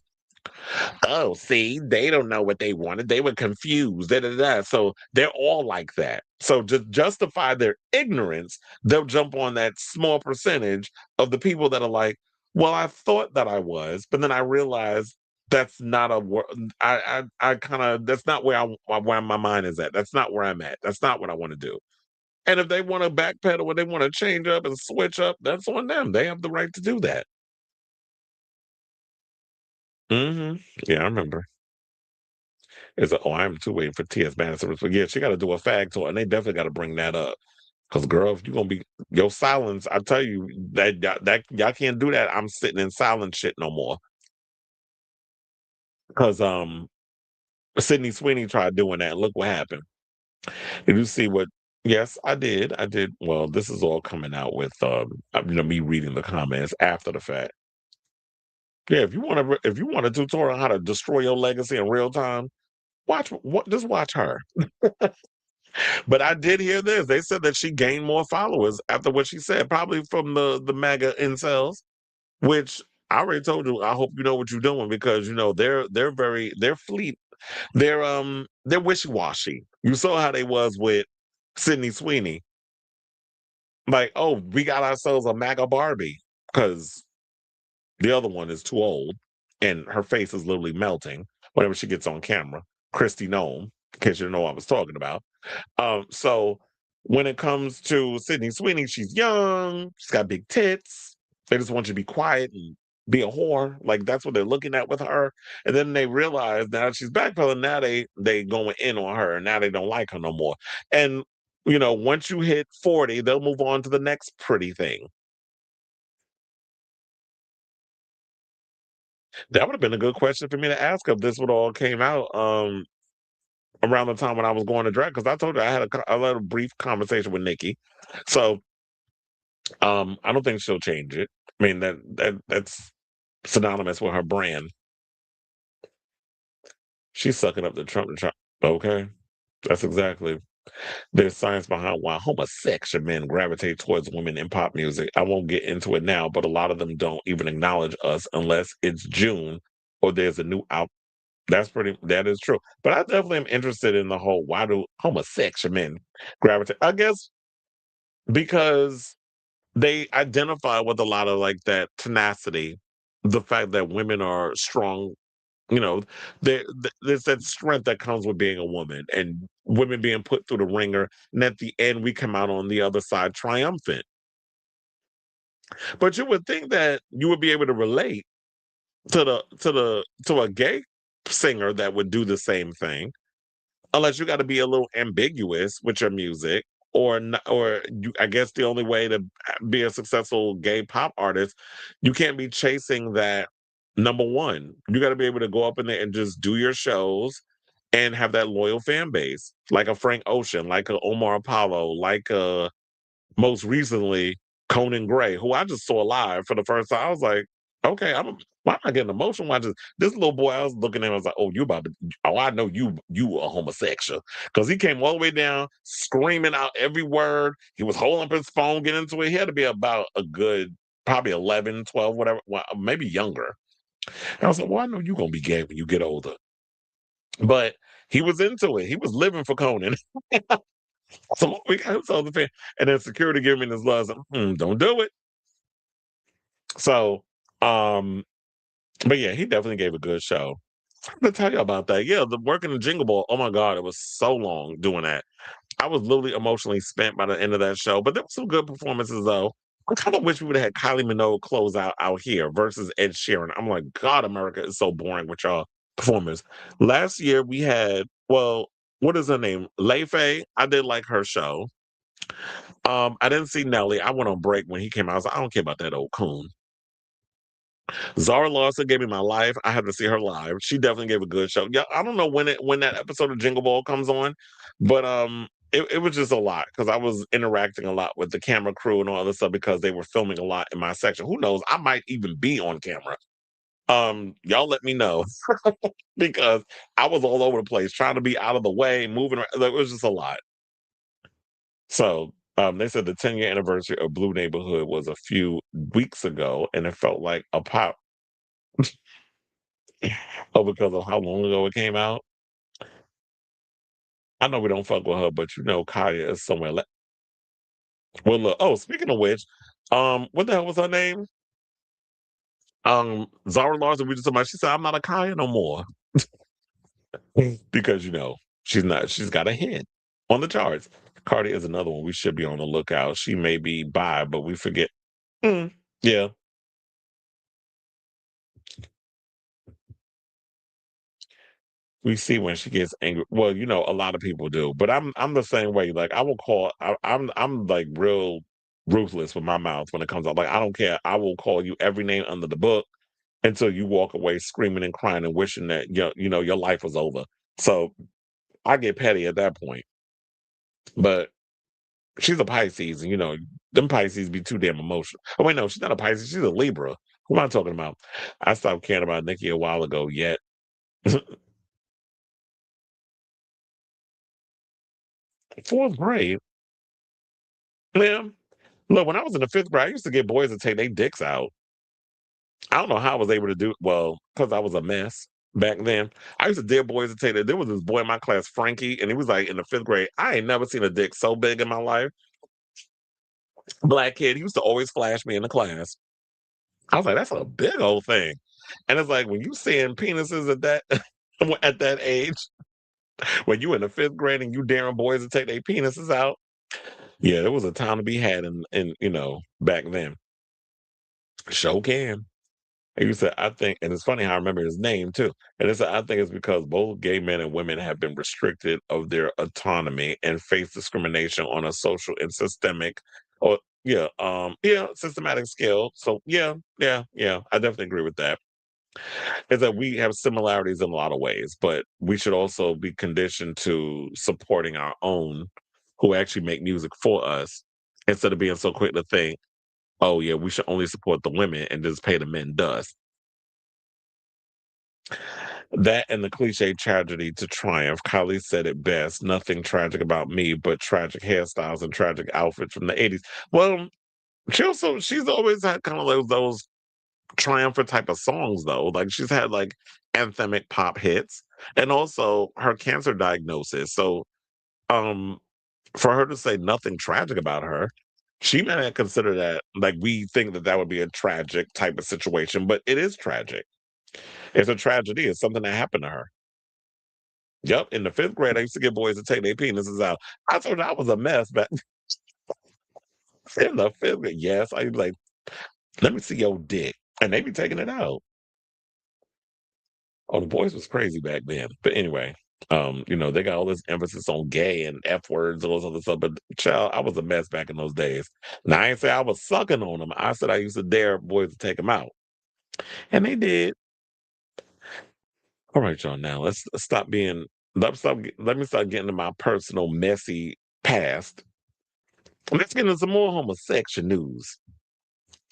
Oh, see, they don't know what they wanted. They were confused. Da, da, da. So they're all like that. So to justify their ignorance, they'll jump on that small percentage of the people that are like, well, I thought that I was, but then I realized that's not a word. I kind of, that's not where my mind is at. That's not where I'm at. That's not what I want to do. And if they want to backpedal or they want to change up and switch up, that's on them. They have the right to do that. Yeah, I remember. It's I'm too waiting for T.S. Madison. But yeah, she got to do a fag tour, and they definitely got to bring that up. Because, girl, if you're going to be your silence, I tell you, that y'all can't do that. I'm sitting in silent shit no more. Because Sydney Sweeney tried doing that. Look what happened. Did you see what? Yes, I did. I did. Well, this is all coming out with me reading the comments after the fact. Yeah, if you want a tutorial on how to destroy your legacy in real time, just watch her. But I did hear this. They said that she gained more followers after what she said, probably from the MAGA incels, which I already told you. I hope you know what you're doing, because they're fleet. They're wishy-washy. You saw how they was with Sydney Sweeney. Like, oh, we got ourselves a MAGA Barbie, because the other one is too old and her face is literally melting whenever she gets on camera. Christy Nome, in case you don't know what I was talking about. So when it comes to Sydney Sweeney, she's young, she's got big tits. They just want you to be quiet and be a whore. Like, that's what they're looking at with her. And then they realize now she's backpedaling, now they going in on her, and now they don't like her no more. And once you hit 40, they'll move on to the next pretty thing. That would have been a good question for me to ask if this would all came out around the time when I was going to drag, because I told you I had a brief conversation with Nicki. So I don't think she'll change it. I mean, that's synonymous with her brand. She's sucking up the Trump. Okay, that's exactly. There's science behind why homosexual men gravitate towards women in pop music. I won't get into it now, but a lot of them don't even acknowledge us unless it's June or there's a new out. That is true. But I definitely am interested in the whole, why do homosexual men gravitate? I guess because they identify with a lot of like that tenacity, the fact that women are strong. You know, there's that strength that comes with being a woman, and women being put through the ringer, and at the end we come out on the other side triumphant. But you would think that you would be able to relate to a gay singer that would do the same thing, unless you got to be a little ambiguous with your music. or I guess the only way to be a successful gay pop artist, you can't be chasing that number one. You got to be able to go up in there and just do your shows and have that loyal fan base, like a Frank Ocean, like a Omar Apollo, like most recently Conan Gray, who I just saw live for the first time. I was like, okay, why am I getting emotional watching this little boy? I was looking at him, I was like, oh, I know you a homosexual. Because he came all the way down, screaming out every word. He was holding up his phone, getting into it. He had to be about a good, probably 11, 12, whatever, well, maybe younger. And I was like, well, I know you're going to be gay when you get older. But he was into it. He was living for Conan. So we got him the fan. And then security gave me this love. Don't do it. So, but yeah, he definitely gave a good show. I'm gonna tell you about that. Yeah, the working the Jingle Ball. Oh my God, it was so long doing that. I was literally emotionally spent by the end of that show. But there were some good performances though. I kind of wish we would have had Kylie Minogue close out here versus Ed Sheeran. I'm like, God, America is so boring with y'all performers. Last year we had, well, what is her name? Leifei. I did like her show. I didn't see Nelly. I went on break when he came out. I was like, I don't care about that old coon. Zara Larson gave me my life. I had to see her live. She definitely gave a good show. Yeah, I don't know when that episode of Jingle Ball comes on, but it was just a lot because I was interacting a lot with the camera crew and all this stuff because they were filming a lot in my section. Who knows? I might even be on camera. Y'all let me know because I was all over the place trying to be out of the way, moving around. It was just a lot. So they said the 10-year anniversary of Blue Neighborhood was a few weeks ago, and it felt like a pop. Oh, because of how long ago it came out? I know we don't fuck with her, but you know Kaya is somewhere. Well, look. Oh, speaking of which, what the hell was her name? Zara Larson. We just talking about. She said, "I'm not a Kaya no more," because you know she's not. She's got a hit on the charts. Cardi is another one we should be on the lookout. She may be bi, but we forget. Mm, yeah, we see when she gets angry. Well, you know, a lot of people do, but I'm the same way. Like I will call. I'm like real ruthless with my mouth when it comes out. Like I don't care. I will call you every name under the book until you walk away screaming and crying and wishing that you know your life was over. So I get petty at that point. But she's a Pisces, and you know them Pisces be too damn emotional. Oh wait, no, she's not a Pisces. She's a Libra. Who am I talking about? I stopped caring about Nicki a while ago. Yet. Fourth grade. Yeah. Look, when I was in the fifth grade, I used to get boys to take their dicks out. I don't know how I was able to do well, because I was a mess back then. I used to dare boys to take that. There was this boy in my class, Frankie, and he was like in the fifth grade. I ain't never seen a dick so big in my life. Black kid. He used to always flash me in the class. I was like, that's a big old thing. And it's like when you seeing penises at that at that age, when you in the fifth grade and you daring boys to take their penises out, yeah, there was a time to be had in you know, back then. Show can. And you said, I think, and it's funny how I remember his name too. And it's, I think it's because both gay men and women have been restricted of their autonomy and face discrimination on a social and systemic, or systematic scale. So yeah, I definitely agree with that. Is that we have similarities in a lot of ways, but we should also be conditioned to supporting our own who actually make music for us instead of being so quick to think, oh yeah, we should only support the women and just pay the men dust. That and the cliche tragedy to triumph. Kylie said it best. Nothing tragic about me, but tragic hairstyles and tragic outfits from the 80s. Well, she's always had kind of those triumphant type of songs though. Like she's had like anthemic pop hits and also her cancer diagnosis. So um for her to say nothing tragic about her, she may not consider that like we think that that would be a tragic type of situation, but it is tragic. It's a tragedy. It's something that happened to her. Yep, in the fifth grade, I used to get boys to take their penises out. I told you I was a mess back in the fifth grade. Yes, I was like, let me see your dick. And they be taking it out. Oh, the boys was crazy back then. But anyway, They got all this emphasis on gay and F words and all this other stuff. But child, I was a mess back in those days. Now I ain't say I was sucking on them. I said I used to dare boys to take them out, and they did. All right, y'all. Now let's stop being. Let me start getting to my personal messy past. Let's get into some more homosexual news.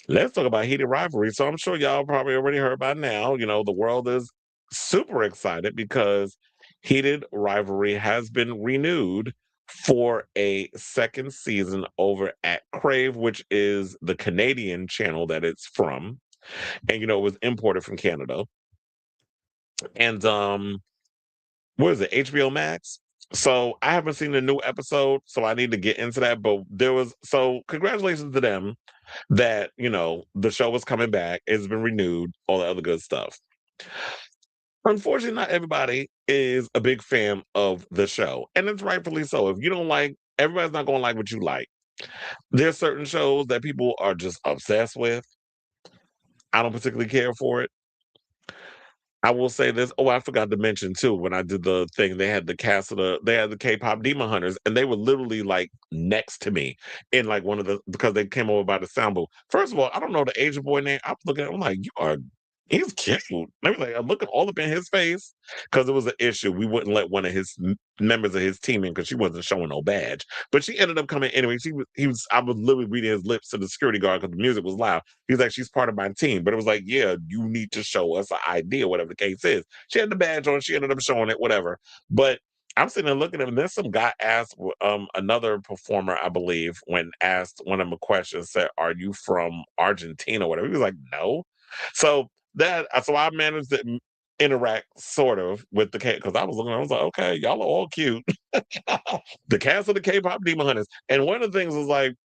Let's talk about heated rivalry. So I'm sure y'all probably already heard by now. The world is super excited because heated rivalry has been renewed for a second season over at Crave, which is the Canadian channel that it's from. And it was imported from Canada. And what is it, HBO Max? So I haven't seen the new episode, so I need to get into that. But congratulations to them that, the show was coming back. It's been renewed, all the other good stuff. Unfortunately, not everybody is a big fan of the show. And it's rightfully so. If you don't like, everybody's not going to like what you like. There's certain shows that people are just obsessed with. I don't particularly care for it. I will say this. Oh, I forgot to mention too, when I did the thing, they had the K-pop Demon Hunters, and they were literally like next to me in like because they came over by the sound booth. First of all, I don't know the Asian boy name. I'm looking at him like, he's cute. I'm looking all up in his face because it was an issue. We wouldn't let one of his members of his team in because she wasn't showing no badge. But she ended up coming anyway. I was literally reading his lips to the security guard because the music was loud. He was like, she's part of my team. But it was like, yeah, you need to show us an ID or whatever the case is. She had the badge on. She ended up showing it, whatever. But I'm sitting there looking at him. Then some guy asked another performer, I believe, when asked one of them a question, said, "Are you from Argentina?" Or whatever. He was like, "No." So I managed to interact sort of with the because I was like, okay, y'all are all cute. The cast of the K-pop Demon Hunters. And one of the things was like,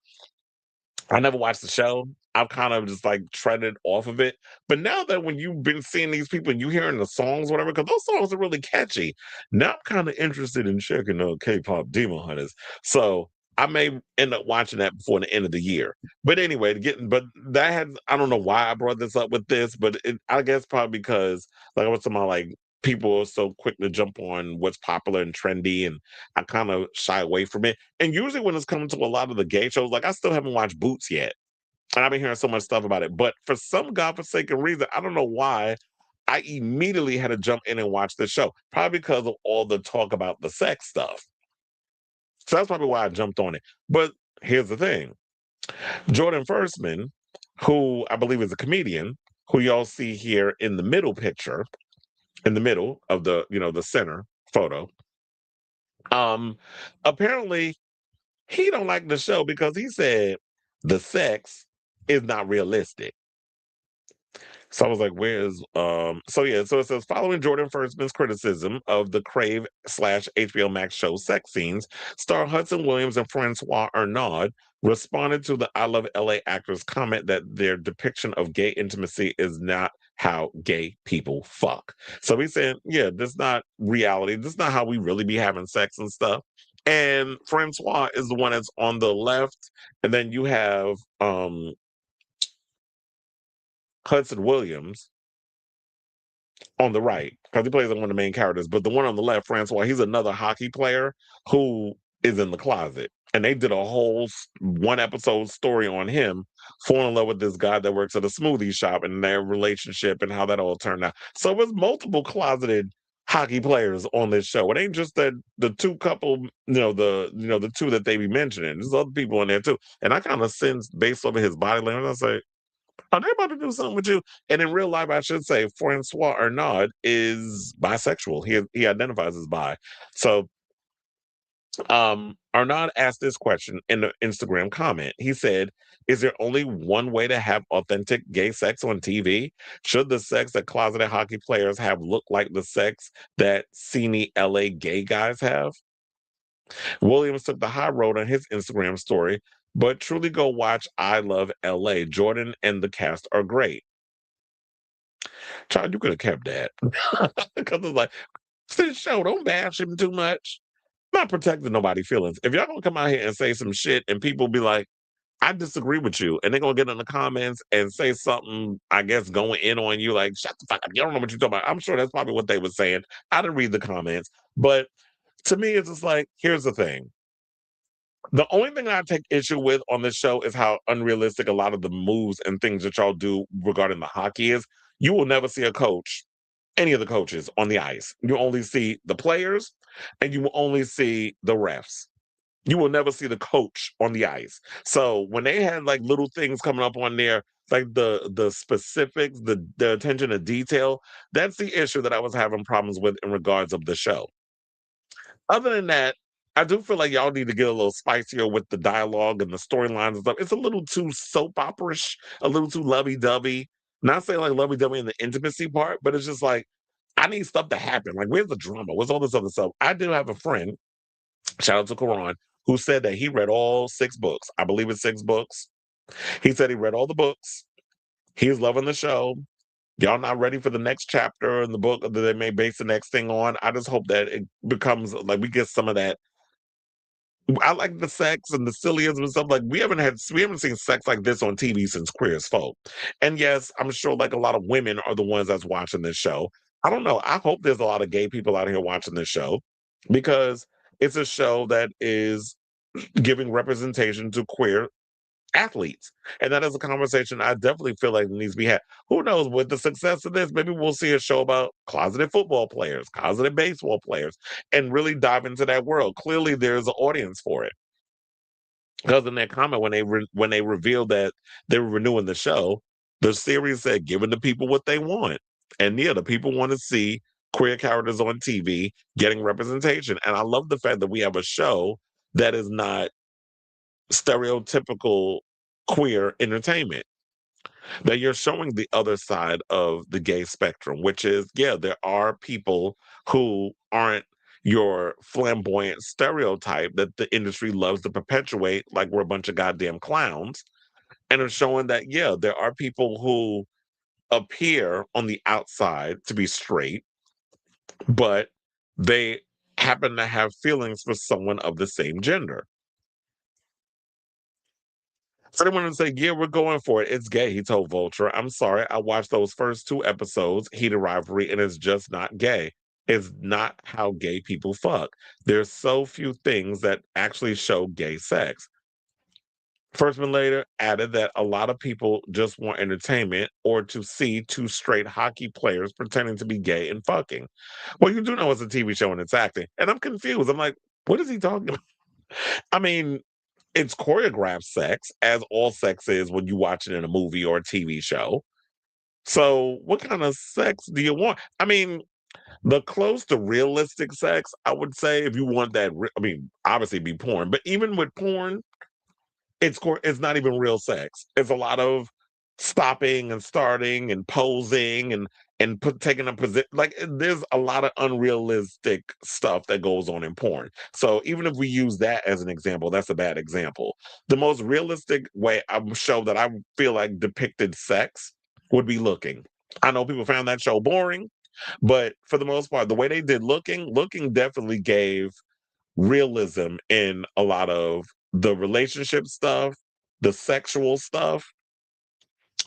I never watched the show. I've kind of just like treaded off of it. But now that when you've been seeing these people and you hearing the songs, whatever, because those songs are really catchy. Now I'm kind of interested in checking out K-pop Demon Hunters. So I may end up watching that before the end of the year. But anyway, I don't know why I brought this up with this, but I guess probably because like I was talking about, like people are so quick to jump on what's popular and trendy, and I kind of shy away from it. And usually when it's coming to a lot of the gay shows, like I still haven't watched Boots yet. And I've been hearing so much stuff about it. But for some godforsaken reason, I don't know why, I immediately had to jump in and watch the show. Probably because of all the talk about the sex stuff. So that's probably why I jumped on it. But here's the thing. Jordan Firstman, who I believe is a comedian, who y'all see here in the middle picture, in the middle of the center photo. Apparently he don't like the show because he said the sex is not realistic. So I was like, where's so it says, following Jordan Firstman's criticism of the Crave/HBO Max show sex scenes, star Hudson Williams and Francois Arnaud responded to the I Love LA actors' comment that their depiction of gay intimacy is not how gay people fuck. So he said, yeah, this is not reality. This is not how we really be having sex and stuff. And Francois is the one that's on the left, and then you have Hudson Williams on the right, because he plays one of the main characters. But the one on the left, Francois, he's another hockey player who is in the closet. And they did a whole one episode story on him falling in love with this guy that works at a smoothie shop and their relationship and how that all turned out. So it was multiple closeted hockey players on this show. It ain't just that the two couple, the two that they be mentioning. There's other people in there too. And I kind of sensed based over his body language, I say, are they about to do something with you? And in real life, I should say, Francois Arnaud is bisexual. He identifies as bi. So Arnaud asked this question in the Instagram comment. He said, is there only one way to have authentic gay sex on TV? Should the sex that closeted hockey players have look like the sex that sceney LA gay guys have? Williams took the high road on his Instagram story, but truly go watch I Love LA. Jordan and the cast are great. Child, you could have kept that. Because it's like, this show, don't bash him too much. I'm not protecting nobody's feelings. If y'all gonna come out here and say some shit and people be like, I disagree with you. And they're going to get in the comments and say something, I guess, going in on you like, shut the fuck up. You don't know what you're talking about. I'm sure that's probably what they were saying. I didn't read the comments. But to me, it's just like, here's the thing. The only thing I take issue with on this show is how unrealistic a lot of the moves and things that y'all do regarding the hockey is. You will never see a coach, any of the coaches on the ice. You only see the players and you will only see the refs. You will never see the coach on the ice. So when they had like little things coming up on there, like the specifics, the attention to detail, that's the issue that I was having problems with in regards of the show. Other than that, I do feel like y'all need to get a little spicier with the dialogue and the storylines and stuff. It's a little too soap opera-ish, a little too lovey-dovey. Not saying like lovey-dovey in the intimacy part, but it's just like, I need stuff to happen. Like, where's the drama? Where's all this other stuff? I do have a friend, shout out to Karan, who said that he read all 6 books. I believe it's 6 books. He said he read all the books. He's loving the show. Y'all not ready for the next chapter in the book that they may base the next thing on. I just hope that it becomes like we get some of that. I like the sex and the sillyism and stuff. Like we haven't seen sex like this on TV since Queer as Folk. And yes, I'm sure like a lot of women are the ones that's watching this show. I don't know. I hope there's a lot of gay people out here watching this show because it's a show that is giving representation to queer athletes. And that is a conversation I definitely feel like needs to be had. Who knows, with the success of this, maybe we'll see a show about closeted football players, closeted baseball players, and really dive into that world. Clearly, there's an audience for it. Because in that comment, when they revealed that they were renewing the show, the series said, giving the people what they want. And yeah, the people want to see queer characters on TV getting representation. And I love the fact that we have a show that is not stereotypical queer entertainment, that you're showing the other side of the gay spectrum, which is, yeah, there are people who aren't your flamboyant stereotype that the industry loves to perpetuate, like we're a bunch of goddamn clowns, and are showing that, yeah, there are people who appear on the outside to be straight, but they happen to have feelings for someone of the same gender. So they wanted to say, yeah, we're going for it. It's gay, he told Vulture. I'm sorry, I watched those first 2 episodes, Heated Rivalry, and it's just not gay. It's not how gay people fuck. There's so few things that actually show gay sex. Firstman later added that a lot of people just want entertainment or to see 2 straight hockey players pretending to be gay and fucking. Well, you do know it's a TV show and it's acting. And I'm confused. I'm like, what is he talking about? I mean, it's choreographed sex, as all sex is when you watch it in a movie or a TV show. So, what kind of sex do you want? I mean, the close to realistic sex, I would say, if you want that, I mean, obviously be porn, but even with porn, it's not even real sex. It's a lot of stopping and starting and posing and taking a position. Like there's a lot of unrealistic stuff that goes on in porn. So even if we use that as an example, that's a bad example. The most realistic way I'm show that I feel like depicted sex would be Looking. I know people found that show boring, but for the most part, the way they did Looking definitely gave realism in a lot of the relationship stuff, the sexual stuff,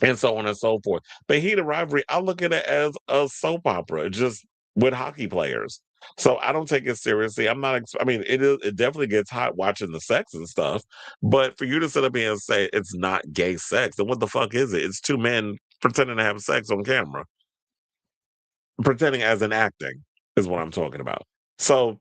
and so on and so forth. But Heated Rivalry, I look at it as a soap opera, just with hockey players. So I don't take it seriously. I'm not. I mean, it definitely gets hot watching the sex and stuff. But for you to sit up here and say it's not gay sex, then what the fuck is it? It's 2 men pretending to have sex on camera, pretending as an acting is what I'm talking about. So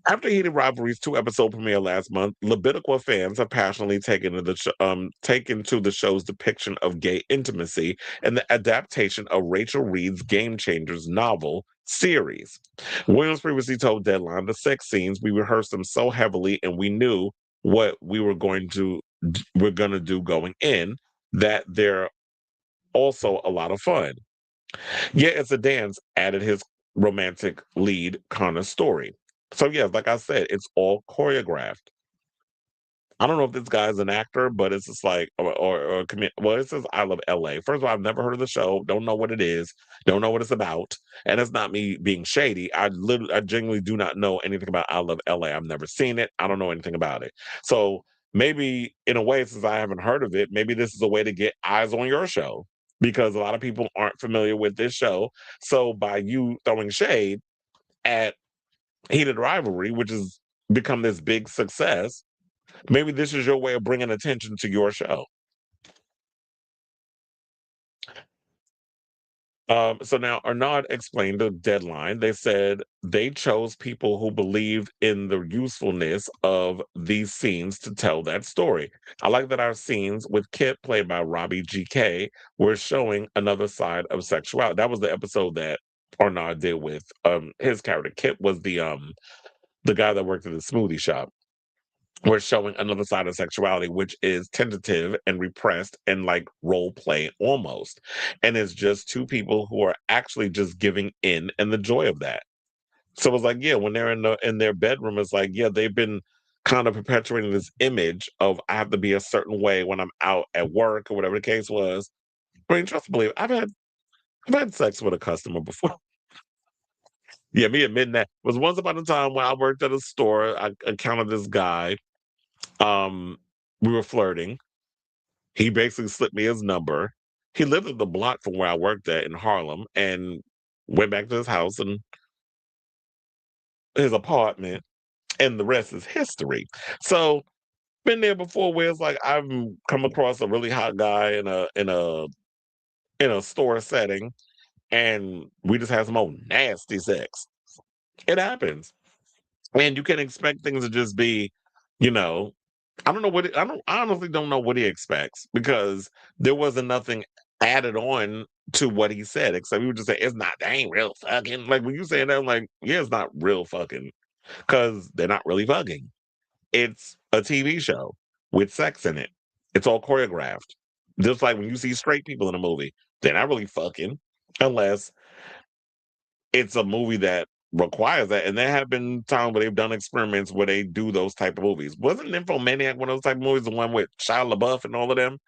after Heated Rivalry's 2-episode premiere last month, Libidiqua fans have passionately taken to the show's depiction of gay intimacy and the adaptation of Rachel Reed's Game Changers novel series. Williams previously told Deadline, the sex scenes, we rehearsed them so heavily and we knew what we're going to do going in, that they're also a lot of fun. Yeah, it's a dance, added his romantic lead Connor's story. So yeah, like I said, it's all choreographed. I don't know if this guy's an actor, but it's just like, well, it says I Love LA. First of all, I've never heard of the show, don't know what it is, don't know what it's about, and it's not me being shady. I genuinely do not know anything about I Love LA. I've never seen it. I don't know anything about it. So maybe in a way, since I haven't heard of it, maybe this is a way to get eyes on your show because a lot of people aren't familiar with this show. So by you throwing shade at Heated Rivalry, which has become this big success, maybe this is your way of bringing attention to your show. So now Arnaud explained the deadline. They said they chose people who believed in the usefulness of these scenes to tell that story. I like that our scenes with Kip, played by Robbie GK, were showing another side of sexuality. That was the episode that Arnaud did with his character. Kip was the guy that worked at the smoothie shop. We're showing another side of sexuality, which is tentative and repressed and like role play almost. And it's just two people who are actually just giving in and the joy of that. So it's like, yeah, when they're in their bedroom, it's like, yeah, they've been kind of perpetuating this image of I have to be a certain way when I'm out at work or whatever the case was. I mean, trust me, believe I've had sex with a customer before. Yeah, me admitting that was once upon a time when I worked at a store. I encountered this guy. We were flirting. He basically slipped me his number. He lived at the block from where I worked at in Harlem and went back to his house and his apartment, and the rest is history. So been there before where it's like I've come across a really hot guy in a store setting and we just had some old nasty sex. It happens. And you can expect things to just be, you know, I don't know I honestly don't know what he expects because there wasn't nothing added on to what he said, except he would just say, it's not, they ain't real fucking. Like when you say that, I'm like, yeah, it's not real fucking because they're not really fucking. It's a TV show with sex in it. It's all choreographed. Just like when you see straight people in a movie, they're not really fucking unless it's a movie that requires that. And there have been times where they've done experiments where they do those type of movies. Wasn't Nymphomaniac one of those type of movies, the one with Shia LaBeouf and all of them?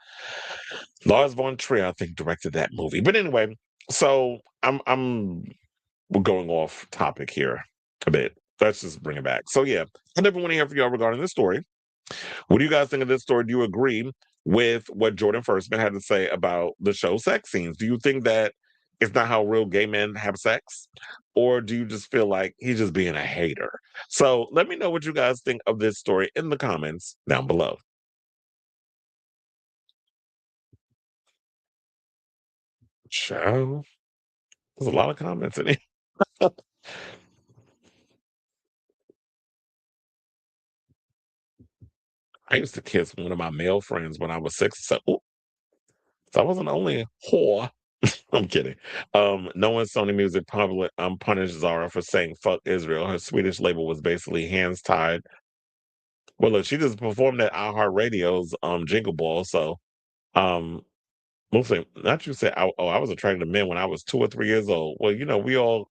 Lars von Trier, I think, directed that movie. But anyway, so we're going off topic here a bit. Let's just bring it back. So yeah, I definitely want to hear from y'all regarding this story. What do you guys think of this story? Do you agree with what Jordan Firstman had to say about the show sex scenes? Do you think that it's not how real gay men have sex? Or do you just feel like he's just being a hater? So let me know what you guys think of this story in the comments down below. Ciao. There's a lot of comments in here. I used to kiss one of my male friends when I was 6. So, so I wasn't only a whore. I'm kidding. Knowing Sony Music public punished Zara for saying "fuck Israel," her Swedish label was basically hands tied. Well, look, she just performed at iHeartRadio's Jingle Ball, so mostly not you say. I was attracted to men when I was 2 or 3 years old. Well,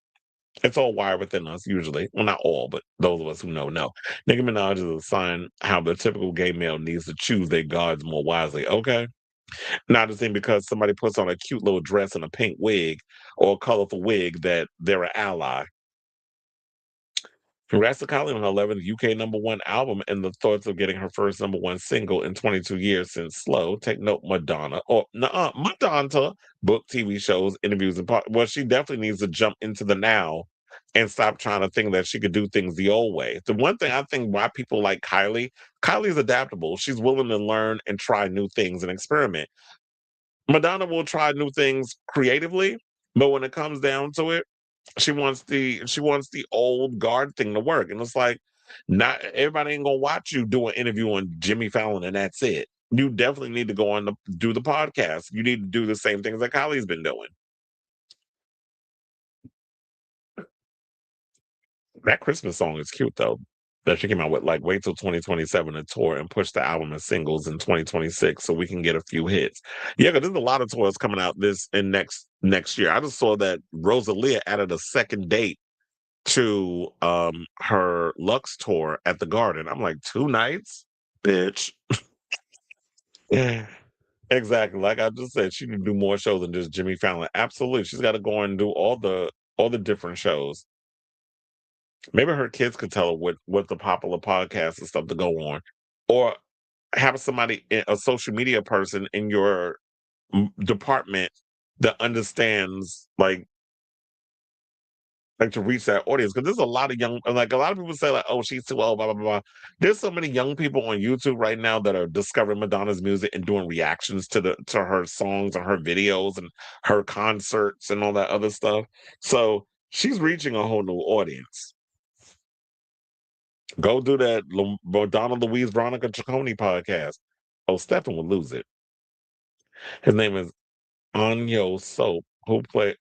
it's all wired within us usually. Well, not all, but those of us who know. Nicki Minaj is a sign how the typical gay male needs to choose their guards more wisely. Okay. Not the thing because somebody puts on a cute little dress and a pink wig or a colorful wig that they're an ally. Congrats to Kylie on her 11th UK #1 album and the thoughts of getting her first #1 single in 22 years since Slow. Take note, Madonna. Or Madonna book TV shows, interviews, and well, she definitely needs to jump into the now and stop trying to think that she could do things the old way. The one thing I think why people like Kylie's adaptable. She's willing to learn and try new things and experiment. Madonna will try new things creatively, but when it comes down to it, she wants the old guard thing to work. And it's like, not everybody ain't gonna watch you do an interview on Jimmy Fallon and that's it. You definitely need to go on to do the podcast. You need to do the same things that Kylie's been doing. That Christmas song is cute though. That she came out with, like, wait till 2027 to tour and push the album as singles in 2026 so we can get a few hits. Yeah, because there's a lot of tours coming out this and next year. I just saw that Rosalia added a second date to her Lux tour at the Garden. I'm like, 2 nights? Bitch. Yeah. Exactly. Like I just said, she can do more shows than just Jimmy Fallon. Absolutely. She's got to go and do all the different shows. Maybe her kids could tell her what the popular podcasts and stuff to go on. Or have somebody, a social media person in your department that understands like to reach that audience, because there's a lot of young, like a lot of people say like, oh, she's too old, blah blah blah. There's so many young people on YouTube right now that are discovering Madonna's music and doing reactions to her songs and her videos and her concerts and all that other stuff. So she's reaching a whole new audience. Go do that Madonna Louise Veronica Ciccone podcast. Oh, Stephen would lose it. His name is Anyo Soap, who played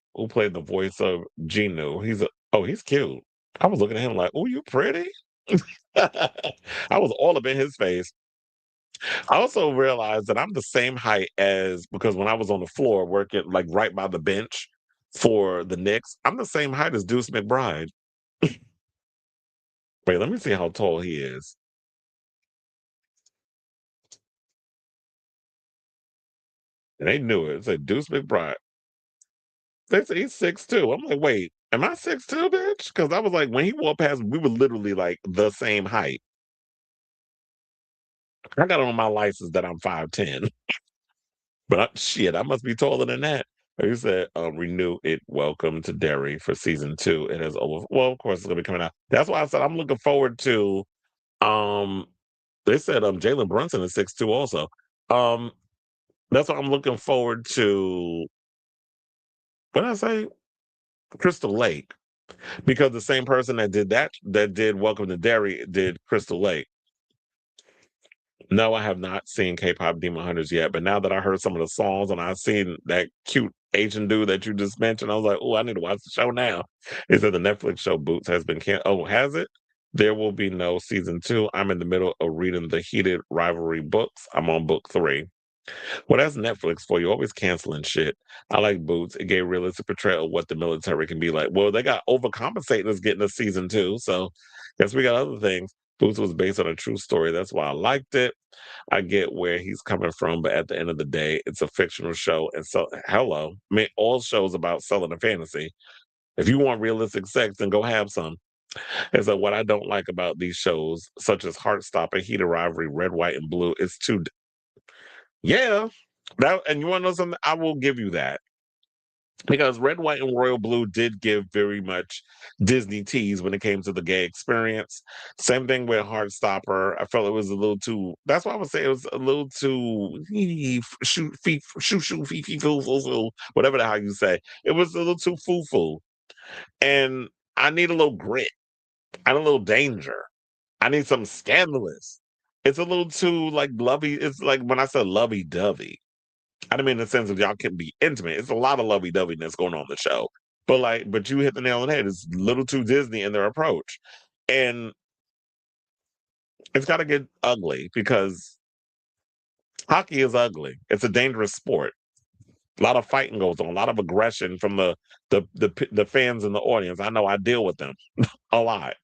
the voice of Genu. He's cute. I was looking at him like, oh, you pretty. I was all up in his face. I also realized that I'm the same height as, because when I was on the floor working like right by the bench for the Knicks, I'm the same height as Deuce McBride. Wait, let me see how tall he is. And they knew it. It said Deuce McBride. They said he's 6'2". I'm like, wait, am I 6'2", bitch? Because I was like, when he walked past, we were literally like the same height. I got on my license that I'm 5'10". But shit, I must be taller than that. He said, renew it. Welcome to Derry for season 2. It is over. Well, of course, it's gonna be coming out. That's why I said I'm looking forward to. Um, they said Jalen Brunson is 6'2" also. That's why I'm looking forward to. What did I say? Crystal Lake, because the same person that did Welcome to Derry did Crystal Lake. No, I have not seen K-pop Demon Hunters yet, but now that I heard some of the songs and I've seen that cute Asian dude that you just mentioned, I was like, oh, I need to watch the show now. It said the Netflix show Boots has been canceled. Oh, has it? There will be no season 2. I'm in the middle of reading the Heated Rivalry books. I'm on book 3. Well, that's Netflix for you, always canceling shit. I like Boots. It gave realistic portrayal of what the military can be like. Well, they got overcompensating us getting a season 2, so guess we got other things. Boots was based on a true story. That's why I liked it. I get where he's coming from, but at the end of the day, it's a fictional show. And so, hello. I mean, all shows about selling a fantasy. If you want realistic sex, then go have some. And so, what I don't like about these shows, such as Heartstopper, Heated Rivalry, Red, White, and Blue, is too. Yeah. And you want to know something? I will give you that. Because Red, White, and Royal Blue did give very much Disney tease when it came to the gay experience. Same thing with Heartstopper. I felt it was a little too. That's why I would say it was a little too shoot, foo, foo, whatever the hell you say. It was a little too foo foo, and I need a little grit. I need a little danger. I need some scandalous. It's a little too like lovey. It's like when I said lovey dovey. I don't mean in the sense of y'all can be intimate. It's a lot of lovey-doveyness going on in the show. But you hit the nail on the head. It's a little too Disney in their approach. And it's got to get ugly because hockey is ugly. It's a dangerous sport. A lot of fighting goes on, a lot of aggression from the fans in the audience. I know I deal with them a lot.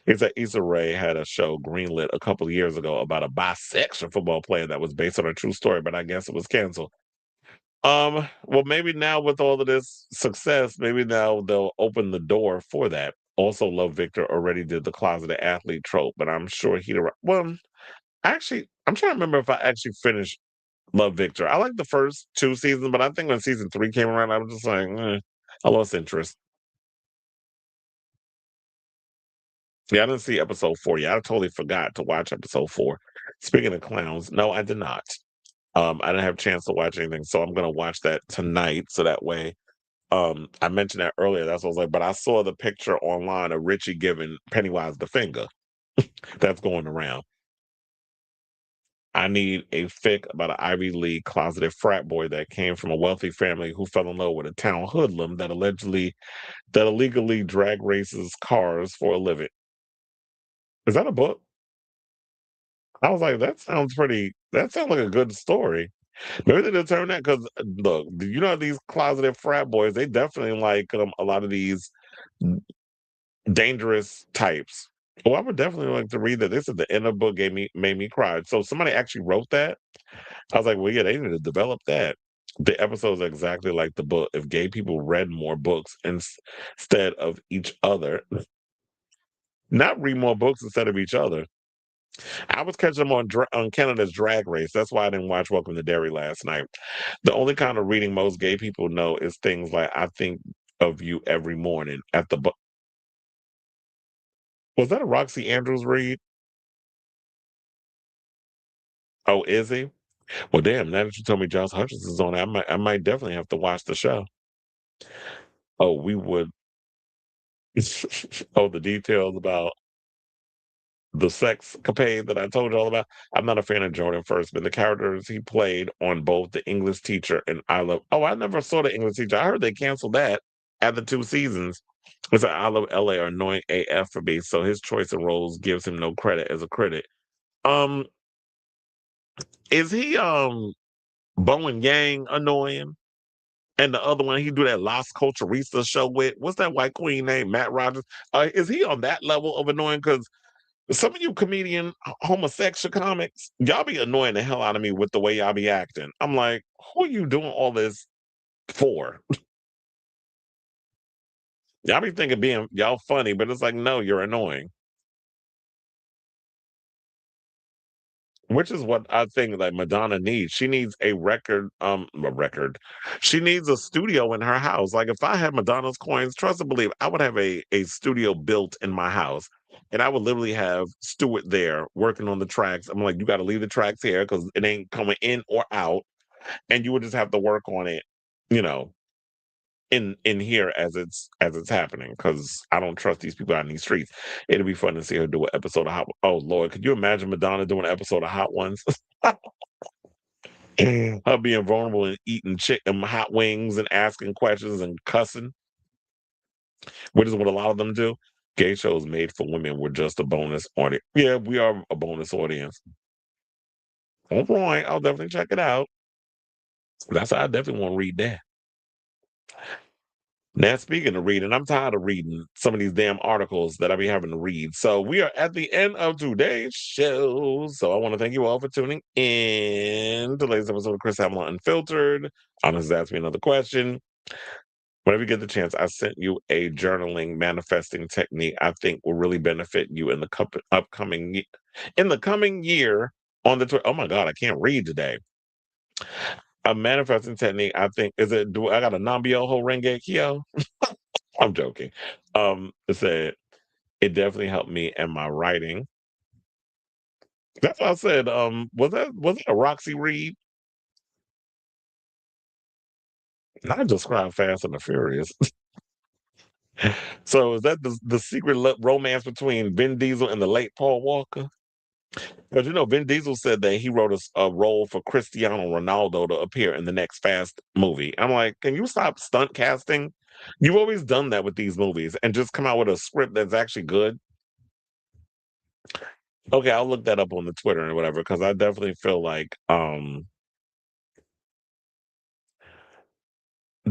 It's that Issa Rae had a show greenlit a couple of years ago about a bisexual football player that was based on a true story, but I guess it was canceled. Well, maybe now with all of this success, maybe now they'll open the door for that. Also, Love Victor already did the closeted athlete trope, but I'm sure well, actually, I'm trying to remember if I actually finished Love Victor. I like the first 2 seasons, but I think when season 3 came around, I was just like, I lost interest. Yeah, I didn't see episode 4 yet. I totally forgot to watch episode 4. Speaking of clowns, no, I did not. I didn't have a chance to watch anything, so I'm gonna watch that tonight. So that way, I mentioned that earlier. That's what I was like. But I saw the picture online of Richie giving Pennywise the finger. That's going around. I need a fic about an Ivy League closeted frat boy that came from a wealthy family who fell in love with a town hoodlum that illegally drag races cars for a living. Is that a book? I was like, that sounds like a good story. Maybe they determined that because look, you know these closeted frat boys, they definitely like a lot of these dangerous types. Well, I would definitely like to read that. This is the end of the book made me cry. So somebody actually wrote that. I was like, well, yeah, they need to develop that. The episodes are exactly like the book. If gay people read more books instead of each other, not read more books instead of each other. I was catching them on Canada's Drag Race. That's why I didn't watch Welcome to Derry last night. The only kind of reading most gay people know is things like "I think of you every morning" at the. Was that a Roxy Andrews read? Oh, is he? Well, damn. Now that you told me Josh Hutchins is on it, I might definitely have to watch the show. Oh, we would. Oh, the details about the sex capade that I told you all about. I'm not a fan of Jordan Firstman. The characters he played on both The English Teacher and I Love. Oh, I never saw The English Teacher. I heard they canceled that after 2 seasons. It's like I Love LA are annoying AF for me, so his choice of roles gives him no credit as a critic. Um, is he Bowen Yang annoying? And the other one he do that Las Culturistas show with. What's that white queen name? Matt Rogers. Is he on that level of annoying? Because some of you comedian homosexual comics, y'all be annoying the hell out of me with the way y'all be acting. I'm like, who are you doing all this for? Y'all be thinking being y'all funny, but it's like, no, you're annoying. Which is what I think like Madonna needs. She needs a record. She needs a studio in her house. Like if I had Madonna's coins, trust and believe, I would have a studio built in my house. And I would literally have Stewart there working on the tracks. I'm like, you got to leave the tracks here because it ain't coming in or out. And you would just have to work on it, you know, in here as it's happening because I don't trust these people out in these streets. It'll be fun to see her do an episode of Hot. Oh Lord, could you imagine Madonna doing an episode of Hot Ones? Her being vulnerable and eating hot wings and asking questions and cussing, which is what a lot of them do. Gay shows made for women were just a bonus audience. Yeah, we are a bonus audience. All right, I'll definitely check it out. That's how I definitely want to read that. Now, speaking of reading, I'm tired of reading some of these damn articles that I be having to read. So we are at the end of today's show. So I want to thank you all for tuning in to today's episode of Chris Hamlin Unfiltered. Honest, ask me another question. Whenever you get the chance, I sent you a journaling manifesting technique I think will really benefit you in the coming year on the Oh my God, I can't read today. A manifesting technique, I think, do I got a Nambioho Renge Kyo? I'm joking. It said it definitely helped me in my writing. That's what I said. Was it a Roxy Reed? Not describe Fast and the Furious. So is that the secret romance between Vin Diesel and the late Paul Walker? Because Vin Diesel said that he wrote a role for Cristiano Ronaldo to appear in the next Fast movie. I'm like, can you stop stunt casting? You've always done that with these movies and just come out with a script that's actually good. Okay, I'll look that up on the Twitter or whatever because I definitely feel like I'm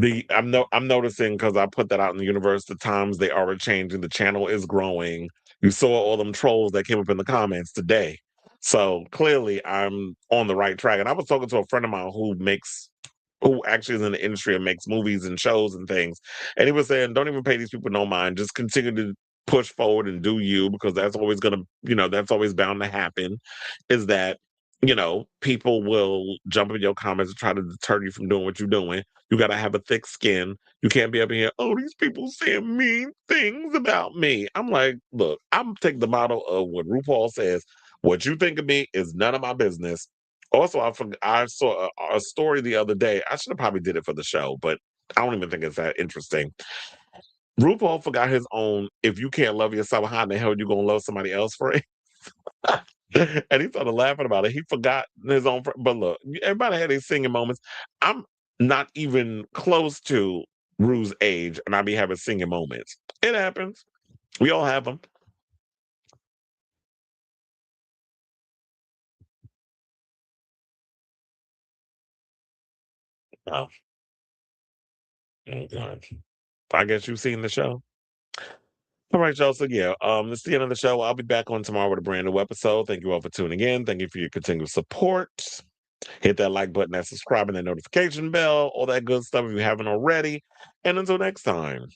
noticing because I put that out in the universe. The times they are changing. The channel is growing. You saw all them trolls that came up in the comments today. So clearly I'm on the right track. And I was talking to a friend of mine who actually is in the industry and makes movies and shows and things. And he was saying, don't even pay these people no mind. Just continue to push forward and do you because that's always that's always bound to happen. Is that people will jump in your comments and try to deter you from doing what you're doing. You got to have a thick skin. You can't be up in here, oh, these people saying mean things about me. I'm like, look, I'm taking the motto of what RuPaul says. What you think of me is none of my business. Also, I saw a story the other day. I should have probably did it for the show, but I don't even think it's that interesting. RuPaul forgot his own, if you can't love yourself, how in the hell are you going to love somebody else for it? And he started laughing about it. He forgot his own. But look, everybody had these singing moments. I'm not even close to Rue's age, and I be having singing moments. It happens. We all have them. Oh, God. I guess you've seen the show. All right, y'all. So yeah, this is the end of the show. I'll be back on tomorrow with a brand new episode. Thank you all for tuning in. Thank you for your continued support. Hit that like button, that subscribe, and that notification bell, all that good stuff if you haven't already. And until next time,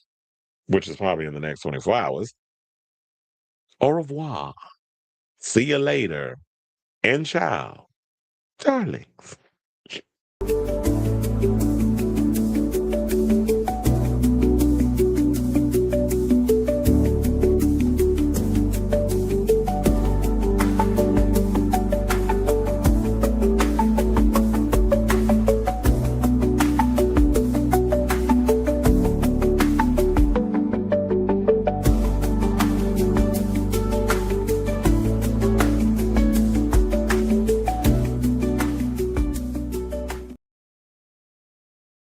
which is probably in the next 24 hours, au revoir. See you later. And ciao, darlings.